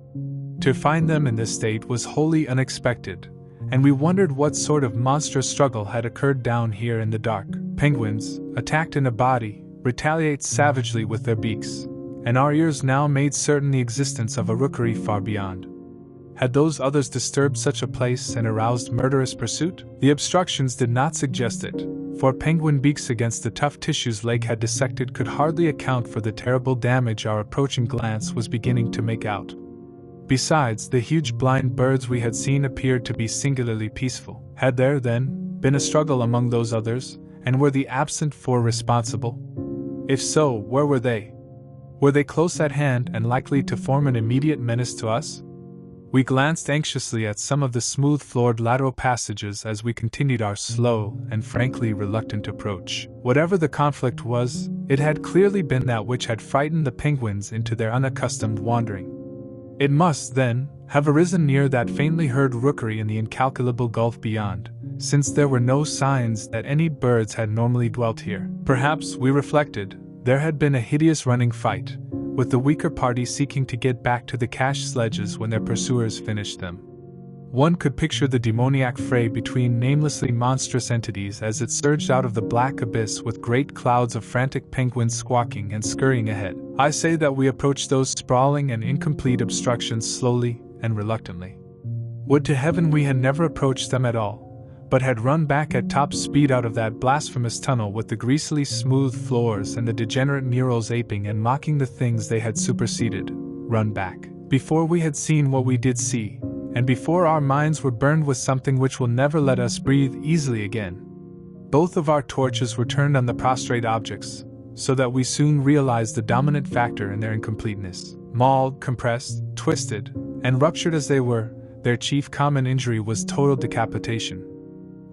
To find them in this state was wholly unexpected, and we wondered what sort of monstrous struggle had occurred down here in the dark. Penguins, attacked in a body, retaliate savagely with their beaks, and our ears now made certain the existence of a rookery far beyond. Had those others disturbed such a place and aroused murderous pursuit? The obstructions did not suggest it, for penguin beaks against the tough tissues Lake had dissected could hardly account for the terrible damage our approaching glance was beginning to make out. Besides, the huge blind birds we had seen appeared to be singularly peaceful. Had there, then, been a struggle among those others, and were the absent four responsible? If so, where were they? Were they close at hand and likely to form an immediate menace to us? We glanced anxiously at some of the smooth-floored lateral passages as we continued our slow and frankly reluctant approach. Whatever the conflict was, it had clearly been that which had frightened the penguins into their unaccustomed wandering. It must, then, have arisen near that faintly heard rookery in the incalculable gulf beyond, since there were no signs that any birds had normally dwelt here. Perhaps, we reflected, there had been a hideous running fight, with the weaker party seeking to get back to the cached sledges when their pursuers finished them. One could picture the demoniac fray between namelessly monstrous entities as it surged out of the black abyss with great clouds of frantic penguins squawking and scurrying ahead. I say that we approached those sprawling and incomplete obstructions slowly and reluctantly. Would to heaven we had never approached them at all, but had run back at top speed out of that blasphemous tunnel with the greasily smooth floors and the degenerate murals aping and mocking the things they had superseded. Run back, before we had seen what we did see, and before our minds were burned with something which will never let us breathe easily again. Both of our torches were turned on the prostrate objects, so that we soon realized the dominant factor in their incompleteness. Mauled, compressed, twisted, and ruptured as they were, their chief common injury was total decapitation.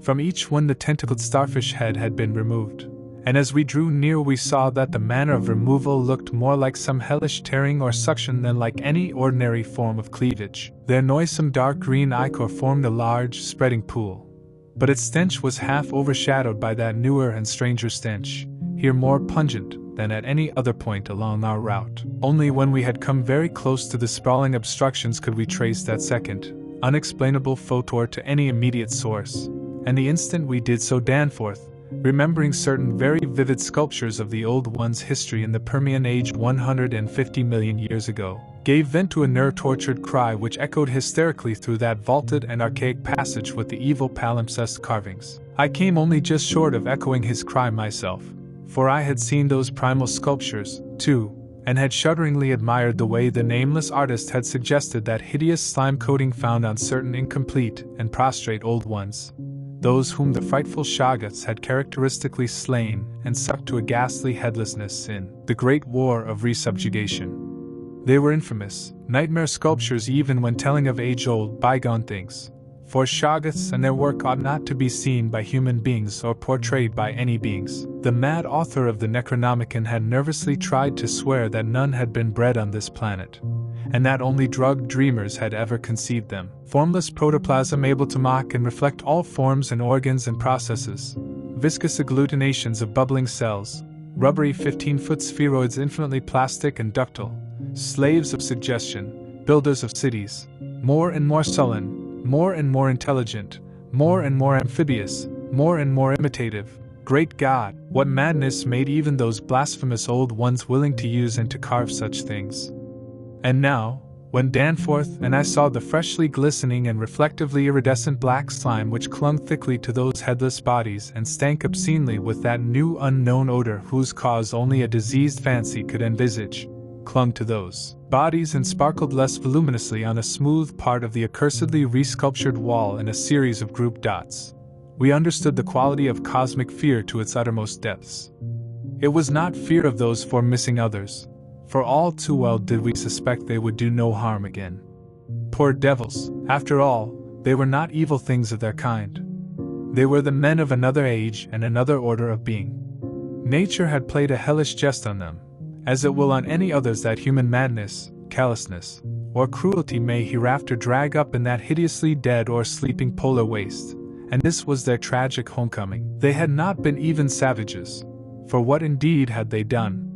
From each one the tentacled starfish head had been removed, and as we drew near we saw that the manner of removal looked more like some hellish tearing or suction than like any ordinary form of cleavage. Their noisome dark green ichor formed a large, spreading pool, but its stench was half overshadowed by that newer and stranger stench, here more pungent than at any other point along our route. Only when we had come very close to the sprawling obstructions could we trace that second, unexplainable photor to any immediate source. And the instant we did so, Danforth, remembering certain very vivid sculptures of the old one's history in the Permian age 150 million years ago, gave vent to a nerve-tortured cry which echoed hysterically through that vaulted and archaic passage with the evil palimpsest carvings. I came only just short of echoing his cry myself, for I had seen those primal sculptures, too, and had shudderingly admired the way the nameless artist had suggested that hideous slime coating found on certain incomplete and prostrate old ones, those whom the frightful Shoggoths had characteristically slain and sucked to a ghastly headlessness in the Great War of Resubjugation. They were infamous, nightmare sculptures even when telling of age-old, bygone things, for Shoggoths and their work ought not to be seen by human beings or portrayed by any beings. The mad author of the Necronomicon had nervously tried to swear that none had been bred on this planet, and that only drugged dreamers had ever conceived them. Formless protoplasm able to mock and reflect all forms and organs and processes, viscous agglutinations of bubbling cells, rubbery 15-foot spheroids infinitely plastic and ductile, slaves of suggestion, builders of cities, more and more sullen, more and more intelligent, more and more amphibious, more and more imitative. Great God, what madness made even those blasphemous old ones willing to use and to carve such things. And now, when Danforth and I saw the freshly glistening and reflectively iridescent black slime which clung thickly to those headless bodies and stank obscenely with that new unknown odor whose cause only a diseased fancy could envisage, clung to those bodies and sparkled less voluminously on a smooth part of the accursedly resculptured wall in a series of grouped dots, we understood the quality of cosmic fear to its uttermost depths. It was not fear of those four missing others, for all too well did we suspect they would do no harm again. Poor devils, after all, they were not evil things of their kind. They were the men of another age and another order of being. Nature had played a hellish jest on them, as it will on any others that human madness, callousness, or cruelty may hereafter drag up in that hideously dead or sleeping polar waste, and this was their tragic homecoming. They had not been even savages, for what indeed had they done?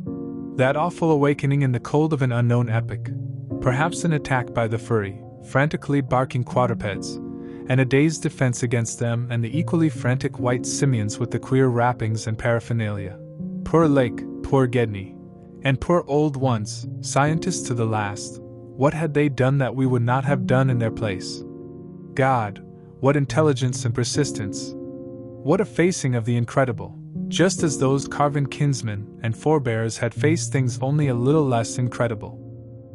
That awful awakening in the cold of an unknown epoch, perhaps an attack by the furry, frantically barking quadrupeds, and a day's defense against them and the equally frantic white simians with the queer wrappings and paraphernalia. Poor Lake, poor Gedney, and poor old ones, scientists to the last, what had they done that we would not have done in their place? God, what intelligence and persistence! What a facing of the incredible, just as those carven kinsmen and forebears had faced things only a little less incredible.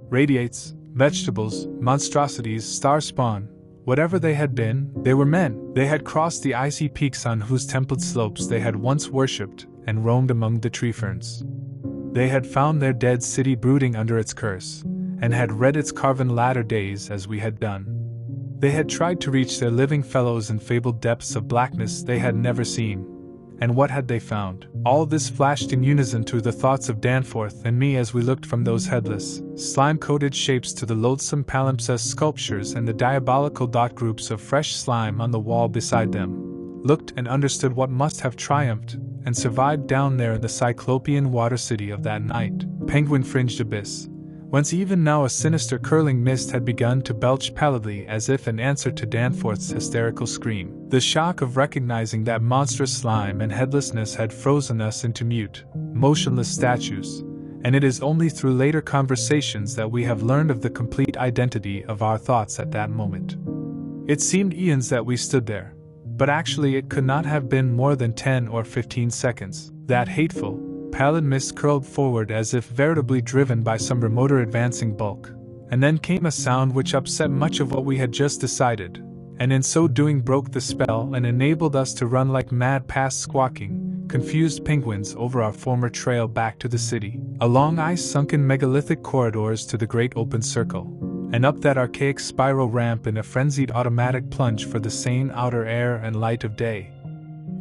Radiates, vegetables, monstrosities, star spawn, whatever they had been, they were men. They had crossed the icy peaks on whose templed slopes they had once worshipped and roamed among the tree ferns. They had found their dead city brooding under its curse, and had read its carven latter days as we had done. They had tried to reach their living fellows in fabled depths of blackness they had never seen. And what had they found? All this flashed in unison through the thoughts of Danforth and me as we looked from those headless, slime-coated shapes to the loathsome palimpsest sculptures and the diabolical dot groups of fresh slime on the wall beside them, looked and understood what must have triumphed and survived down there in the cyclopean water city of that night, penguin-fringed abyss, whence even now a sinister curling mist had begun to belch pallidly as if in answer to Danforth's hysterical scream. The shock of recognizing that monstrous slime and headlessness had frozen us into mute, motionless statues, and it is only through later conversations that we have learned of the complete identity of our thoughts at that moment. It seemed eons that we stood there, but actually it could not have been more than 10 or 15 seconds. That hateful, pallid mist curled forward as if veritably driven by some remoter advancing bulk, and then came a sound which upset much of what we had just decided, and in so doing broke the spell and enabled us to run like mad past squawking, confused penguins over our former trail back to the city, along ice-sunken megalithic corridors to the great open circle, and up that archaic spiral ramp in a frenzied automatic plunge for the sane outer air and light of day.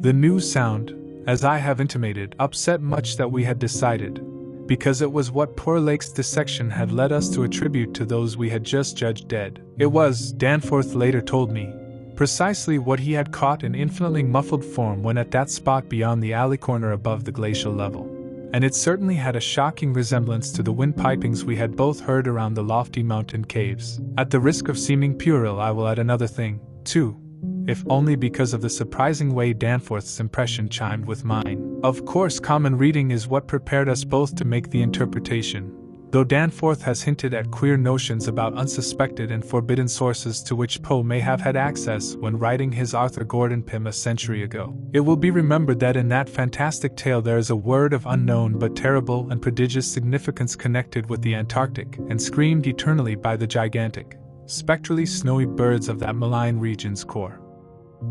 The new sound, as I have intimated, upset much that we had decided, because it was what poor Lake's dissection had led us to attribute to those we had just judged dead. It was, Danforth later told me, precisely what he had caught in infinitely muffled form when at that spot beyond the alley corner above the glacial level. And it certainly had a shocking resemblance to the windpipings we had both heard around the lofty mountain caves. At the risk of seeming puerile, I will add another thing, too, if only because of the surprising way Danforth's impression chimed with mine. Of course, common reading is what prepared us both to make the interpretation, though Danforth has hinted at queer notions about unsuspected and forbidden sources to which Poe may have had access when writing his Arthur Gordon Pym a century ago. It will be remembered that in that fantastic tale there is a word of unknown but terrible and prodigious significance connected with the Antarctic and screamed eternally by the gigantic, spectrally snowy birds of that malign region's core.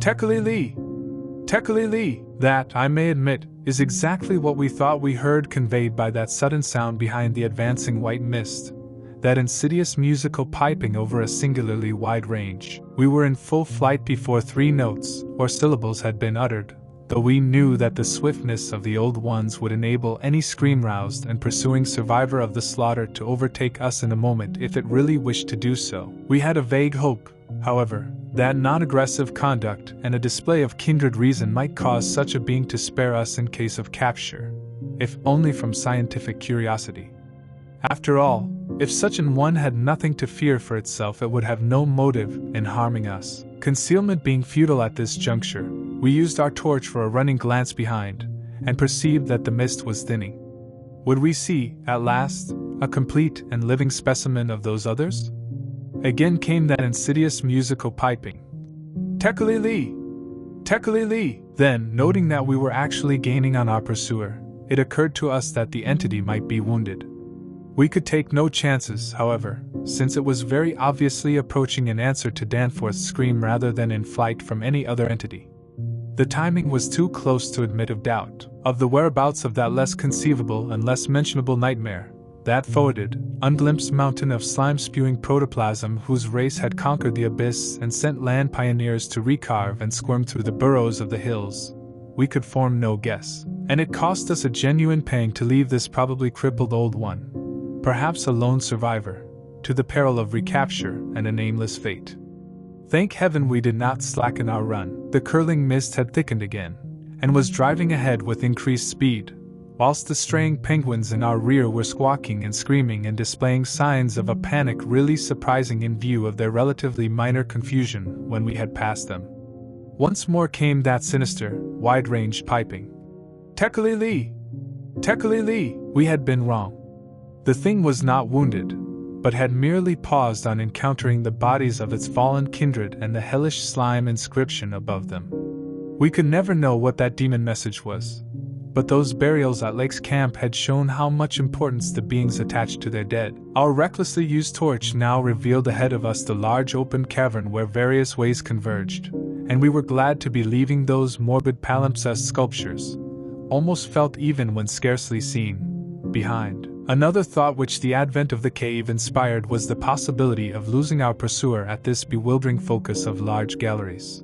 Tekeli-li! Tekeli-li! That, I may admit, is exactly what we thought we heard conveyed by that sudden sound behind the advancing white mist, that insidious musical piping over a singularly wide range. We were in full flight before 3 notes, or syllables, had been uttered, though we knew that the swiftness of the old ones would enable any scream-roused and pursuing survivor of the slaughter to overtake us in a moment if it really wished to do so. We had a vague hope, however, that non-aggressive conduct and a display of kindred reason might cause such a being to spare us in case of capture, if only from scientific curiosity. After all, if such an one had nothing to fear for itself, it would have no motive in harming us. Concealment being futile at this juncture, we used our torch for a running glance behind, and perceived that the mist was thinning. Would we see, at last, a complete and living specimen of those others? Again came that insidious musical piping. Tekeli-li! Tekeli-li! Then, noting that we were actually gaining on our pursuer, it occurred to us that the entity might be wounded. We could take no chances, however, since it was very obviously approaching in answer to Danforth's scream rather than in flight from any other entity. The timing was too close to admit of doubt. Of the whereabouts of that less conceivable and less mentionable nightmare, that foetid, unglimpsed mountain of slime-spewing protoplasm whose race had conquered the abyss and sent land pioneers to recarve and squirm through the burrows of the hills, we could form no guess. And it cost us a genuine pang to leave this probably crippled old one, perhaps a lone survivor, to the peril of recapture and a nameless fate. Thank heaven we did not slacken our run. The curling mist had thickened again, and was driving ahead with increased speed, whilst the straying penguins in our rear were squawking and screaming and displaying signs of a panic really surprising in view of their relatively minor confusion when we had passed them. Once more came that sinister, wide-ranged piping. Tekeli-li! Tekeli-li! We had been wrong. The thing was not wounded, but had merely paused on encountering the bodies of its fallen kindred and the hellish slime inscription above them. We could never know what that demon message was, but those burials at Lake's camp had shown how much importance the beings attached to their dead. Our recklessly used torch now revealed ahead of us the large open cavern where various ways converged, and we were glad to be leaving those morbid palimpsest sculptures, almost felt even when scarcely seen, behind. Another thought which the advent of the cave inspired was the possibility of losing our pursuer at this bewildering focus of large galleries.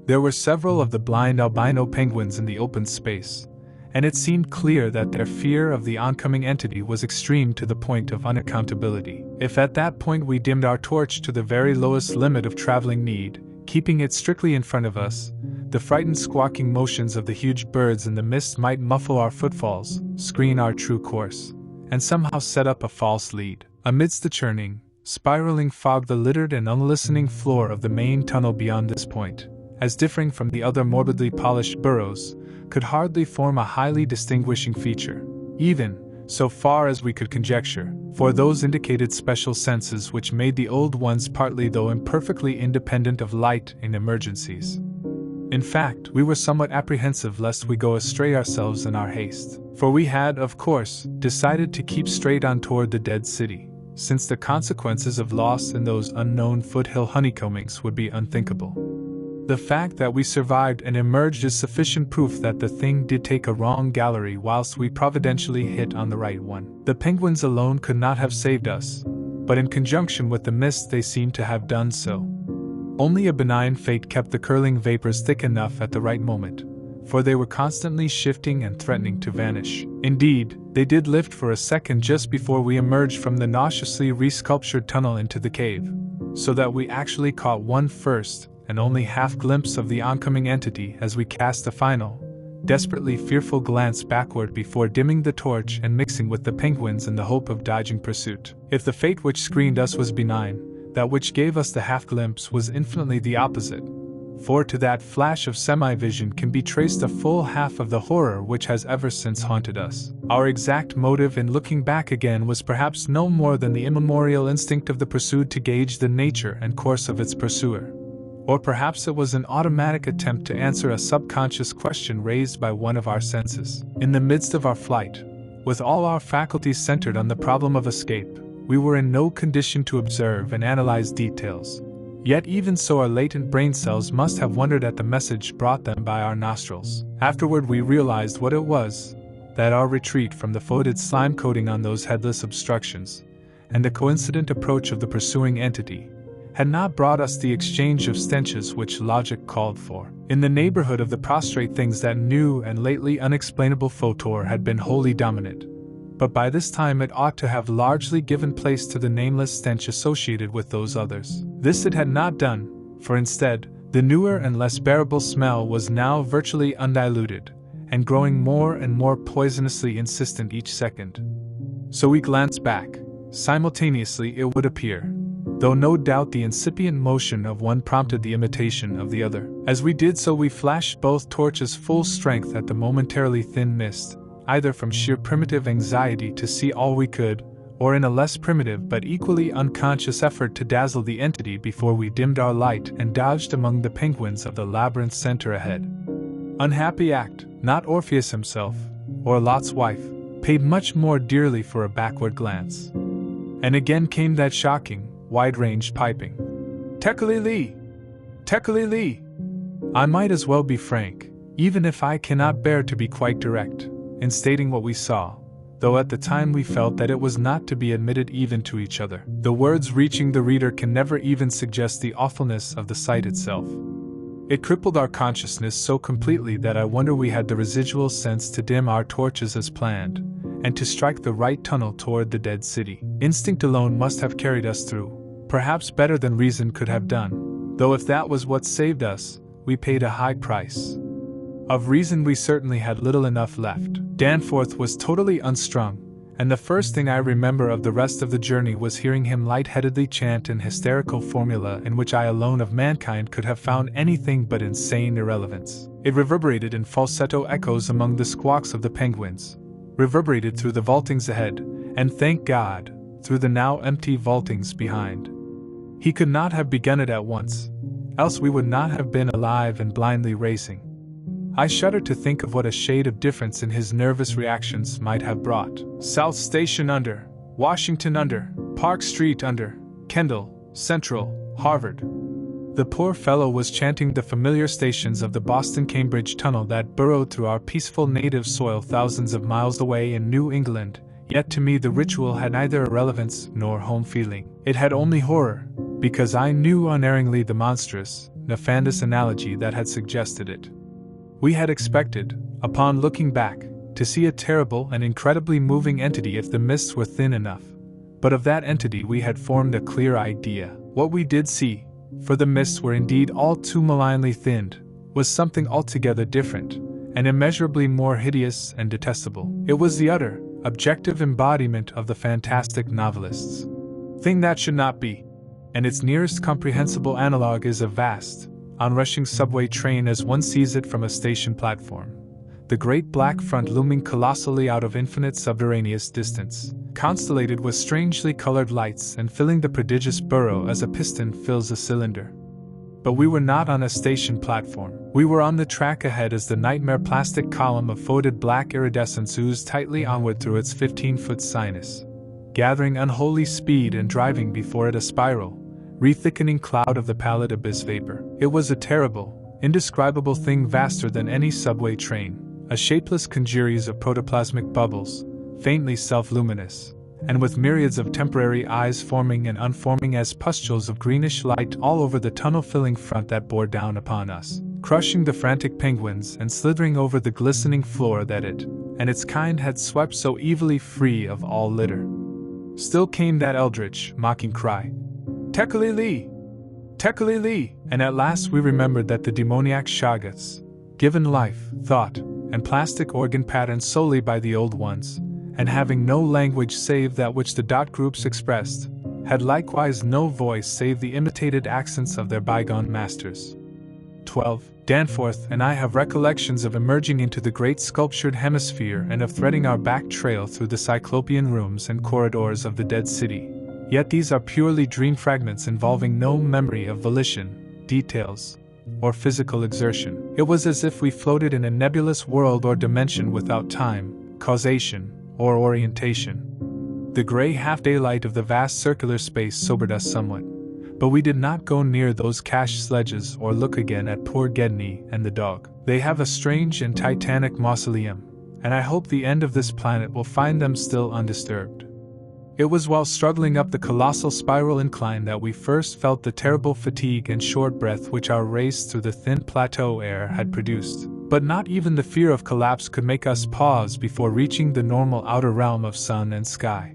There were several of the blind albino penguins in the open space, and it seemed clear that their fear of the oncoming entity was extreme to the point of unaccountability. If at that point we dimmed our torch to the very lowest limit of traveling need, keeping it strictly in front of us, the frightened squawking motions of the huge birds in the mist might muffle our footfalls, screen our true course, and somehow set up a false lead. Amidst the churning, spiraling fog, the littered and unlistening floor of the main tunnel beyond this point, as differing from the other morbidly polished burrows, could hardly form a highly distinguishing feature, even, so far as we could conjecture, for those indicated special senses which made the old ones partly though imperfectly independent of light in emergencies. In fact, we were somewhat apprehensive lest we go astray ourselves in our haste, for we had, of course, decided to keep straight on toward the dead city, since the consequences of loss in those unknown foothill honeycombings would be unthinkable. The fact that we survived and emerged is sufficient proof that the thing did take a wrong gallery whilst we providentially hit on the right one. The penguins alone could not have saved us, but in conjunction with the mist they seemed to have done so. Only a benign fate kept the curling vapors thick enough at the right moment, for they were constantly shifting and threatening to vanish. Indeed, they did lift for a second just before we emerged from the nauseously resculptured tunnel into the cave, so that we actually caught one first and only half glimpse of the oncoming entity as we cast a final, desperately fearful glance backward before dimming the torch and mixing with the penguins in the hope of dodging pursuit. If the fate which screened us was benign, that which gave us the half glimpse was infinitely the opposite, for to that flash of semi-vision can be traced a full half of the horror which has ever since haunted us. Our exact motive in looking back again was perhaps no more than the immemorial instinct of the pursued to gauge the nature and course of its pursuer. Or perhaps it was an automatic attempt to answer a subconscious question raised by one of our senses. In the midst of our flight, with all our faculties centered on the problem of escape, we were in no condition to observe and analyze details. Yet even so our latent brain cells must have wondered at the message brought them by our nostrils. Afterward we realized what it was, that our retreat from the foetid slime coating on those headless obstructions, and the coincident approach of the pursuing entity, had not brought us the exchange of stenches which logic called for. In the neighborhood of the prostrate things that new and lately unexplainable photor had been wholly dominant, but by this time it ought to have largely given place to the nameless stench associated with those others. This it had not done, for instead, the newer and less bearable smell was now virtually undiluted, and growing more and more poisonously insistent each second. So we glanced back. Simultaneously it would appear, though no doubt the incipient motion of one prompted the imitation of the other. As we did so we flashed both torches full strength at the momentarily thin mist, either from sheer primitive anxiety to see all we could, or in a less primitive but equally unconscious effort to dazzle the entity before we dimmed our light and dodged among the penguins of the labyrinth center ahead. Unhappy act, not Orpheus himself, or Lot's wife, paid much more dearly for a backward glance. And again came that shocking, wide-ranged piping. Tekeli-lee! Tekeli-lee! I might as well be frank, even if I cannot bear to be quite direct, in stating what we saw, though at the time we felt that it was not to be admitted even to each other. The words reaching the reader can never even suggest the awfulness of the sight itself. It crippled our consciousness so completely that I wonder we had the residual sense to dim our torches as planned, and to strike the right tunnel toward the dead city. Instinct alone must have carried us through, perhaps better than reason could have done, though if that was what saved us, we paid a high price. Of reason we certainly had little enough left. Danforth was totally unstrung, and the first thing I remember of the rest of the journey was hearing him lightheadedly chant an hysterical formula in which I alone of mankind could have found anything but insane irrelevance. It reverberated in falsetto echoes among the squawks of the penguins, reverberated through the vaultings ahead, and thank God, through the now empty vaultings behind. He could not have begun it at once, else we would not have been alive and blindly racing. I shudder to think of what a shade of difference in his nervous reactions might have brought. South Station under, Washington under, Park Street under, Kendall, Central, Harvard. The poor fellow was chanting the familiar stations of the Boston-Cambridge tunnel that burrowed through our peaceful native soil thousands of miles away in New England, yet to me the ritual had neither relevance nor home feeling. It had only horror, because I knew unerringly the monstrous, nefandous analogy that had suggested it. We had expected, upon looking back, to see a terrible and incredibly moving entity if the mists were thin enough, but of that entity we had formed a clear idea. What we did see, for the mists were indeed all too malignly thinned, was something altogether different, and immeasurably more hideous and detestable. It was the utter, objective embodiment of the fantastic novelist's thing that should not be, and its nearest comprehensible analogue is a vast, onrushing subway train as one sees it from a station platform. The great black front looming colossally out of infinite subterraneous distance, constellated with strangely colored lights and filling the prodigious burrow as a piston fills a cylinder. But we were not on a station platform. We were on the track ahead as the nightmare plastic column of foetid black iridescence oozed tightly onward through its 15-foot sinus, gathering unholy speed and driving before it a spiral, re-thickening cloud of the pallid abyss vapor. It was a terrible, indescribable thing vaster than any subway train, a shapeless congeries of protoplasmic bubbles, faintly self-luminous, and with myriads of temporary eyes forming and unforming as pustules of greenish light all over the tunnel-filling front that bore down upon us, crushing the frantic penguins and slithering over the glistening floor that it, and its kind had swept so evilly free of all litter. Still came that eldritch, mocking cry, "Tekeli-li! Tekeli-li!" And at last we remembered that the demoniac Shoggoths, given life, thought, and plastic organ patterns solely by the old ones, and having no language save that which the dot groups expressed, had likewise no voice save the imitated accents of their bygone masters. 12. Danforth and I have recollections of emerging into the great sculptured hemisphere and of threading our back trail through the cyclopean rooms and corridors of the dead city. Yet these are purely dream fragments involving no memory of volition, details, or physical exertion. It was as if we floated in a nebulous world or dimension without time, causation, or orientation. The gray half-daylight of the vast circular space sobered us somewhat, but we did not go near those cache sledges or look again at poor Gedney and the dog. They have a strange and titanic mausoleum, and I hope the end of this planet will find them still undisturbed. It was while struggling up the colossal spiral incline that we first felt the terrible fatigue and short breath which our race through the thin plateau air had produced. But not even the fear of collapse could make us pause before reaching the normal outer realm of sun and sky.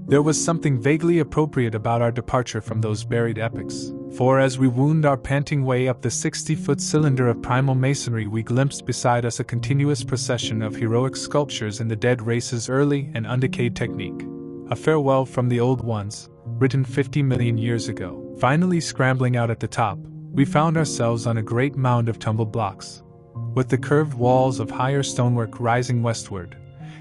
There was something vaguely appropriate about our departure from those buried epochs, for as we wound our panting way up the 60-foot cylinder of primal masonry we glimpsed beside us a continuous procession of heroic sculptures in the dead race's early and undecayed technique. A farewell from the old ones, written 50 million years ago. Finally scrambling out at the top, we found ourselves on a great mound of tumbled blocks, with the curved walls of higher stonework rising westward,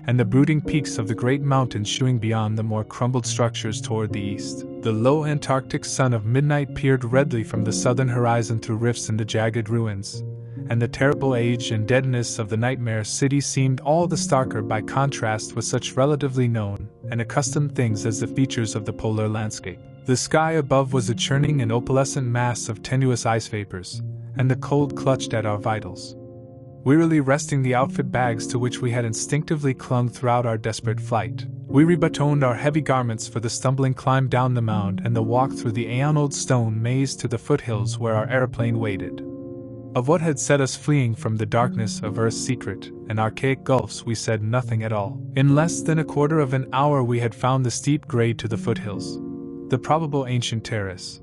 and the brooding peaks of the great mountains shooing beyond the more crumbled structures toward the east. The low Antarctic sun of midnight peered redly from the southern horizon through rifts in the jagged ruins, and the terrible age and deadness of the nightmare city seemed all the starker by contrast with such relatively known and accustomed things as the features of the polar landscape. The sky above was a churning and opalescent mass of tenuous ice vapors, and the cold clutched at our vitals, wearily wresting the outfit bags to which we had instinctively clung throughout our desperate flight. We rebuttoned our heavy garments for the stumbling climb down the mound and the walk through the aeon-old stone maze to the foothills where our aeroplane waited. Of what had set us fleeing from the darkness of Earth's secret and archaic gulfs we said nothing at all. In less than a quarter of an hour we had found the steep grade to the foothills, the probable ancient terrace,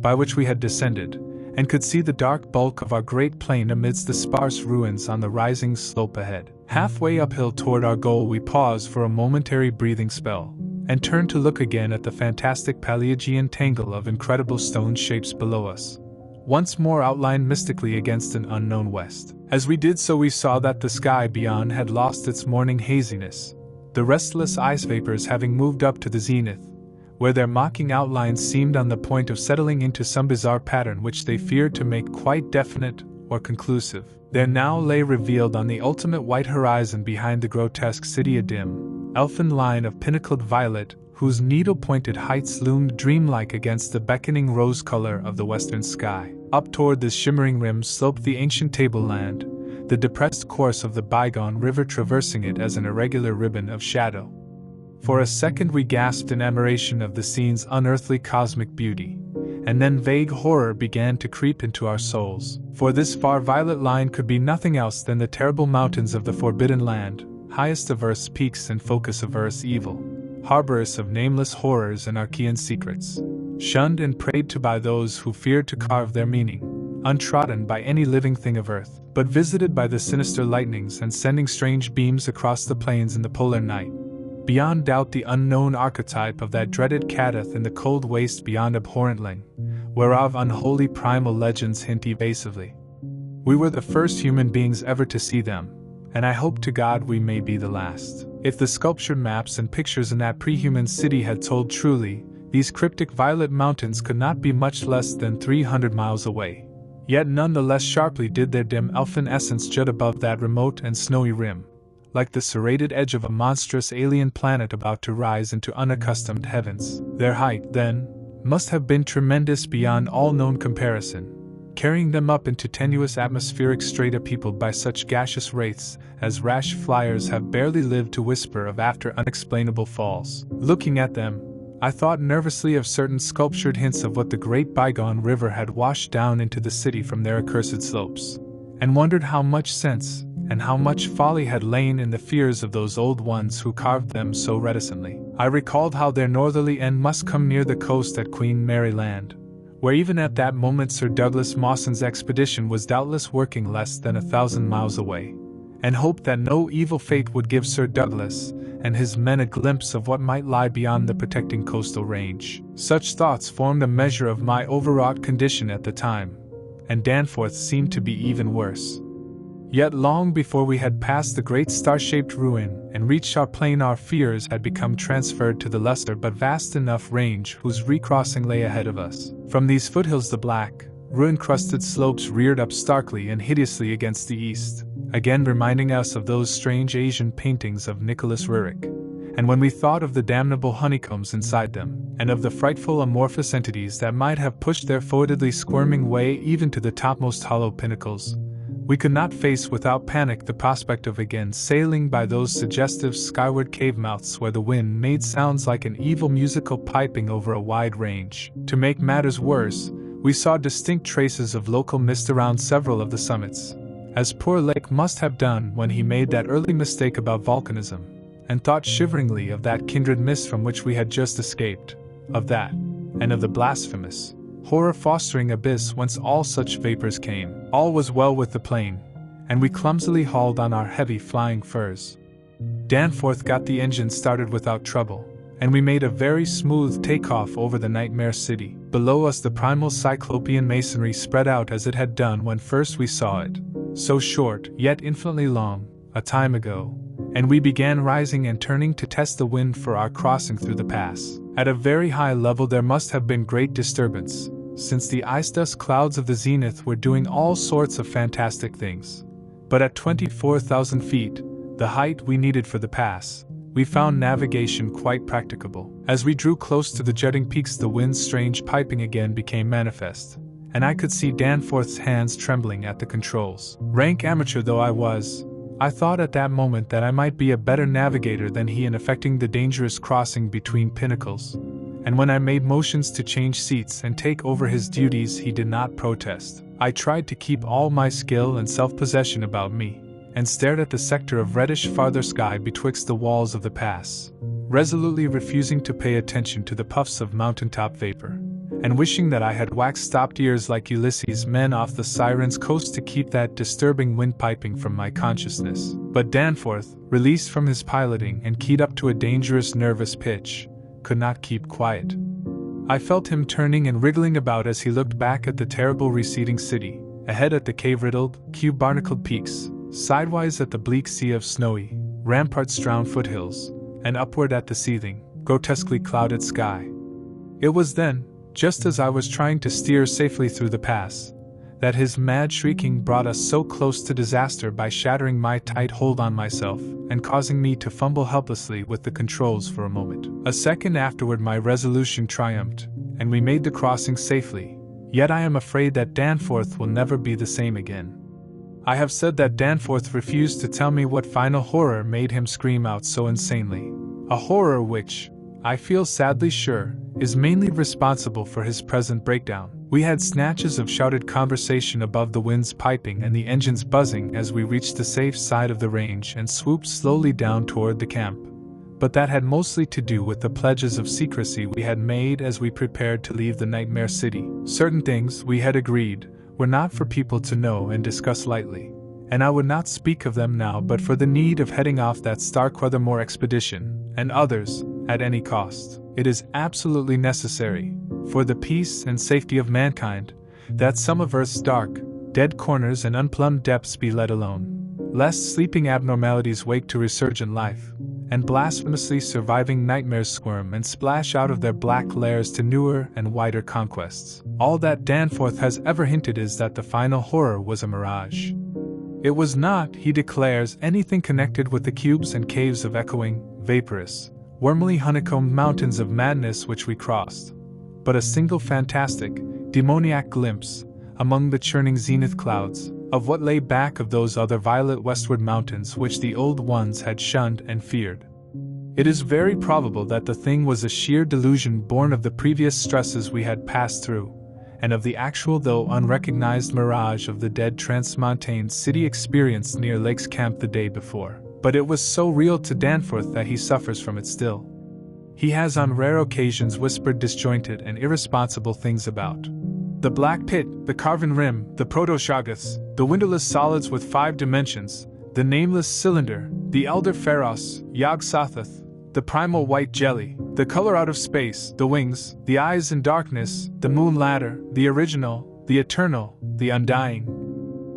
by which we had descended, and could see the dark bulk of our great plain amidst the sparse ruins on the rising slope ahead. Halfway uphill toward our goal we paused for a momentary breathing spell, and turned to look again at the fantastic Paleogean tangle of incredible stone shapes below us, once more outlined mystically against an unknown west. As we did so we saw that the sky beyond had lost its morning haziness, the restless ice vapors having moved up to the zenith, where their mocking outlines seemed on the point of settling into some bizarre pattern which they feared to make quite definite or conclusive. There now lay revealed on the ultimate white horizon behind the grotesque city a dim, elfin line of pinnacled violet, whose needle-pointed heights loomed dreamlike against the beckoning rose color of the western sky. Up toward this shimmering rim sloped the ancient tableland, the depressed course of the bygone river traversing it as an irregular ribbon of shadow. For a second we gasped in admiration of the scene's unearthly cosmic beauty, and then vague horror began to creep into our souls. For this far violet line could be nothing else than the terrible mountains of the Forbidden Land, highest of Earth's peaks and focus of Earth's evil, harborers of nameless horrors and Archean secrets, shunned and prayed to by those who feared to carve their meaning, untrodden by any living thing of Earth, but visited by the sinister lightnings and sending strange beams across the plains in the polar night. Beyond doubt the unknown archetype of that dreaded Kadath in the cold waste beyond abhorrent Ling, whereof unholy primal legends hint evasively. We were the first human beings ever to see them, and I hope to God we may be the last. If the sculptured maps and pictures in that pre-human city had told truly, these cryptic violet mountains could not be much less than 300 miles away. Yet none the less sharply did their dim elfin essence jut above that remote and snowy rim, like the serrated edge of a monstrous alien planet about to rise into unaccustomed heavens. Their height, then, must have been tremendous beyond all known comparison, carrying them up into tenuous atmospheric strata peopled by such gaseous wraiths as rash flyers have barely lived to whisper of after unexplainable falls. Looking at them, I thought nervously of certain sculptured hints of what the great bygone river had washed down into the city from their accursed slopes, and wondered how much sense and how much folly had lain in the fears of those old ones who carved them so reticently. I recalled how their northerly end must come near the coast at Queen Mary Land, where even at that moment Sir Douglas Mawson's expedition was doubtless working less than 1,000 miles away, and hoped that no evil fate would give Sir Douglas and his men a glimpse of what might lie beyond the protecting coastal range. Such thoughts formed a measure of my overwrought condition at the time, and Danforth seemed to be even worse. Yet long before we had passed the great star-shaped ruin and reached our plain, our fears had become transferred to the lesser but vast enough range whose recrossing lay ahead of us. From these foothills the black, ruin-crusted slopes reared up starkly and hideously against the east, again reminding us of those strange Asian paintings of Nicholas Roerich. And when we thought of the damnable honeycombs inside them, and of the frightful amorphous entities that might have pushed their forwardly squirming way even to the topmost hollow pinnacles, we could not face without panic the prospect of again sailing by those suggestive skyward cave mouths where the wind made sounds like an evil musical piping over a wide range. To make matters worse, we saw distinct traces of local mist around several of the summits, as poor Lake must have done when he made that early mistake about volcanism, and thought shiveringly of that kindred mist from which we had just escaped, of that, and of the blasphemous, horror-fostering abyss whence all such vapors came. All was well with the plane, and we clumsily hauled on our heavy flying furs. Danforth got the engine started without trouble, and we made a very smooth takeoff over the nightmare city. Below us the primal cyclopean masonry spread out as it had done when first we saw it, so short, yet infinitely long, a time ago, and we began rising and turning to test the wind for our crossing through the pass. At a very high level there must have been great disturbance, since the ice dust clouds of the zenith were doing all sorts of fantastic things. But at 24,000 feet, the height we needed for the pass, we found navigation quite practicable. As we drew close to the jutting peaks the wind's strange piping again became manifest, and I could see Danforth's hands trembling at the controls. Rank amateur though I was, I thought at that moment that I might be a better navigator than he in effecting the dangerous crossing between pinnacles, and when I made motions to change seats and take over his duties he did not protest. I tried to keep all my skill and self-possession about me, and stared at the sector of reddish farther sky betwixt the walls of the pass, resolutely refusing to pay attention to the puffs of mountaintop vapor, and wishing that I had wax-stopped ears like Ulysses' men off the Siren's coast to keep that disturbing wind piping from my consciousness. But Danforth, released from his piloting and keyed up to a dangerous nervous pitch, could not keep quiet. I felt him turning and wriggling about as he looked back at the terrible receding city, ahead at the cave-riddled, cube-barnacled peaks, sidewise at the bleak sea of snowy, rampart-strewn foothills, and upward at the seething, grotesquely clouded sky. It was then, just as I was trying to steer safely through the pass, that his mad shrieking brought us so close to disaster by shattering my tight hold on myself and causing me to fumble helplessly with the controls for a moment. A second afterward my resolution triumphed, and we made the crossing safely, yet I am afraid that Danforth will never be the same again. I have said that Danforth refused to tell me what final horror made him scream out so insanely, a horror which, I feel sadly sure, is mainly responsible for his present breakdown. We had snatches of shouted conversation above the winds piping and the engines buzzing as we reached the safe side of the range and swooped slowly down toward the camp, but that had mostly to do with the pledges of secrecy we had made as we prepared to leave the nightmare city. Certain things, we had agreed, were not for people to know and discuss lightly, and I would not speak of them now but for the need of heading off that Starkweathermore expedition, and others, at any cost. It is absolutely necessary, for the peace and safety of mankind, that some of Earth's dark, dead corners and unplumbed depths be let alone, lest sleeping abnormalities wake to resurgent life, and blasphemously surviving nightmares squirm and splash out of their black lairs to newer and wider conquests. All that Danforth has ever hinted is that the final horror was a mirage. It was not, he declares, anything connected with the cubes and caves of echoing, vaporous, wormily honeycombed mountains of madness which we crossed, but a single fantastic, demoniac glimpse, among the churning zenith clouds, of what lay back of those other violet westward mountains which the old ones had shunned and feared. It is very probable that the thing was a sheer delusion born of the previous stresses we had passed through, and of the actual though unrecognized mirage of the dead transmontane city experienced near Lake's Camp the day before. But it was so real to Danforth that he suffers from it still. He has on rare occasions whispered disjointed and irresponsible things about the black pit, the carven rim, the proto-shoggoths, the windowless solids with 5 dimensions, the nameless cylinder, the elder Pharos, Yog-Sothoth, the primal white jelly, the color out of space, the wings, the eyes in darkness, the moon ladder, the original, the eternal, the undying,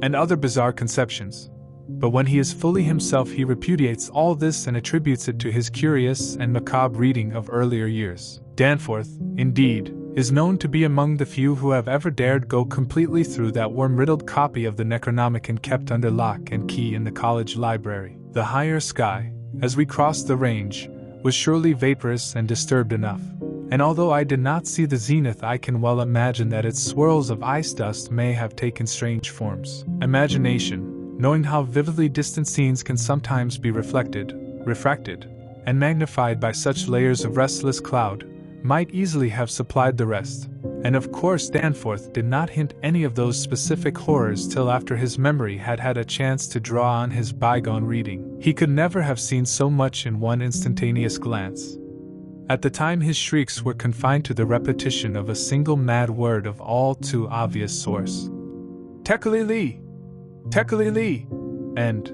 and other bizarre conceptions. But when he is fully himself he repudiates all this and attributes it to his curious and macabre reading of earlier years. Danforth, indeed, is known to be among the few who have ever dared go completely through that worm-riddled copy of the Necronomicon kept under lock and key in the college library. The higher sky, as we crossed the range, was surely vaporous and disturbed enough, and although I did not see the zenith I can well imagine that its swirls of ice dust may have taken strange forms. Imagination, knowing how vividly distant scenes can sometimes be reflected, refracted, and magnified by such layers of restless cloud, might easily have supplied the rest, and of course Danforth did not hint any of those specific horrors till after his memory had had a chance to draw on his bygone reading. He could never have seen so much in one instantaneous glance. At the time his shrieks were confined to the repetition of a single mad word of all too obvious source. Tekeli-li! Tekeli-li! And,